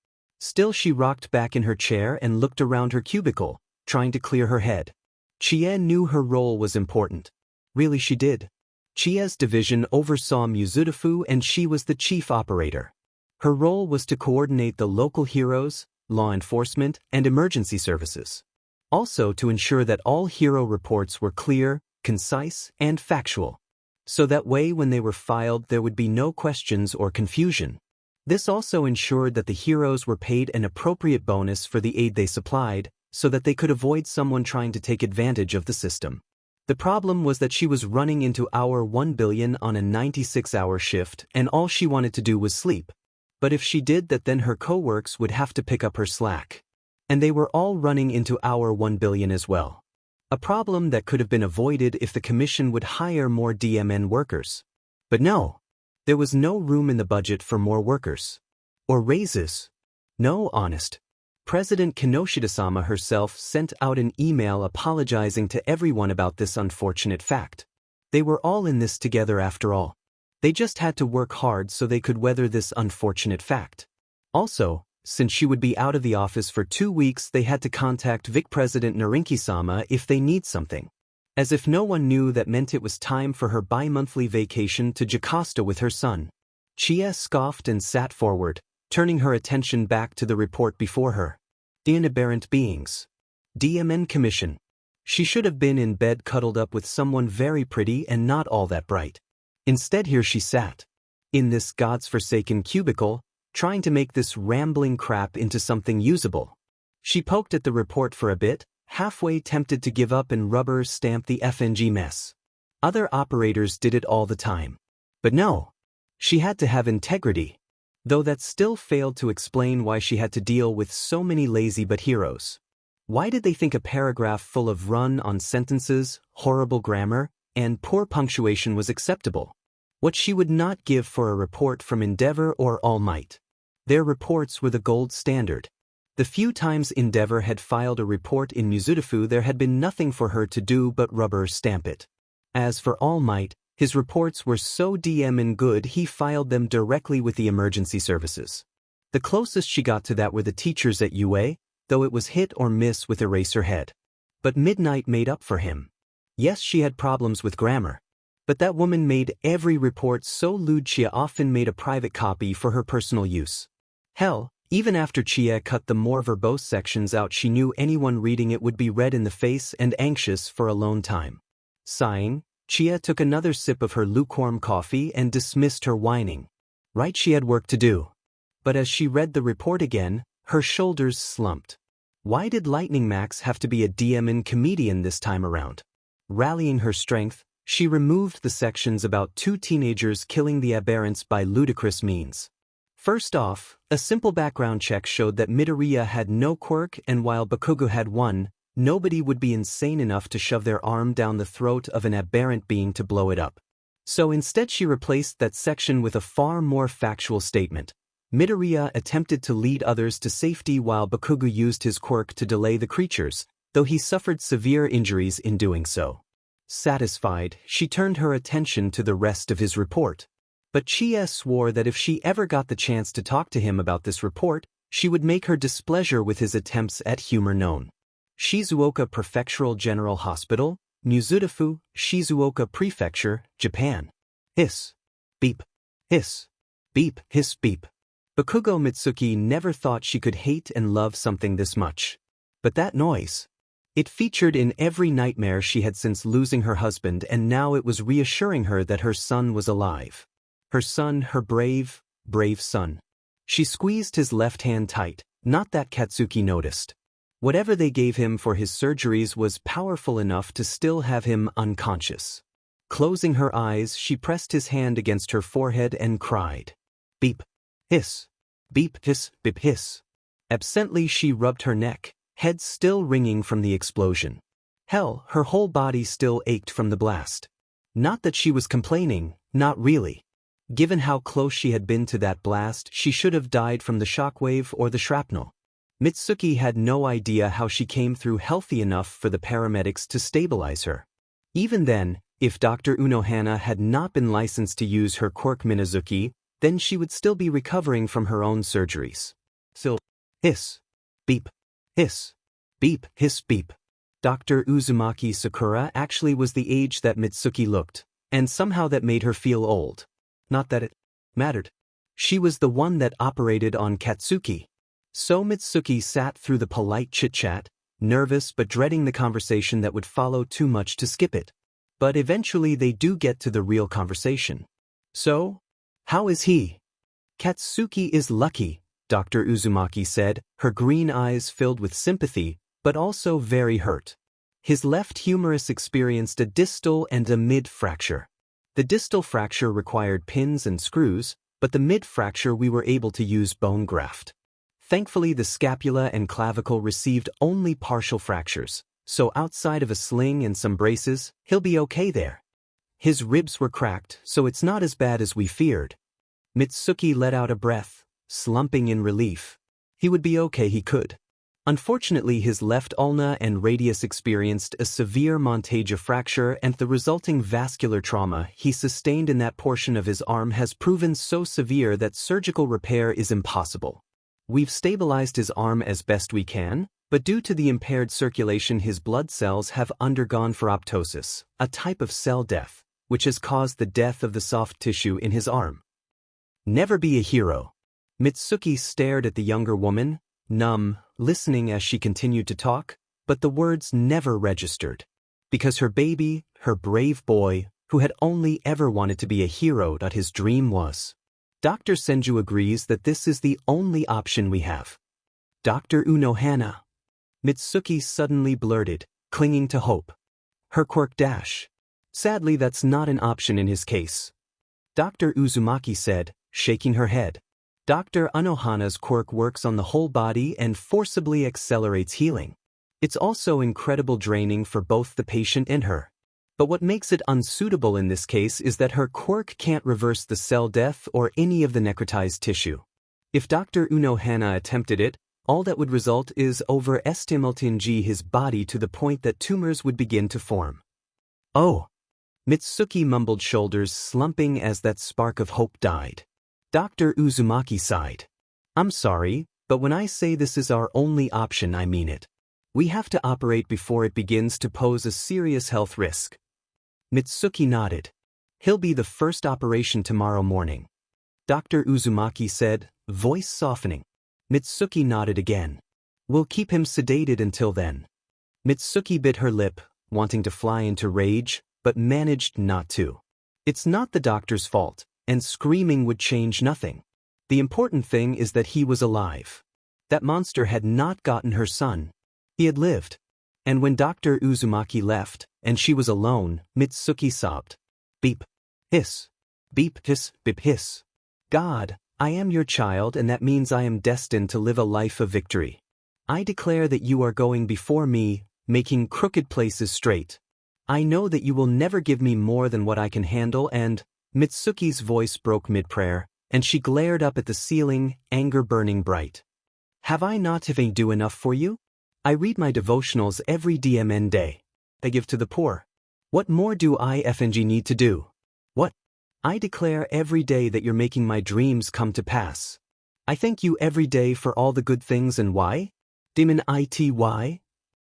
Still she rocked back in her chair and looked around her cubicle, trying to clear her head. Chie knew her role was important. Really she did. Chie's division oversaw Mizudafu and she was the chief operator. Her role was to coordinate the local heroes, law enforcement, and emergency services. Also to ensure that all hero reports were clear, concise, and factual. So that way when they were filed there would be no questions or confusion. This also ensured that the heroes were paid an appropriate bonus for the aid they supplied, so that they could avoid someone trying to take advantage of the system. The problem was that she was running into hour 1 billion on a 96-hour shift and all she wanted to do was sleep. But if she did that then her co-works would have to pick up her slack. And they were all running into hour 1 billion as well. A problem that could have been avoided if the commission would hire more DMN workers. But no. There was no room in the budget for more workers. Or raises. No, honest. President Kinoshita-sama herself sent out an email apologizing to everyone about this unfortunate fact. They were all in this together after all. They just had to work hard so they could weather this unfortunate fact. Also, since she would be out of the office for 2 weeks, they had to contact Vic President Narinki-sama if they need something. As if no one knew, that meant it was time for her bi-monthly vacation to Jocasta with her son. Chie scoffed and sat forward, turning her attention back to the report before her. Inaberrant beings. DMN Commission. She should have been in bed cuddled up with someone very pretty and not all that bright. Instead here she sat. In this god's-forsaken cubicle, trying to make this rambling crap into something usable. She poked at the report for a bit, halfway tempted to give up and rubber stamp the FNG mess. Other operators did it all the time. But no. She had to have integrity. Though that still failed to explain why she had to deal with so many lazy but heroes. Why did they think a paragraph full of run-on sentences, horrible grammar, and poor punctuation was acceptable? What she would not give for a report from Endeavor or All Might. Their reports were the gold standard. The few times Endeavor had filed a report in Mizudafu, there had been nothing for her to do but rubber stamp it. As for All Might, his reports were so and good he filed them directly with the emergency services. The closest she got to that were the teachers at UA, though it was hit or miss with Eraserhead. But Midnight made up for him. Yes, she had problems with grammar. But that woman made every report so lewd she often made a private copy for her personal use. Hell, even after Chia cut the more verbose sections out, she knew anyone reading it would be red in the face and anxious for alone time. Sighing, Chia took another sip of her lukewarm coffee and dismissed her whining. Right, she had work to do. But as she read the report again, her shoulders slumped. Why did Lightning Max have to be a and comedian this time around? Rallying her strength, she removed the sections about two teenagers killing the aberrants by ludicrous means. First off, a simple background check showed that Midoriya had no quirk, and while Bakugo had one, nobody would be insane enough to shove their arm down the throat of an aberrant being to blow it up. So instead she replaced that section with a far more factual statement. Midoriya attempted to lead others to safety while Bakugo used his quirk to delay the creatures, though he suffered severe injuries in doing so. Satisfied, she turned her attention to the rest of his report. But Chia swore that if she ever got the chance to talk to him about this report, she would make her displeasure with his attempts at humor known. Shizuoka Prefectural General Hospital, Mizudafu, Shizuoka Prefecture, Japan. Hiss. Beep. Hiss. Beep. Hiss. Beep. Bakugo Mitsuki never thought she could hate and love something this much. But that noise. It featured in every nightmare she had since losing her husband, and now it was reassuring her that her son was alive. Her son, her brave, brave son. She squeezed his left hand tight, not that Katsuki noticed. Whatever they gave him for his surgeries was powerful enough to still have him unconscious. Closing her eyes, she pressed his hand against her forehead and cried. Beep. Hiss. Beep. Hiss. Beep. Hiss. Absently she rubbed her neck, head still ringing from the explosion. Hell, her whole body still ached from the blast. Not that she was complaining, not really. Given how close she had been to that blast, she should have died from the shockwave or the shrapnel. Mitsuki had no idea how she came through healthy enough for the paramedics to stabilize her. Even then, if Dr. Unohana had not been licensed to use her quirk Minazuki, then she would still be recovering from her own surgeries. So, hiss. Beep. Hiss. Beep. Hiss. Beep. Dr. Uzumaki Sakura actually was the age that Mitsuki looked, and somehow that made her feel old. Not that it mattered. She was the one that operated on Katsuki. So Mitsuki sat through the polite chit-chat, nervous but dreading the conversation that would follow, too much to skip it. But eventually they do get to the real conversation. So, how is he? Katsuki is lucky, Dr. Uzumaki said, her green eyes filled with sympathy, but also very hurt. His left humerus experienced a distal and a mid-fracture. The distal fracture required pins and screws, but the mid-fracture we were able to use bone graft. Thankfully, the scapula and clavicle received only partial fractures, so outside of a sling and some braces, he'll be okay there. His ribs were cracked, so it's not as bad as we feared. Mitsuki let out a breath, slumping in relief. He would be okay, he could. Unfortunately, his left ulna and radius experienced a severe Monteggia fracture, and the resulting vascular trauma he sustained in that portion of his arm has proven so severe that surgical repair is impossible. We've stabilized his arm as best we can, but due to the impaired circulation, his blood cells have undergone ferroptosis, a type of cell death, which has caused the death of the soft tissue in his arm. Never be a hero. Mitsuki stared at the younger woman, numb, listening as she continued to talk, but the words never registered. Because her baby, her brave boy, who had only ever wanted to be a hero, that his dream was. Dr. Senju agrees that this is the only option we have. Dr. Unohana. Mitsuki suddenly blurted, clinging to hope. Her quirk dash. Sadly, that's not an option in his case. Dr. Uzumaki said, shaking her head. Dr. Unohana's quirk works on the whole body and forcibly accelerates healing. It's also incredibly draining for both the patient and her. But what makes it unsuitable in this case is that her quirk can't reverse the cell death or any of the necrotized tissue. If Dr. Unohana attempted it, All that would result is overestimating his body to the point that tumors would begin to form. Oh. Mitsuki mumbled, shoulders slumping as that spark of hope died. Dr. Uzumaki sighed. I'm sorry, but when I say this is our only option, I mean it. We have to operate before it begins to pose a serious health risk. Mitsuki nodded. He'll be the first operation tomorrow morning. Dr. Uzumaki said, voice softening. Mitsuki nodded again. We'll keep him sedated until then. Mitsuki bit her lip, wanting to fly into rage, but managed not to. It's not the doctor's fault, and screaming would change nothing. The important thing is that he was alive. That monster had not gotten her son. He had lived. And when Dr. Uzumaki left, and she was alone, Mitsuki sobbed. Beep. Hiss. Beep hiss, beep hiss. God, I am your child, and that means I am destined to live a life of victory. I declare that you are going before me, making crooked places straight. I know that you will never give me more than what I can handle, and Mitsuki's voice broke mid-prayer, and she glared up at the ceiling, anger burning bright. Have I not even do enough for you? I read my devotionals every DMN day. I give to the poor. What more do I FNG need to do? What? I declare every day that you're making my dreams come to pass. I thank you every day for all the good things, and why? Demon ity?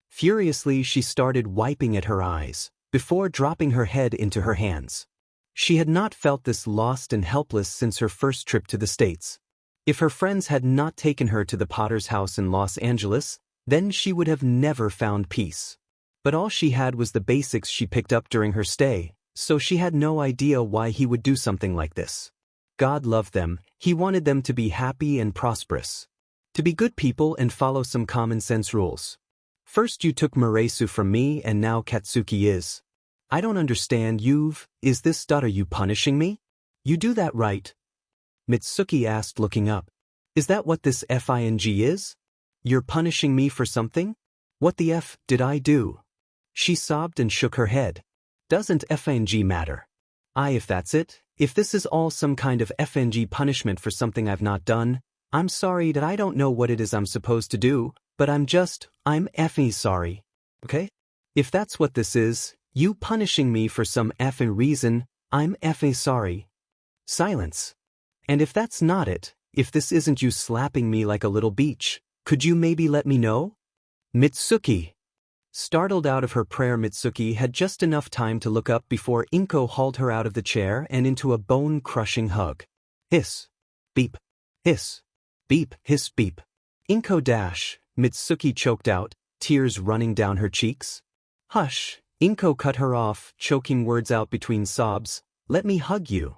Furiously she started wiping at her eyes, before dropping her head into her hands. She had not felt this lost and helpless since her first trip to the States. If her friends had not taken her to the Potter's house in Los Angeles, then she would have never found peace. But all she had was the basics she picked up during her stay, so she had no idea why he would do something like this. God loved them, he wanted them to be happy and prosperous. To be good people and follow some common sense rules. First you took Muresu from me, and now Katsuki is. I don't understand, is this daughter you punishing me? You do that right? Mitsuki asked, looking up. Is that what this FING is? You're punishing me for something? What the F did I do? She sobbed and shook her head. Doesn't FNG matter? If that's it, if this is all some kind of FNG punishment for something I've not done, I'm sorry that I don't know what it is I'm supposed to do, but I'm effing sorry. Okay? If that's what this is, you punishing me for some effing reason, I'm effing sorry. Silence. And if that's not it, if this isn't you slapping me like a little beach, could you maybe let me know? Mitsuki. Startled out of her prayer, Mitsuki had just enough time to look up before Inko hauled her out of the chair and into a bone-crushing hug. Hiss. Beep. Hiss. Beep. Hiss. Beep. Inko dash, Mitsuki choked out, tears running down her cheeks. Hush, Inko cut her off, choking words out between sobs. Let me hug you.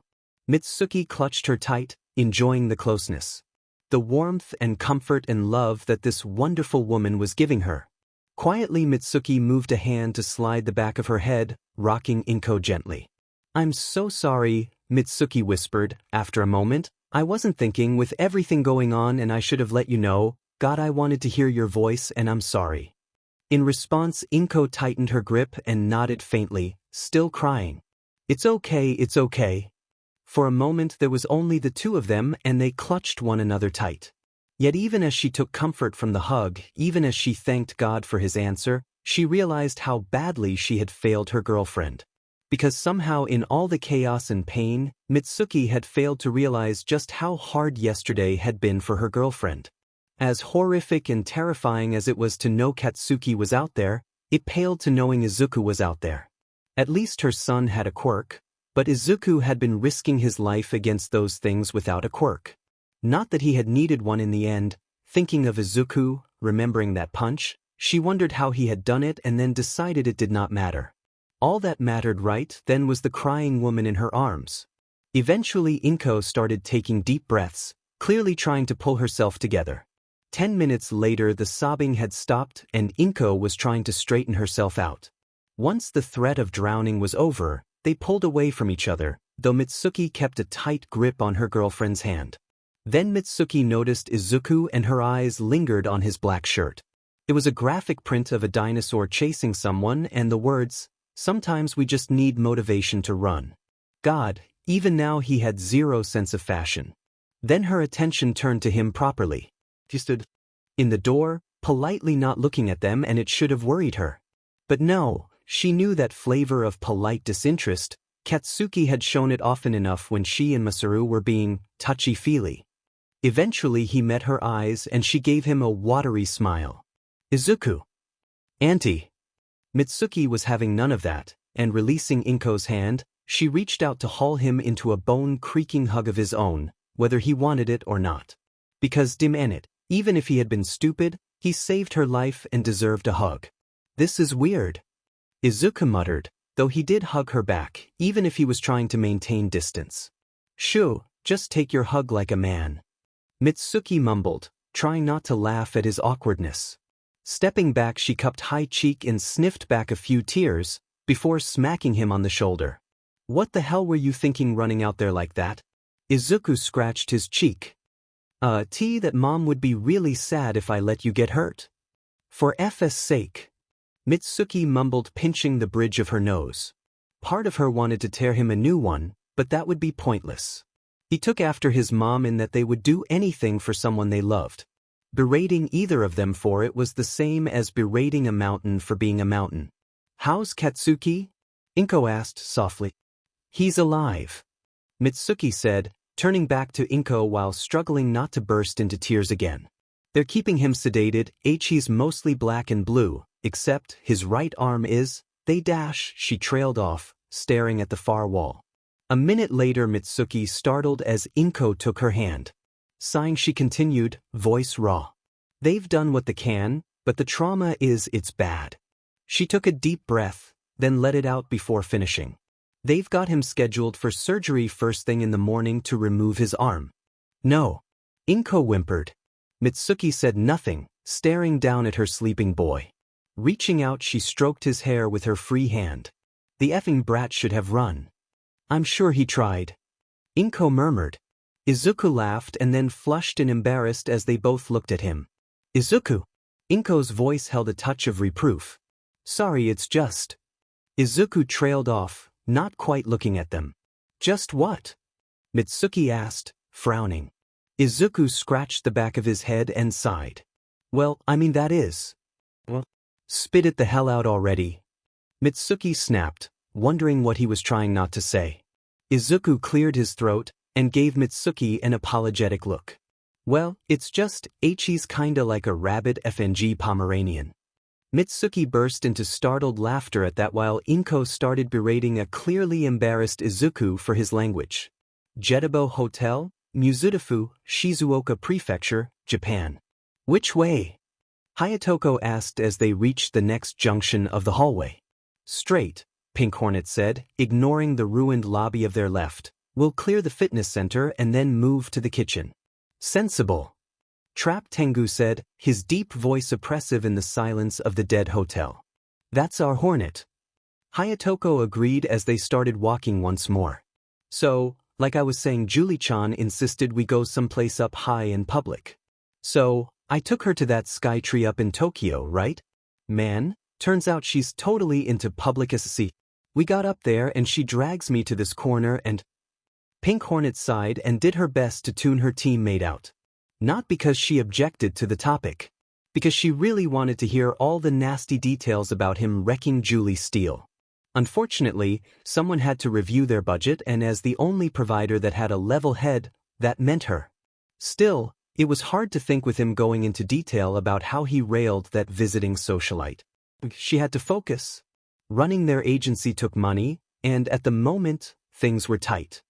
Mitsuki clutched her tight, enjoying the closeness. The warmth and comfort and love that this wonderful woman was giving her. Quietly, Mitsuki moved a hand to slide the back of her head, rocking Inko gently. I'm so sorry, Mitsuki whispered, after a moment. I wasn't thinking, with everything going on, and I should have let you know. God, I wanted to hear your voice, and I'm sorry. In response, Inko tightened her grip and nodded faintly, still crying. It's okay, it's okay. For a moment there was only the two of them, and they clutched one another tight. Yet even as she took comfort from the hug, even as she thanked God for his answer, she realized how badly she had failed her girlfriend. Because somehow in all the chaos and pain, Mitsuki had failed to realize just how hard yesterday had been for her girlfriend. As horrific and terrifying as it was to know Katsuki was out there, it paled to knowing Izuku was out there. At least her son had a quirk, but Izuku had been risking his life against those things without a quirk. Not that he had needed one in the end. Thinking of Izuku, remembering that punch, she wondered how he had done it and then decided it did not matter. All that mattered right then was the crying woman in her arms. Eventually Inko started taking deep breaths, clearly trying to pull herself together. 10 minutes later the sobbing had stopped and Inko was trying to straighten herself out. Once the threat of drowning was over, they pulled away from each other, though Mitsuki kept a tight grip on her girlfriend's hand. Then Mitsuki noticed Izuku and her eyes lingered on his black shirt. It was a graphic print of a dinosaur chasing someone and the words, "Sometimes we just need motivation to run." God, even now he had zero sense of fashion. Then her attention turned to him properly. He stood in the door, politely not looking at them, and it should have worried her. But no, she knew that flavor of polite disinterest. Katsuki had shown it often enough when she and Masaru were being touchy-feely. Eventually he met her eyes and she gave him a watery smile. Izuku. Auntie. Mitsuki was having none of that, and releasing Inko's hand, she reached out to haul him into a bone-creaking hug of his own, whether he wanted it or not. Because damn it, even if he had been stupid, he saved her life and deserved a hug. This is weird. Izuku muttered, though he did hug her back, even if he was trying to maintain distance. Shoo, just take your hug like a man. Mitsuki mumbled, trying not to laugh at his awkwardness. Stepping back, she cupped high cheek and sniffed back a few tears, before smacking him on the shoulder. What the hell were you thinking running out there like that? Izuku scratched his cheek. That Mom would be really sad if I let you get hurt. For F's sake. Mitsuki mumbled, pinching the bridge of her nose. Part of her wanted to tear him a new one, but that would be pointless. He took after his mom in that they would do anything for someone they loved. Berating either of them for it was the same as berating a mountain for being a mountain. How's Katsuki? Inko asked softly. He's alive. Mitsuki said, turning back to Inko while struggling not to burst into tears again. They're keeping him sedated. He's mostly black and blue, except his right arm is, she trailed off, staring at the far wall. A minute later, Mitsuki startled as Inko took her hand. Sighing, she continued, voice raw. They've done what they can, but the trauma it's bad. She took a deep breath, then let it out before finishing. They've got him scheduled for surgery first thing in the morning to remove his arm. No. Inko whimpered. Mitsuki said nothing, staring down at her sleeping boy. Reaching out, she stroked his hair with her free hand. The effing brat should have run. I'm sure he tried. Inko murmured. Izuku laughed and then flushed and embarrassed as they both looked at him. Izuku. Inko's voice held a touch of reproof. Sorry, it's just. Izuku trailed off, not quite looking at them. Just what? Mitsuki asked, frowning. Izuku scratched the back of his head and sighed. Well, I mean that is. Well, spit it the hell out already. Mitsuki snapped, wondering what he was trying not to say. Izuku cleared his throat and gave Mitsuki an apologetic look. Well, it's just, he's kinda like a rabid FNG Pomeranian. Mitsuki burst into startled laughter at that while Inko started berating a clearly embarrassed Izuku for his language. Jetabo Hotel, Mizudafu, Shizuoka Prefecture, Japan. Which way? Hayatoko asked as they reached the next junction of the hallway. Straight, Pink Hornet said, ignoring the ruined lobby of their left. We'll clear the fitness center and then move to the kitchen. Sensible. Trap Tengu said, his deep voice oppressive in the silence of the dead hotel. That's our Hornet. Hayatoko agreed as they started walking once more. So, like I was saying, Julie-chan insisted we go someplace up high in public. So, I took her to that sky tree up in Tokyo, right? Man, turns out she's totally into public SC. We got up there and she drags me to this corner and... Pink Hornet sighed and did her best to tune her teammate out. Not because she objected to the topic. Because she really wanted to hear all the nasty details about him wrecking Julie's steel. Unfortunately, someone had to review their budget, and as the only provider that had a level head, that meant her. Still, it was hard to think with him going into detail about how he railed that visiting socialite. She had to focus. Running their agency took money, and at the moment, things were tight.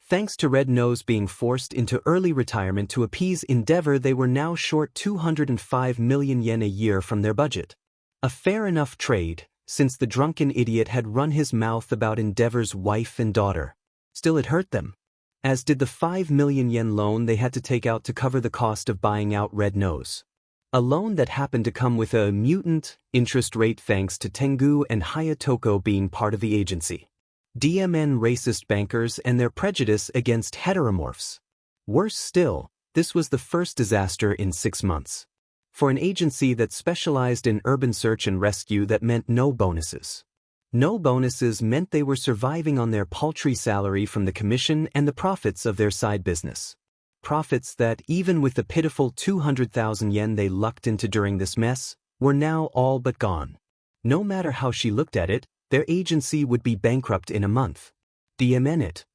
Thanks to Red Nose being forced into early retirement to appease Endeavor, they were now short 205 million yen a year from their budget. A fair enough trade, since the drunken idiot had run his mouth about Endeavor's wife and daughter. Still, it hurt them. As did the 5 million yen loan they had to take out to cover the cost of buying out Red Nose. A loan that happened to come with a mutant interest rate thanks to Tengu and Hayatoko being part of the agency. DMN racist bankers and their prejudice against heteromorphs. Worse still, this was the first disaster in 6 months. For an agency that specialized in urban search and rescue, that meant no bonuses. No bonuses meant they were surviving on their paltry salary from the commission and the profits of their side business. profits that, even with the pitiful 200,000 yen they lucked into during this mess, were now all but gone. No matter how she looked at it, their agency would be bankrupt in a month. DMN it.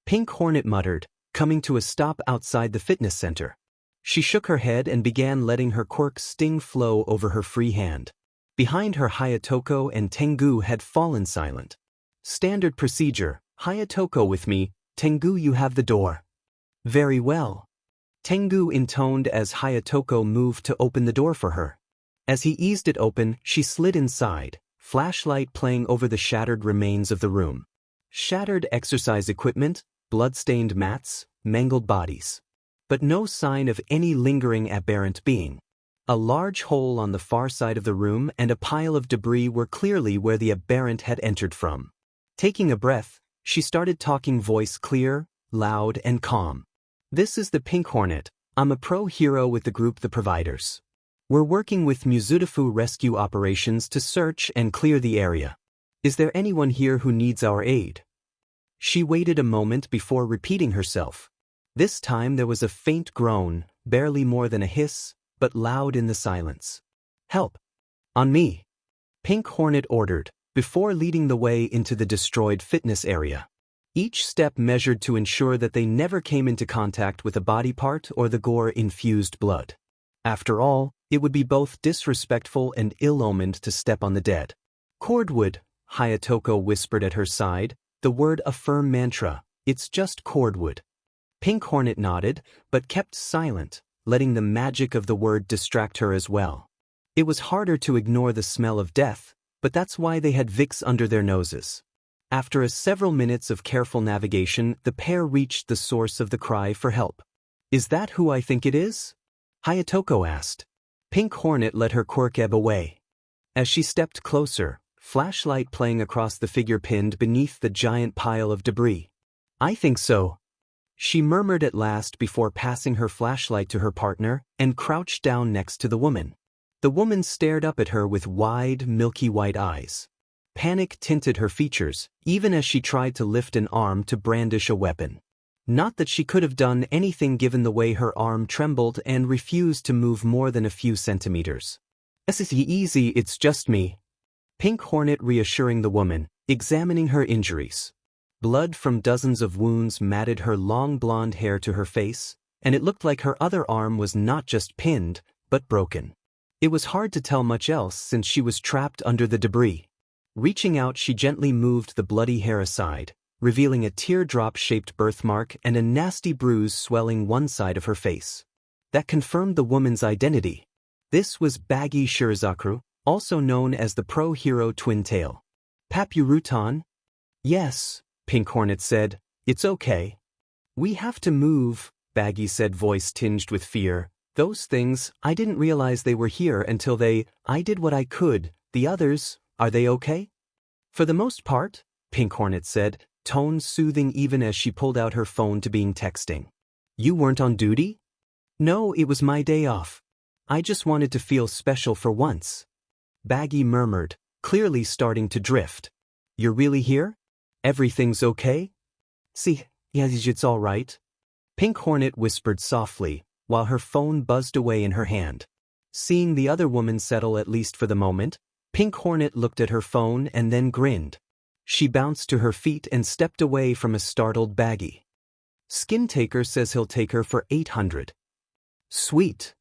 Pink Hornet muttered, coming to a stop outside the fitness center. She shook her head and began letting her quirk sting flow over her free hand. Behind her, Hayatoko and Tengu had fallen silent. Standard procedure, Hayatoko with me, Tengu you have the door. Very well. Tengu intoned as Hayatoko moved to open the door for her. As he eased it open, she slid inside, flashlight playing over the shattered remains of the room. Shattered exercise equipment, blood-stained mats, mangled bodies. But no sign of any lingering aberrant being. A large hole on the far side of the room and a pile of debris were clearly where the aberrant had entered from. Taking a breath, she started talking, voice clear, loud, and calm. This is the Pink Hornet. I'm a pro-hero with the group The Providers. We're working with Mizudafu Rescue Operations to search and clear the area. Is there anyone here who needs our aid? She waited a moment before repeating herself. This time there was a faint groan, barely more than a hiss, but loud in the silence. Help! On me! Pink Hornet ordered, before leading the way into the destroyed fitness area. Each step measured to ensure that they never came into contact with a body part or the gore-infused blood. After all, it would be both disrespectful and ill-omened to step on the dead. Cordwood, Hayatoko whispered at her side, the word a firm mantra, it's just cordwood. Pink Hornet nodded, but kept silent, letting the magic of the word distract her as well. It was harder to ignore the smell of death, but that's why they had Vicks under their noses. After several minutes of careful navigation, the pair reached the source of the cry for help. Is that who I think it is? Hayatoko asked. Pink Hornet let her quirk ebb away. As she stepped closer, flashlight playing across the figure pinned beneath the giant pile of debris. I think so. She murmured at last before passing her flashlight to her partner and crouched down next to the woman. The woman stared up at her with wide, milky white eyes. Panic tinted her features, even as she tried to lift an arm to brandish a weapon. Not that she could have done anything given the way her arm trembled and refused to move more than a few centimeters. It's easy, it's just me. Pink Hornet reassuring the woman, examining her injuries. Blood from dozens of wounds matted her long blonde hair to her face, and it looked like her other arm was not just pinned, but broken. It was hard to tell much else since she was trapped under the debris. Reaching out, she gently moved the bloody hair aside, revealing a teardrop-shaped birthmark and a nasty bruise swelling one side of her face. That confirmed the woman's identity. This was Baggy Shirazaku, also known as the pro-hero Twin Tail. Papurutan? Yes, Pink Hornet said, it's okay. We have to move, Baggy said, voice tinged with fear. Those things, I didn't realize they were here until I did what I could. The others, are they okay? For the most part, Pink Hornet said, tone soothing even as she pulled out her phone to being texting. You weren't on duty? No, it was my day off. I just wanted to feel special for once. Baggy murmured, clearly starting to drift. You're really here? Everything's okay? See, yes, it's all right. Pink Hornet whispered softly, while her phone buzzed away in her hand. Seeing the other woman settle at least for the moment, Pink Hornet looked at her phone and then grinned. She bounced to her feet and stepped away from a startled Baggy. Skin Taker says he'll take her for 800. Sweet.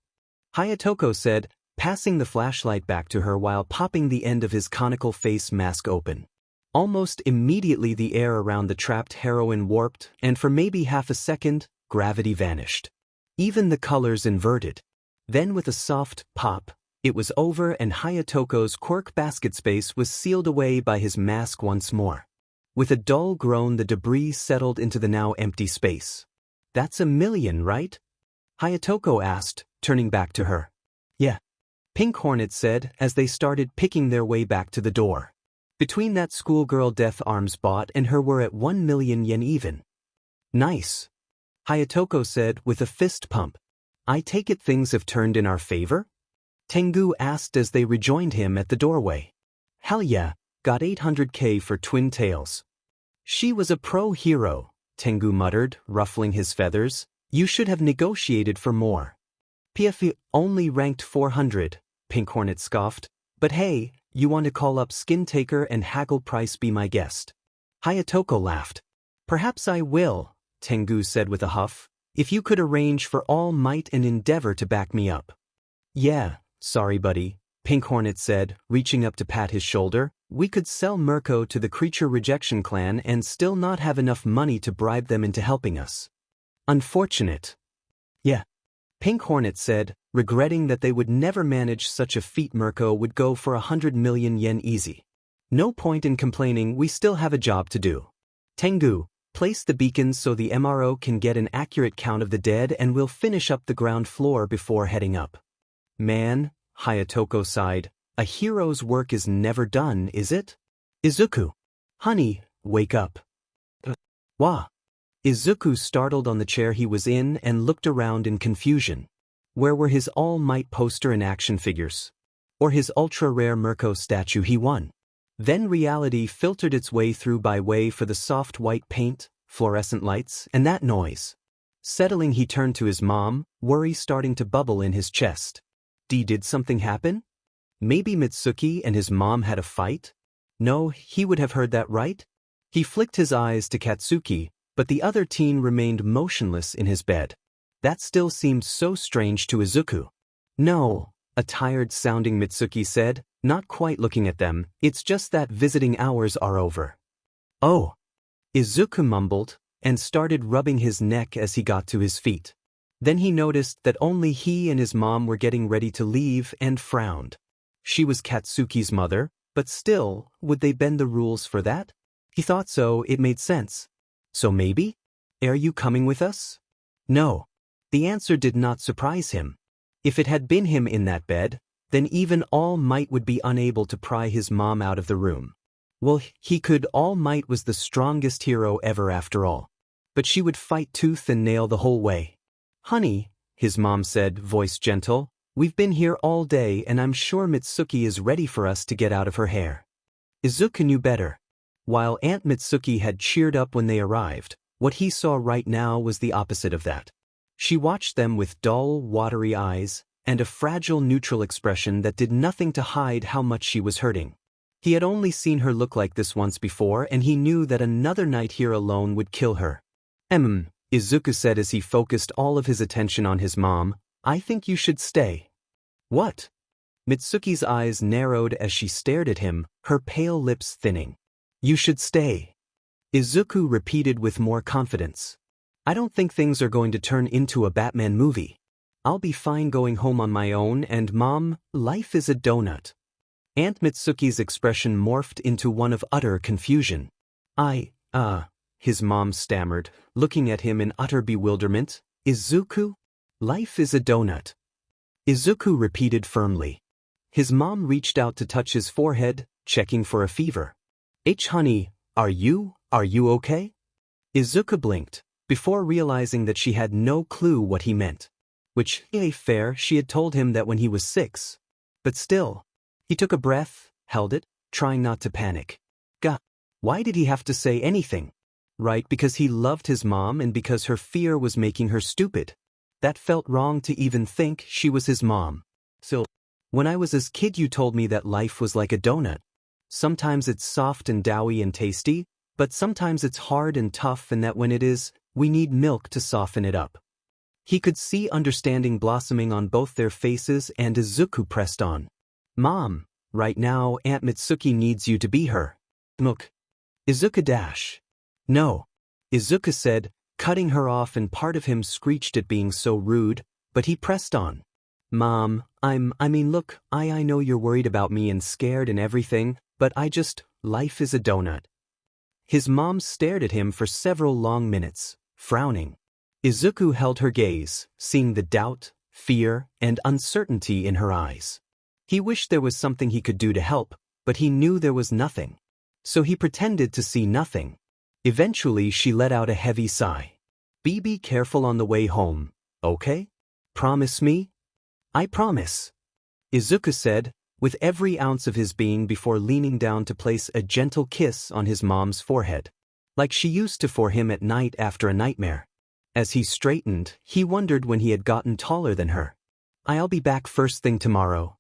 Hayatoko said, passing the flashlight back to her while popping the end of his conical face mask open. Almost immediately the air around the trapped heroine warped, and for maybe half a second, gravity vanished. Even the colors inverted. Then with a soft pop, it was over and Hayatoko's quirk basket space was sealed away by his mask once more. With a dull groan, the debris settled into the now empty space. That's 1 million, right? Hayatoko asked, turning back to her. Yeah. Pink Hornet said as they started picking their way back to the door. Between that schoolgirl Death Arms bought and her were at 1 million yen even. Nice. Hayatoko said with a fist pump. I take it things have turned in our favor? Tengu asked as they rejoined him at the doorway. Hell yeah, got 800k for Twin Tails. She was a pro-hero, Tengu muttered, ruffling his feathers. You should have negotiated for more. PFE only ranked 400, Pink Hornet scoffed. But hey, you want to call up Skin Taker and haggle price be my guest? Hayatoko laughed. Perhaps I will, Tengu said with a huff, if you could arrange for all might and endeavor to back me up. Yeah, sorry buddy, Pink Hornet said, reaching up to pat his shoulder. We could sell Mirko to the Creature Rejection Clan and still not have enough money to bribe them into helping us. Unfortunate. Yeah, Pink Hornet said, regretting that they would never manage such a feat. Mirko would go for 100 million yen easy. No point in complaining, we still have a job to do. Tengu, place the beacons so the MRO can get an accurate count of the dead and we'll finish up the ground floor before heading up. Man, Hayatoko sighed, a hero's work is never done, is it? Izuku. Honey, wake up. Wah. Izuku startled on the chair he was in and looked around in confusion. Where were his All Might poster and action figures? Or his ultra-rare Mirko statue he won? Then reality filtered its way through by way for the soft white paint, fluorescent lights, and that noise. Settling, he turned to his mom, worry starting to bubble in his chest. Did something happen? Maybe Mitsuki and his mom had a fight? No, he would have heard that right? He flicked his eyes to Katsuki, but the other teen remained motionless in his bed. That still seemed so strange to Izuku. No, a tired-sounding Mitsuki said, not quite looking at them, it's just that visiting hours are over. Oh. Izuku mumbled, and started rubbing his neck as he got to his feet. Then he noticed that only he and his mom were getting ready to leave and frowned. She was Katsuki's mother, but still, would they bend the rules for that? He thought so, it made sense. So maybe? Are you coming with us? No. The answer did not surprise him. If it had been him in that bed, then even All Might would be unable to pry his mom out of the room. Well, he could. All Might was the strongest hero ever after all. But she would fight tooth and nail the whole way. Honey, his mom said, voice gentle, we've been here all day and I'm sure Mitsuki is ready for us to get out of her hair. Izuku knew better. While Aunt Mitsuki had cheered up when they arrived, what he saw right now was the opposite of that. She watched them with dull, watery eyes, and a fragile neutral expression that did nothing to hide how much she was hurting. He had only seen her look like this once before and he knew that another night here alone would kill her. Izuku said as he focused all of his attention on his mom, I think you should stay. What? Mitsuki's eyes narrowed as she stared at him, her pale lips thinning. You should stay. Izuku repeated with more confidence. I don't think things are going to turn into a Batman movie. I'll be fine going home on my own and Mom, life is a donut. Aunt Mitsuki's expression morphed into one of utter confusion. His mom stammered, looking at him in utter bewilderment. Izuku? Life is a donut. Izuku repeated firmly. His mom reached out to touch his forehead, checking for a fever. Honey, are you okay? Izuku blinked, before realizing that she had no clue what he meant. Which, fair, she had told him that when he was 6. But still. He took a breath, held it, trying not to panic. God, why did he have to say anything? Right, because he loved his mom and because her fear was making her stupid. That felt wrong to even think she was his mom. So, when I was a kid you told me that life was like a donut. Sometimes it's soft and doughy and tasty, but sometimes it's hard and tough and that when it is, we need milk to soften it up. He could see understanding blossoming on both their faces and Izuku pressed on. Mom, right now Aunt Mitsuki needs you to be her. Milk. Izuku dash. No. Izuku said, cutting her off and part of him screeched at being so rude, but he pressed on. Mom, I know you're worried about me and scared and everything, but life is a donut. His mom stared at him for several long minutes, frowning. Izuku held her gaze, seeing the doubt, fear, and uncertainty in her eyes. He wished there was something he could do to help, but he knew there was nothing. So he pretended to see nothing. Eventually she let out a heavy sigh. Be careful on the way home, okay? Promise me? I promise. Izuku said, with every ounce of his being before leaning down to place a gentle kiss on his mom's forehead. Like she used to for him at night after a nightmare. As he straightened, he wondered when he had gotten taller than her. "I'll be back first thing tomorrow,"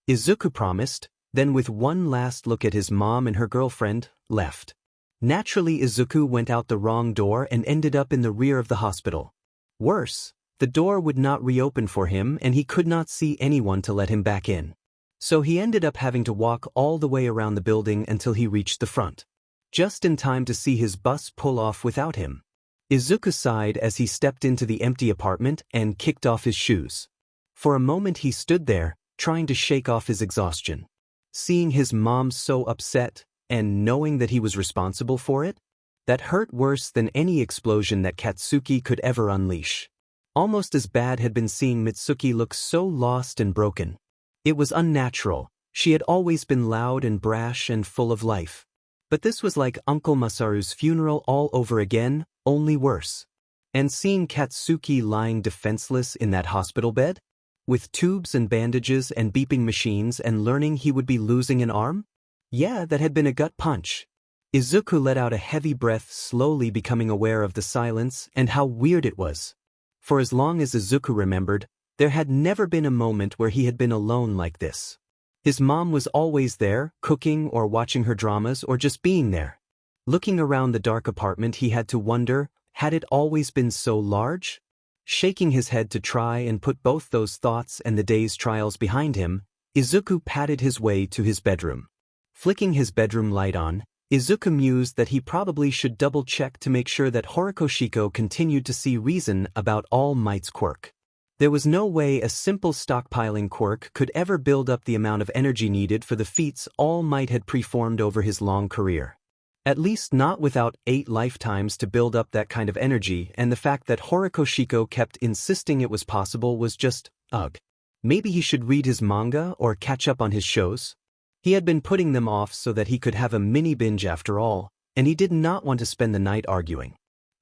Izuku promised, then with one last look at his mom and her girlfriend, left. Naturally, Izuku went out the wrong door and ended up in the rear of the hospital. Worse, the door would not reopen for him and he could not see anyone to let him back in. So he ended up having to walk all the way around the building until he reached the front. Just in time to see his bus pull off without him. Izuku sighed as he stepped into the empty apartment and kicked off his shoes. For a moment he stood there, trying to shake off his exhaustion. Seeing his mom so upset, and knowing that he was responsible for it, that hurt worse than any explosion that Katsuki could ever unleash. Almost as bad had been seeing Mitsuki look so lost and broken. It was unnatural. She had always been loud and brash and full of life. But this was like Uncle Masaru's funeral all over again, only worse. And seeing Katsuki lying defenseless in that hospital bed, with tubes and bandages and beeping machines, and learning he would be losing an arm? Yeah, that had been a gut punch. Izuku let out a heavy breath, slowly becoming aware of the silence and how weird it was. For as long as Izuku remembered, there had never been a moment where he had been alone like this. His mom was always there, cooking or watching her dramas or just being there. Looking around the dark apartment, he had to wonder, had it always been so large? Shaking his head to try and put both those thoughts and the day's trials behind him, Izuku padded his way to his bedroom. Flicking his bedroom light on, Izuku mused that he probably should double-check to make sure that Horikoshiko continued to see reason about All Might's quirk. There was no way a simple stockpiling quirk could ever build up the amount of energy needed for the feats All Might had preformed over his long career. At least not without 8 lifetimes to build up that kind of energy, and the fact that Horikoshiko kept insisting it was possible was just, ugh. Maybe he should read his manga or catch up on his shows? He had been putting them off so that he could have a mini-binge after all, and he did not want to spend the night arguing.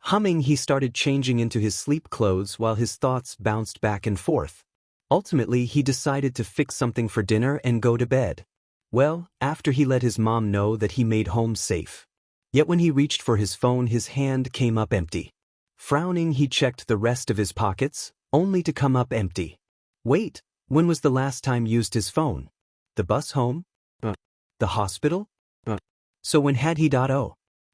Humming, he started changing into his sleep clothes while his thoughts bounced back and forth. Ultimately, he decided to fix something for dinner and go to bed. Well, after he let his mom know that he made home safe. Yet when he reached for his phone, his hand came up empty. Frowning, he checked the rest of his pockets, only to come up empty. Wait, when was the last time used his phone? The bus home? The hospital? So when had he?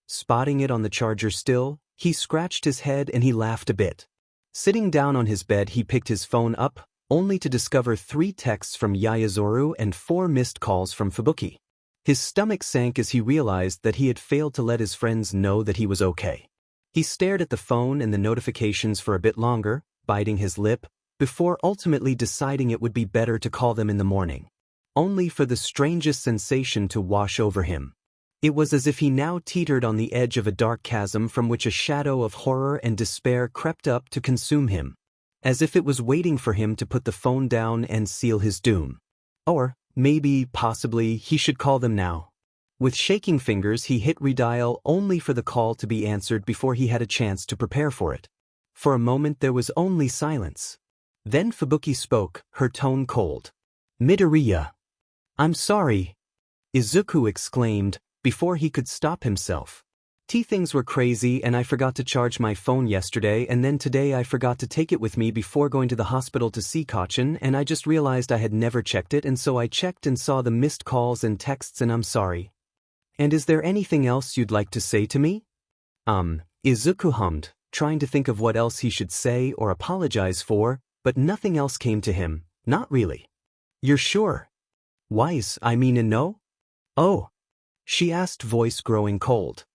Spotting it on the charger still, he scratched his head and he laughed a bit. Sitting down on his bed, he picked his phone up, only to discover 3 texts from Yayazoru and 4 missed calls from Fubuki. His stomach sank as he realized that he had failed to let his friends know that he was okay. He stared at the phone and the notifications for a bit longer, biting his lip, before ultimately deciding it would be better to call them in the morning. Only for the strangest sensation to wash over him. It was as if he now teetered on the edge of a dark chasm from which a shadow of horror and despair crept up to consume him. As if it was waiting for him to put the phone down and seal his doom. Or, maybe, possibly, he should call them now. With shaking fingers, he hit redial only for the call to be answered before he had a chance to prepare for it. For a moment there was only silence. Then Fubuki spoke, her tone cold. "Midoriya. I'm sorry," Izuku exclaimed, before he could stop himself. Things were crazy and I forgot to charge my phone yesterday, and then today I forgot to take it with me before going to the hospital to see Kachin, and I just realized I had never checked it, and so I checked and saw the missed calls and texts, and I'm sorry. And is there anything else you'd like to say to me? Izuku hummed, trying to think of what else he should say or apologize for, but nothing else came to him, not really. "You're sure?" "Wise, no?" "Oh," she asked, voice growing cold.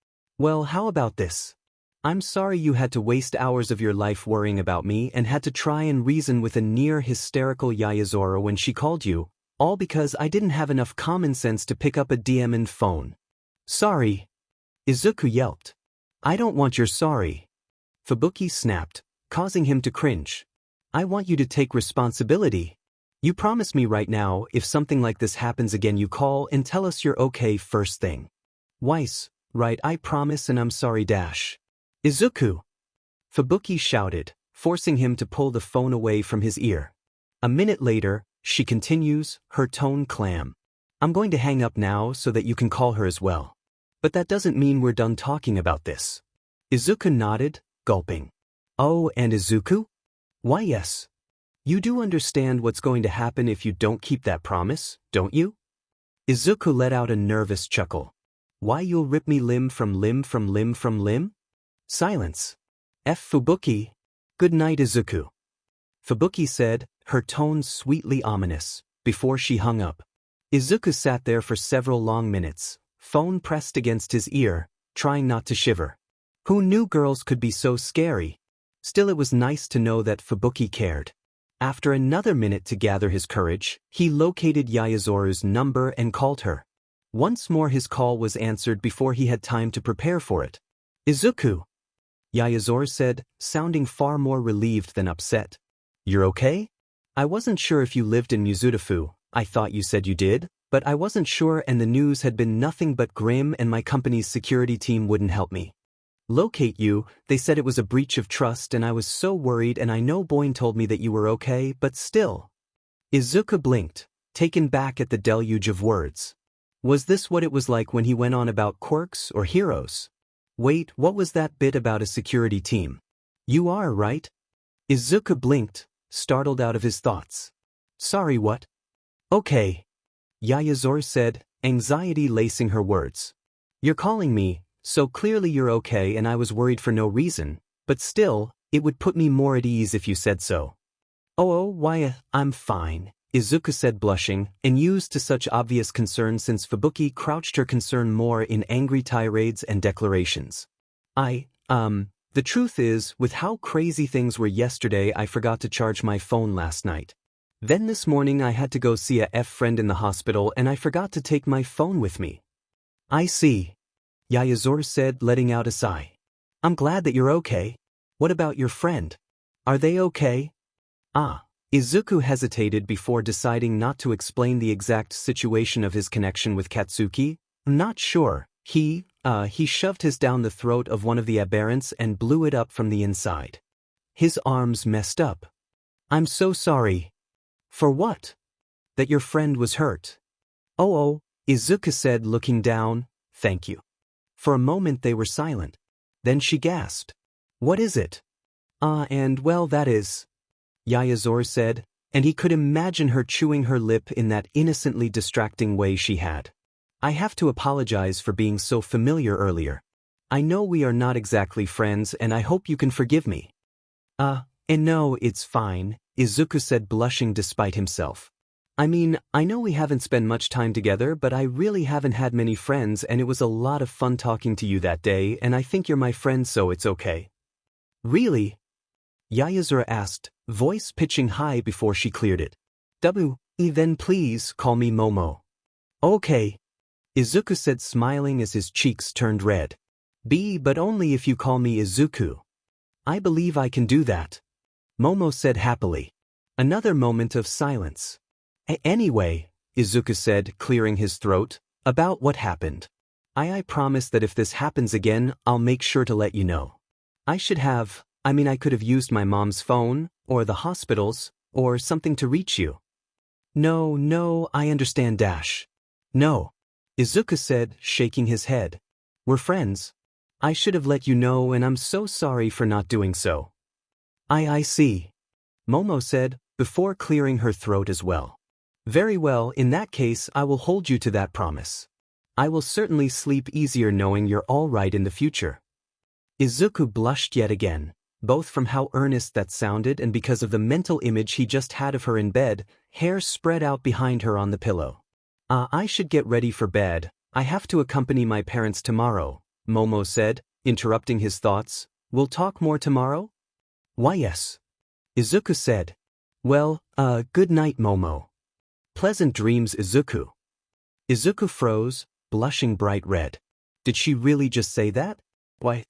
"Well, how about this? I'm sorry you had to waste hours of your life worrying about me and had to try and reason with a near-hysterical Yayazoru when she called you, all because I didn't have enough common sense to pick up a DM phone." "Sorry," Izuku yelped. "I don't want your sorry," Fubuki snapped, causing him to cringe. "I want you to take responsibility. You promise me right now, if something like this happens again, you call and tell us you're okay first thing." "Weiss, right, I promise, and I'm sorry Izuku!" Fubuki shouted, forcing him to pull the phone away from his ear. A minute later, she continues, her tone calm. "I'm going to hang up now so that you can call her as well. But that doesn't mean we're done talking about this." Izuku nodded, gulping. Oh, and Izuku? Why yes. You do understand what's going to happen if you don't keep that promise, don't you? Izuku let out a nervous chuckle. Why you'll rip me limb from limb from limb from limb? Silence. Fubuki. Good night, Izuku. Fubuki said, her tone sweetly ominous, before she hung up. Izuku sat there for several long minutes, phone pressed against his ear, trying not to shiver. Who knew girls could be so scary? Still, it was nice to know that Fubuki cared. After another minute to gather his courage, he located Yayazoru's number and called her. Once more his call was answered before he had time to prepare for it. Izuku. Yayazoru said, sounding far more relieved than upset. You're okay? I wasn't sure if you lived in Mizudafu. I thought you said you did, but I wasn't sure, and the news had been nothing but grim, and my company's security team wouldn't help me locate you. They said it was a breach of trust, and I was so worried, and I know Boyne told me that you were okay, but still. Izuku blinked, taken back at the deluge of words. Was this what it was like when he went on about quirks or heroes? Wait, what was that bit about a security team? You are, right? Izuku blinked, startled out of his thoughts. Sorry, what? Okay. Yayazoru said, anxiety lacing her words. You're calling me, so clearly you're okay, and I was worried for no reason, but still, it would put me more at ease if you said so. Oh, why, I'm fine, Izuku said, blushing, and used to such obvious concern since Fubuki crouched her concern more in angry tirades and declarations. The truth is, with how crazy things were yesterday, I forgot to charge my phone last night. Then this morning I had to go see a friend in the hospital, and I forgot to take my phone with me. I see. Yayazoru said, letting out a sigh. I'm glad that you're okay. What about your friend? Are they okay? Izuku hesitated before deciding not to explain the exact situation of his connection with Katsuki. Not sure. He shoved his down the throat of one of the aberrants and blew it up from the inside. His arms messed up. I'm so sorry. For what? That your friend was hurt. Oh, Izuku said, looking down, thank you. For a moment they were silent. Then she gasped. What is it? Well, that is, Yayazoru said, and he could imagine her chewing her lip in that innocently distracting way she had. I have to apologize for being so familiar earlier. I know we are not exactly friends, and I hope you can forgive me. And no, it's fine, Izuku said, blushing despite himself. I mean, I know we haven't spent much time together, but I really haven't had many friends, and it was a lot of fun talking to you that day, and I think you're my friend, so it's okay. Really? Yayazoru asked, voice pitching high before she cleared it. Then please call me Momo. Okay. Izuku said, smiling as his cheeks turned red. But only if you call me Izuku. I believe I can do that. Momo said happily. Another moment of silence. Anyway, Izuku said, clearing his throat, about what happened. I promise that if this happens again, I'll make sure to let you know. I could have used my mom's phone, or the hospital's, or something to reach you. No, I understand, Dash. No. Izuku said, shaking his head. We're friends. I should have let you know, and I'm so sorry for not doing so. I see. Momo said, before clearing her throat as well. Very well, in that case I will hold you to that promise. I will certainly sleep easier knowing you're all right in the future. Izuku blushed yet again, both from how earnest that sounded and because of the mental image he just had of her in bed, hair spread out behind her on the pillow. I should get ready for bed. I have to accompany my parents tomorrow, Momo said, interrupting his thoughts. We'll talk more tomorrow? Why yes. Izuku said. Well, good night, Momo. Pleasant dreams, Izuku. Izuku froze, blushing bright red. Did she really just say that? Why?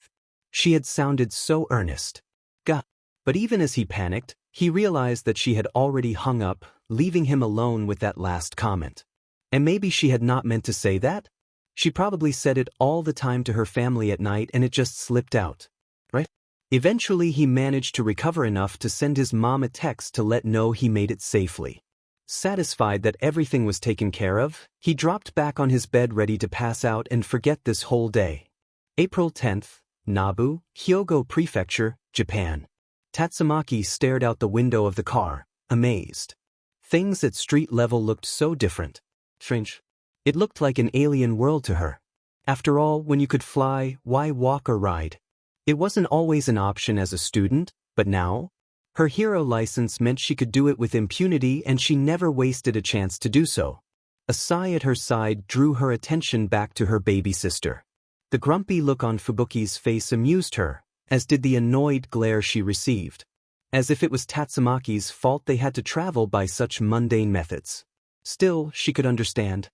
She had sounded so earnest. But even as he panicked, he realized that she had already hung up, leaving him alone with that last comment. And maybe she had not meant to say that? She probably said it all the time to her family at night and it just slipped out. Right? Eventually he managed to recover enough to send his mom a text to let know he made it safely. Satisfied that everything was taken care of, he dropped back on his bed ready to pass out and forget this whole day. April 10th, Nabu, Hyogo Prefecture, Japan. Tatsumaki stared out the window of the car, amazed. Things at street level looked so different. Strange. It looked like an alien world to her. After all, when you could fly, why walk or ride? It wasn't always an option as a student, but now? Her hero license meant she could do it with impunity, and she never wasted a chance to do so. A sigh at her side drew her attention back to her baby sister. The grumpy look on Fubuki's face amused her, as did the annoyed glare she received. As if it was Tatsumaki's fault they had to travel by such mundane methods. Still, she could understand.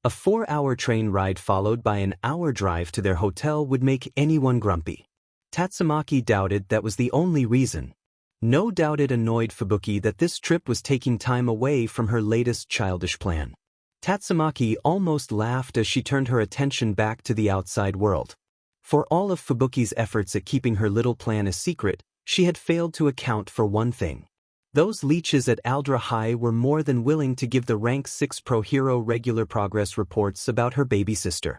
A 4-hour train ride followed by an hour drive to their hotel would make anyone grumpy. Tatsumaki doubted that was the only reason. No doubt it annoyed Fubuki that this trip was taking time away from her latest childish plan. Tatsumaki almost laughed as she turned her attention back to the outside world. For all of Fubuki's efforts at keeping her little plan a secret, she had failed to account for one thing. Those leeches at Aldra High were more than willing to give the Rank 6 Pro Hero regular progress reports about her baby sister.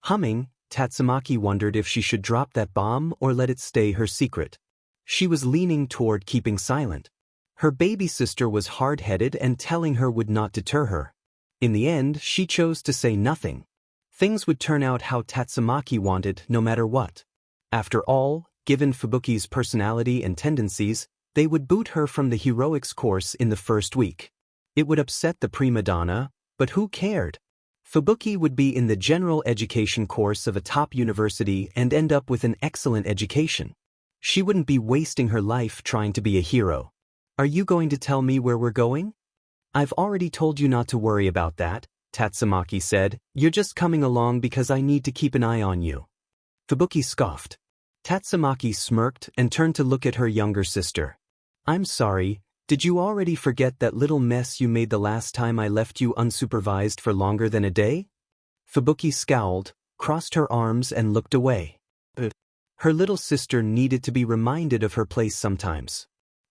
Humming, Tatsumaki wondered if she should drop that bomb or let it stay her secret. She was leaning toward keeping silent. Her baby sister was hard-headed, and telling her would not deter her. In the end, she chose to say nothing. Things would turn out how Tatsumaki wanted, no matter what. After all, given Fubuki's personality and tendencies, they would boot her from the heroics course in the first week. It would upset the prima donna, but who cared? Fubuki would be in the general education course of a top university and end up with an excellent education. She wouldn't be wasting her life trying to be a hero. Are you going to tell me where we're going? I've already told you not to worry about that, Tatsumaki said. You're just coming along because I need to keep an eye on you. Fubuki scoffed. Tatsumaki smirked and turned to look at her younger sister. I'm sorry, did you already forget that little mess you made the last time I left you unsupervised for longer than a day? Fubuki scowled, crossed her arms and looked away. Her little sister needed to be reminded of her place sometimes.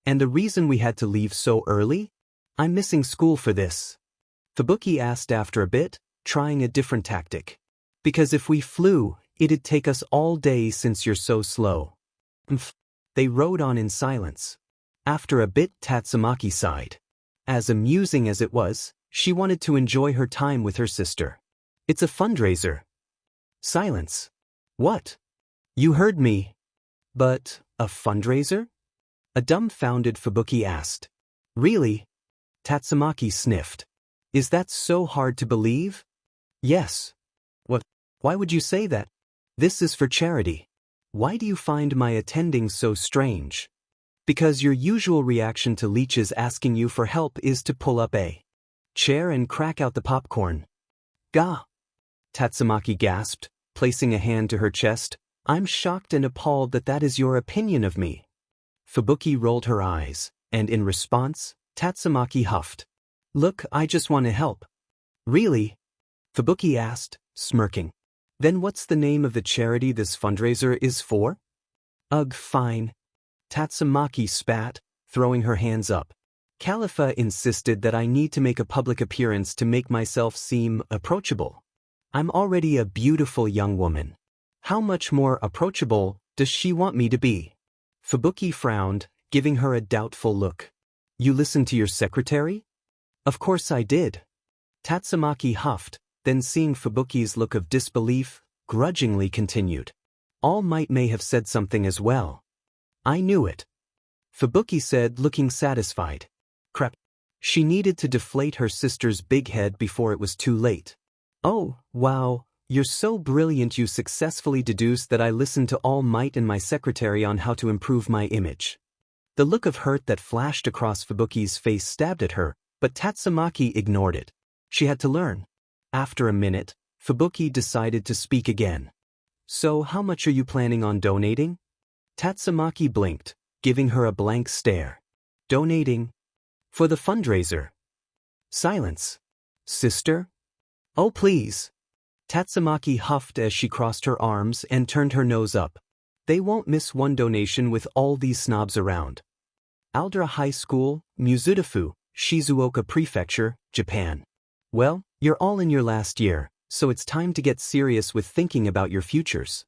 And the reason we had to leave so early? I'm missing school for this. Fubuki asked after a bit, trying a different tactic. Because if we flew, it'd take us all day since you're so slow. They rode on in silence. After a bit, Tatsumaki sighed. As amusing as it was, she wanted to enjoy her time with her sister. It's a fundraiser. Silence. What? You heard me. But, a fundraiser? A dumbfounded Fubuki asked. Really? Tatsumaki sniffed. Is that so hard to believe? Yes. What? Why would you say that? This is for charity. Why do you find my attending so strange? Because your usual reaction to leeches asking you for help is to pull up a chair and crack out the popcorn. Gah! Tatsumaki gasped, placing a hand to her chest. I'm shocked and appalled that that is your opinion of me. Fubuki rolled her eyes, and in response, Tatsumaki huffed. Look, I just want to help. Really? Fubuki asked, smirking. Then what's the name of the charity this fundraiser is for? Ugh, fine. Tatsumaki spat, throwing her hands up. Khalifa insisted that I need to make a public appearance to make myself seem approachable. I'm already a beautiful young woman. How much more approachable does she want me to be? Fubuki frowned, giving her a doubtful look. You listened to your secretary? Of course I did. Tatsumaki huffed, then seeing Fubuki's look of disbelief, grudgingly continued. All Might may have said something as well. I knew it. Fubuki said, looking satisfied. Crap. She needed to deflate her sister's big head before it was too late. Oh, wow, you're so brilliant you successfully deduced that I listened to All Might and my secretary on how to improve my image. The look of hurt that flashed across Fubuki's face stabbed at her, but Tatsumaki ignored it. She had to learn. After a minute, Fubuki decided to speak again. So how much are you planning on donating? Tatsumaki blinked, giving her a blank stare. Donating? For the fundraiser. Silence. Sister? Oh please. Tatsumaki huffed as she crossed her arms and turned her nose up. They won't miss one donation with all these snobs around. Aldra High School, Mizudafu, Shizuoka Prefecture, Japan. Well, you're all in your last year, so it's time to get serious with thinking about your futures.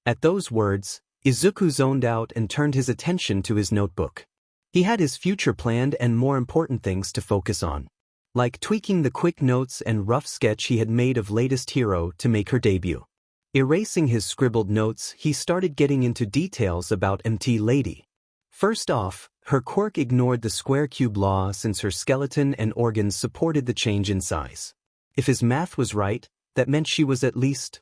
At those words, Izuku zoned out and turned his attention to his notebook. He had his future planned and more important things to focus on, like tweaking the quick notes and rough sketch he had made of latest hero to make her debut. Erasing his scribbled notes, he started getting into details about MT Lady. First off, her quirk ignored the square cube law since her skeleton and organs supported the change in size. If his math was right, that meant she was at least,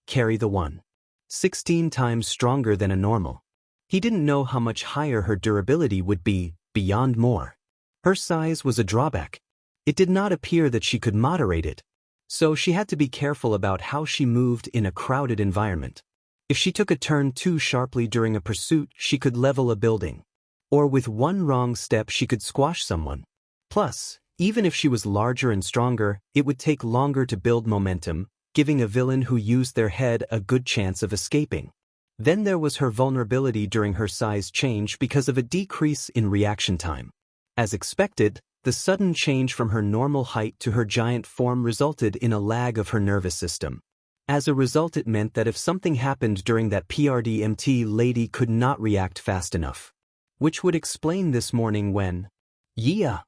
carry the 16 times stronger than a normal. He didn't know how much higher her durability would be, beyond more. Her size was a drawback. It did not appear that she could moderate it, so she had to be careful about how she moved in a crowded environment. If she took a turn too sharply during a pursuit, she could level a building. Or with one wrong step she could squash someone. Plus, even if she was larger and stronger, it would take longer to build momentum, giving a villain who used their head a good chance of escaping. Then there was her vulnerability during her size change because of a decrease in reaction time. As expected, the sudden change from her normal height to her giant form resulted in a lag of her nervous system. As a result, it meant that if something happened during that PRD-MT Lady could not react fast enough. Which would explain this morning when, yeah!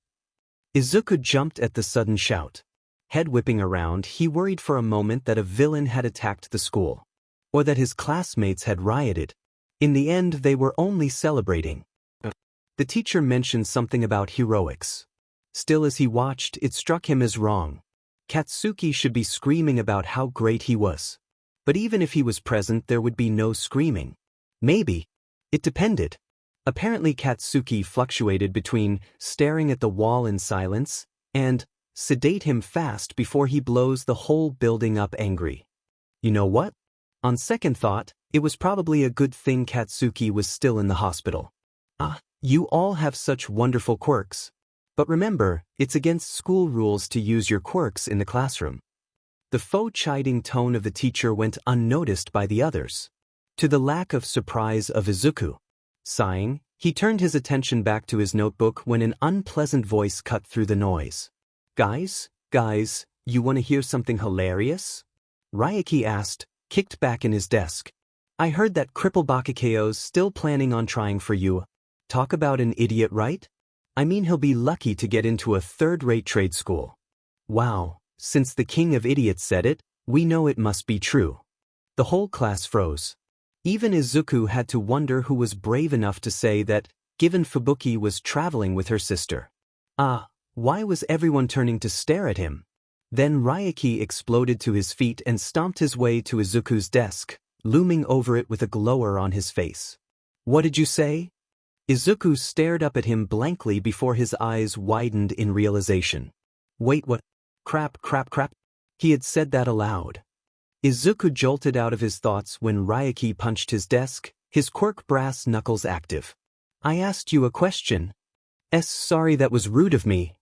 Izuku jumped at the sudden shout. Head whipping around, he worried for a moment that a villain had attacked the school. Or that his classmates had rioted. In the end, they were only celebrating. The teacher mentioned something about heroics. Still, as he watched, it struck him as wrong. Katsuki should be screaming about how great he was. But even if he was present, there would be no screaming. Maybe. It depended. Apparently Katsuki fluctuated between staring at the wall in silence and sedate him fast before he blows the whole building up angry. You know what? On second thought, it was probably a good thing Katsuki was still in the hospital. You all have such wonderful quirks. But remember, it's against school rules to use your quirks in the classroom. The faux chiding tone of the teacher went unnoticed by the others, to the lack of surprise of Izuku. Sighing, he turned his attention back to his notebook when an unpleasant voice cut through the noise. Guys, you want to hear something hilarious? Ryuki asked, kicked back in his desk. I heard that cripple Bakukeo's still planning on trying for you. Talk about an idiot, right? I mean, he'll be lucky to get into a third-rate trade school. Wow, since the king of idiots said it, we know it must be true. The whole class froze. Even Izuku had to wonder who was brave enough to say that, given Fubuki was traveling with her sister. Why was everyone turning to stare at him? Then Ryuki exploded to his feet and stomped his way to Izuku's desk, looming over it with a glower on his face. What did you say? Izuku stared up at him blankly before his eyes widened in realization. Wait, what? Crap. He had said that aloud. Izuku jolted out of his thoughts when Ryuki punched his desk, his quirk brass knuckles active. I asked you a question. Sorry, that was rude of me.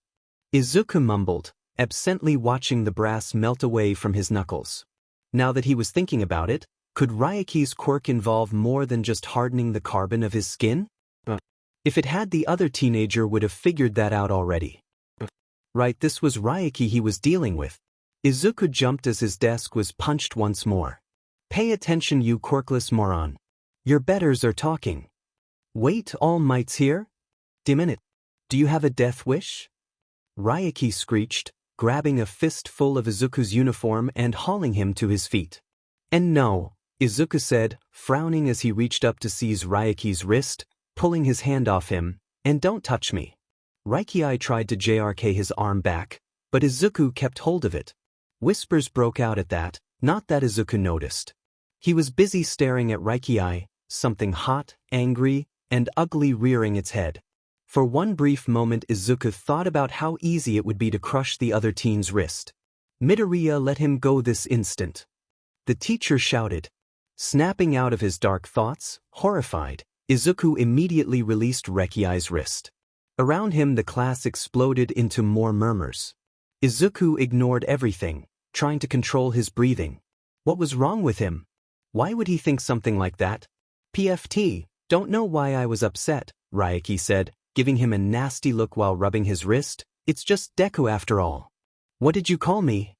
Izuku mumbled, absently watching the brass melt away from his knuckles. Now that he was thinking about it, could Ryuki's quirk involve more than just hardening the carbon of his skin? If it had, the other teenager would have figured that out already. Right, this was Ryuki he was dealing with. Izuku jumped as his desk was punched once more. Pay attention, you quirkless moron. Your betters are talking. Wait, All Might's here? Minute. Do you have a death wish? Ryuki screeched, grabbing a fistful of Izuku's uniform and hauling him to his feet. And no, Izuku said, frowning as he reached up to seize Ryuki's wrist, pulling his hand off him, and don't touch me. Ryuki tried to JRK his arm back, but Izuku kept hold of it. Whispers broke out at that, not that Izuku noticed. He was busy staring at Ryuki, something hot, angry, and ugly rearing its head. For one brief moment Izuku thought about how easy it would be to crush the other teen's wrist. Midoriya, let him go this instant. The teacher shouted. Snapping out of his dark thoughts, horrified, Izuku immediately released Ryuki's wrist. Around him the class exploded into more murmurs. Izuku ignored everything, trying to control his breathing. What was wrong with him? Why would he think something like that? PFT, don't know why I was upset, Ryuki said, giving him a nasty look while rubbing his wrist. It's just Deku after all. What did you call me?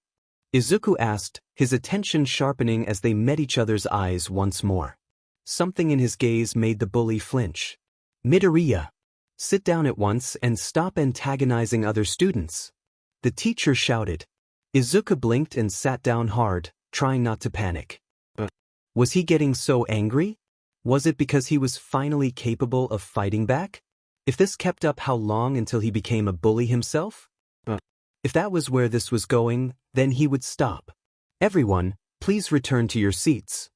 Izuku asked, his attention sharpening as they met each other's eyes once more. Something in his gaze made the bully flinch. Midoriya, sit down at once and stop antagonizing other students. The teacher shouted. Izuku blinked and sat down hard, trying not to panic. Was he getting so angry? Was it because he was finally capable of fighting back? If this kept up, how long until he became a bully himself? If that was where this was going, then he would stop. Everyone, please return to your seats.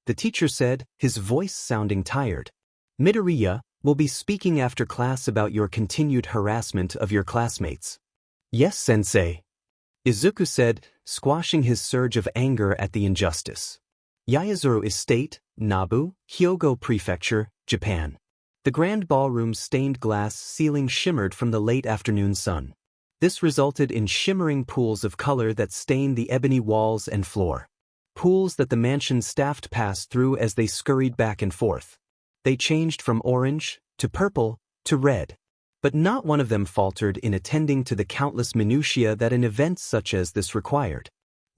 The teacher said, his voice sounding tired. Midoriya will be speaking after class about your continued harassment of your classmates. Yes, sensei. Izuku said, squashing his surge of anger at the injustice. Yaezuru Estate, Nabu, Hyogo Prefecture, Japan. The grand ballroom's stained glass ceiling shimmered from the late afternoon sun. This resulted in shimmering pools of color that stained the ebony walls and floor. Pools that the mansion's staff passed through as they scurried back and forth. They changed from orange, to purple, to red. But not one of them faltered in attending to the countless minutiae that an event such as this required.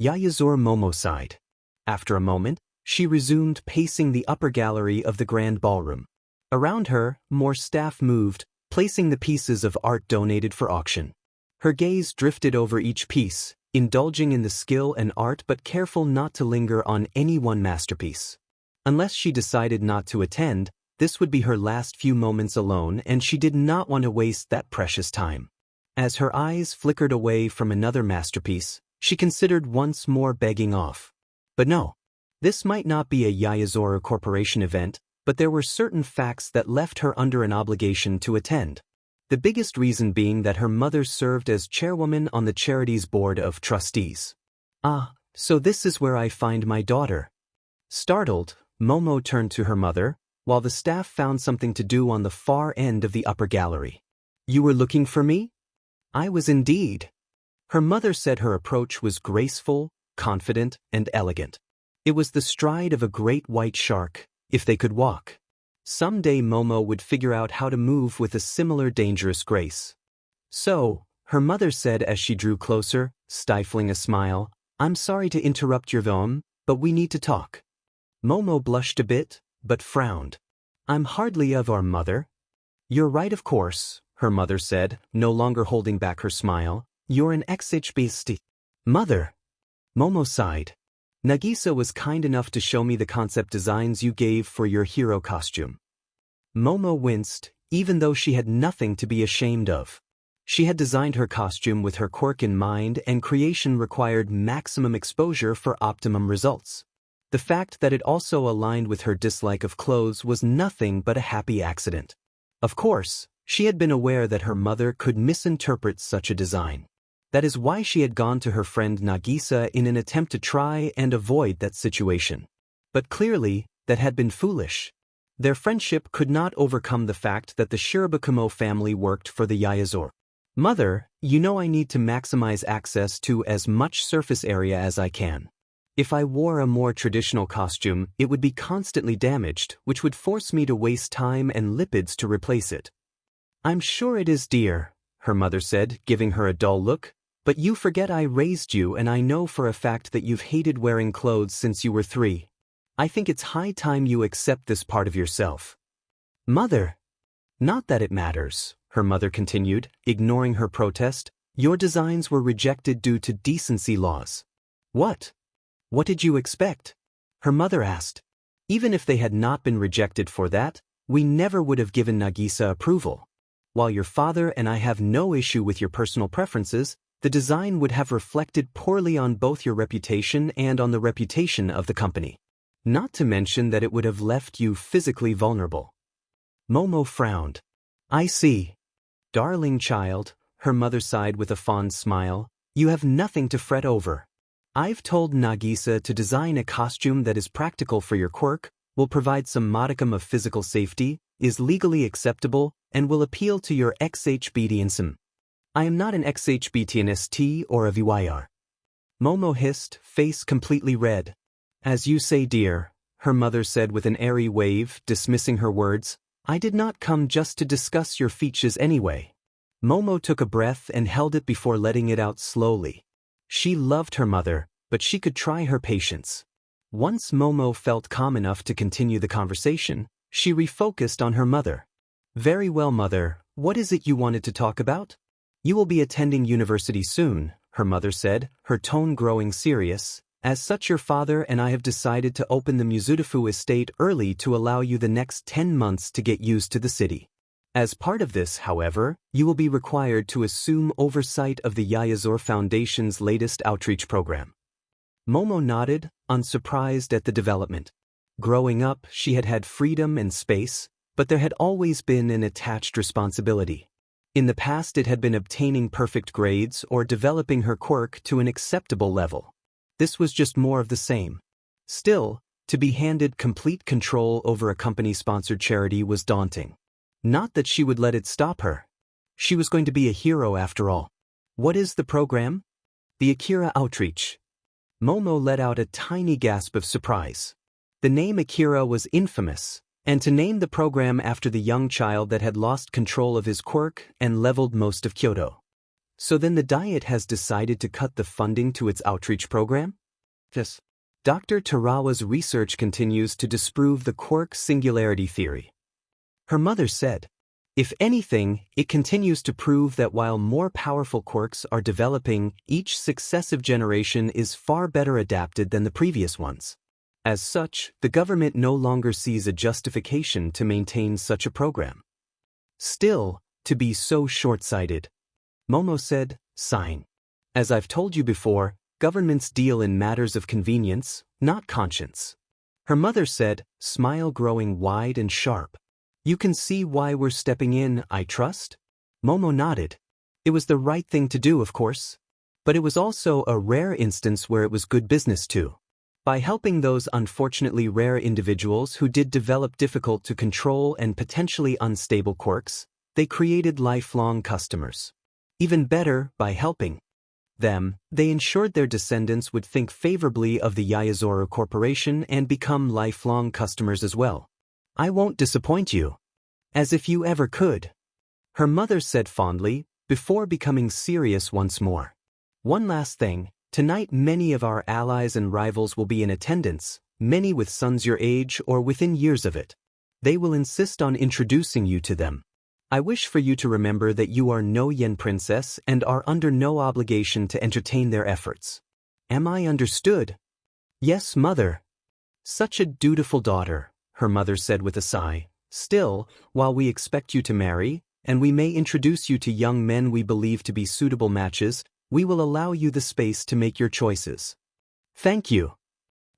Yaezuru Momo sighed. After a moment, she resumed pacing the upper gallery of the grand ballroom. Around her, more staff moved, placing the pieces of art donated for auction. Her gaze drifted over each piece, indulging in the skill and art but careful not to linger on any one masterpiece. Unless she decided not to attend, this would be her last few moments alone, and she did not want to waste that precious time. As her eyes flickered away from another masterpiece, she considered once more begging off. But no. This might not be a Yaezuru Corporation event, but there were certain facts that left her under an obligation to attend. The biggest reason being that her mother served as chairwoman on the charity's board of trustees. Ah, so this is where I find my daughter. Startled, Momo turned to her mother, while the staff found something to do on the far end of the upper gallery. You were looking for me? I was indeed. Her mother said her approach was graceful, confident, and elegant. It was the stride of a great white shark, if they could walk. Someday Momo would figure out how to move with a similar dangerous grace. So, her mother said as she drew closer, stifling a smile, I'm sorry to interrupt your film, but we need to talk. Momo blushed a bit, but frowned. I'm hardly of our mother. You're right, of course, her mother said, no longer holding back her smile. You're an HPSC. Mother. Momo sighed. Nagisa was kind enough to show me the concept designs you gave for your hero costume. Momo winced, even though she had nothing to be ashamed of. She had designed her costume with her quirk in mind, and creation required maximum exposure for optimum results. The fact that it also aligned with her dislike of clothes was nothing but a happy accident. Of course, she had been aware that her mother could misinterpret such a design. That is why she had gone to her friend Nagisa in an attempt to try and avoid that situation. But clearly, that had been foolish. Their friendship could not overcome the fact that the Shirabakumo family worked for the Yaezuru. Mother, you know I need to maximize access to as much surface area as I can. If I wore a more traditional costume, it would be constantly damaged, which would force me to waste time and lipids to replace it. I'm sure it is, dear, her mother said, giving her a dull look. But you forget I raised you, and I know for a fact that you've hated wearing clothes since you were 3. I think it's high time you accept this part of yourself. Mother. Not that it matters, her mother continued, ignoring her protest. Your designs were rejected due to decency laws. What? What did you expect? Her mother asked. Even if they had not been rejected for that, we never would have given Nagisa approval. While your father and I have no issue with your personal preferences, the design would have reflected poorly on both your reputation and on the reputation of the company. Not to mention that it would have left you physically vulnerable. Momo frowned. I see. Darling child, her mother sighed with a fond smile, you have nothing to fret over. I've told Nagisa to design a costume that is practical for your quirk, will provide some modicum of physical safety, is legally acceptable, and will appeal to your XHBDism. I am not an XHBTNST or a VYR. Momo hissed, face completely red. As you say, dear, her mother said with an airy wave, dismissing her words. I did not come just to discuss your features anyway. Momo took a breath and held it before letting it out slowly. She loved her mother, but she could try her patience. Once Momo felt calm enough to continue the conversation, she refocused on her mother. Very well, mother, what is it you wanted to talk about? You will be attending university soon, her mother said, her tone growing serious. As such, your father and I have decided to open the Mizudafu estate early to allow you the next 10 months to get used to the city. As part of this, however, you will be required to assume oversight of the Yayazor Foundation's latest outreach program. Momo nodded, unsurprised at the development. Growing up, she had had freedom and space, but there had always been an attached responsibility. In the past, it had been obtaining perfect grades or developing her quirk to an acceptable level. This was just more of the same. Still, to be handed complete control over a company-sponsored charity was daunting. Not that she would let it stop her. She was going to be a hero after all. What is the program? The Akira Outreach. Momo let out a tiny gasp of surprise. The name Akira was infamous, and to name the program after the young child that had lost control of his quirk and leveled most of Kyoto. So then the Diet has decided to cut the funding to its outreach program? Yes. Dr. Tarawa's research continues to disprove the quirk singularity theory. Her mother said, if anything, it continues to prove that while more powerful quirks are developing, each successive generation is far better adapted than the previous ones. As such, the government no longer sees a justification to maintain such a program. Still, to be so short-sighted. Momo said, sighing. As I've told you before, governments deal in matters of convenience, not conscience. Her mother said, smile growing wide and sharp. You can see why we're stepping in, I trust? Momo nodded. It was the right thing to do, of course. But it was also a rare instance where it was good business too. By helping those unfortunately rare individuals who did develop difficult to control and potentially unstable quirks, they created lifelong customers. Even better, by helping them, they ensured their descendants would think favorably of the Yayazoru Corporation and become lifelong customers as well. I won't disappoint you. As if you ever could. Her mother said fondly, before becoming serious once more. One last thing, tonight many of our allies and rivals will be in attendance, many with sons your age or within years of it. They will insist on introducing you to them. I wish for you to remember that you are no Yen princess and are under no obligation to entertain their efforts. Am I understood? Yes, mother. Such a dutiful daughter, her mother said with a sigh. Still, while we expect you to marry, and we may introduce you to young men we believe to be suitable matches, we will allow you the space to make your choices. Thank you,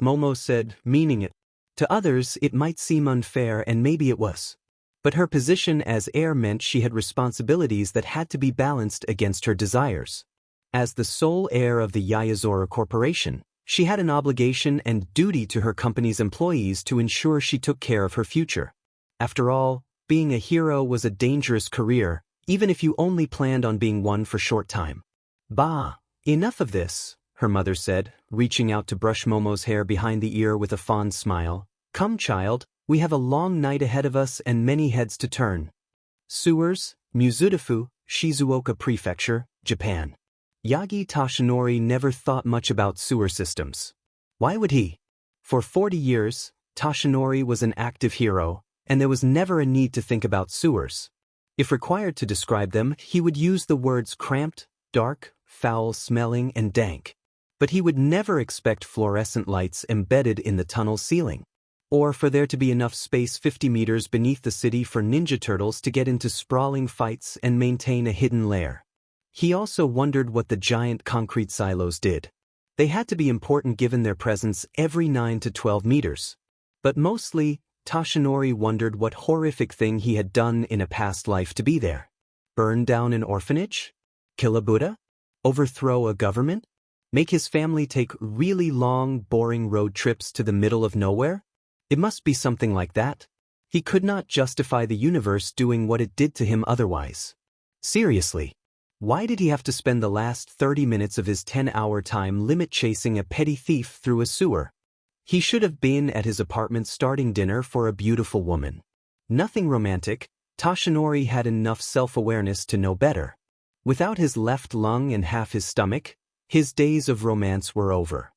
Momo said, meaning it. To others, it might seem unfair, and maybe it was. But her position as heir meant she had responsibilities that had to be balanced against her desires. As the sole heir of the Yayazoru Corporation, she had an obligation and duty to her company's employees to ensure she took care of her future. After all, being a hero was a dangerous career, even if you only planned on being one for a short time. Bah, enough of this, her mother said, reaching out to brush Momo's hair behind the ear with a fond smile. Come, child, we have a long night ahead of us and many heads to turn. Sewers, Mizudafu, Shizuoka Prefecture, Japan. Yagi Toshinori never thought much about sewer systems. Why would he? For 40 years, Toshinori was an active hero, and there was never a need to think about sewers. If required to describe them, he would use the words cramped, dark, foul-smelling, and dank. But he would never expect fluorescent lights embedded in the tunnel ceiling, or for there to be enough space 50 meters beneath the city for ninja turtles to get into sprawling fights and maintain a hidden lair. He also wondered what the giant concrete silos did. They had to be important given their presence every 9 to 12 meters. But mostly, Toshinori wondered what horrific thing he had done in a past life to be there. Burn down an orphanage? Kill a Buddha? Overthrow a government? Make his family take really long, boring road trips to the middle of nowhere? It must be something like that. He could not justify the universe doing what it did to him otherwise. Seriously. Why did he have to spend the last 30 minutes of his 10-hour time limit chasing a petty thief through a sewer? He should have been at his apartment starting dinner for a beautiful woman. Nothing romantic, Toshinori had enough self-awareness to know better. Without his left lung and half his stomach, his days of romance were over.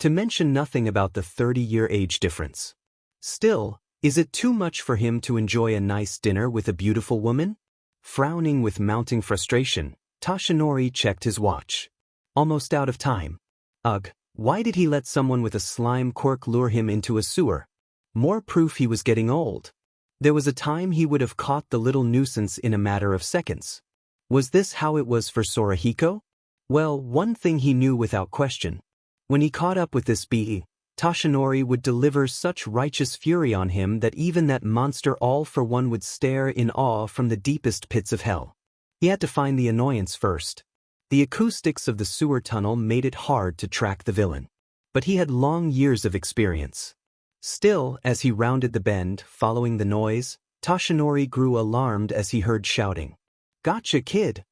To mention nothing about the 30-year age difference. Still, is it too much for him to enjoy a nice dinner with a beautiful woman? Frowning with mounting frustration, Toshinori checked his watch. Almost out of time. Ugh, why did he let someone with a slime quirk lure him into a sewer? More proof he was getting old. There was a time he would have caught the little nuisance in a matter of seconds. Was this how it was for Sorahiko? Well, one thing he knew without question. When he caught up with this being, Toshinori would deliver such righteous fury on him that even that monster all-for-one would stare in awe from the deepest pits of hell. He had to find the annoyance first. The acoustics of the sewer tunnel made it hard to track the villain. But he had long years of experience. Still, as he rounded the bend, following the noise, Toshinori grew alarmed as he heard shouting. "Gotcha, kid!"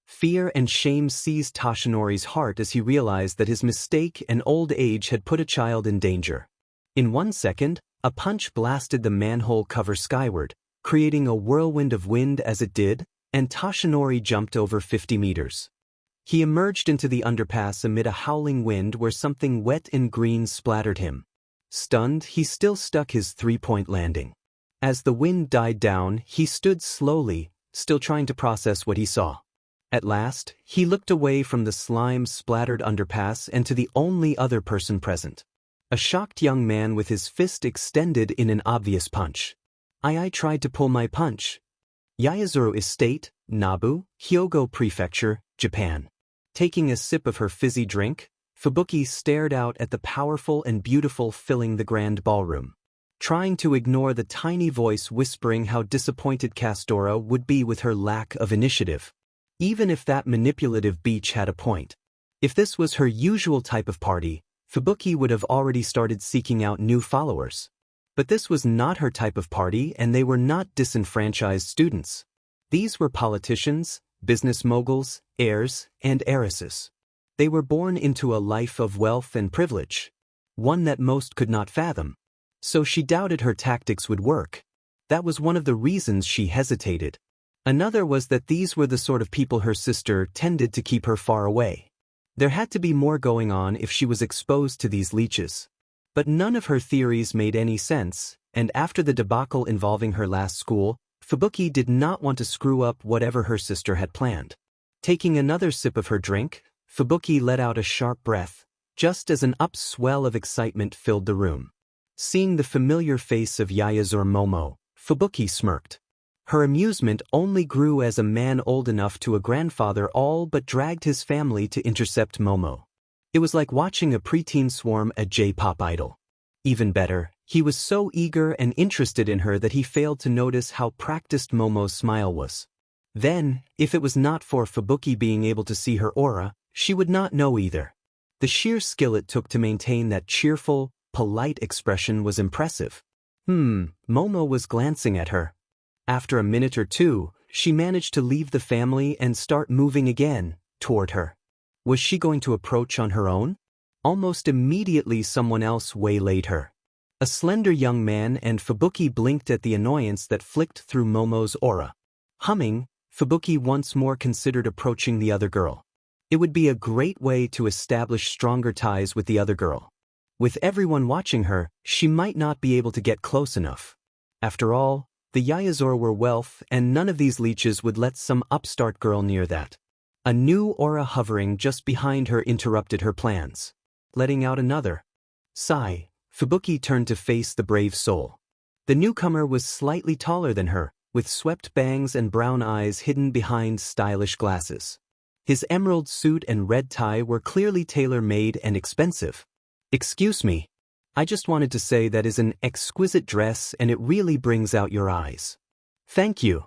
Fear and shame seized Toshinori's heart as he realized that his mistake and old age had put a child in danger. In 1 second, a punch blasted the manhole cover skyward, creating a whirlwind of wind as it did, and Toshinori jumped over 50 meters. He emerged into the underpass amid a howling wind where something wet and green splattered him. Stunned, he still stuck his three-point landing. As the wind died down, he stood slowly, still trying to process what he saw. At last, he looked away from the slime-splattered underpass and to the only other person present. A shocked young man with his fist extended in an obvious punch. I tried to pull my punch. Yaezuru Estate, Nabu, Hyogo Prefecture, Japan. Taking a sip of her fizzy drink, Fubuki stared out at the powerful and beautiful filling the grand ballroom. Trying to ignore the tiny voice whispering how disappointed Castora would be with her lack of initiative. Even if that manipulative beach had a point. If this was her usual type of party, Fubuki would have already started seeking out new followers. But this was not her type of party, and they were not disenfranchised students. These were politicians, business moguls, heirs, and heiresses. They were born into a life of wealth and privilege. One that most could not fathom. So she doubted her tactics would work. That was one of the reasons she hesitated. Another was that these were the sort of people her sister tended to keep her far away. There had to be more going on if she was exposed to these leeches. But none of her theories made any sense, and after the debacle involving her last school, Fubuki did not want to screw up whatever her sister had planned. Taking another sip of her drink, Fubuki let out a sharp breath, just as an upswell of excitement filled the room. Seeing the familiar face of Yaezuru Momo, Fubuki smirked. Her amusement only grew as a man old enough to a grandfather all but dragged his family to intercept Momo. It was like watching a preteen swarm a J-pop idol. Even better, he was so eager and interested in her that he failed to notice how practiced Momo's smile was. Then, if it was not for Fubuki being able to see her aura, she would not know either. The sheer skill it took to maintain that cheerful, polite expression was impressive. Momo was glancing at her. After a minute or two, she managed to leave the family and start moving again, toward her. Was she going to approach on her own? Almost immediately someone else waylaid her. A slender young man, and Fubuki blinked at the annoyance that flicked through Momo's aura. Humming, Fubuki once more considered approaching the other girl. It would be a great way to establish stronger ties with the other girl. With everyone watching her, she might not be able to get close enough. After all, the Yaezuru were wealth, and none of these leeches would let some upstart girl near that. A new aura hovering just behind her interrupted her plans. Letting out another sigh, Fubuki turned to face the brave soul. The newcomer was slightly taller than her, with swept bangs and brown eyes hidden behind stylish glasses. His emerald suit and red tie were clearly tailor-made and expensive. "Excuse me. I just wanted to say that is an exquisite dress and it really brings out your eyes." "Thank you,"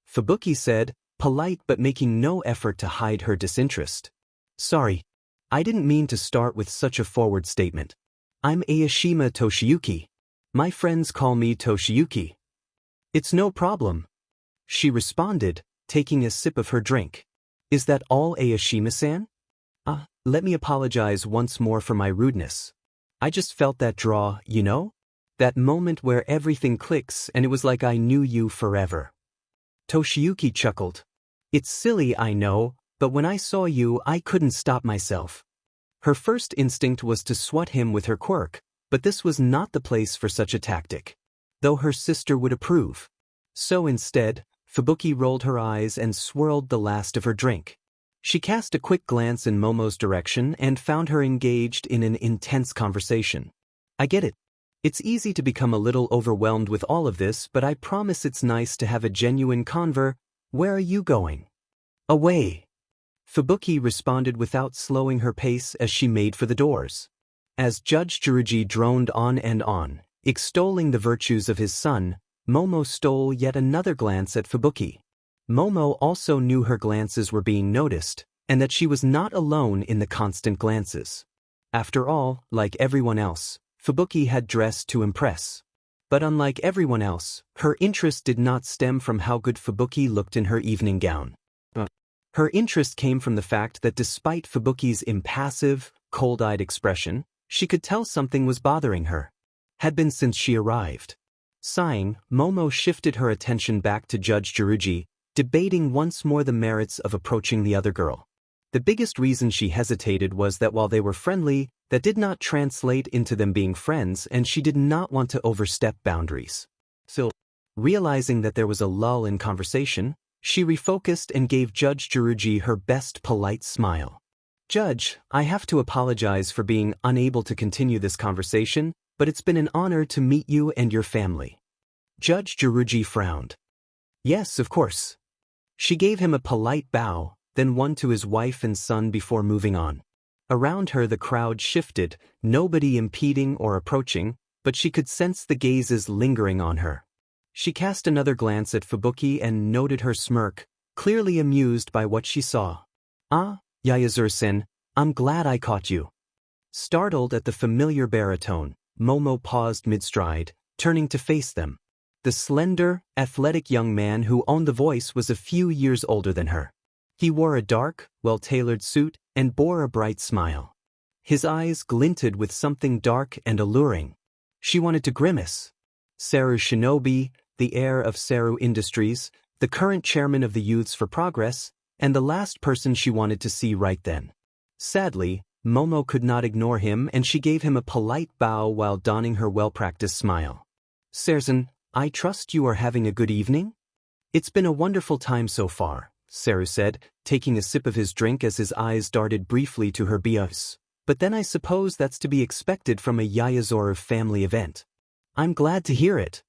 Fubuki said, polite but making no effort to hide her disinterest. "Sorry. I didn't mean to start with such a forward statement. I'm Aoshima Toshiyuki. My friends call me Toshiyuki." "It's no problem," she responded, taking a sip of her drink. "Is that all, Aoshima-san?" Let me apologize once more for my rudeness. I just felt that draw, you know? That moment where everything clicks and it was like I knew you forever." Toshiyuki chuckled. "It's silly, I know, but when I saw you I couldn't stop myself." Her first instinct was to swat him with her quirk, but this was not the place for such a tactic, though her sister would approve. So instead, Fubuki rolled her eyes and swirled the last of her drink. She cast a quick glance in Momo's direction and found her engaged in an intense conversation. I get it. It's easy to become a little overwhelmed with all of this, but I promise it's nice to have a genuine conver. Where are you going? Away. Fubuki responded without slowing her pace as she made for the doors. As Judge Jiruji droned on, extolling the virtues of his son, Momo stole yet another glance at Fubuki. Momo also knew her glances were being noticed, and that she was not alone in the constant glances. After all, like everyone else, Fubuki had dressed to impress. But unlike everyone else, her interest did not stem from how good Fubuki looked in her evening gown. Her interest came from the fact that despite Fubuki's impassive, cold-eyed expression, she could tell something was bothering her. Had been since she arrived. Sighing, Momo shifted her attention back to Judge Jiruji, debating once more the merits of approaching the other girl. The biggest reason she hesitated was that while they were friendly, that did not translate into them being friends, and she did not want to overstep boundaries. So, realizing that there was a lull in conversation, she refocused and gave Judge Jiruji her best polite smile. Judge, I have to apologize for being unable to continue this conversation, but it's been an honor to meet you and your family. Judge Jiruji frowned. Yes, of course. She gave him a polite bow, then one to his wife and son before moving on. Around her the crowd shifted, nobody impeding or approaching, but she could sense the gazes lingering on her. She cast another glance at Fubuki and noted her smirk, clearly amused by what she saw. Ah, Yayazur-sen, I'm glad I caught you. Startled at the familiar baritone, Momo paused mid-stride, turning to face them. The slender, athletic young man who owned the voice was a few years older than her. He wore a dark, well-tailored suit and bore a bright smile. His eyes glinted with something dark and alluring. She wanted to grimace. Saru Shinobi, the heir of Saru Industries, the current chairman of the Youths for Progress, and the last person she wanted to see right then. Sadly, Momo could not ignore him, and she gave him a polite bow while donning her well-practiced smile. Sersen, I trust you are having a good evening? It's been a wonderful time so far, Saru said, taking a sip of his drink as his eyes darted briefly to her bios. But then I suppose that's to be expected from a Yayazoru family event. I'm glad to hear it,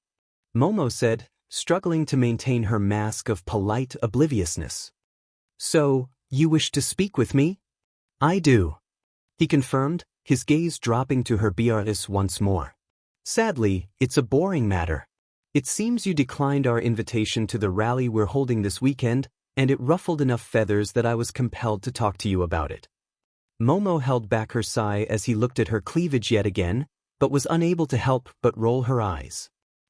Momo said, struggling to maintain her mask of polite obliviousness. So, you wish to speak with me? I do, he confirmed, his gaze dropping to her bios once more. Sadly, it's a boring matter. It seems you declined our invitation to the rally we're holding this weekend, and it ruffled enough feathers that I was compelled to talk to you about it. Momo held back her sigh as he looked at her cleavage yet again, but was unable to help but roll her eyes.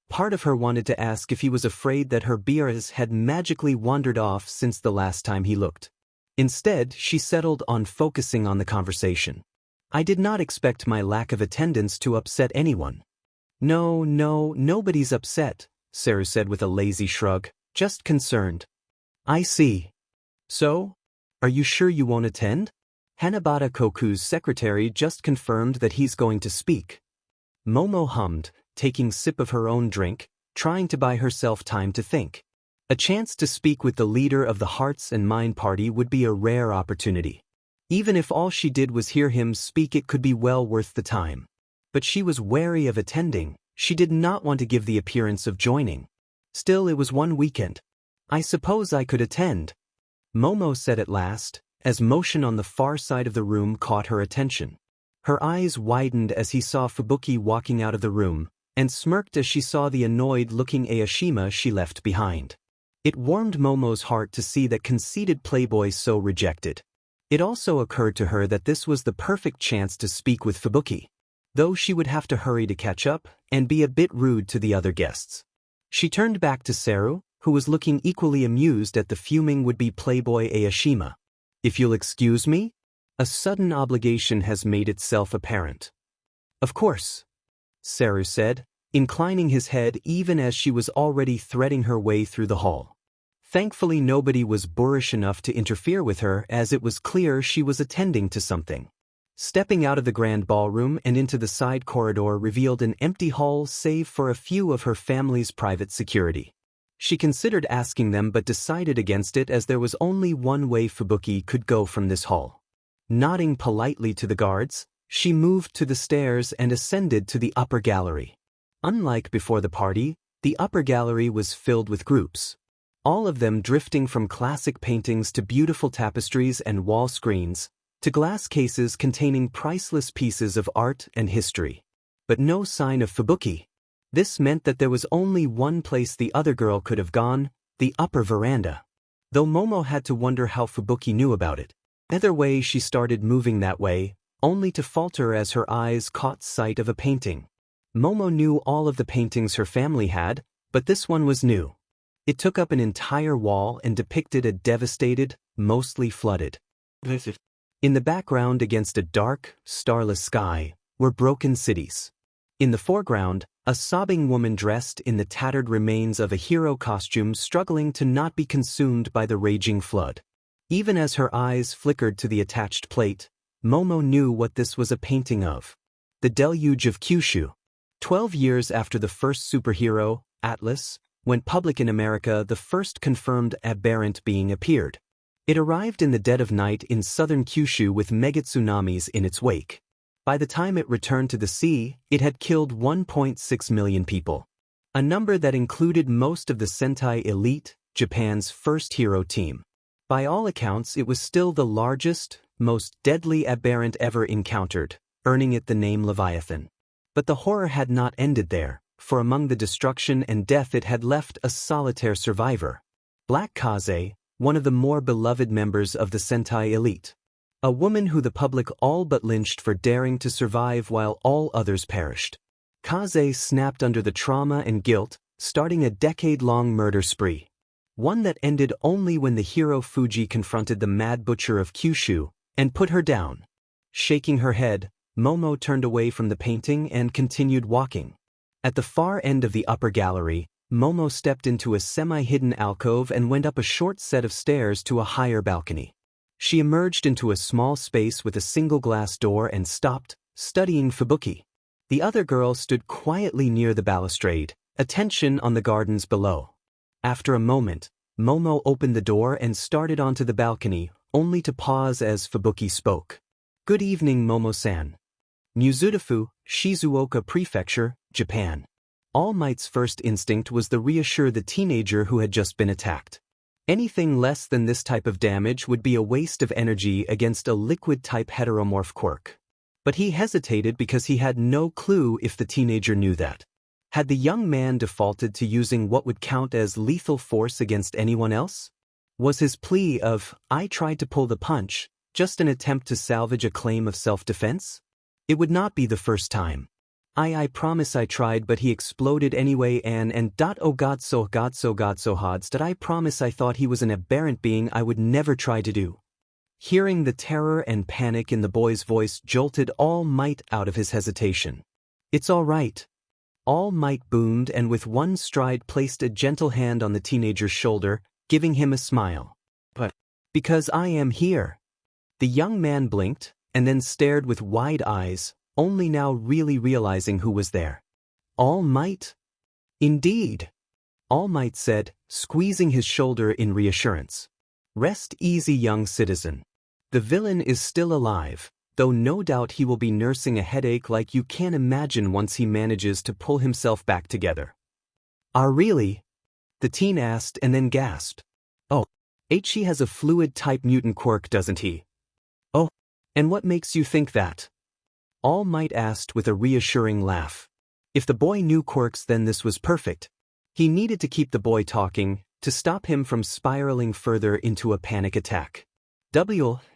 Part of her wanted to ask if he was afraid that her bias had magically wandered off since the last time he looked. Instead, she settled on focusing on the conversation. I did not expect my lack of attendance to upset anyone. No, nobody's upset, Saru said with a lazy shrug, just concerned. I see. So? Are you sure you won't attend? Hannibata Koku's secretary just confirmed that he's going to speak. Momo hummed, taking sip of her own drink, trying to buy herself time to think. A chance to speak with the leader of the Hearts and Mind Party would be a rare opportunity. Even if all she did was hear him speak, it could be well worth the time. But she was wary of attending. She did not want to give the appearance of joining. Still, it was one weekend. I suppose I could attend, Momo said at last, as motion on the far side of the room caught her attention. Her eyes widened as he saw Fubuki walking out of the room, and smirked as she saw the annoyed-looking Aoshima she left behind. It warmed Momo's heart to see that conceited playboy so rejected. It also occurred to her that this was the perfect chance to speak with Fubuki, though she would have to hurry to catch up and be a bit rude to the other guests. She turned back to Saru, who was looking equally amused at the fuming would-be playboy Aoshima. If you'll excuse me? A sudden obligation has made itself apparent. Of course, Saru said, inclining his head even as she was already threading her way through the hall. Thankfully nobody was boorish enough to interfere with her, as it was clear she was attending to something. Stepping out of the grand ballroom and into the side corridor revealed an empty hall save for a few of her family's private security. She considered asking them but decided against it as there was only one way Fubuki could go from this hall. Nodding politely to the guards, she moved to the stairs and ascended to the upper gallery. Unlike before the party, the upper gallery was filled with groups. All of them drifting from classic paintings to beautiful tapestries and wall screens, to glass cases containing priceless pieces of art and history. But no sign of Fubuki. This meant that there was only one place the other girl could have gone, the upper veranda. Though Momo had to wonder how Fubuki knew about it. Either way, she started moving that way, only to falter as her eyes caught sight of a painting. Momo knew all of the paintings her family had, but this one was new. It took up an entire wall and depicted a devastated, mostly flooded. In the background against a dark, starless sky, were broken cities. In the foreground, a sobbing woman dressed in the tattered remains of a hero costume struggling to not be consumed by the raging flood. Even as her eyes flickered to the attached plate, Momo knew what this was a painting of. The Deluge of Kyushu. 12 years after the first superhero, Atlas, went public in America, the first confirmed aberrant being appeared. It arrived in the dead of night in southern Kyushu with mega tsunamis in its wake. By the time it returned to the sea, it had killed 1.6 million people. A number that included most of the Sentai Elite, Japan's first hero team. By all accounts, it was still the largest, most deadly aberrant ever encountered, earning it the name Leviathan. But the horror had not ended there, for among the destruction and death it had left a solitary survivor. Black Kaze, one of the more beloved members of the Sentai Elite. A woman who the public all but lynched for daring to survive while all others perished. Kaze snapped under the trauma and guilt, starting a decade-long murder spree. One that ended only when the hero Fuji confronted the Mad Butcher of Kyushu and put her down. Shaking her head, Momo turned away from the painting and continued walking. At the far end of the upper gallery, Momo stepped into a semi-hidden alcove and went up a short set of stairs to a higher balcony. She emerged into a small space with a single glass door and stopped, studying Fubuki. The other girl stood quietly near the balustrade, attention on the gardens below. After a moment, Momo opened the door and started onto the balcony, only to pause as Fubuki spoke. "Good evening, Momo-san. Mizudafu, Shizuoka Prefecture, Japan." All Might's first instinct was to reassure the teenager who had just been attacked. Anything less than this type of damage would be a waste of energy against a liquid-type heteromorph quirk. But he hesitated because he had no clue if the teenager knew that. Had the young man defaulted to using what would count as lethal force against anyone else? Was his plea of, "I tried to pull the punch," just an attempt to salvage a claim of self-defense? It would not be the first time. I promise I tried, but he exploded anyway and oh god so hods that I promise I thought he was an aberrant being I would never try to do. Hearing the terror and panic in the boy's voice jolted All Might out of his hesitation. "It's all right." All Might boomed and with one stride placed a gentle hand on the teenager's shoulder, giving him a smile. "But because I am here." The young man blinked, and then stared with wide eyes, only now really realizing who was there. "All Might?" "Indeed," All Might said, squeezing his shoulder in reassurance. "Rest easy, young citizen. The villain is still alive, though no doubt he will be nursing a headache like you can't imagine once he manages to pull himself back together." "Ah, really?" the teen asked and then gasped. "Oh, he has a fluid-type mutant quirk, doesn't he?" "Oh, and what makes you think that?" All Might asked with a reassuring laugh. If the boy knew quirks, then this was perfect. He needed to keep the boy talking, to stop him from spiraling further into a panic attack.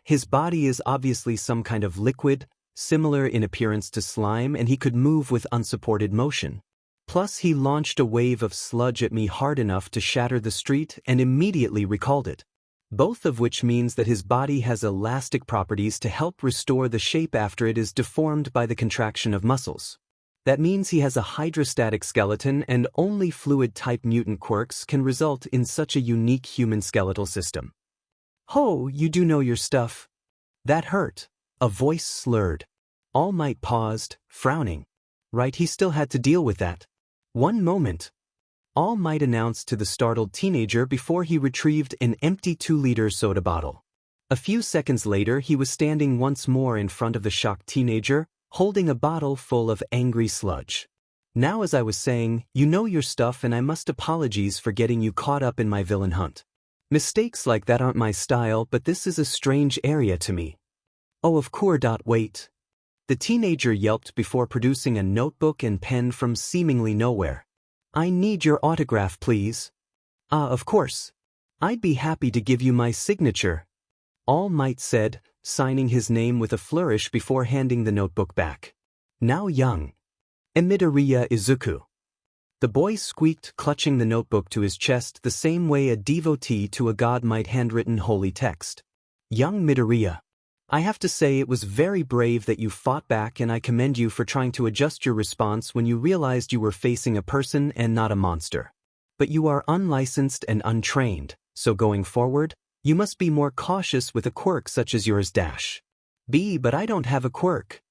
His body is obviously some kind of liquid, similar in appearance to slime, and he could move with unsupported motion. Plus he launched a wave of sludge at me hard enough to shatter the street and immediately recalled it. Both of which means that his body has elastic properties to help restore the shape after it is deformed by the contraction of muscles. That means he has a hydrostatic skeleton, and only fluid-type mutant quirks can result in such a unique human skeletal system. "Ho, you do know your stuff." That hurt. A voice slurred. All Might paused, frowning. Right, he still had to deal with that. One moment. All Might announced to the startled teenager before he retrieved an empty 2-liter soda bottle. A few seconds later he was standing once more in front of the shocked teenager, holding a bottle full of angry sludge. Now, as I was saying, you know your stuff and I must apologize for getting you caught up in my villain hunt. Mistakes like that aren't my style, but this is a strange area to me. Oh, of course. Wait. The teenager yelped before producing a notebook and pen from seemingly nowhere. I need your autograph, please. Of course. I'd be happy to give you my signature. All Might said, signing his name with a flourish before handing the notebook back. Now young. Midoriya Izuku. The boy squeaked, clutching the notebook to his chest the same way a devotee to a god might handwritten holy text. Young Midoriya. I have to say it was very brave that you fought back, and I commend you for trying to adjust your response when you realized you were facing a person and not a monster. But you are unlicensed and untrained, so going forward, you must be more cautious with a quirk such as yours. But I don't have a quirk.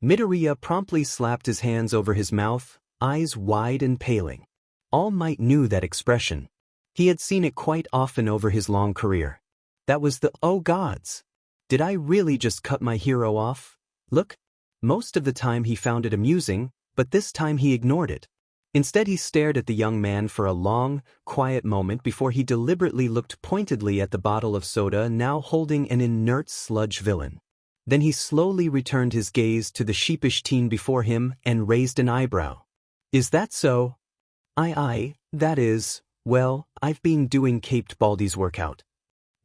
Midoriya promptly slapped his hands over his mouth, eyes wide and paling. All Might knew that expression. He had seen it quite often over his long career. That was the "oh gods. Did I really just cut my hero off?" look. Most of the time he found it amusing, but this time he ignored it. Instead he stared at the young man for a long, quiet moment before he deliberately looked pointedly at the bottle of soda now holding an inert sludge villain. Then he slowly returned his gaze to the sheepish teen before him and raised an eyebrow. Is that so? That is, well, I've been doing Caped Baldy's workout.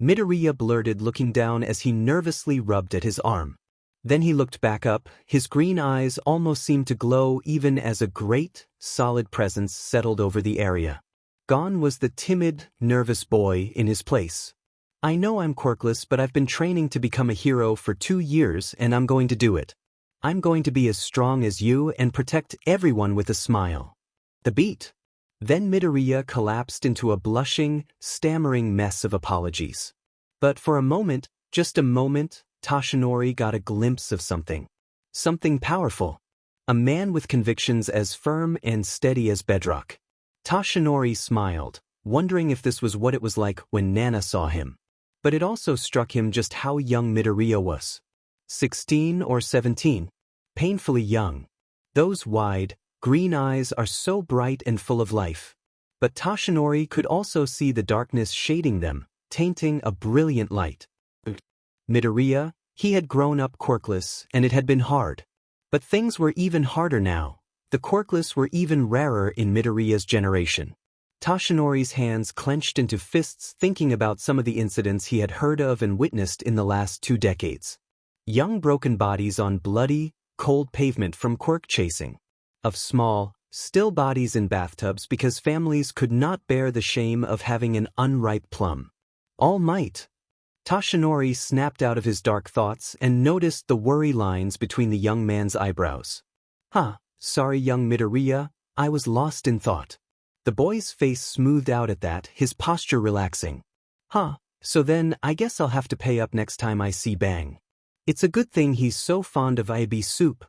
Midoriya blurted, looking down as he nervously rubbed at his arm. Then he looked back up, his green eyes almost seemed to glow even as a great, solid presence settled over the area. Gone was the timid, nervous boy in his place. I know I'm quirkless, but I've been training to become a hero for 2 years and I'm going to do it. I'm going to be as strong as you and protect everyone with a smile. The beat. Then Midoriya collapsed into a blushing, stammering mess of apologies. But for a moment, just a moment, Toshinori got a glimpse of something. Something powerful. A man with convictions as firm and steady as bedrock. Toshinori smiled, wondering if this was what it was like when Nana saw him. But it also struck him just how young Midoriya was. 16 or 17. Painfully young. Those wide, green eyes are so bright and full of life. But Toshinori could also see the darkness shading them, tainting a brilliant light. Midoriya, he had grown up quirkless, and it had been hard. But things were even harder now. The quirkless were even rarer in Midoriya's generation. Toshinori's hands clenched into fists, thinking about some of the incidents he had heard of and witnessed in the last 2 decades. Young broken bodies on bloody, cold pavement from quirk chasing. Of small, still bodies in bathtubs because families could not bear the shame of having an unripe plum. All Might. Toshinori snapped out of his dark thoughts and noticed the worry lines between the young man's eyebrows. Sorry young Midoriya, I was lost in thought. The boy's face smoothed out at that, his posture relaxing. So then I guess I'll have to pay up next time I see Bang. It's a good thing he's so fond of IB soup,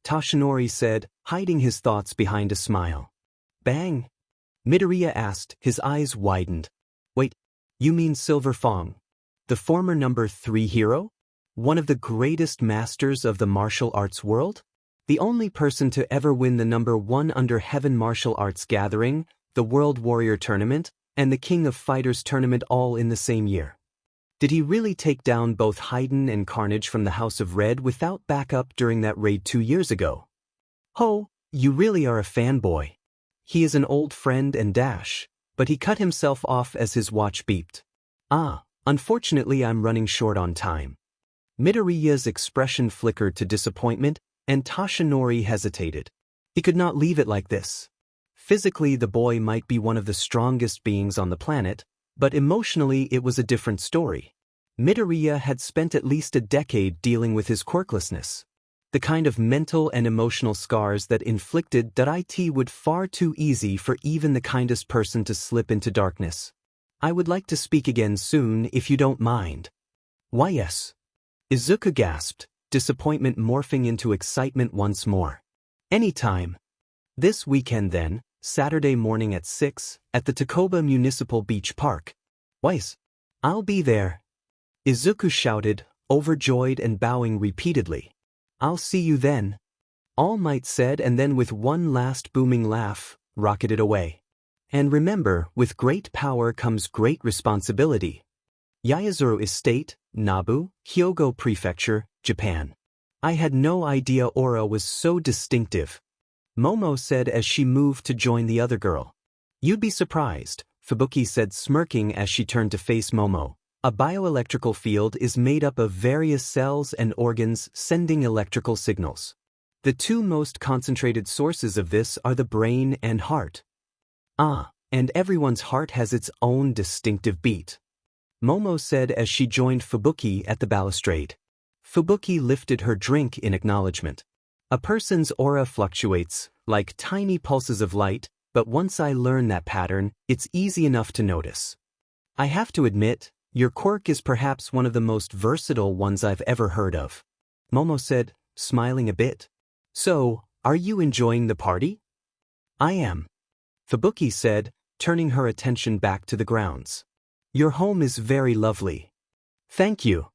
Toshinori said, hiding his thoughts behind a smile. Bang? Midoriya asked, his eyes widened. Wait, you mean Silver Fong? The former number 3 hero? One of the greatest masters of the martial arts world? The only person to ever win the number 1 under heaven martial arts gathering, the World Warrior Tournament, and the King of Fighters Tournament all in the same year. Did he really take down both Haydn and Carnage from the House of Red without backup during that raid 2 years ago? Ho, you really are a fanboy. He is an old friend and but he cut himself off as his watch beeped. Unfortunately I'm running short on time. Midoriya's expression flickered to disappointment, and Toshinori hesitated. He could not leave it like this. Physically the boy might be one of the strongest beings on the planet, but emotionally it was a different story. Midoriya had spent at least a decade dealing with his quirklessness. The kind of mental and emotional scars that inflicted that it would far too easy for even the kindest person to slip into darkness. I would like to speak again soon if you don't mind. Why yes. Izuku gasped, disappointment morphing into excitement once more. Anytime. This weekend then, Saturday morning at 6, at the Tacoba Municipal Beach Park. Weiss. I'll be there. Izuku shouted, overjoyed and bowing repeatedly. I'll see you then. All Might said, and then with one last booming laugh, rocketed away. And remember, with great power comes great responsibility. Yaezuru Estate, Nabu, Hyogo Prefecture, Japan. I had no idea aura was so distinctive. Momo said as she moved to join the other girl. You'd be surprised, Fubuki said smirking as she turned to face Momo. A bioelectrical field is made up of various cells and organs sending electrical signals. The two most concentrated sources of this are the brain and heart. And everyone's heart has its own distinctive beat. Momo said as she joined Fubuki at the balustrade. Fubuki lifted her drink in acknowledgement. A person's aura fluctuates, like tiny pulses of light, but once I learn that pattern, it's easy enough to notice. I have to admit, your quirk is perhaps one of the most versatile ones I've ever heard of. Momo said, smiling a bit. So, are you enjoying the party? I am. Fubuki said, turning her attention back to the grounds. Your home is very lovely. Thank you.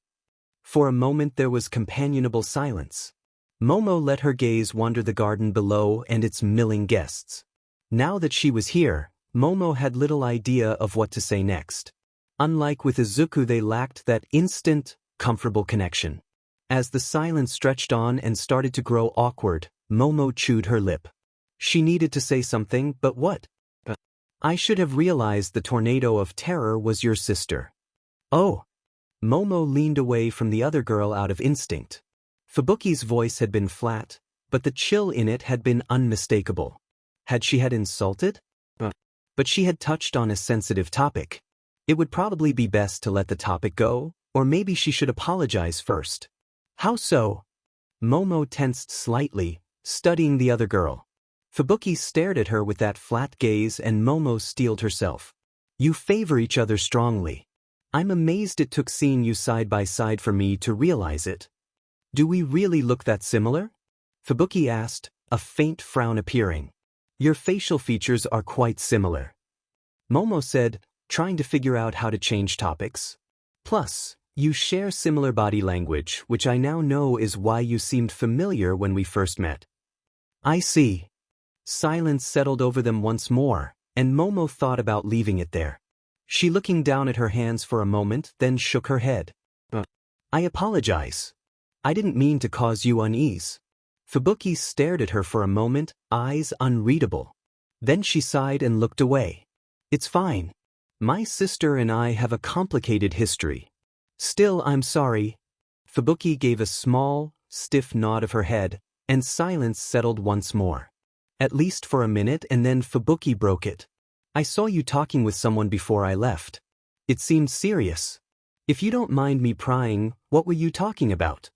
For a moment there was companionable silence. Momo let her gaze wander the garden below and its milling guests. Now that she was here, Momo had little idea of what to say next. Unlike with Izuku, they lacked that instant, comfortable connection. As the silence stretched on and started to grow awkward, Momo chewed her lip. She needed to say something, but what? I should have realized the tornado of terror was your sister. Oh. Momo leaned away from the other girl out of instinct. Fubuki's voice had been flat, but the chill in it had been unmistakable. Had she insulted? But she had touched on a sensitive topic. It would probably be best to let the topic go, or maybe she should apologize first. How so? Momo tensed slightly, studying the other girl. Fubuki stared at her with that flat gaze and Momo steeled herself. You favor each other strongly. I'm amazed it took seeing you side by side for me to realize it. Do we really look that similar? Fubuki asked, a faint frown appearing. Your facial features are quite similar. Momo said, trying to figure out how to change topics. Plus, you share similar body language, which I now know is why you seemed familiar when we first met. I see. Silence settled over them once more, and Momo thought about leaving it there. She looking down at her hands for a moment, then shook her head. I apologize. I didn't mean to cause you unease. Fubuki stared at her for a moment, eyes unreadable. Then she sighed and looked away. It's fine. My sister and I have a complicated history. Still, I'm sorry. Fubuki gave a small, stiff nod of her head, and silence settled once more. At least for a minute, and then Fubuki broke it. I saw you talking with someone before I left. It seemed serious. If you don't mind me prying, what were you talking about?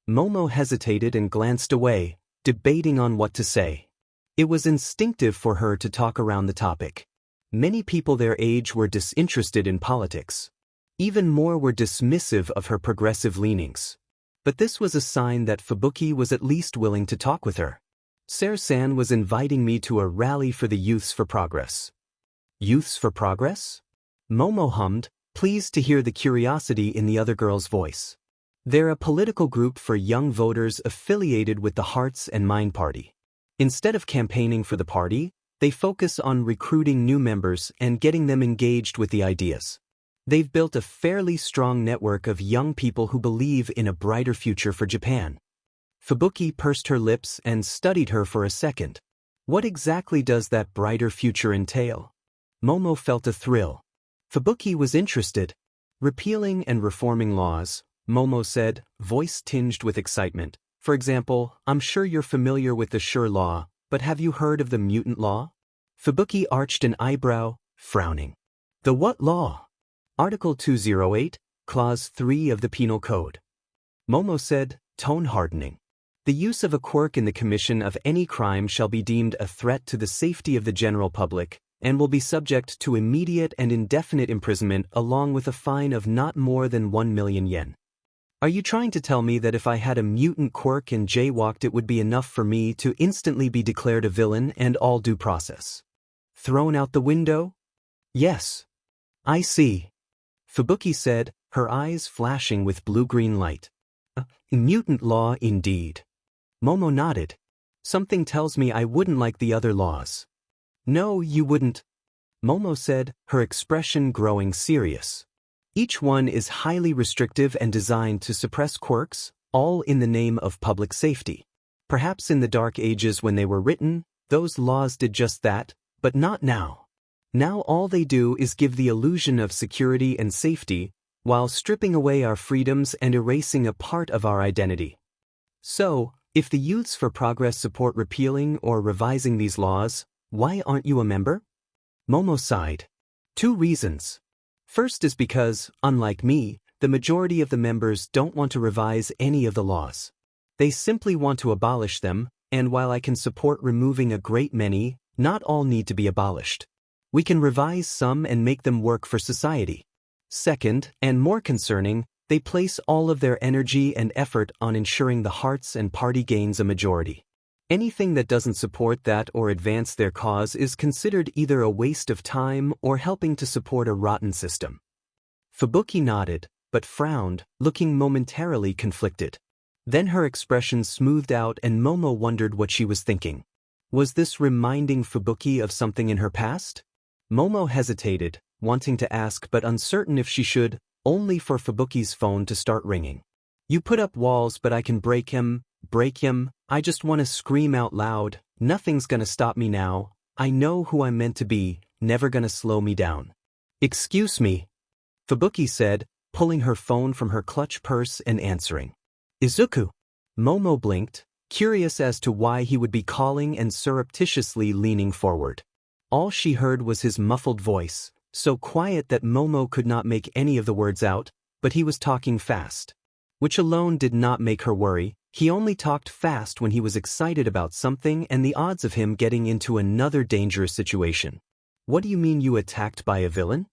Momo hesitated and glanced away, debating on what to say. It was instinctive for her to talk around the topic. Many people their age were disinterested in politics. Even more were dismissive of her progressive leanings. But this was a sign that Fubuki was at least willing to talk with her. Ser-san was inviting me to a rally for the Youths for Progress. Youths for Progress? Momo hummed, pleased to hear the curiosity in the other girl's voice. They're a political group for young voters affiliated with the Hearts and Mind Party. Instead of campaigning for the party, they focus on recruiting new members and getting them engaged with the ideas. They've built a fairly strong network of young people who believe in a brighter future for Japan. Fubuki pursed her lips and studied her for a second. What exactly does that brighter future entail? Momo felt a thrill. Fubuki was interested. Repealing and reforming laws, Momo said, voice tinged with excitement. For example, I'm sure you're familiar with the Sure Law, but have you heard of the Mutant Law? Fubuki arched an eyebrow, frowning. The what law? Article 208, Clause 3 of the Penal Code. Momo said, tone hardening. The use of a quirk in the commission of any crime shall be deemed a threat to the safety of the general public, and will be subject to immediate and indefinite imprisonment along with a fine of not more than 1 million yen. Are you trying to tell me that if I had a mutant quirk and jaywalked it would be enough for me to instantly be declared a villain and all due process? Thrown out the window? Yes. I see. Fubuki said, her eyes flashing with blue-green light. Mutant law indeed. Momo nodded. Something tells me I wouldn't like the other laws. No, you wouldn't. Momo said, her expression growing serious. Each one is highly restrictive and designed to suppress quirks, all in the name of public safety. Perhaps in the Dark Ages when they were written, those laws did just that, but not now. Now all they do is give the illusion of security and safety, while stripping away our freedoms and erasing a part of our identity. So, if the Youths for Progress support repealing or revising these laws, why aren't you a member? Momo sighed. 2 reasons. First is because, unlike me, the majority of the members don't want to revise any of the laws. They simply want to abolish them, and while I can support removing a great many, not all need to be abolished. We can revise some and make them work for society. Second, and more concerning, they place all of their energy and effort on ensuring the hearts and party gains a majority. Anything that doesn't support that or advance their cause is considered either a waste of time or helping to support a rotten system. Fubuki nodded, but frowned, looking momentarily conflicted. Then her expression smoothed out and Momo wondered what she was thinking. Was this reminding Fubuki of something in her past? Momo hesitated, wanting to ask but uncertain if she should, only for Fubuki's phone to start ringing. You put up walls but I can break him, I just want to scream out loud, nothing's gonna stop me now, I know who I'm meant to be, never gonna slow me down. Excuse me, Fubuki said, pulling her phone from her clutch purse and answering. Izuku. Momo blinked, curious as to why he would be calling and surreptitiously leaning forward. All she heard was his muffled voice, so quiet that Momo could not make any of the words out, but he was talking fast. Which alone did not make her worry, he only talked fast when he was excited about something and the odds of him getting into another dangerous situation. What do you mean you attacked by a villain?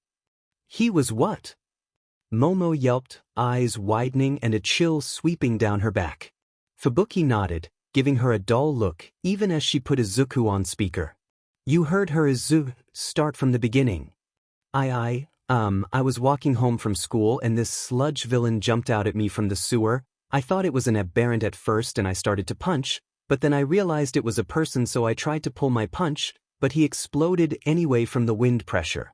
He was what? Momo yelped, eyes widening and a chill sweeping down her back. Fubuki nodded, giving her a dull look, even as she put Izuku on speaker. You heard her start from the beginning. I was walking home from school and this sludge villain jumped out at me from the sewer. I thought it was an aberrant at first and I started to punch, but then I realized it was a person so I tried to pull my punch, but he exploded anyway from the wind pressure.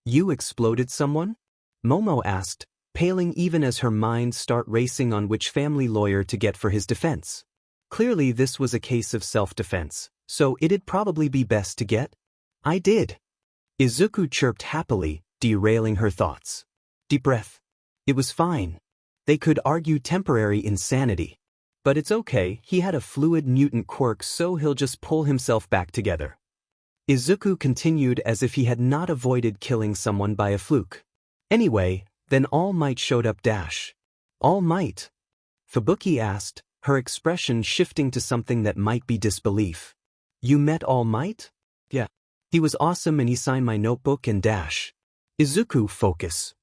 You exploded someone? Momo asked, paling even as her mind started racing on which family lawyer to get for his defense. Clearly this was a case of self-defense, so it'd probably be best to get. I did. Izuku chirped happily, derailing her thoughts. Deep breath. It was fine. They could argue temporary insanity. But it's okay, he had a fluid mutant quirk so he'll just pull himself back together. Izuku continued as if he had not avoided killing someone by a fluke. Anyway, then All Might showed up dash. All Might? Fubuki asked, her expression shifting to something that might be disbelief. You met All Might? Yeah. He was awesome and he signed my notebook and dash. Izuku, focus.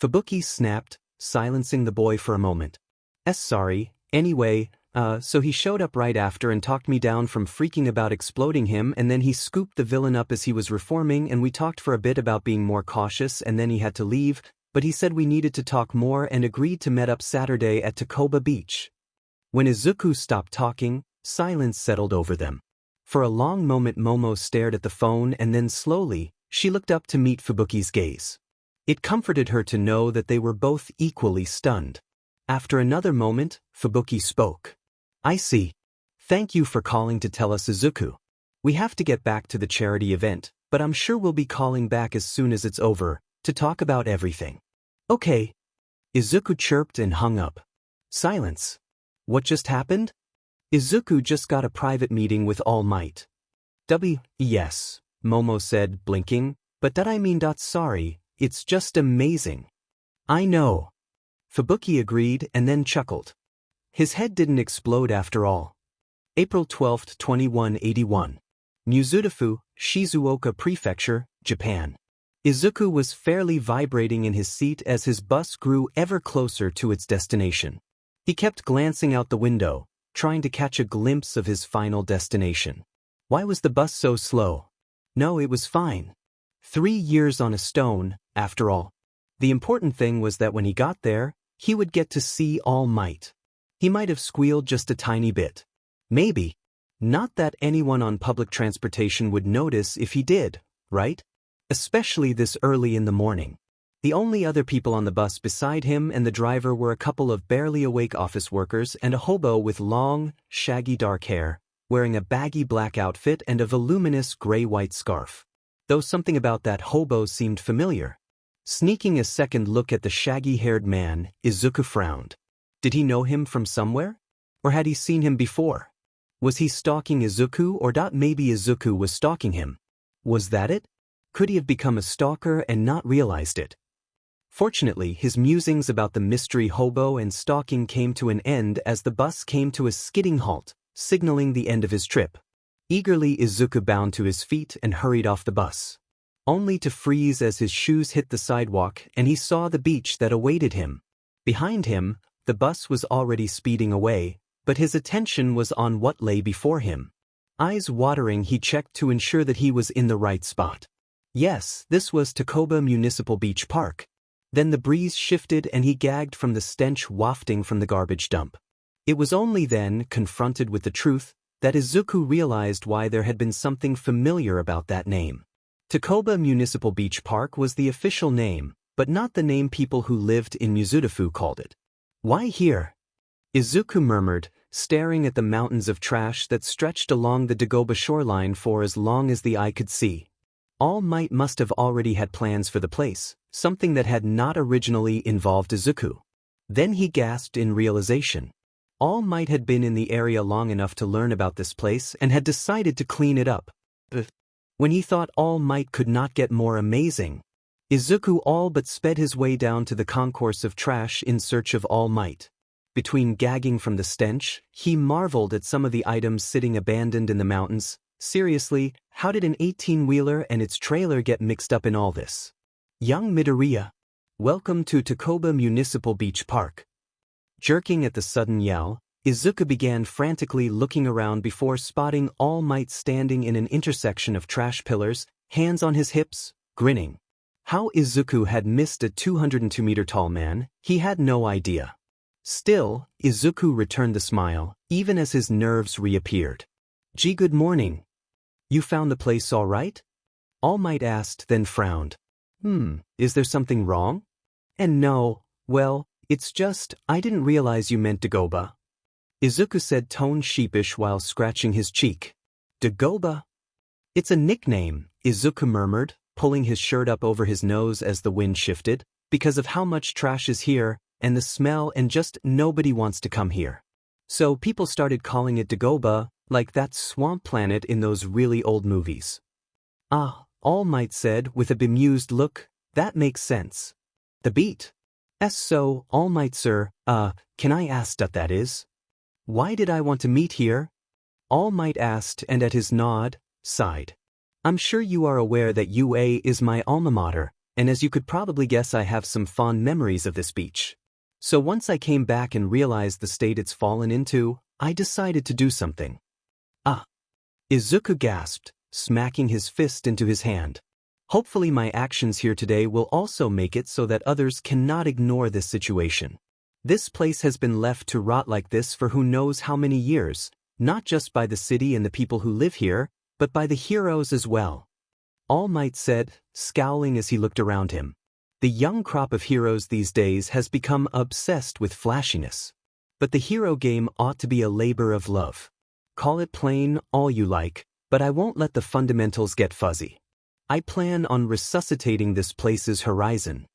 Fubuki snapped, silencing the boy for a moment. Sorry, anyway, so he showed up right after and talked me down from freaking about exploding him and then he scooped the villain up as he was reforming and we talked for a bit about being more cautious and then he had to leave, but he said we needed to talk more and agreed to meet up Saturday at Tacoba Beach. When Izuku stopped talking, silence settled over them. For a long moment Momo stared at the phone and then slowly, she looked up to meet Fubuki's gaze. It comforted her to know that they were both equally stunned. After another moment, Fubuki spoke. I see. Thank you for calling to tell us Izuku. We have to get back to the charity event, but I'm sure we'll be calling back as soon as it's over, to talk about everything. Okay. Izuku chirped and hung up. Silence. What just happened? Izuku just got a private meeting with All Might. Yes, Momo said, blinking, but that I mean. Sorry, it's just amazing. I know. Fubuki agreed and then chuckled. His head didn't explode after all. April 12, 2181. Mizudafu, Shizuoka Prefecture, Japan. Izuku was fairly vibrating in his seat as his bus grew ever closer to its destination. He kept glancing out the window, trying to catch a glimpse of his final destination. Why was the bus so slow? No, it was fine. 3 years on a stone, after all. The important thing was that when he got there, he would get to see All Might. He might have squealed just a tiny bit. Maybe. Not that anyone on public transportation would notice if he did, right? Especially this early in the morning. The only other people on the bus beside him and the driver were a couple of barely awake office workers and a hobo with long, shaggy dark hair, wearing a baggy black outfit and a voluminous gray-white scarf. Though something about that hobo seemed familiar. Sneaking a second look at the shaggy-haired man, Izuku frowned. Did he know him from somewhere? Or had he seen him before? Was he stalking Izuku, or maybe Izuku was stalking him? Was that it? Could he have become a stalker and not realized it? Fortunately, his musings about the mystery hobo and stalking came to an end as the bus came to a skidding halt, signaling the end of his trip. Eagerly, Izuku bounded to his feet and hurried off the bus. Only to freeze as his shoes hit the sidewalk and he saw the beach that awaited him. Behind him, the bus was already speeding away, but his attention was on what lay before him. Eyes watering, he checked to ensure that he was in the right spot. Yes, this was Tacoba Municipal Beach Park. Then the breeze shifted and he gagged from the stench wafting from the garbage dump. It was only then, confronted with the truth, that Izuku realized why there had been something familiar about that name. Tacoba Municipal Beach Park was the official name, but not the name people who lived in Mizudafu called it. Why here? Izuku murmured, staring at the mountains of trash that stretched along the Tacoba shoreline for as long as the eye could see. All Might must have already had plans for the place, something that had not originally involved Izuku. Then he gasped in realization. All Might had been in the area long enough to learn about this place and had decided to clean it up. But when he thought All Might could not get more amazing, Izuku all but sped his way down to the concourse of trash in search of All Might. Between gagging from the stench, he marveled at some of the items sitting abandoned in the mountains. Seriously, how did an 18-wheeler and its trailer get mixed up in all this? Young Midoriya, welcome to Tacoba Municipal Beach Park. Jerking at the sudden yell, Izuku began frantically looking around before spotting All Might standing in an intersection of trash pillars, hands on his hips, grinning. How Izuku had missed a 202-meter-tall man, he had no idea. Still, Izuku returned the smile, even as his nerves reappeared. Gee, good morning. You found the place all right? All Might asked, then frowned. Is there something wrong? And no, well, it's just, I didn't realize you meant Tacoba. Izuku said, tone sheepish while scratching his cheek. Tacoba? It's a nickname, Izuku murmured, pulling his shirt up over his nose as the wind shifted, because of how much trash is here, and the smell, and just nobody wants to come here. So people started calling it Tacoba, like that swamp planet in those really old movies. Ah, All Might said with a bemused look, that makes sense. The beat. So, All Might sir, can I ask what that is? Why did I want to meet here? All Might asked and at his nod, sighed. I'm sure you are aware that UA is my alma mater, and as you could probably guess I have some fond memories of this beach. So once I came back and realized the state it's fallen into, I decided to do something. Izuku gasped, smacking his fist into his hand. Hopefully my actions here today will also make it so that others cannot ignore this situation. This place has been left to rot like this for who knows how many years, not just by the city and the people who live here, but by the heroes as well. All Might said, scowling as he looked around him. The young crop of heroes these days has become obsessed with flashiness. But the hero game ought to be a labor of love. Call it plain all you like, but I won't let the fundamentals get fuzzy. I plan on resuscitating this place's horizon.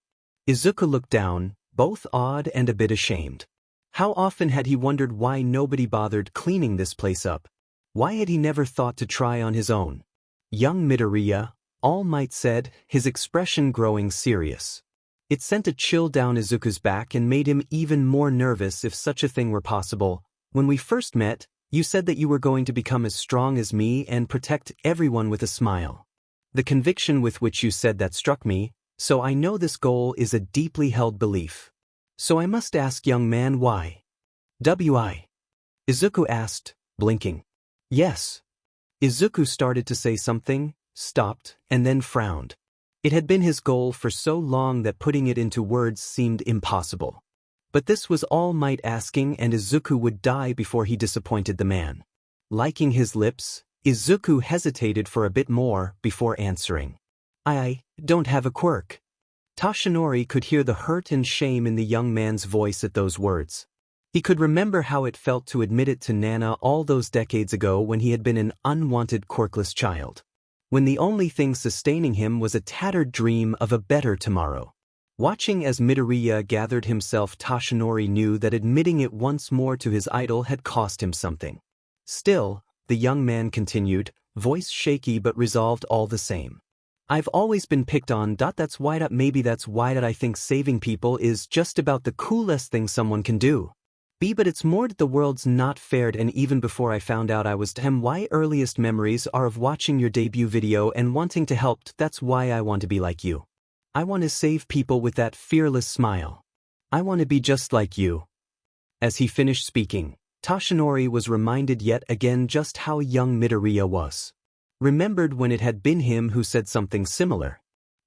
Izuku looked down, both awed and a bit ashamed. How often had he wondered why nobody bothered cleaning this place up? Why had he never thought to try on his own? Young Midoriya, All Might said, his expression growing serious. It sent a chill down Izuku's back and made him even more nervous if such a thing were possible. When we first met, you said that you were going to become as strong as me and protect everyone with a smile. The conviction with which you said that struck me, so I know this goal is a deeply held belief. So I must ask, young man, why? Why? Izuku asked, blinking. Yes. Izuku started to say something, stopped, and then frowned. It had been his goal for so long that putting it into words seemed impossible. But this was All Might asking, and Izuku would die before he disappointed the man. Liking his lips, Izuku hesitated for a bit more before answering. I don't have a quirk. Toshinori could hear the hurt and shame in the young man's voice at those words. He could remember how it felt to admit it to Nana all those decades ago when he had been an unwanted quirkless child. When the only thing sustaining him was a tattered dream of a better tomorrow. Watching as Midoriya gathered himself, Toshinori knew that admitting it once more to his idol had cost him something. Still, the young man continued, voice shaky but resolved all the same. I've always been picked on. That's why I think saving people is just about the coolest thing someone can do. But it's more that the world's not fair, and even before I found out I was my earliest memories are of watching your debut video and wanting to help. That's why I want to be like you. I want to save people with that fearless smile. I want to be just like you. As he finished speaking, Toshinori was reminded yet again just how young Midoriya was. Remembered when it had been him who said something similar.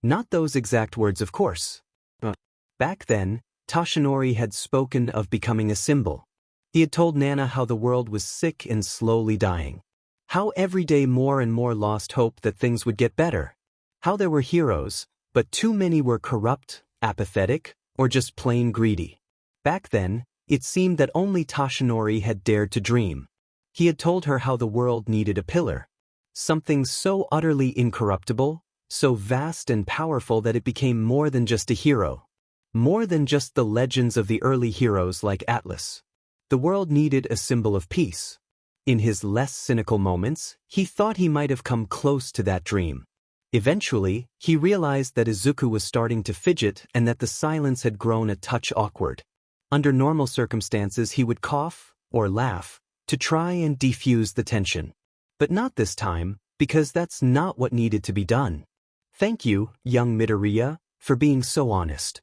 Not those exact words, of course. Back then, Toshinori had spoken of becoming a symbol. He had told Nana how the world was sick and slowly dying. How every day more and more lost hope that things would get better. How there were heroes, but too many were corrupt, apathetic, or just plain greedy. Back then, it seemed that only Toshinori had dared to dream. He had told her how the world needed a pillar. Something so utterly incorruptible, so vast and powerful that it became more than just a hero. More than just the legends of the early heroes like Atlas. The world needed a symbol of peace. In his less cynical moments, he thought he might have come close to that dream. Eventually, he realized that Izuku was starting to fidget and that the silence had grown a touch awkward. Under normal circumstances, he would cough or laugh to try and defuse the tension. But not this time, because that's not what needed to be done. Thank you, young Midoriya, for being so honest.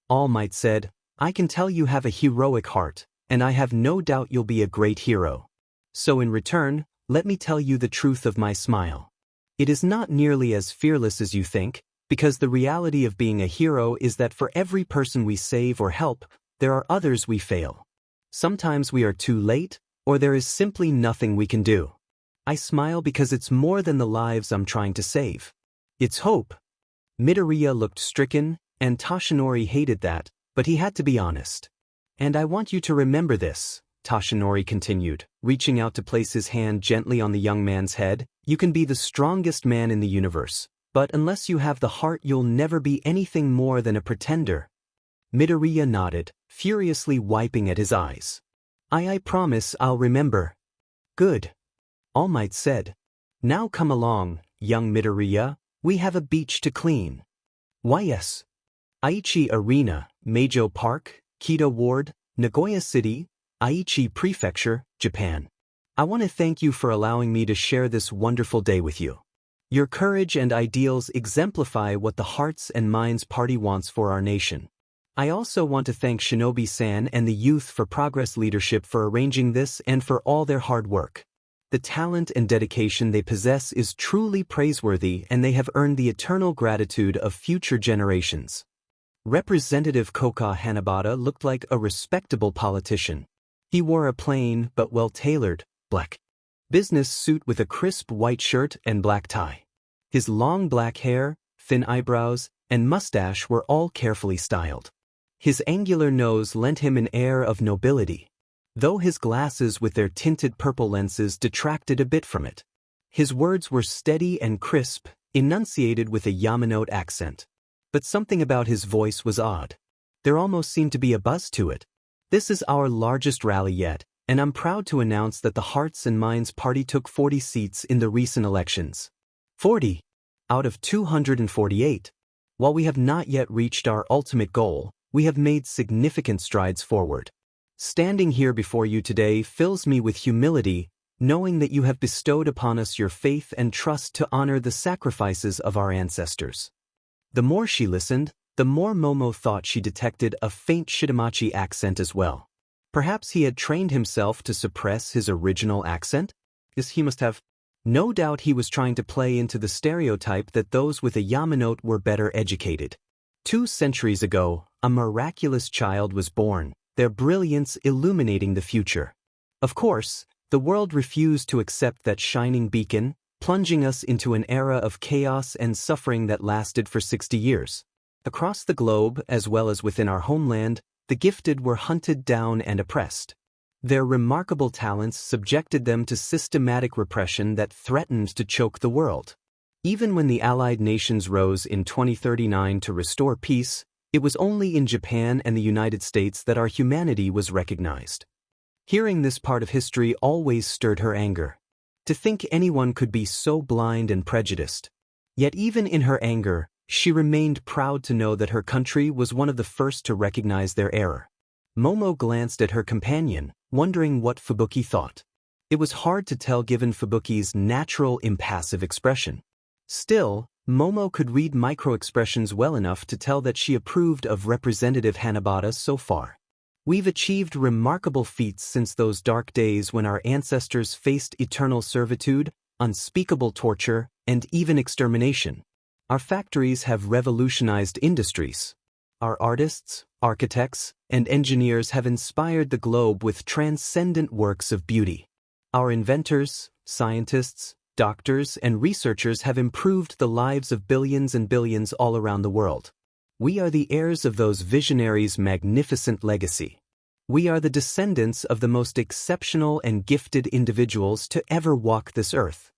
All Might said, I can tell you have a heroic heart, and I have no doubt you'll be a great hero. So in return, let me tell you the truth of my smile. It is not nearly as fearless as you think, because the reality of being a hero is that for every person we save or help, there are others we fail. Sometimes we are too late, or there is simply nothing we can do. I smile because it's more than the lives I'm trying to save. It's hope. Midoriya looked stricken, and Toshinori hated that, but he had to be honest. And I want you to remember this, Toshinori continued, reaching out to place his hand gently on the young man's head. You can be the strongest man in the universe, but unless you have the heart, you'll never be anything more than a pretender. Midoriya nodded, furiously wiping at his eyes. I promise I'll remember. Good. All Might said. Now come along, young Midoriya, we have a beach to clean. Why yes. Aichi Arena, Meijo Park, Kita Ward, Nagoya City, Aichi Prefecture, Japan. I want to thank you for allowing me to share this wonderful day with you. Your courage and ideals exemplify what the Hearts and Minds Party wants for our nation. I also want to thank Shinobi-san and the Youth for Progress leadership for arranging this and for all their hard work. The talent and dedication they possess is truly praiseworthy, and they have earned the eternal gratitude of future generations. Representative Koka Hannibata looked like a respectable politician. He wore a plain but well-tailored, black business suit with a crisp white shirt and black tie. His long black hair, thin eyebrows, and mustache were all carefully styled. His angular nose lent him an air of nobility, though his glasses with their tinted purple lenses detracted a bit from it. His words were steady and crisp, enunciated with a Yamanote accent. But something about his voice was odd. There almost seemed to be a buzz to it. This is our largest rally yet, and I'm proud to announce that the Hearts and Minds Party took 40 seats in the recent elections. 40 out of 248. While we have not yet reached our ultimate goal, we have made significant strides forward. Standing here before you today fills me with humility, knowing that you have bestowed upon us your faith and trust to honor the sacrifices of our ancestors." The more she listened, the more Momo thought she detected a faint Shitamachi accent as well. Perhaps he had trained himself to suppress his original accent? Yes, he must have. No doubt he was trying to play into the stereotype that those with a Yamanote were better educated. 2 centuries ago, a miraculous child was born, their brilliance illuminating the future. Of course, the world refused to accept that shining beacon, plunging us into an era of chaos and suffering that lasted for 60 years. Across the globe, as well as within our homeland, the gifted were hunted down and oppressed. Their remarkable talents subjected them to systematic repression that threatened to choke the world. Even when the Allied nations rose in 2039 to restore peace, it was only in Japan and the United States that our humanity was recognized. Hearing this part of history always stirred her anger. To think anyone could be so blind and prejudiced. Yet even in her anger, she remained proud to know that her country was one of the first to recognize their error. Momo glanced at her companion, wondering what Fubuki thought. It was hard to tell given Fubuki's natural impassive expression. Still, Momo could read micro-expressions well enough to tell that she approved of Representative Hannibata so far. "We've achieved remarkable feats since those dark days when our ancestors faced eternal servitude, unspeakable torture, and even extermination. Our factories have revolutionized industries. Our artists, architects, and engineers have inspired the globe with transcendent works of beauty. Our inventors, scientists, doctors, and researchers have improved the lives of billions and billions all around the world. We are the heirs of those visionaries' magnificent legacy. We are the descendants of the most exceptional and gifted individuals to ever walk this earth."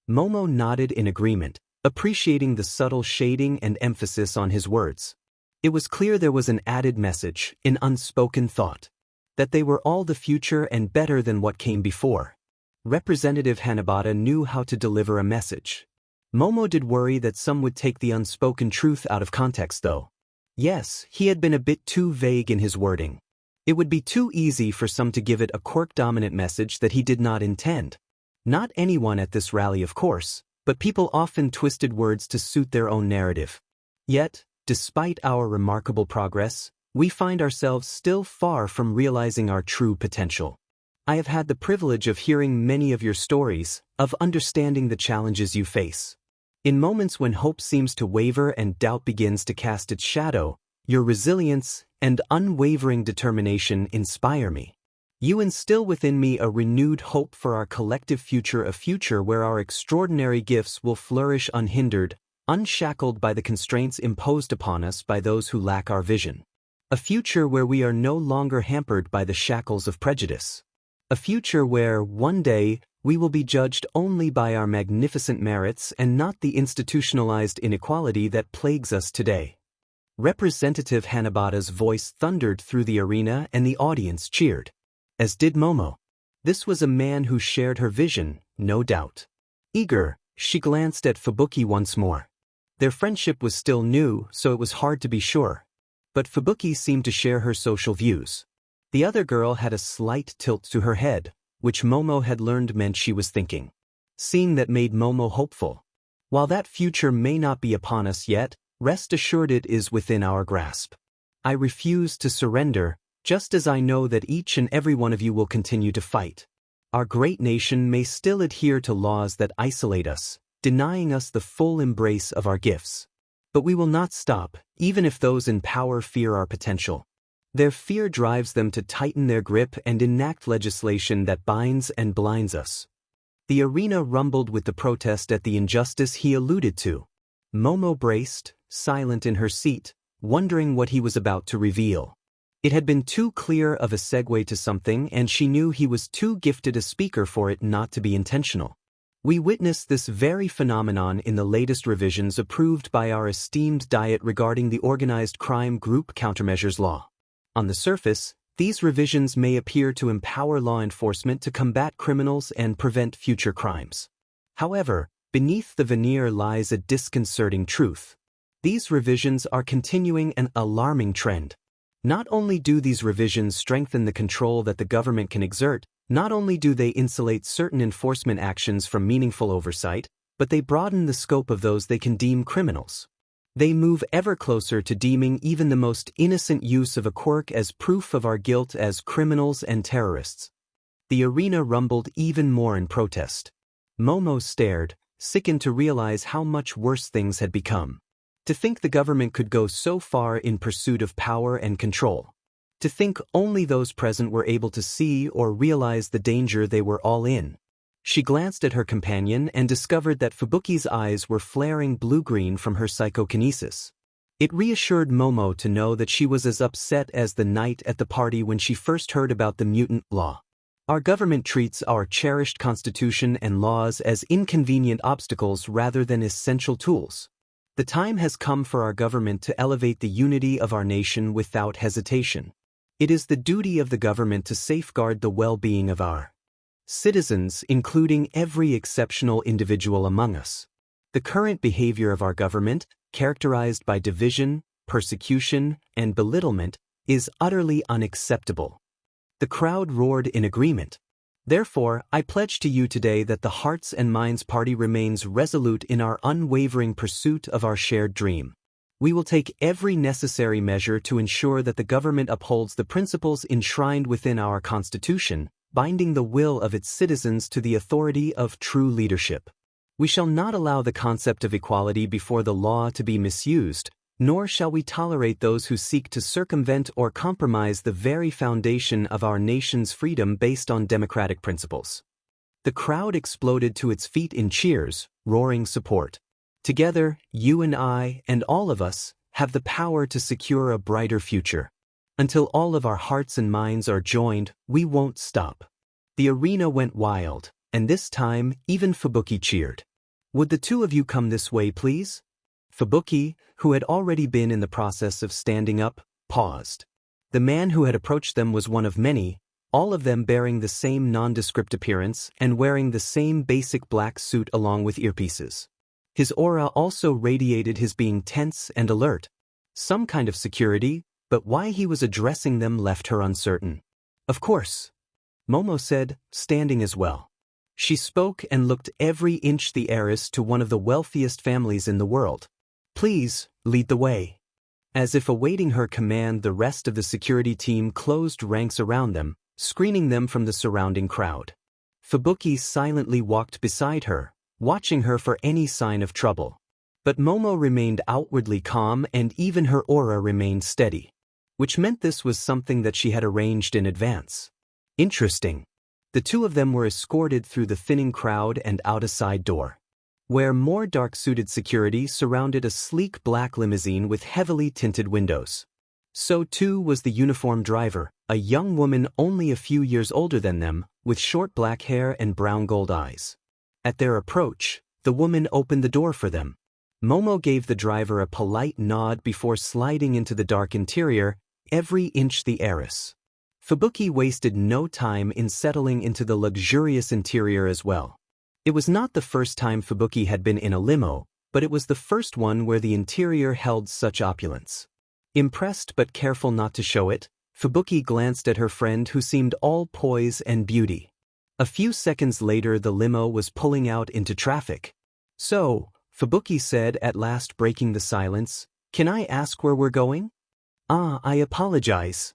Momo nodded in agreement, appreciating the subtle shading and emphasis on his words. It was clear there was an added message, an unspoken thought, that they were all the future and better than what came before. Representative Hannibata knew how to deliver a message. Momo did worry that some would take the unspoken truth out of context though. Yes, he had been a bit too vague in his wording. It would be too easy for some to give it a quirk-dominant message that he did not intend. Not anyone at this rally, of course, but people often twisted words to suit their own narrative. Yet, despite our remarkable progress, we find ourselves still far from realizing our true potential. I have had the privilege of hearing many of your stories, of understanding the challenges you face. In moments when hope seems to waver and doubt begins to cast its shadow, your resilience and unwavering determination inspire me. You instill within me a renewed hope for our collective future, a future where our extraordinary gifts will flourish unhindered, unshackled by the constraints imposed upon us by those who lack our vision. A future where we are no longer hampered by the shackles of prejudice. A future where, one day, we will be judged only by our magnificent merits and not the institutionalized inequality that plagues us today. Representative Hannibata's voice thundered through the arena and the audience cheered. As did Momo. This was a man who shared her vision, no doubt. Eager, she glanced at Fubuki once more. Their friendship was still new, so it was hard to be sure. But Fubuki seemed to share her social views. The other girl had a slight tilt to her head, which Momo had learned meant she was thinking. Seeing that made Momo hopeful. While that future may not be upon us yet, rest assured it is within our grasp. I refuse to surrender, just as I know that each and every one of you will continue to fight. Our great nation may still adhere to laws that isolate us, denying us the full embrace of our gifts. But we will not stop, even if those in power fear our potential. Their fear drives them to tighten their grip and enact legislation that binds and blinds us. The arena rumbled with the protest at the injustice he alluded to. Momo braced, silent in her seat, wondering what he was about to reveal. It had been too clear of a segue to something, and she knew he was too gifted a speaker for it not to be intentional. We witnessed this very phenomenon in the latest revisions approved by our esteemed Diet regarding the Organized Crime Group Countermeasures Law. On the surface, these revisions may appear to empower law enforcement to combat criminals and prevent future crimes. However, beneath the veneer lies a disconcerting truth. These revisions are continuing an alarming trend. Not only do these revisions strengthen the control that the government can exert, Not only do they insulate certain enforcement actions from meaningful oversight, but they broaden the scope of those they can deem criminals. They move ever closer to deeming even the most innocent use of a quirk as proof of our guilt as criminals and terrorists. The arena rumbled even more in protest. Momo stared, sickened to realize how much worse things had become. To think the government could go so far in pursuit of power and control. To think only those present were able to see or realize the danger they were all in. She glanced at her companion and discovered that Fubuki's eyes were flaring blue-green from her psychokinesis. It reassured Momo to know that she was as upset as the night at the party when she first heard about the mutant law. Our government treats our cherished constitution and laws as inconvenient obstacles rather than essential tools. The time has come for our government to elevate the unity of our nation without hesitation. It is the duty of the government to safeguard the well-being of our citizens, including every exceptional individual among us. The current behavior of our government, characterized by division, persecution, and belittlement, is utterly unacceptable. The crowd roared in agreement. Therefore, I pledge to you today that the Hearts and Minds Party remains resolute in our unwavering pursuit of our shared dream. We will take every necessary measure to ensure that the government upholds the principles enshrined within our Constitution, binding the will of its citizens to the authority of true leadership. We shall not allow the concept of equality before the law to be misused, nor shall we tolerate those who seek to circumvent or compromise the very foundation of our nation's freedom based on democratic principles. The crowd exploded to its feet in cheers, roaring support. Together, you and I, and all of us, have the power to secure a brighter future. Until all of our hearts and minds are joined, we won't stop. The arena went wild, and this time, even Fubuki cheered. Would the two of you come this way, please? Fubuki, who had already been in the process of standing up, paused. The man who had approached them was one of many, all of them bearing the same nondescript appearance and wearing the same basic black suit along with earpieces. His aura also radiated his being tense and alert. Some kind of security, but why he was addressing them left her uncertain. Of course, Momo said, standing as well. She spoke and looked every inch the heiress to one of the wealthiest families in the world. Please, lead the way. As if awaiting her command, the rest of the security team closed ranks around them, screening them from the surrounding crowd. Fubuki silently walked beside her, watching her for any sign of trouble. But Momo remained outwardly calm and even her aura remained steady, which meant this was something that she had arranged in advance. Interesting. The two of them were escorted through the thinning crowd and out a side door, where more dark-suited security surrounded a sleek black limousine with heavily tinted windows. So too was the uniformed driver, a young woman only a few years older than them, with short black hair and brown gold eyes. At their approach, the woman opened the door for them. Momo gave the driver a polite nod before sliding into the dark interior, every inch the heiress. Fubuki wasted no time in settling into the luxurious interior as well. It was not the first time Fubuki had been in a limo, but it was the first one where the interior held such opulence. Impressed but careful not to show it, Fubuki glanced at her friend who seemed all poise and beauty. A few seconds later the limo was pulling out into traffic. So, Fubuki said at last, breaking the silence, "Can I ask where we're going?" "Ah, I apologize,"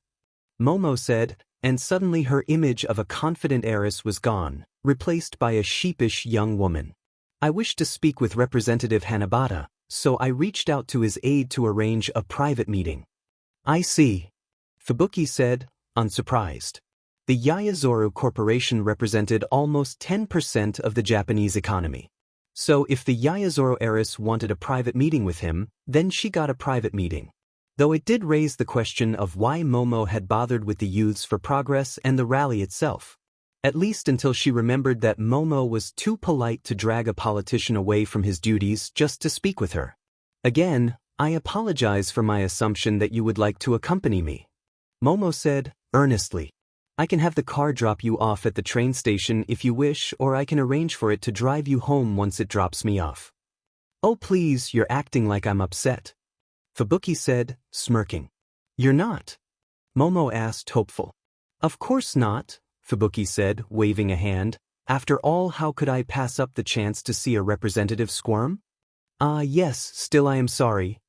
Momo said, and suddenly her image of a confident heiress was gone, replaced by a sheepish young woman. "I wished to speak with Representative Hannibata, so I reached out to his aide to arrange a private meeting." "I see," Fubuki said, unsurprised. The Yayazoru Corporation represented almost 10% of the Japanese economy. So if the Yayazoru heiress wanted a private meeting with him, then she got a private meeting. Though it did raise the question of why Momo had bothered with the Youths for Progress and the rally itself. At least until she remembered that Momo was too polite to drag a politician away from his duties just to speak with her. "Again, I apologize for my assumption that you would like to accompany me," Momo said, earnestly. "I can have the car drop you off at the train station if you wish, or I can arrange for it to drive you home once it drops me off." "Oh please, you're acting like I'm upset," Fubuki said, smirking. "You're not?" Momo asked, hopeful. "Of course not," Fubuki said, waving a hand. After all, how could I pass up the chance to see a representative squirm? Yes, still I am sorry,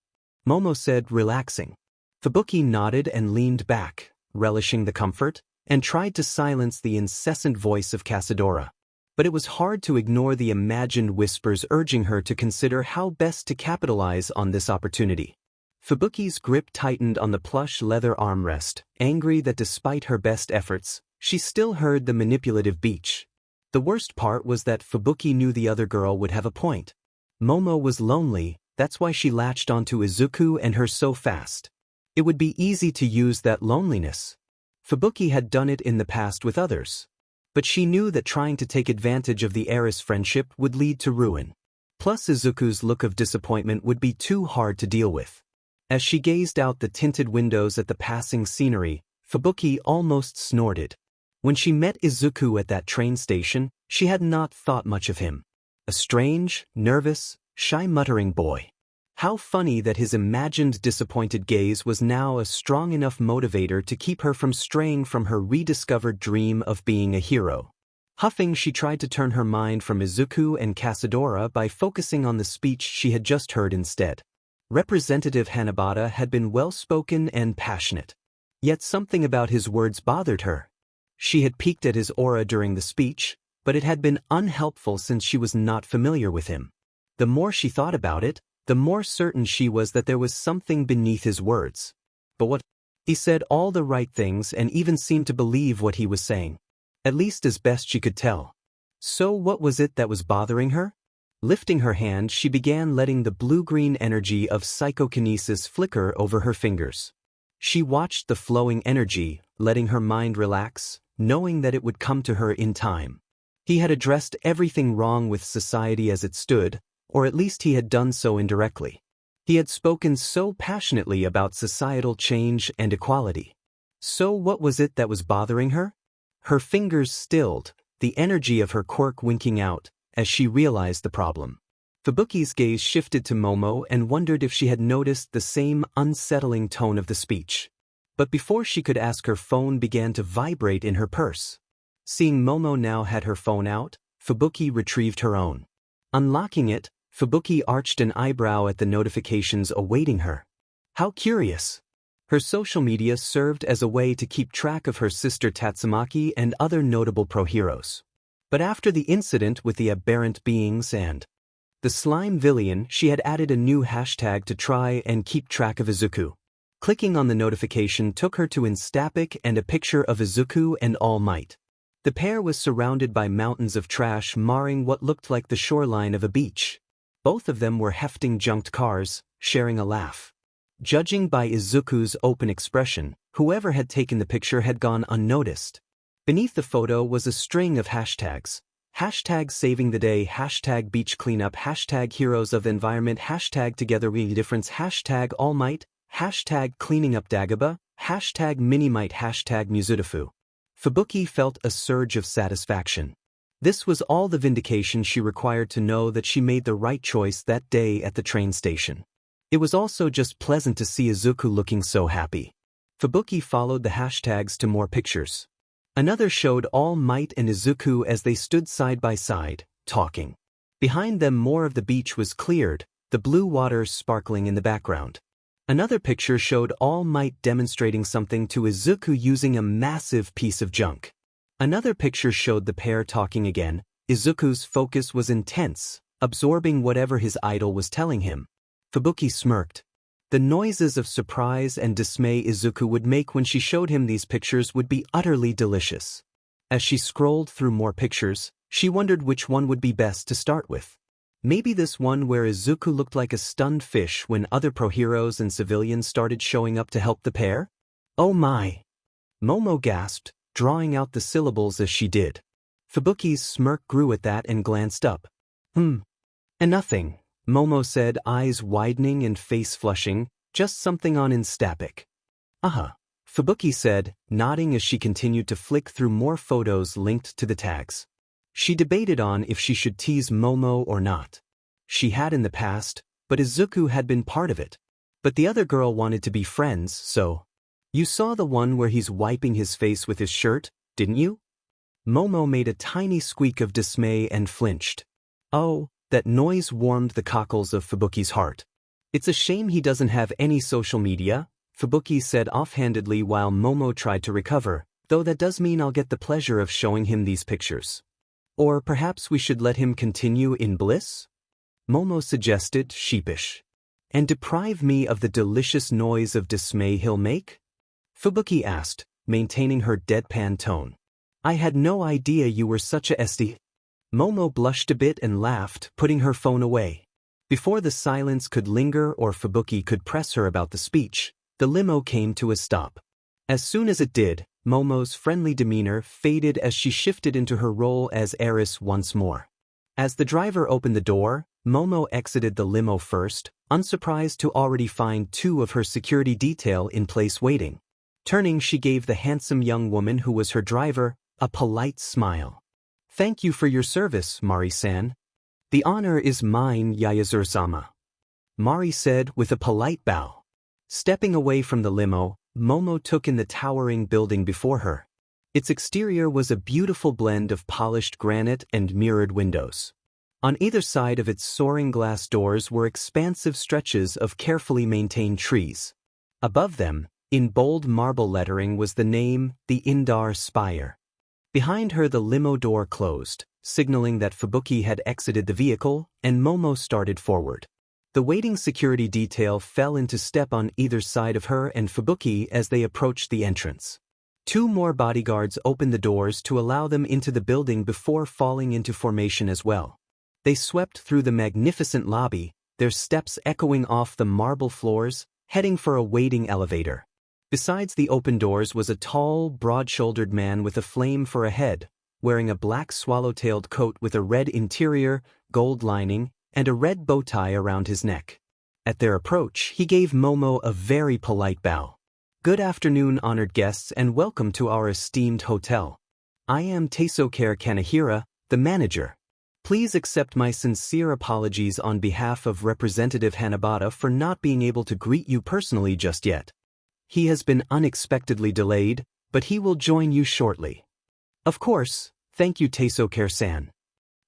Momo said, relaxing. Fubuki nodded and leaned back, relishing the comfort, and tried to silence the incessant voice of Casadora. But it was hard to ignore the imagined whispers urging her to consider how best to capitalize on this opportunity. Fubuki's grip tightened on the plush leather armrest, angry that despite her best efforts, she still heard the manipulative beach. The worst part was that Fubuki knew the other girl would have a point. Momo was lonely, that's why she latched onto Izuku and her so fast. It would be easy to use that loneliness. Fubuki had done it in the past with others. But she knew that trying to take advantage of the heiress friendship would lead to ruin. Plus Izuku's look of disappointment would be too hard to deal with. As she gazed out the tinted windows at the passing scenery, Fubuki almost snorted. When she met Izuku at that train station, she had not thought much of him. A strange, nervous, shy muttering boy. How funny that his imagined disappointed gaze was now a strong enough motivator to keep her from straying from her rediscovered dream of being a hero. Huffing, she tried to turn her mind from Izuku and Casadora by focusing on the speech she had just heard instead. Representative Hannibata had been well-spoken and passionate. Yet something about his words bothered her. She had peeked at his aura during the speech, but it had been unhelpful since she was not familiar with him. The more she thought about it, the more certain she was that there was something beneath his words. But what? He said all the right things and even seemed to believe what he was saying. At least as best she could tell. So what was it that was bothering her? Lifting her hand, she began letting the blue-green energy of psychokinesis flicker over her fingers. She watched the flowing energy, letting her mind relax, knowing that it would come to her in time. He had addressed everything wrong with society as it stood, or at least he had done so indirectly. He had spoken so passionately about societal change and equality. So what was it that was bothering her? Her fingers stilled, the energy of her quirk winking out, as she realized the problem. Fubuki's gaze shifted to Momo and wondered if she had noticed the same unsettling tone of the speech. But before she could ask, her phone began to vibrate in her purse. Seeing Momo now had her phone out, Fubuki retrieved her own. Unlocking it, Fubuki arched an eyebrow at the notifications awaiting her. How curious! Her social media served as a way to keep track of her sister Tatsumaki and other notable pro-heroes. But after the incident with the aberrant beings and the slime villain, she had added a new hashtag to try and keep track of Izuku. Clicking on the notification took her to Instapic and a picture of Izuku and All Might. The pair was surrounded by mountains of trash marring what looked like the shoreline of a beach. Both of them were hefting junked cars, sharing a laugh. Judging by Izuku's open expression, whoever had taken the picture had gone unnoticed. Beneath the photo was a string of hashtags. Hashtag saving the day, hashtag beach cleanup, hashtag heroes of the environment, hashtag together we difference, hashtag all might, hashtag cleaning up Tacoba, hashtag minimight, hashtag Muzutafu. Fubuki felt a surge of satisfaction. This was all the vindication she required to know that she made the right choice that day at the train station. It was also just pleasant to see Izuku looking so happy. Fubuki followed the hashtags to more pictures. Another showed All Might and Izuku as they stood side by side, talking. Behind them more of the beach was cleared, the blue water sparkling in the background. Another picture showed All Might demonstrating something to Izuku using a massive piece of junk. Another picture showed the pair talking again. Izuku's focus was intense, absorbing whatever his idol was telling him. Fubuki smirked. The noises of surprise and dismay Izuku would make when she showed him these pictures would be utterly delicious. As she scrolled through more pictures, she wondered which one would be best to start with. Maybe this one where Izuku looked like a stunned fish when other pro-heroes and civilians started showing up to help the pair? Oh my! Momo gasped, drawing out the syllables as she did. Fubuki's smirk grew at that and glanced up. And nothing, Momo said, eyes widening and face flushing, just something on Instapic. Fubuki said, nodding as she continued to flick through more photos linked to the tags. She debated on if she should tease Momo or not. She had in the past, but Izuku had been part of it. But the other girl wanted to be friends, so... You saw the one where he's wiping his face with his shirt, didn't you? Momo made a tiny squeak of dismay and flinched. Oh, that noise warmed the cockles of Fubuki's heart. It's a shame he doesn't have any social media, Fubuki said offhandedly while Momo tried to recover, though that does mean I'll get the pleasure of showing him these pictures. Or perhaps we should let him continue in bliss? Momo suggested, sheepish. And deprive me of the delicious noise of dismay he'll make? Fubuki asked, maintaining her deadpan tone. I had no idea you were such a SD. Momo blushed a bit and laughed, putting her phone away. Before the silence could linger or Fubuki could press her about the speech, the limo came to a stop. As soon as it did, Momo's friendly demeanor faded as she shifted into her role as heiress once more. As the driver opened the door, Momo exited the limo first, unsurprised to already find two of her security detail in place waiting. Turning, she gave the handsome young woman who was her driver a polite smile. Thank you for your service, Mari-san. The honor is mine, Georsama. Mari said with a polite bow. Stepping away from the limo, Momo took in the towering building before her. Its exterior was a beautiful blend of polished granite and mirrored windows. On either side of its soaring glass doors were expansive stretches of carefully maintained trees. Above them, in bold marble lettering, was the name, the Indar Spire. Behind her the limo door closed, signaling that Fubuki had exited the vehicle, and Momo started forward. The waiting security detail fell into step on either side of her and Fubuki as they approached the entrance. Two more bodyguards opened the doors to allow them into the building before falling into formation as well. They swept through the magnificent lobby, their steps echoing off the marble floors, heading for a waiting elevator. Besides the open doors was a tall, broad-shouldered man with a flame for a head, wearing a black swallow-tailed coat with a red interior, gold lining, and a red bow tie around his neck. At their approach, he gave Momo a very polite bow. Good afternoon, honored guests, and welcome to our esteemed hotel. I am Taisokare Kanehira, the manager. Please accept my sincere apologies on behalf of Representative Hannibata for not being able to greet you personally just yet. He has been unexpectedly delayed, but he will join you shortly. Of course, thank you, Taisokare-san.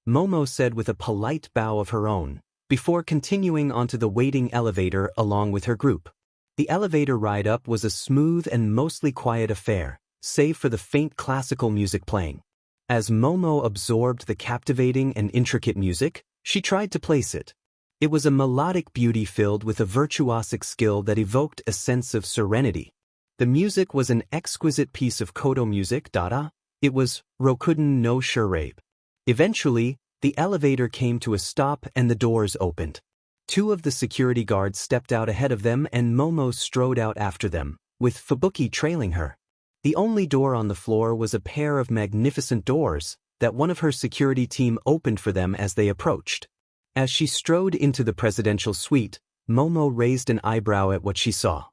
Momo said with a polite bow of her own, before continuing onto the waiting elevator along with her group. The elevator ride up was a smooth and mostly quiet affair, save for the faint classical music playing. As Momo absorbed the captivating and intricate music, she tried to place it. It was a melodic beauty filled with a virtuosic skill that evoked a sense of serenity. The music was an exquisite piece of koto music, Dada. It was Rokuden no Shurabe. Eventually, the elevator came to a stop and the doors opened. Two of the security guards stepped out ahead of them and Momo strode out after them, with Fubuki trailing her. The only door on the floor was a pair of magnificent doors that one of her security team opened for them as they approached. As she strode into the presidential suite, Momo raised an eyebrow at what she saw.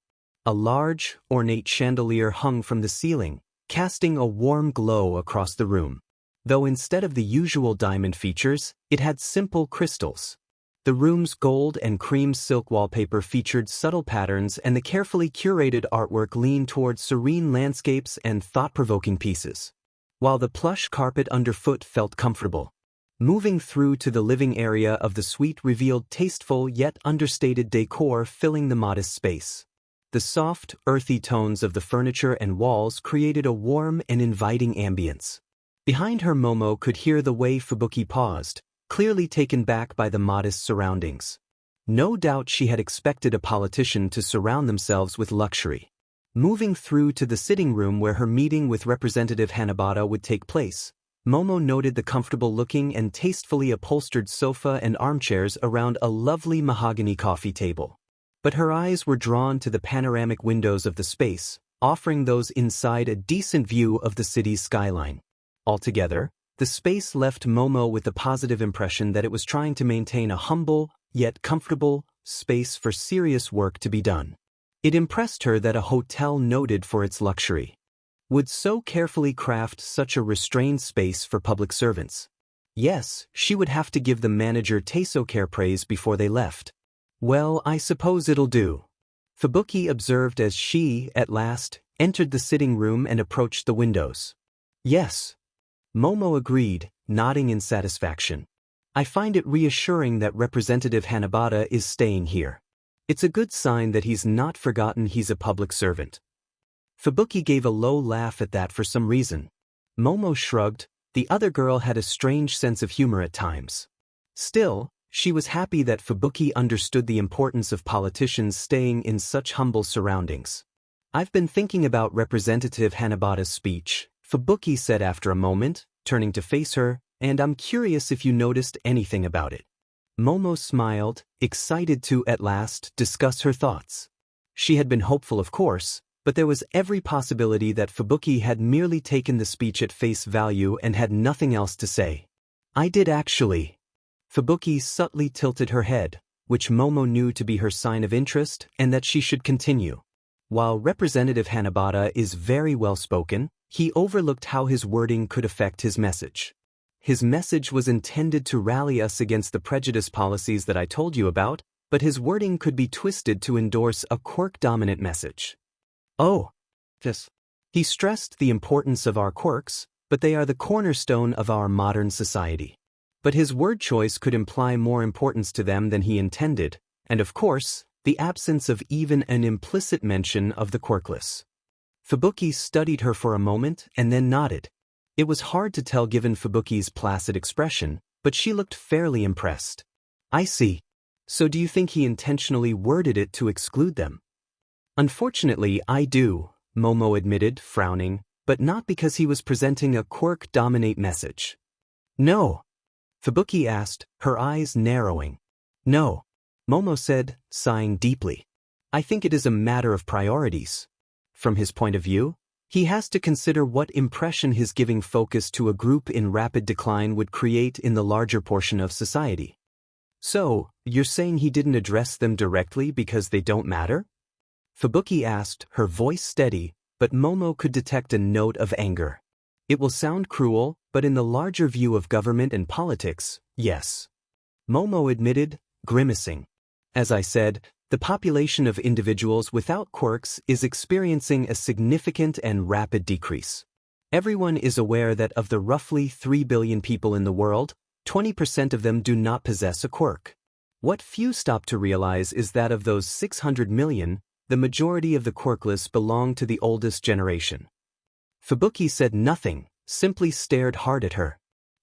A large, ornate chandelier hung from the ceiling, casting a warm glow across the room. Though instead of the usual diamond features, it had simple crystals. The room's gold and cream silk wallpaper featured subtle patterns and the carefully curated artwork leaned towards serene landscapes and thought-provoking pieces, while the plush carpet underfoot felt comfortable. Moving through to the living area of the suite revealed tasteful yet understated decor filling the modest space. The soft, earthy tones of the furniture and walls created a warm and inviting ambience. Behind her, Momo could hear the way Fubuki paused, clearly taken back by the modest surroundings. No doubt she had expected a politician to surround themselves with luxury. Moving through to the sitting room where her meeting with Representative Hannibata would take place, Momo noted the comfortable-looking and tastefully upholstered sofa and armchairs around a lovely mahogany coffee table. But her eyes were drawn to the panoramic windows of the space, offering those inside a decent view of the city's skyline. Altogether, the space left Momo with the positive impression that it was trying to maintain a humble, yet comfortable, space for serious work to be done. It impressed her that a hotel noted for its luxury would so carefully craft such a restrained space for public servants. Yes, she would have to give the manager Taisokare praise before they left. Well, I suppose it'll do, Fubuki observed as she, at last, entered the sitting room and approached the windows. Yes. Momo agreed, nodding in satisfaction. I find it reassuring that Representative Hannibata is staying here. It's a good sign that he's not forgotten he's a public servant. Fubuki gave a low laugh at that for some reason. Momo shrugged. The other girl had a strange sense of humor at times. Still, she was happy that Fubuki understood the importance of politicians staying in such humble surroundings. I've been thinking about Representative Hannibata's speech, Fubuki said after a moment, turning to face her, and I'm curious if you noticed anything about it. Momo smiled, excited to, at last, discuss her thoughts. She had been hopeful, of course, but there was every possibility that Fubuki had merely taken the speech at face value and had nothing else to say. I did actually. Fubuki subtly tilted her head, which Momo knew to be her sign of interest and that she should continue. While Representative Hannibata is very well-spoken, he overlooked how his wording could affect his message. His message was intended to rally us against the prejudice policies that I told you about, but his wording could be twisted to endorse a quirk-dominant message. Oh, yes. He stressed the importance of our quirks, but they are the cornerstone of our modern society. But his word choice could imply more importance to them than he intended, and of course, the absence of even an implicit mention of the Quirkless. Fubuki studied her for a moment and then nodded. It was hard to tell given Fubuki's placid expression, but she looked fairly impressed. I see. So do you think he intentionally worded it to exclude them? Unfortunately, I do, Momo admitted, frowning, but not because he was presenting a quirk-dominate message. No. Fubuki asked, her eyes narrowing. No. Momo said, sighing deeply. I think it is a matter of priorities. From his point of view, he has to consider what impression his giving focus to a group in rapid decline would create in the larger portion of society. So, you're saying he didn't address them directly because they don't matter? Fubuki asked, her voice steady, but Momo could detect a note of anger. It will sound cruel, but in the larger view of government and politics, yes. Momo admitted, grimacing. As I said, the population of individuals without quirks is experiencing a significant and rapid decrease. Everyone is aware that of the roughly 3 billion people in the world, 20% of them do not possess a quirk. What few stop to realize is that of those 600 million, the majority of the quirkless belong to the oldest generation. Fubuki said nothing, simply stared hard at her.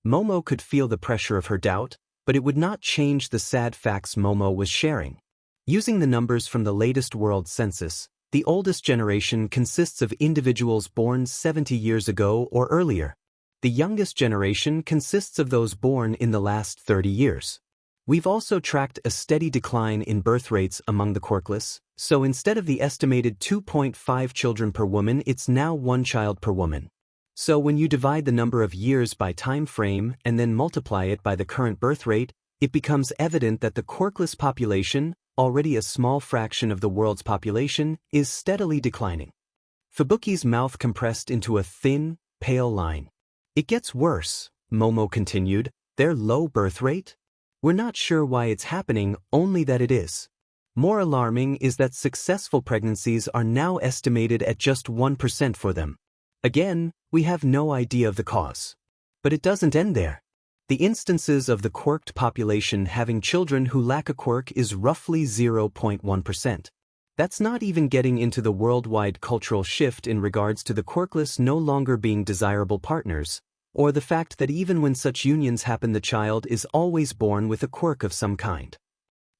Momo could feel the pressure of her doubt, but it would not change the sad facts Momo was sharing. Using the numbers from the latest world census, the oldest generation consists of individuals born 70 years ago or earlier. The youngest generation consists of those born in the last 30 years. We've also tracked a steady decline in birth rates among the quirkless, so instead of the estimated 2.5 children per woman, it's now 1 child per woman. So when you divide the number of years by time frame and then multiply it by the current birth rate, it becomes evident that the quirkless population, already a small fraction of the world's population, is steadily declining. Fubuki's mouth compressed into a thin, pale line. It gets worse, Momo continued, their low birth rate? We're not sure why it's happening, only that it is. More alarming is that successful pregnancies are now estimated at just 1% for them. Again, we have no idea of the cause. But it doesn't end there. The instances of the quirked population having children who lack a quirk is roughly 0.1%. That's not even getting into the worldwide cultural shift in regards to the quirkless no longer being desirable partners, or the fact that even when such unions happen the child is always born with a quirk of some kind.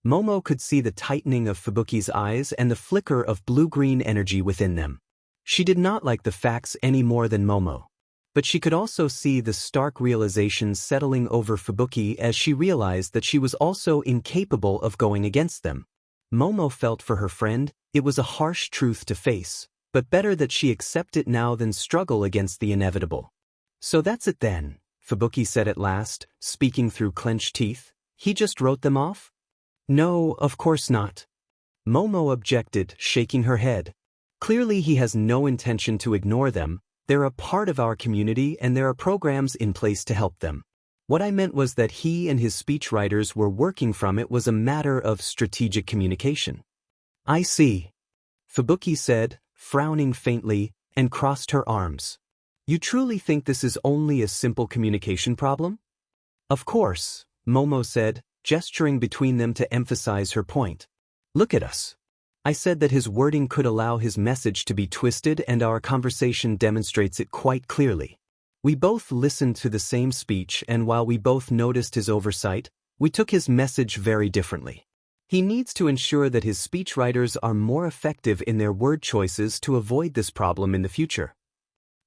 Momo could see the tightening of Fubuki's eyes and the flicker of blue-green energy within them. She did not like the facts any more than Momo. But she could also see the stark realization settling over Fubuki as she realized that she was also incapable of going against them. Momo felt for her friend, it was a harsh truth to face, but better that she accept it now than struggle against the inevitable. So that's it then, Fubuki said at last, speaking through clenched teeth. He just wrote them off? No, of course not. Momo objected, shaking her head. Clearly he has no intention to ignore them. They're a part of our community and there are programs in place to help them. What I meant was that he and his speechwriters were working from it was a matter of strategic communication. I see. Fubuki said, frowning faintly, and crossed her arms. You truly think this is only a simple communication problem? Of course, Momo said, gesturing between them to emphasize her point. Look at us. I said that his wording could allow his message to be twisted, and our conversation demonstrates it quite clearly. We both listened to the same speech, and while we both noticed his oversight, we took his message very differently. He needs to ensure that his speechwriters are more effective in their word choices to avoid this problem in the future.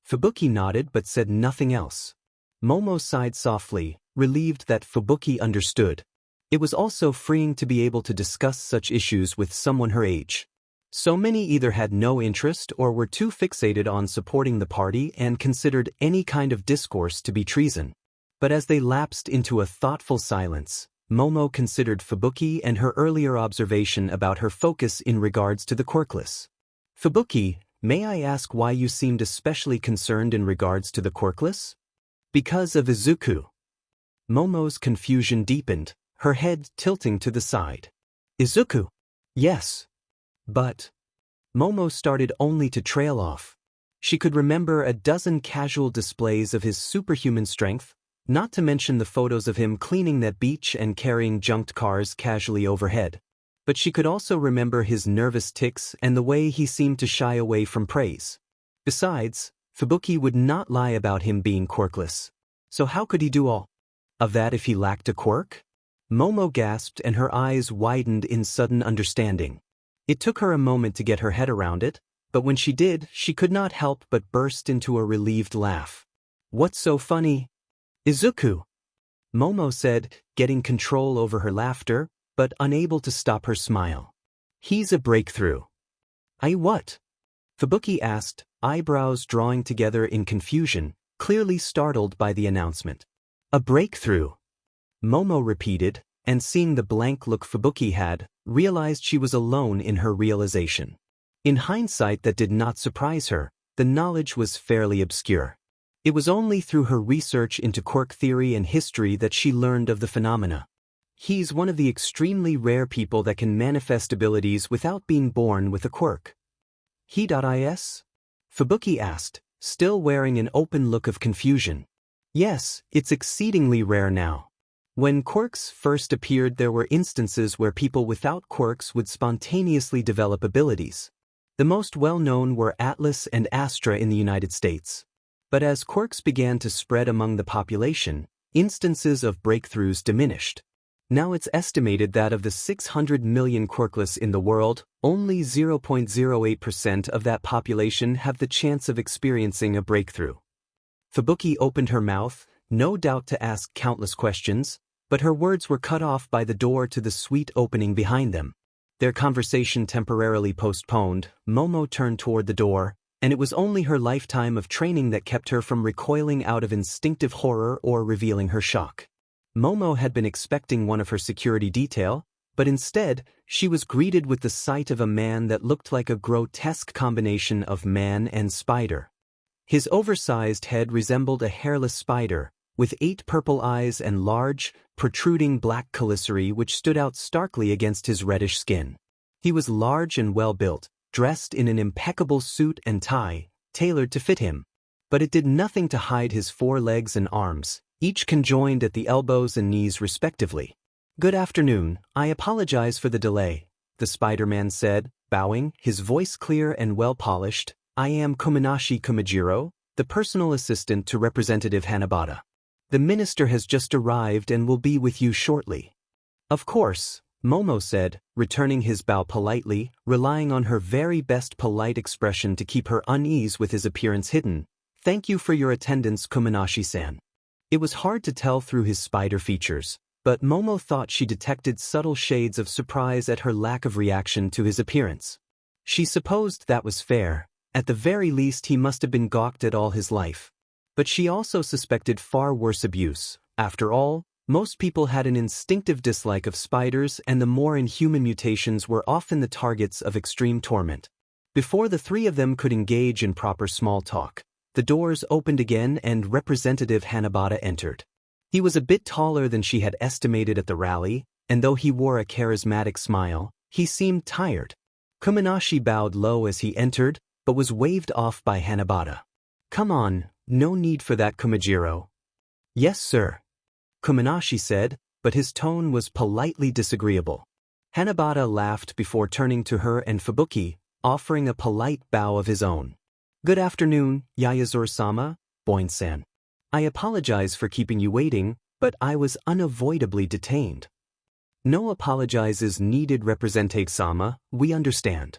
Fubuki nodded but said nothing else. Momo sighed softly, relieved that Fubuki understood. It was also freeing to be able to discuss such issues with someone her age. So many either had no interest or were too fixated on supporting the party and considered any kind of discourse to be treason. But as they lapsed into a thoughtful silence, Momo considered Fubuki and her earlier observation about her focus in regards to the Quirkless. Fubuki, may I ask why you seemed especially concerned in regards to the Quirkless? Because of Izuku. Momo's confusion deepened, her head tilting to the side. Izuku? Yes. But Momo started only to trail off. She could remember a dozen casual displays of his superhuman strength, not to mention the photos of him cleaning that beach and carrying junked cars casually overhead. But she could also remember his nervous tics and the way he seemed to shy away from praise. Besides, Fubuki would not lie about him being quirkless. So how could he do all of that if he lacked a quirk? Momo gasped and her eyes widened in sudden understanding. It took her a moment to get her head around it, but when she did, she could not help but burst into a relieved laugh. What's so funny? Izuku, Momo said, getting control over her laughter, but unable to stop her smile. He's a breakthrough. What? Fubuki asked, eyebrows drawing together in confusion, clearly startled by the announcement. A breakthrough. Momo repeated, and seeing the blank look Fubuki had, realized she was alone in her realization. In hindsight, that did not surprise her. The knowledge was fairly obscure. It was only through her research into quirk theory and history that she learned of the phenomena. He's one of the extremely rare people that can manifest abilities without being born with a quirk. He.is? Fubuki asked, still wearing an open look of confusion. Yes, it's exceedingly rare now. When quirks first appeared, there were instances where people without quirks would spontaneously develop abilities. The most well-known were Atlas and Astra in the United States. But as quirks began to spread among the population, instances of breakthroughs diminished. Now it's estimated that of the 600 million quirkless in the world, only 0.08% of that population have the chance of experiencing a breakthrough. Fubuki opened her mouth, no doubt to ask countless questions, but her words were cut off by the door to the suite opening behind them. Their conversation temporarily postponed, Momo turned toward the door, and it was only her lifetime of training that kept her from recoiling out of instinctive horror or revealing her shock. Momo had been expecting one of her security detail, but instead, she was greeted with the sight of a man that looked like a grotesque combination of man and spider. His oversized head resembled a hairless spider, with 8 purple eyes and large, protruding black chelicerae which stood out starkly against his reddish skin. He was large and well-built, dressed in an impeccable suit and tie, tailored to fit him. But it did nothing to hide his 4 legs and arms, each conjoined at the elbows and knees respectively. Good afternoon, I apologize for the delay, the Spider-Man said, bowing, his voice clear and well-polished. I am Kominashi Kumajiro, the personal assistant to Representative Hannibata. The minister has just arrived and will be with you shortly. Of course, Momo said, returning his bow politely, relying on her very best polite expression to keep her unease with his appearance hidden. Thank you for your attendance, Kominashi-san. It was hard to tell through his spider features, but Momo thought she detected subtle shades of surprise at her lack of reaction to his appearance. She supposed that was fair. At the very least, he must have been gawked at all his life. But she also suspected far worse abuse. After all, most people had an instinctive dislike of spiders, and the more inhuman mutations were often the targets of extreme torment. Before the 3 of them could engage in proper small talk, the doors opened again and Representative Hannibata entered. He was a bit taller than she had estimated at the rally, and though he wore a charismatic smile, he seemed tired. Kominashi bowed low as he entered, but was waved off by Hannibata. Come on, No need for that, Kumajiro. Yes, sir. Kuminashi said, but his tone was politely disagreeable. Hannibata laughed before turning to her and Fubuki, offering a polite bow of his own. Good afternoon, Georsama, Boin-san. I apologize for keeping you waiting, but I was unavoidably detained. No apologizes needed, Representative-sama, we understand.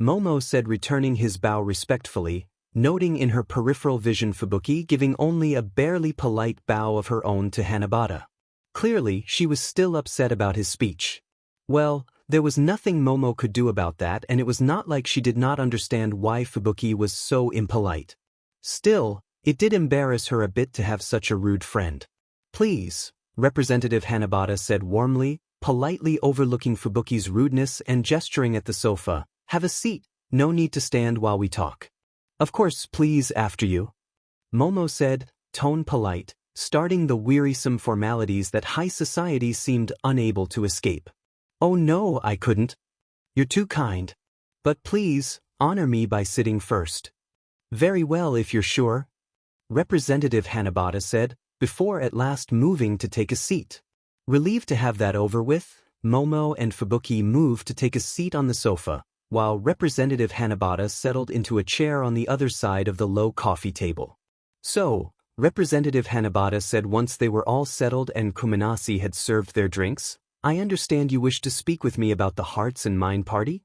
Momo said, returning his bow respectfully, noting in her peripheral vision Fubuki giving only a barely polite bow of her own to Hannibata. Clearly, she was still upset about his speech. Well, there was nothing Momo could do about that, and it was not like she did not understand why Fubuki was so impolite. Still, it did embarrass her a bit to have such a rude friend. Please, Representative Hannibata said warmly, politely overlooking Fubuki's rudeness and gesturing at the sofa. Have a seat, no need to stand while we talk. Of course, please, after you. Momo said, tone polite, starting the wearisome formalities that high society seemed unable to escape. Oh no, I couldn't. You're too kind. But please, honor me by sitting first. Very well if you're sure. Representative Hannibata said, before at last moving to take a seat. Relieved to have that over with, Momo and Fubuki moved to take a seat on the sofa, while Representative Hannibata settled into a chair on the other side of the low coffee table. So, Representative Hannibata said once they were all settled and Kuminasi had served their drinks, I understand you wish to speak with me about the Hearts and Mind Party?